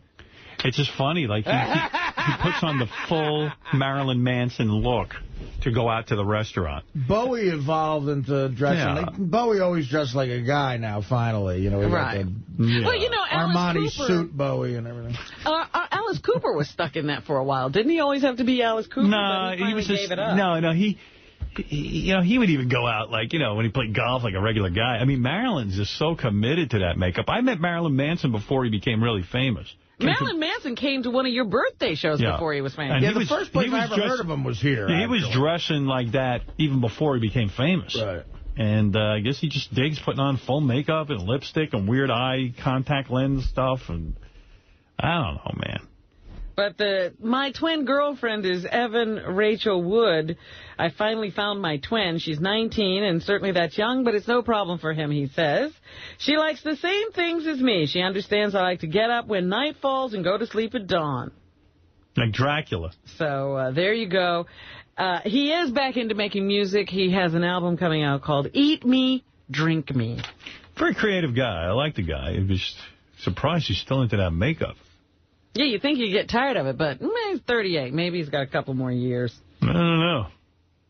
It's just funny. Like, he puts on the full Marilyn Manson look to go out to the restaurant. Bowie evolved into dressing. Yeah. Like, Bowie always dressed like a guy now, finally. You know, Right. Well, you know, Alice Armani Cooper, suit Bowie and everything. Alice Cooper was stuck in that for a while. Didn't he always have to be Alice Cooper? No, he was just, gave it up. No, he would even go out, like, you know, when he played golf like a regular guy. I mean, Marilyn's just so committed to that makeup. I met Marilyn Manson before he became really famous. Marilyn Manson came to one of your birthday shows before he was famous. Yeah, the first place I ever heard of him was here. Yeah, he was dressing like that even before he became famous. Right. And I guess he just digs putting on full makeup and lipstick and weird eye contact lens stuff. And I don't know, man. But my twin girlfriend is Evan Rachel Wood. I finally found my twin. She's 19, and certainly that's young, but it's no problem for him, he says. She likes the same things as me. She understands I like to get up when night falls and go to sleep at dawn. Like Dracula. So there you go. He is back into making music. He has an album coming out called Eat Me, Drink Me. Very creative guy. I like the guy. I'm just surprised he's still into that makeup. Yeah, you think you get tired of it, but he's 38. Maybe he's got a couple more years. I don't know.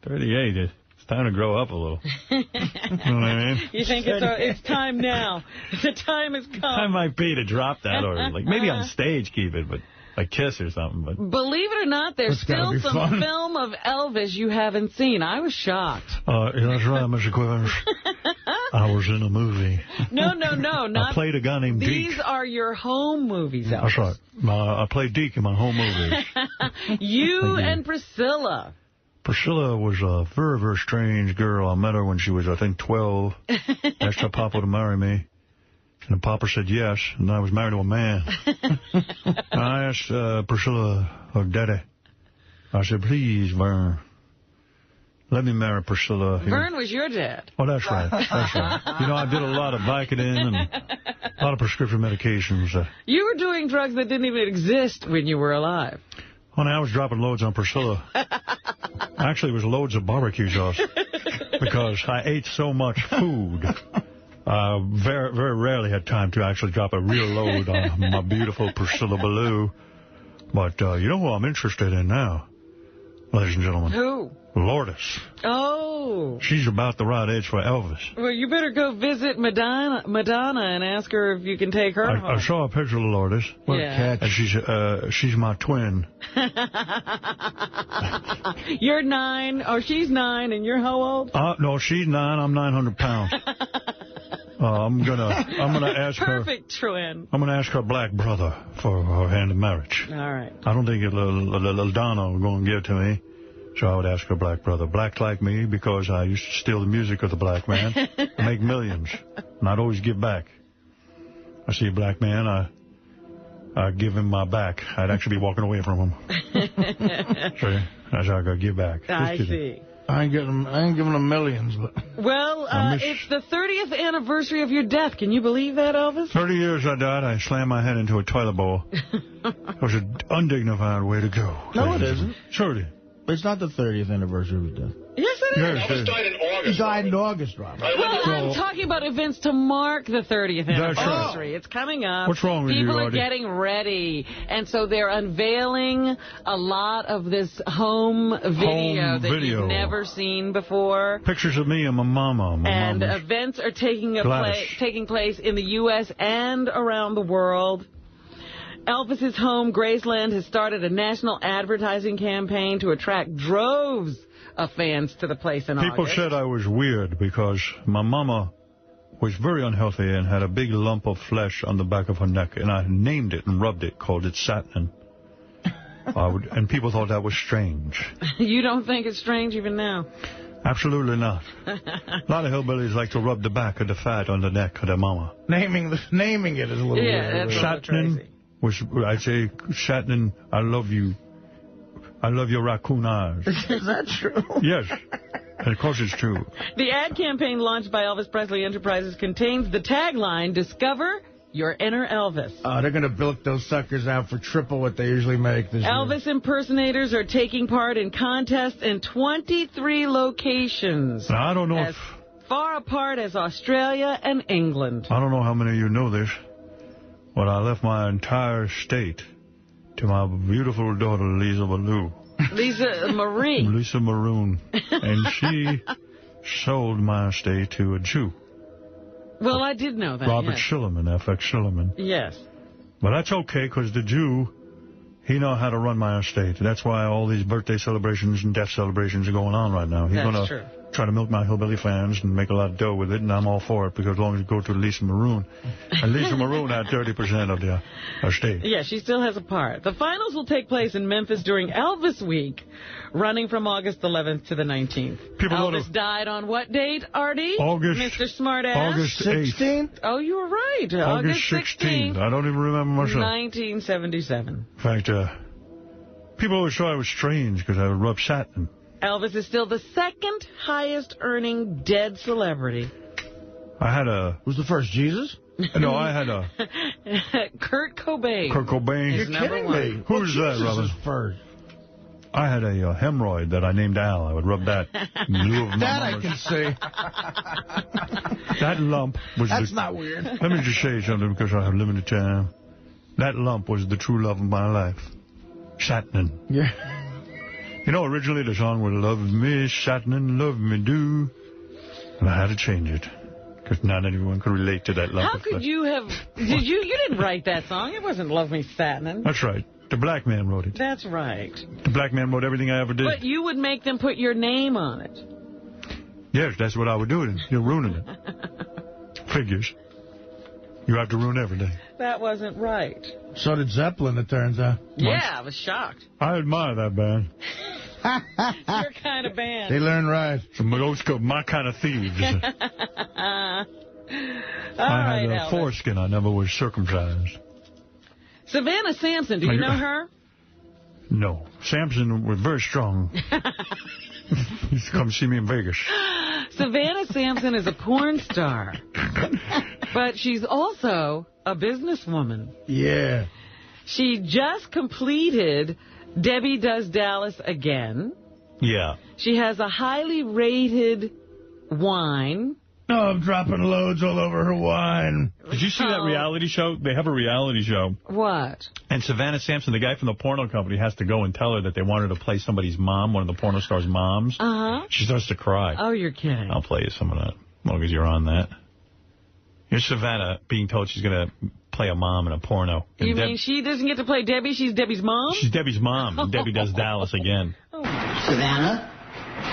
38. It's time to grow up a little. You know what I mean? You think it's time now. The time has come. Time might be to drop that, or like maybe on stage keep it, but like Kiss or something. But believe it or not, there's still some film of Elvis you haven't seen. I was shocked. Yeah, that's right, Mr. Quivers. I was in a movie. No, not. I played a guy named Deke. These are your home movies, Elvis. That's right. I played Deke in my home movies. You and Priscilla. Priscilla was a very, very strange girl. I met her when she was, I think, 12. Asked her papa to marry me. And the papa said yes, and I was married to a man. I asked Priscilla, her daddy, I said, please, Vern, let me marry Priscilla. Vern was your dad. Oh, that's right. That's right. You know, I did a lot of Vicodin and a lot of prescription medications. You were doing drugs that didn't even exist when you were alive. Honey, I was dropping loads on Priscilla. Actually, it was loads of barbecue sauce because I ate so much food. Very, very rarely had time to actually drop a real load on my beautiful Priscilla Ballou. But you know who I'm interested in now, ladies and gentlemen? Who? Lourdes. Oh. She's about the right age for Elvis. Well, you better go visit Madonna and ask her if you can take her home. I saw a picture of Lourdes. Yeah. And she's my twin. You're 9, or she's 9, and you're how old? No, she's 9. I'm 900 pounds. I'm gonna ask her. Perfect twin. I'm gonna ask her black brother for her hand in marriage. All right. I don't think little Donna will go and give it to me, so I would ask her black brother. Black like me because I used to steal the music of the black man, make millions, and I'd always give back. I see a black man, I give him my back. I'd actually be walking away from him. So that's how I gotta give back. I see. I ain't giving them millions. But well, it's the 30th anniversary of your death. Can you believe that, Elvis? 30 years I died. I slammed my head into a toilet bowl. It was an undignified way to go. No, it isn't. Sure it is. It's not the 30th anniversary of his death. Yes, it is. Elvis died in August. He died in August, Robert. Well, I'm talking about events to mark the 30th anniversary. It's coming up. What's wrong with you, People are Roddy? getting ready. And so they're unveiling a lot of this home video that you've never seen before. Pictures of me and my mama. And events are taking place in the U.S. and around the world. Elvis's home, Graceland, has started a national advertising campaign to attract droves of fans to the place in August. People said I was weird because my mama was very unhealthy and had a big lump of flesh on the back of her neck, and I named it and rubbed it, called it satin. And people thought that was strange. You don't think it's strange even now? Absolutely not. A lot of hillbillies like to rub the back of the fat on the neck of their mama. Naming it is a little weird. Shatnin, which I say, Shatnin, I love you. I love your raccoon eyes. Is that true? Yes. And of course it's true. The ad campaign launched by Elvis Presley Enterprises contains the tagline, Discover Your Inner Elvis. They're going to bilk those suckers out for triple what they usually make this Elvis year. impersonators are taking part in contests in 23 locations. Now, I don't know as far apart as Australia and England. I don't know how many of you know this, but I left my entire state to my beautiful daughter, Lisa Ballou. Lisa Marie. Lisa Maroon. And she sold my estate to a Jew. Well, I did know that, Robert yes. Schillerman, FX Schillerman. Yes. But that's okay, because the Jew, he knows how to run my estate. That's why all these birthday celebrations and death celebrations are going on right now. He's going to try to milk my hillbilly fans and make a lot of dough with it, and I'm all for it, because as long as you go to Lisa Maroon. And Lisa Maroon had 30% of the estate. Yeah, she still has a part. The finals will take place in Memphis during Elvis Week, running from August 11th to the 19th. Elvis died on what date, Artie? August. Mr. Smartass? August 16th. Oh, you were right. August 16th. I don't even remember myself. 1977. In fact, people always thought I was strange because I would rub satin. Elvis is still the second highest earning dead celebrity. I had a... Was the first Jesus? No, I had a... Kurt Cobain. Kurt Cobain. You're kidding me. Who's that, Robin? First. I had a hemorrhoid that I named Al. I would rub that in lieu of my That mama's. I can see. That lump was That's not weird. Let me just say something because I have limited time. That lump was the true love of my life. Shatnin. Yeah. You know, originally the song was Love Me, Shatnin, Love Me Do. And I had to change it. Because not everyone could relate to that lump How of could flesh. you have... You didn't write that song. It wasn't Love Me Fattening. That's right. The black man wrote it. That's right. The black man wrote everything I ever did. But you would make them put your name on it. Yes, that's what I would do. You're ruining it. Figures. You have to ruin everything. That wasn't right. So did Zeppelin, it turns out. Yeah, I was shocked. I admire that band. Your kind of band. They learn right. Some of those my kind of thieves. All I right, had a Elvis. foreskin. I never was circumcised. Savannah Sampson, do you know her? No. Samson was very strong. He used to come see me in Vegas. Savannah Sampson is a porn star. But she's also a businesswoman. Yeah. She just completed Debbie Does Dallas Again. Yeah. She has a highly rated wine. Oh, I'm dropping loads all over her wine. Did you see that reality show? They have a reality show. What? And Savannah Sampson, the guy from the porno company, has to go and tell her that they want her to play somebody's mom, one of the porno star's moms. Uh-huh. She starts to cry. Oh, you're kidding. I'll play you some of that, as long as you're on that. Here's Savannah being told she's going to play a mom in a porno. You mean she doesn't get to play Debbie? She's Debbie's mom? She's Debbie's mom, and Debbie Does Dallas Again. Savannah?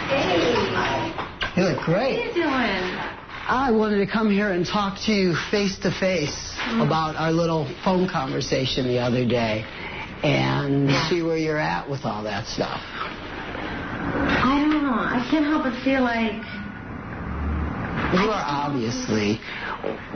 Hey. You look great. What are you doing? I wanted to come here and talk to you face to face about our little phone conversation the other day and see where you're at with all that stuff. I don't know. I can't help but feel like... You are obviously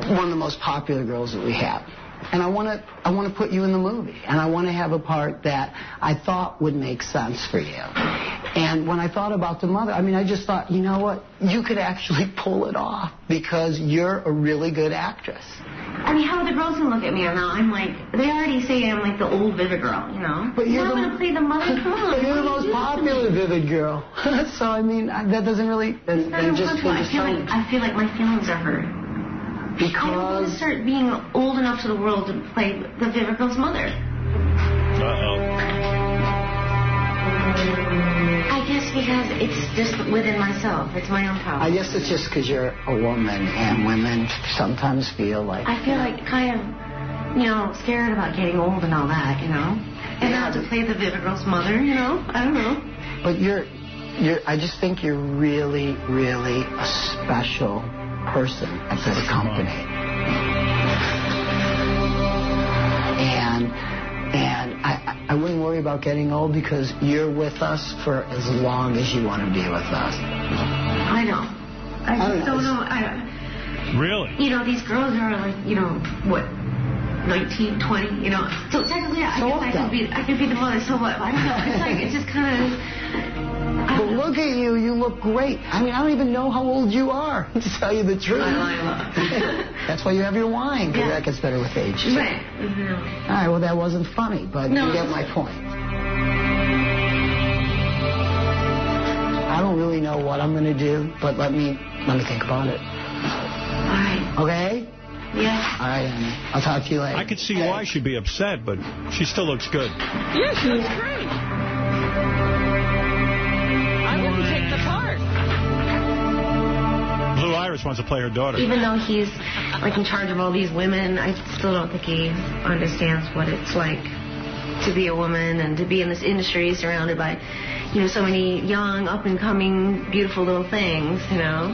one of the most popular girls that we have. And I want to put you in the movie. And I want to have a part that I thought would make sense for you. And when I thought about the mother, I mean, I just thought, you know what? You could actually pull it off because you're a really good actress. I mean, how are the girls going to look at me now? I'm like, they already say I'm like the old Vivid girl, you know? But you're now I'm going to play the mother. Come on. But you're the most popular Vivid girl. So, I mean, that doesn't really... Then just I feel like my feelings are hurt. Because... I don't want to start being old enough to the world to play the Vivid girl's mother. I guess because it's just within myself. It's my own power. I guess it's just because you're a woman, and women sometimes feel like... I feel like kind of, you know, scared about getting old and all that, you know? And now to play the Vivid girl's mother, you know? I don't know. But I just think you're really, really a special person for the company. And I wouldn't worry worry about getting old because you're with us for as long as you want to be with us. I know. I just don't know. Really? You know, these girls are like, you know, what, 19, 20, you know. So technically, I could be the mother. So what? I don't know. It's like, it's just kind of... But look at you. You look great. I mean, I don't even know how old you are, to tell you the truth. That's why you have your wine, because that gets better with age. Right. All right, well, that wasn't funny, but you get my point. I don't really know what I'm going to do, but let me think about it. All right. Okay? Yeah. All right, Annie. I'll talk to you later. I could see why she'd be upset, but she still looks good. Yeah, she was great. I wouldn't take the part. Blue Iris wants to play her daughter. Even though he's like in charge of all these women, I still don't think he understands what it's like to be a woman and to be in this industry surrounded by, you know, so many young, up-and-coming, beautiful little things, you know.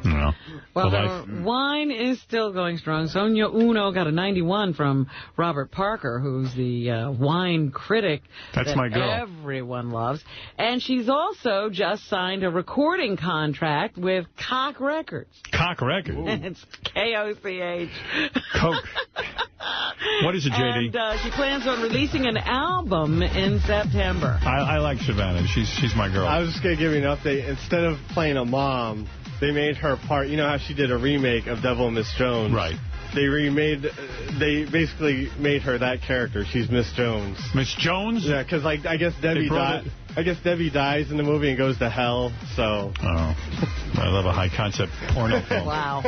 No. Well, the wine is still going strong. Sonia Uno got a 91 from Robert Parker, who's the wine critic that my girl. Everyone loves. And she's also just signed a recording contract with Cock Records. Cock Records? It's K-O-C-H. Coke. What is it, J.D.? And she plans on releasing an album in September. I like Savannah. She's my girl. I was just going to give you an update. Instead of playing a mom, they made her part. You know how she did a remake of Devil and Miss Jones? Right. They basically made her that character. She's Miss Jones. Miss Jones? Yeah, because I guess Debbie dies in the movie and goes to hell, so... Oh. I love a high-concept porno film. Wow.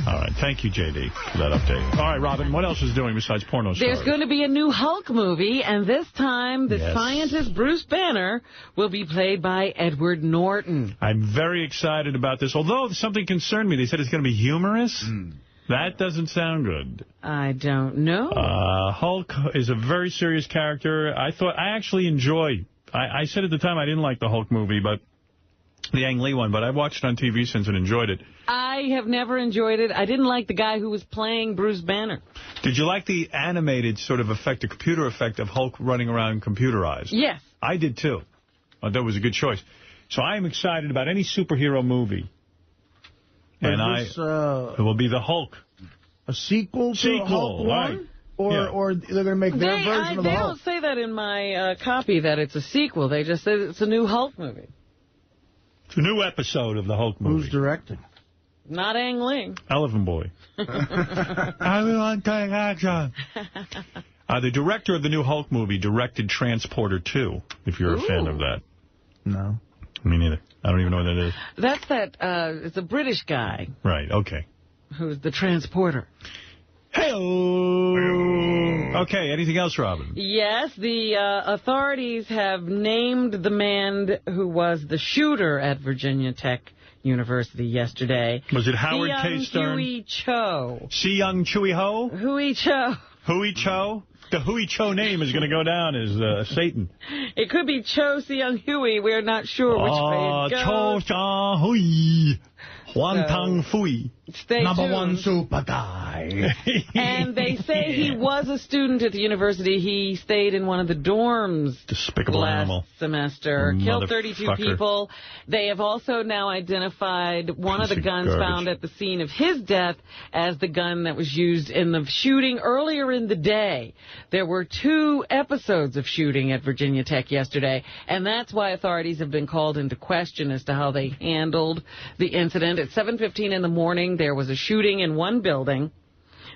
All right. Thank you, J.D., for that update. All right, Robin, what else is doing besides porno stars? There's going to be a new Hulk movie, and this time the scientist Bruce Banner will be played by Edward Norton. I'm very excited about this, although something concerned me. They said it's going to be humorous. That doesn't sound good. I don't know. Hulk is a very serious character. I actually enjoy... I said at the time I didn't like the Hulk movie, but the Ang Lee one, but I watched it on TV since and enjoyed it. I have never enjoyed it. I didn't like the guy who was playing Bruce Banner. Did you like the animated sort of effect, the computer effect of Hulk running around computerized? Yes. I did, too. I thought it was a good choice. So I am excited about any superhero movie. And it will be the Hulk. A sequel to Hulk 1? Right. Or they're going to make their version of the They Hulk? don't say that in my copy, that it's a sequel. They just say it's a new Hulk movie. It's a new episode of the Hulk movie. Who's directing? Not Ang Lee. Elephant Boy. I want to take action. The director of the new Hulk movie directed Transporter 2, if you're a fan of that. No. Me neither. I don't even know what that is. That's it's a British guy. Right, okay. Who's the transporter. Hey-oh. Okay, anything else, Robin? Yes, the authorities have named the man who was the shooter at Virginia Tech University yesterday. Was it Howard K. Stern? Hui Cho. Si-Young Chui-Ho? Hui Cho. Hui Cho? The Hui Cho name is going to go down as Satan. It could be Cho Si-Young Hui. We're not sure which way it goes. Cho Sa Hui. Huan Tang Fui. Stay Number tuned. one super guy. And they say he was a student at the university. He stayed in one of the dorms Despicable animal. Semester. Killed 32 people. They have also now identified one of the guns found at the scene of his death as the gun that was used in the shooting earlier in the day. There were 2 episodes of shooting at Virginia Tech yesterday, and that's why authorities have been called into question as to how they handled the incident. At 7:15 in the morning, there was a shooting in one building.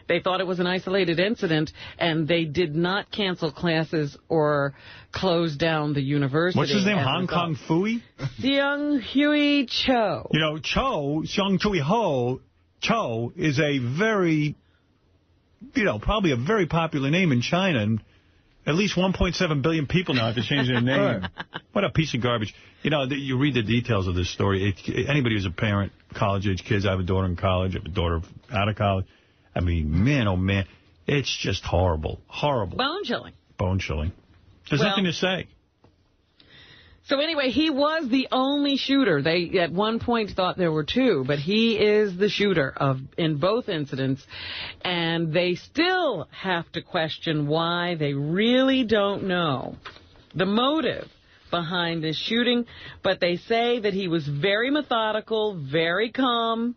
They thought it was an isolated incident, and they did not cancel classes or close down the university. What's his name? Hong Kong Fui? Si-Young Hui Cho. You know, Cho, Si-Young Chui-Ho, Cho is a very, probably a very popular name in China. And at least 1.7 billion people now have to change their name. What a piece of garbage. You read the details of this story. Anybody who's a parent, college-age kids, I have a daughter in college, I have a daughter out of college. I mean, man, oh, man, it's just horrible. Horrible. Bone-chilling. Bone-chilling. There's nothing to say. So anyway, he was the only shooter. They at one point thought there were two, but he is the shooter in both incidents. And they still have to question why. They really don't know the motive behind this shooting. But they say that he was very methodical, very calm,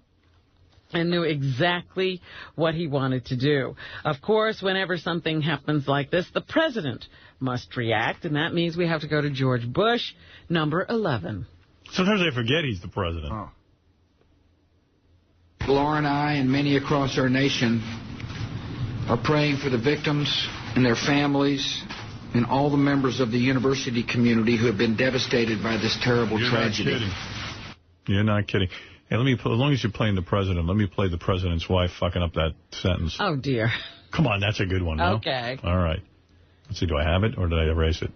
and knew exactly what he wanted to do. Of course, whenever something happens like this, the president must react, and that means we have to go to George Bush, number 11. Sometimes I forget he's the president. Oh. Laura and I and many across our nation are praying for the victims and their families and all the members of the university community who have been devastated by this terrible tragedy. Not kidding. You're not kidding. Hey, as long as you're playing the president, let me play the president's wife fucking up that sentence. Oh, dear. Come on, that's a good one, no? Okay. All right. Let's see, do I have it, or did I erase it?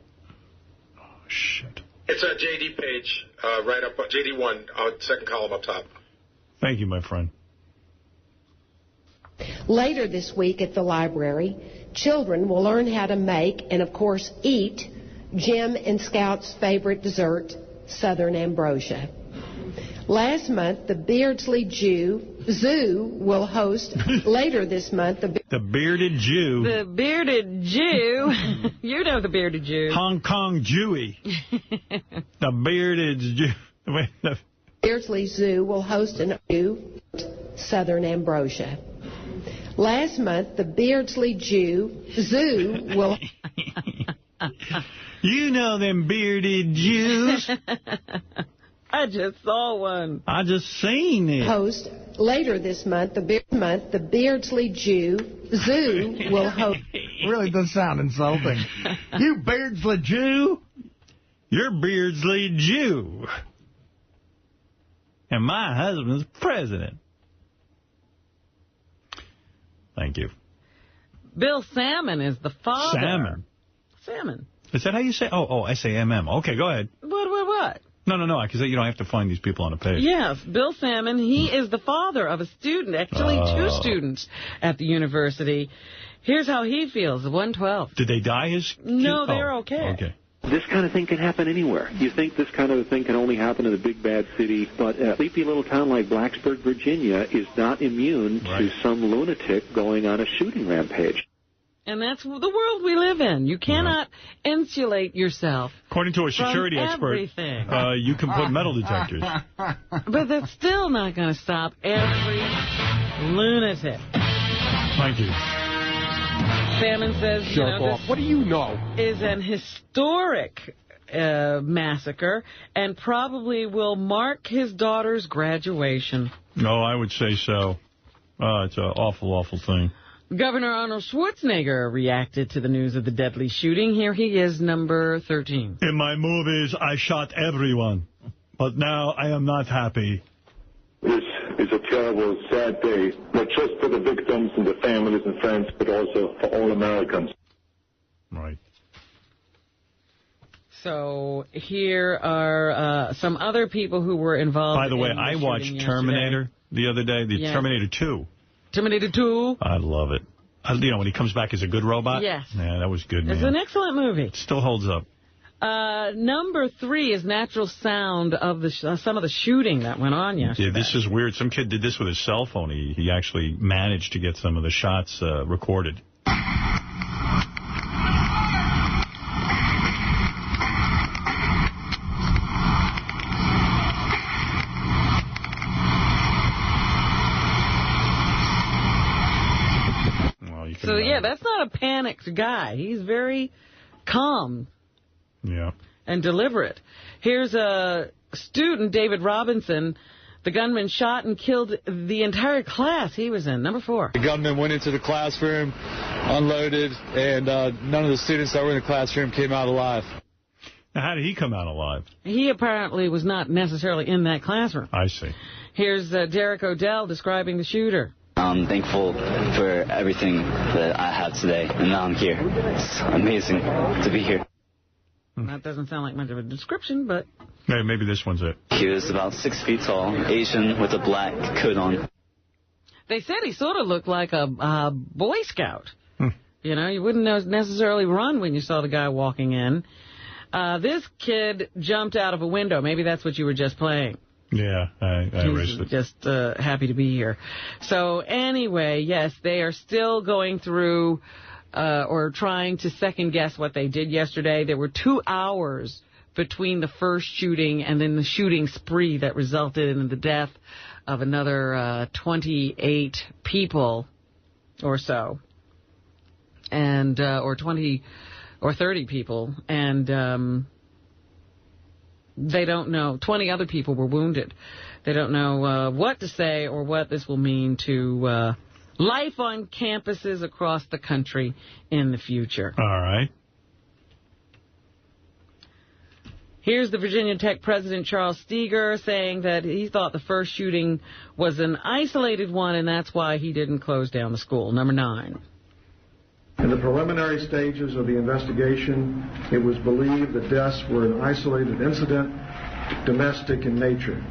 Oh, shit. It's a JD page, right up, JD1, second column up top. Thank you, my friend. Later this week at the library, children will learn how to make and, of course, eat Jim and Scout's favorite dessert, Southern Ambrosia. Last month, the Beardsley Zoo will host later this month. The Bearded Jew. The Bearded Jew. You know the Bearded Jew. Hong Kong Jewy. The Bearded Jew. Beardsley Zoo will host a new Southern Ambrosia. Last month, the Beardsley Zoo will... You know them bearded Jews. I just saw one. I just seen it. Host later this month. The Beardsley Zoo will host. Really does sound insulting. You Beardsley Jew. You're Beardsley Jew. And my husband's president. Thank you. Bill Salmon is the father. Salmon. Is that how you say? Oh, S-A-M-M. Okay, go ahead. What? No, because you don't have to find these people on a page. Yes, Bill Salmon, he is the father of a student, actually two students at the university. Here's how he feels, 112. Did they die? No, they're okay. Okay. This kind of thing can happen anywhere. You think this kind of thing can only happen in a big, bad city, but a sleepy little town like Blacksburg, Virginia is not immune to some lunatic going on a shooting rampage. And that's the world we live in. You cannot insulate yourself. According to a security expert, you can put metal detectors. But that's still not going to stop every lunatic. Thank you. Salmon says, what do you know? Is an historic massacre and probably will mark his daughter's graduation. No, I would say so. It's an awful, awful thing. Governor Arnold Schwarzenegger reacted to the news of the deadly shooting. Here he is, number 13. In my movies, I shot everyone, but now I am not happy. This is a terrible, sad day, not just for the victims and the families and friends, but also for all Americans. Right. So here are some other people who were involved. By the way, I watched Terminator the other day, Terminator 2. Terminator 2. I love it. When he comes back as a good robot? Yes. Yeah, that was good, man. It's an excellent movie. It still holds up. Number 3 is natural sound of some of the shooting that went on yesterday. Yeah, this is weird. Some kid did this with his cell phone. He actually managed to get some of the shots recorded. So, yeah, that's not a panicked guy. He's very calm. Yeah. And deliberate. Here's a student, David Robinson. The gunman shot and killed the entire class he was in. Number 4. The gunman went into the classroom, unloaded, and none of the students that were in the classroom came out alive. Now, how did he come out alive? He apparently was not necessarily in that classroom. I see. Here's Derek Odell describing the shooter. I'm thankful for everything that I have today, and now I'm here. It's amazing to be here. That doesn't sound like much of a description, but... Maybe this one's it. He was about 6 feet tall, Asian with a black coat on. They said he sort of looked like a Boy Scout. You know, you wouldn't necessarily run when you saw the guy walking in. This kid jumped out of a window. Maybe that's what you were just playing. Yeah, I erased it. Just happy to be here. So anyway, yes, they are still going through or trying to second-guess what they did yesterday. There were 2 hours between the first shooting and then the shooting spree that resulted in the death of another 28 people or so, and or 20 or 30 people, and they don't know. 20 other people were wounded. They don't know what to say or what this will mean to life on campuses across the country in the future. All right. Here's the Virginia Tech president, Charles Steger, saying that he thought the first shooting was an isolated one, and that's why he didn't close down the school. Number 9. In the preliminary stages of the investigation, it was believed the deaths were an isolated incident, domestic in nature.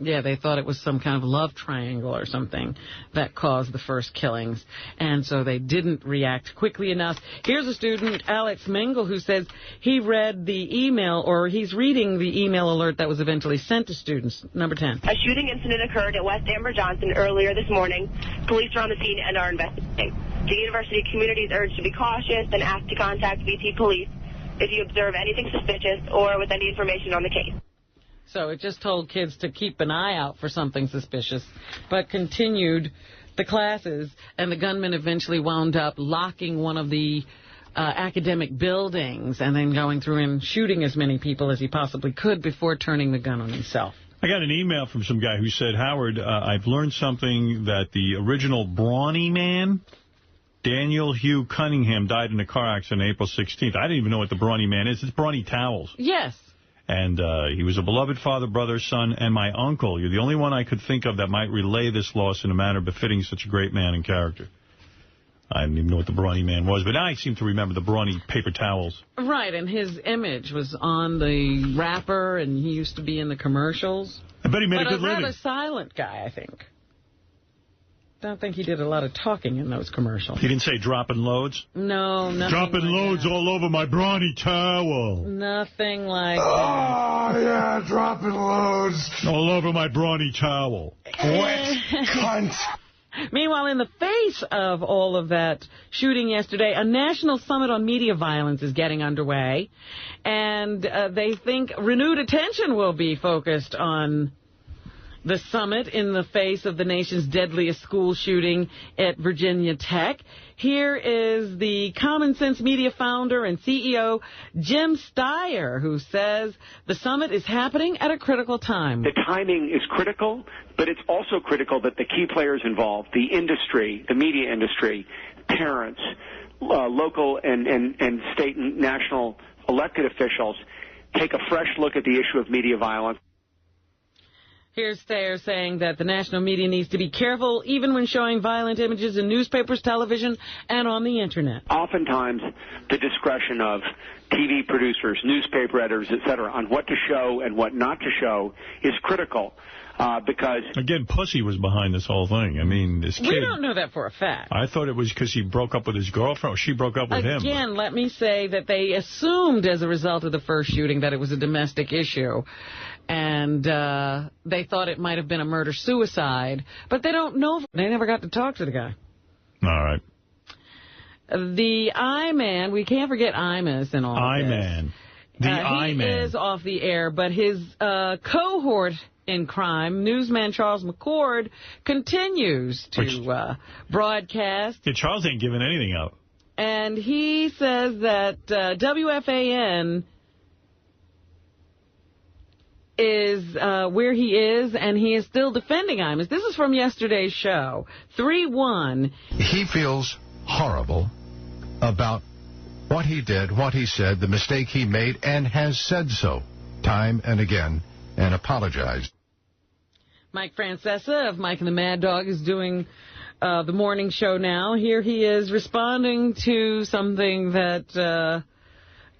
Yeah, they thought it was some kind of love triangle or something that caused the first killings, and so they didn't react quickly enough. Here's a student, Alex Mingle, who says he read the email, or he's reading the email alert that was eventually sent to students. Number 10. A shooting incident occurred at West Amber Johnson earlier this morning. Police are on the scene and are investigating. The university community is urged to be cautious and asked to contact VT Police if you observe anything suspicious or with any information on the case. So it just told kids to keep an eye out for something suspicious, but continued the classes, and the gunman eventually wound up locking one of the academic buildings and then going through and shooting as many people as he possibly could before turning the gun on himself. I got an email from some guy who said, Howard, I've learned something that the original Brawny Man, Daniel Hugh Cunningham, died in a car accident on April 16th. I didn't even know what the Brawny Man is. It's Brawny Towels. Yes. And he was a beloved father, brother, son, and my uncle. You're the only one I could think of that might relay this loss in a manner befitting such a great man and character. I didn't even know what the Brawny Man was, but now I seem to remember the Brawny paper towels. Right, and his image was on the wrapper, and he used to be in the commercials. I bet he made a good living. But a rather silent guy, I think. Don't think he did a lot of talking in those commercials. He didn't say dropping loads? No, nothing dropping like loads that. all over my Brawny towel. Nothing like that. Oh, yeah, dropping loads. All over my Brawny towel. Wet cunt. Meanwhile, in the face of all of that shooting yesterday, a national summit on media violence is getting underway. And they think renewed attention will be focused on the summit in the face of the nation's deadliest school shooting at Virginia Tech. Here is the Common Sense Media founder and CEO, Jim Steyer, who says the summit is happening at a critical time. The timing is critical, but it's also critical that the key players involved, the industry, the media industry, parents, local and state and national elected officials, take a fresh look at the issue of media violence. Here's Thayer saying that the national media needs to be careful even when showing violent images in newspapers, television, and on the Internet. Oftentimes, the discretion of TV producers, newspaper editors, etc., on what to show and what not to show is critical because... Again, pussy was behind this whole thing. I mean, this kid... We don't know that for a fact. I thought it was because he broke up with his girlfriend, or she broke up with him. Again, let me say that they assumed as a result of the first shooting that it was a domestic issue. And they thought it might have been a murder-suicide, but they don't know. They never got to talk to the guy. All right. The I-Man, we can't forget Imus and all I-Man. The I-Man. He is off the air, but his cohort in crime, newsman Charles McCord, continues to broadcast. Yeah, Charles ain't giving anything up. And he says that WFAN is where he is, and he is still defending Imus. This is from yesterday's show. 3-1. He feels horrible about what he did, what he said, the mistake he made, and has said so time and again, and apologized. Mike Francesa of Mike and the Mad Dog is doing the morning show now. Here he is responding to something that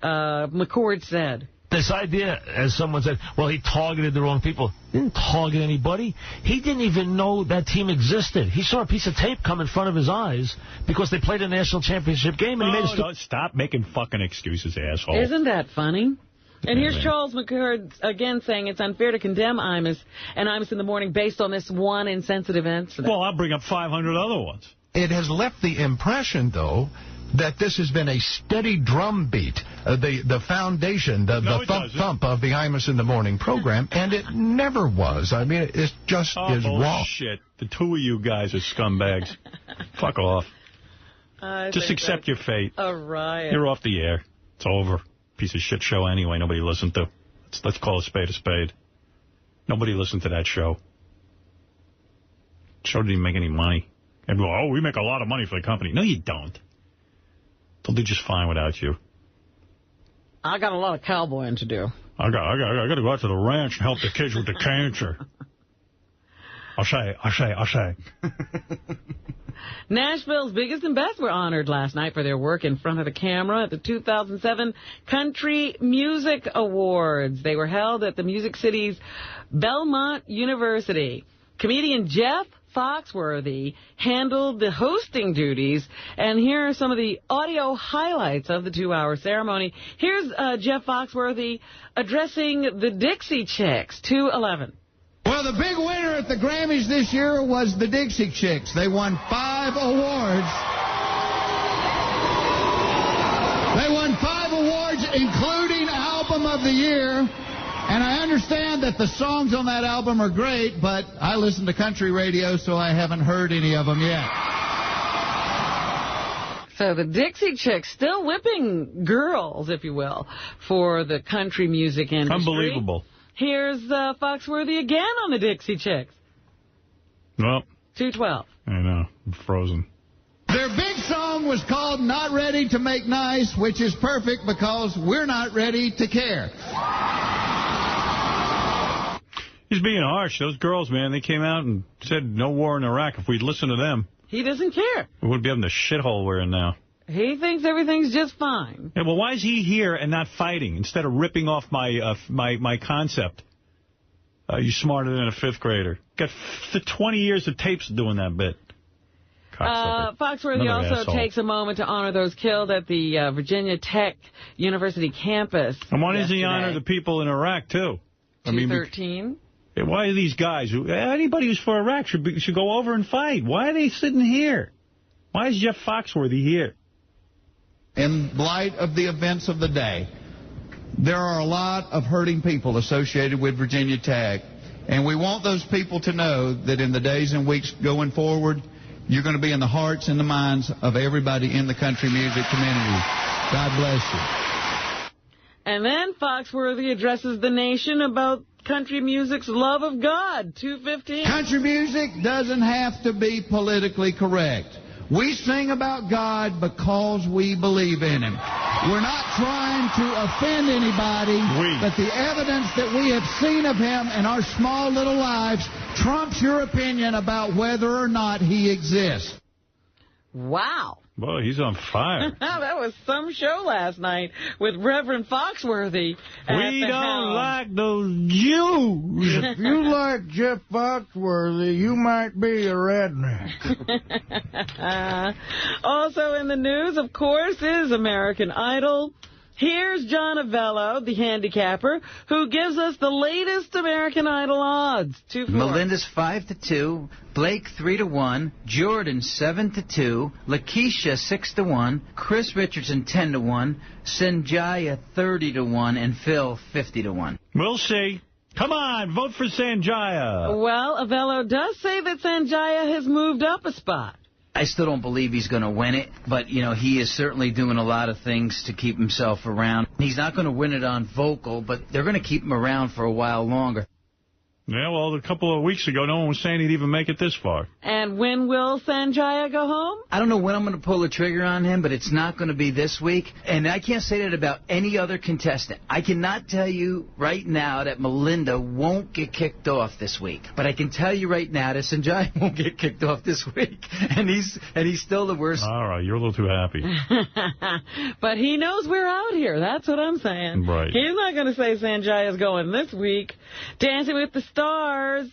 McCord said. This idea, as someone said, well, he targeted the wrong people. He didn't target anybody. He didn't even know that team existed. He saw a piece of tape come in front of his eyes because they played a national championship game. And he made No, stop making fucking excuses, asshole. Isn't that funny? And here's Charles McCord again saying it's unfair to condemn Imus and Imus in the Morning based on this one insensitive incident. Well, I'll bring up 500 other ones. It has left the impression, though, that this has been a steady drumbeat, the foundation, the thump of the Imus in the Morning program, and it never was. I mean, it just is wrong. Shit. The two of you guys are scumbags. Fuck off. Just accept your fate. A riot. You're off the air. It's over. Piece of shit show anyway. Nobody listened to. Let's call a spade a spade. Nobody listened to that show. Show didn't even make any money. And we make a lot of money for the company. No, you don't. They'll do just fine without you. I got a lot of cowboying to do. I got to go out to the ranch and help the kids with the cancer. I'll say. Nashville's biggest and best were honored last night for their work in front of the camera at the 2007 Country Music Awards. They were held at the Music City's Belmont University. Comedian Jeff Foxworthy handled the hosting duties, and here are some of the audio highlights of the 2-hour ceremony. Here's Jeff Foxworthy addressing the Dixie Chicks, 211. Well, the big winner at the Grammys this year was the Dixie Chicks. They won 5 awards. They won 5 awards, including Album of the Year. And I understand that the songs on that album are great, but I listen to country radio, so I haven't heard any of them yet. So the Dixie Chicks still whipping girls, if you will, for the country music industry. Unbelievable. Here's Foxworthy again on the Dixie Chicks. Well. 212. I know. I'm frozen. Their big song was called Not Ready to Make Nice, which is perfect because we're not ready to care. He's being harsh. Those girls, man, they came out and said no war in Iraq. If we'd listened to them, he doesn't care. We wouldn't be having the shithole we're in now. He thinks everything's just fine. Yeah, well, why is he here and not fighting instead of ripping off my concept? You're smarter than a 5th grader. Got 20 years of tapes doing that bit. Foxworthy also takes a moment to honor those killed at the Virginia Tech University campus. And why does he honor the people in Iraq, too? 213. Why are these guys, anybody who's for Iraq should go over and fight? Why are they sitting here? Why is Jeff Foxworthy here? In light of the events of the day, there are a lot of hurting people associated with Virginia Tech, and we want those people to know that in the days and weeks going forward, you're going to be in the hearts and the minds of everybody in the country music community. God bless you. And then Foxworthy addresses the nation about country music's love of God, 215. Country music doesn't have to be politically correct. We sing about God because we believe in Him. We're not trying to offend anybody, but the evidence that we have seen of Him in our small little lives trumps your opinion about whether or not He exists. Wow. Boy, he's on fire. That was some show last night with Reverend Foxworthy. We don't like those Jews. If you like Jeff Foxworthy, you might be a redneck. Also in the news, of course, is American Idol. Here's John Avello, the handicapper, who gives us the latest American Idol odds. 2-4. Melinda's 5-2, Blake 3-1, Jordan 7-2, Lakeisha 6-1, Chris Richardson 10-1, Sanjaya 30-1, and Phil 50-1. We'll see. Come on, vote for Sanjaya. Well, Avello does say that Sanjaya has moved up a spot. I still don't believe he's going to win it, but, you know, he is certainly doing a lot of things to keep himself around. He's not going to win it on vocal, but they're going to keep him around for a while longer. Yeah, well, a couple of weeks ago, no one was saying he'd even make it this far. And when will Sanjaya go home? I don't know when I'm going to pull the trigger on him, but it's not going to be this week. And I can't say that about any other contestant. I cannot tell you right now that Melinda won't get kicked off this week. But I can tell you right now that Sanjaya won't get kicked off this week. And he's still the worst. All right, you're a little too happy. But he knows we're out here. That's what I'm saying. Right. He's not going to say Sanjaya's going this week. Dancing with the Stars.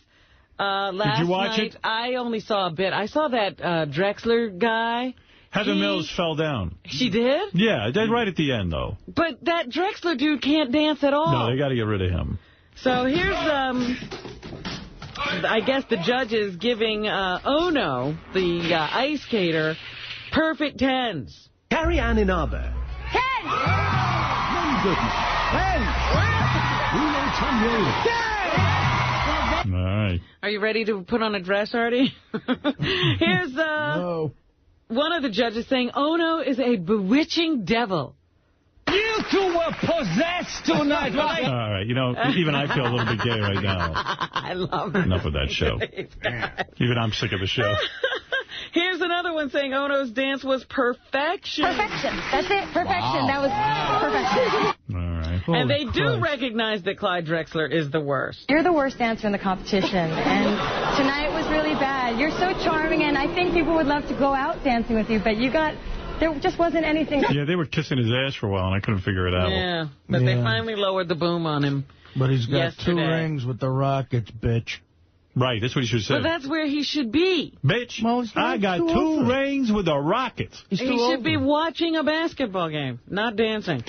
Last Did you watch night, it? I only saw a bit. I saw that Drexler guy. Heather Mills fell down. She did? Yeah, right at the end, though. But that Drexler dude can't dance at all. No, they got to get rid of him. So here's, I guess the judges giving Ono, the ice skater, perfect 10s. Carrie Ann Inaba. 10! My goodness. 10! Bruno Tunier. 10! All right. Are you ready to put on a dress, Artie? Here's one of the judges saying Ono is a bewitching devil. You two were possessed tonight, right? All right, even I feel a little bit gay right now. I love it. Enough of that show. Even I'm sick of the show. Here's another one saying Ono's dance was perfection. Perfection. That's it. Perfection. Wow. That was perfection. All right. And they do recognize that Clyde Drexler is the worst. You're the worst dancer in the competition, and tonight was really bad. You're so charming, and I think people would love to go out dancing with you, but there just wasn't anything. Yeah, they were kissing his ass for a while, and I couldn't figure it out. Yeah, but they finally lowered the boom on him. But he's got yesterday. 2 rings with the Rockets, bitch. Right, that's what he should say. But that's where he should be. Bitch, I got 2 rings with the Rockets. He should be watching a basketball game, not dancing.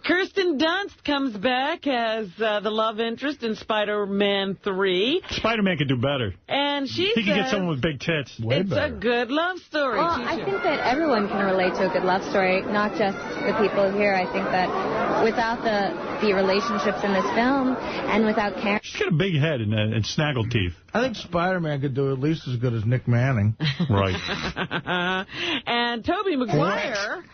Kirsten Dunst comes back as the love interest in Spider-Man 3. Spider-Man could do better. And she He could says get someone with big tits. it's a good love story. Well, I think that everyone can relate to a good love story, not just the people here. I think that without the relationships in this film and without care. She's got a big head and snaggle teeth. I think Spider-Man could do at least as good as Nick Manning. Right. And Tobey Maguire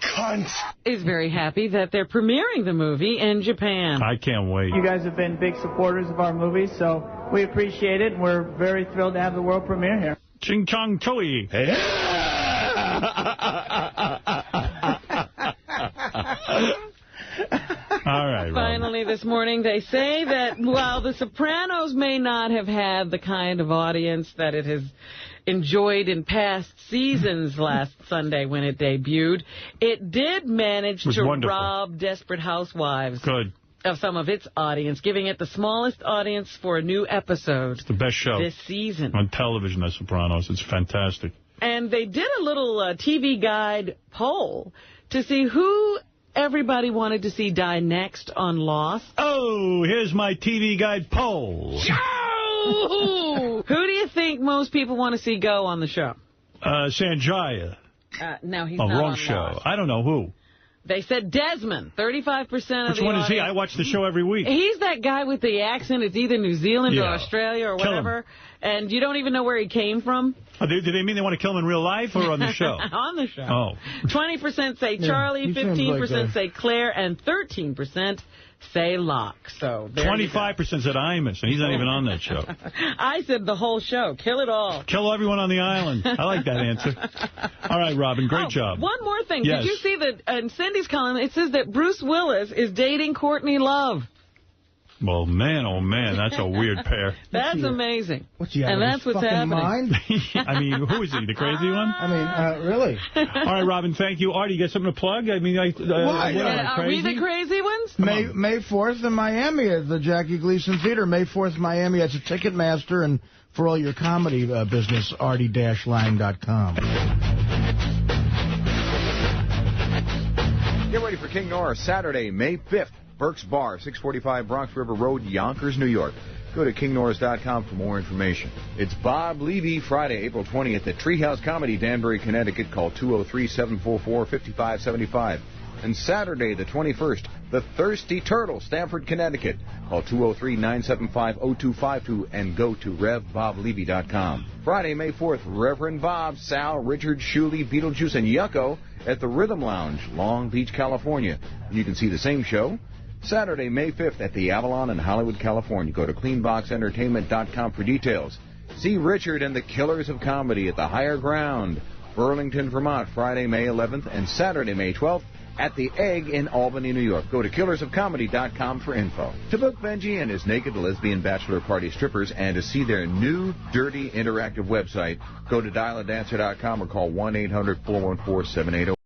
is very happy that they're premiering the movie in Japan. I can't wait. You guys have been big supporters of our movie, so we appreciate it. We're very thrilled to have the world premiere here. Ching Chong Choi. All right, Finally, this morning, they say that while The Sopranos may not have had the kind of audience that it has enjoyed in past seasons last Sunday when it debuted, it did manage to rob Desperate Housewives of some of its audience, giving it the smallest audience for a new episode. It's the best show this season on television, The Sopranos. It's fantastic. And they did a little TV Guide poll to see who everybody wanted to see die next on Lost. Oh, here's my TV Guide poll. Who do you think most people want to see go on the show? Sanjaya. No, he's not on wrong show. Lost. I don't know who. They said Desmond, 35% of the audience. Which one is he? I watch the show every week. He's that guy with the accent. It's either New Zealand or Australia or whatever. And you don't even know where he came from. Oh, do they mean they want to kill him in real life or on the show? On the show. Oh. 20% say Charlie, 15% say Claire, and 13% say Locke. So 25% said Imus, and he's not even on that show. I said the whole show. Kill it all. Kill everyone on the island. I like that answer. All right, Robin, great job. One more thing. Yes. Did you see that in Cindy's column, it says that Bruce Willis is dating Courtney Love. Well, man, oh, man, that's a weird pair. That's amazing. What's he and that's what's happening. Mind? I mean, who is he, the crazy one? I mean, really? All right, Robin, thank you. Artie, you got something to plug? I mean, Why? Are we the crazy ones? May 4th in Miami at the Jackie Gleason Theater. May 4th, Miami. That's a Ticketmaster. And for all your comedy business, artie-lang.com. Get ready for King Norris Saturday, May 5th. Burke's Bar, 645 Bronx River Road, Yonkers, New York. Go to kingnorris.com for more information. It's Bob Levy, Friday, April 20th at Treehouse Comedy, Danbury, Connecticut. Call 203-744-5575. And Saturday, the 21st, The Thirsty Turtle, Stamford, Connecticut. Call 203-975-0252 and go to RevBobLevy.com. Friday, May 4th, Reverend Bob, Sal, Richard, Shuley, Beetlejuice, and Yucko at the Rhythm Lounge, Long Beach, California. You can see the same show Saturday, May 5th at the Avalon in Hollywood, California. Go to cleanboxentertainment.com for details. See Richard and the Killers of Comedy at the Higher Ground, Burlington, Vermont, Friday, May 11th and Saturday, May 12th at the Egg in Albany, New York. Go to killersofcomedy.com for info. To book Benji and his naked lesbian bachelor party strippers and to see their new, dirty, interactive website, go to dialadancer.com or call 1-800-414-7808.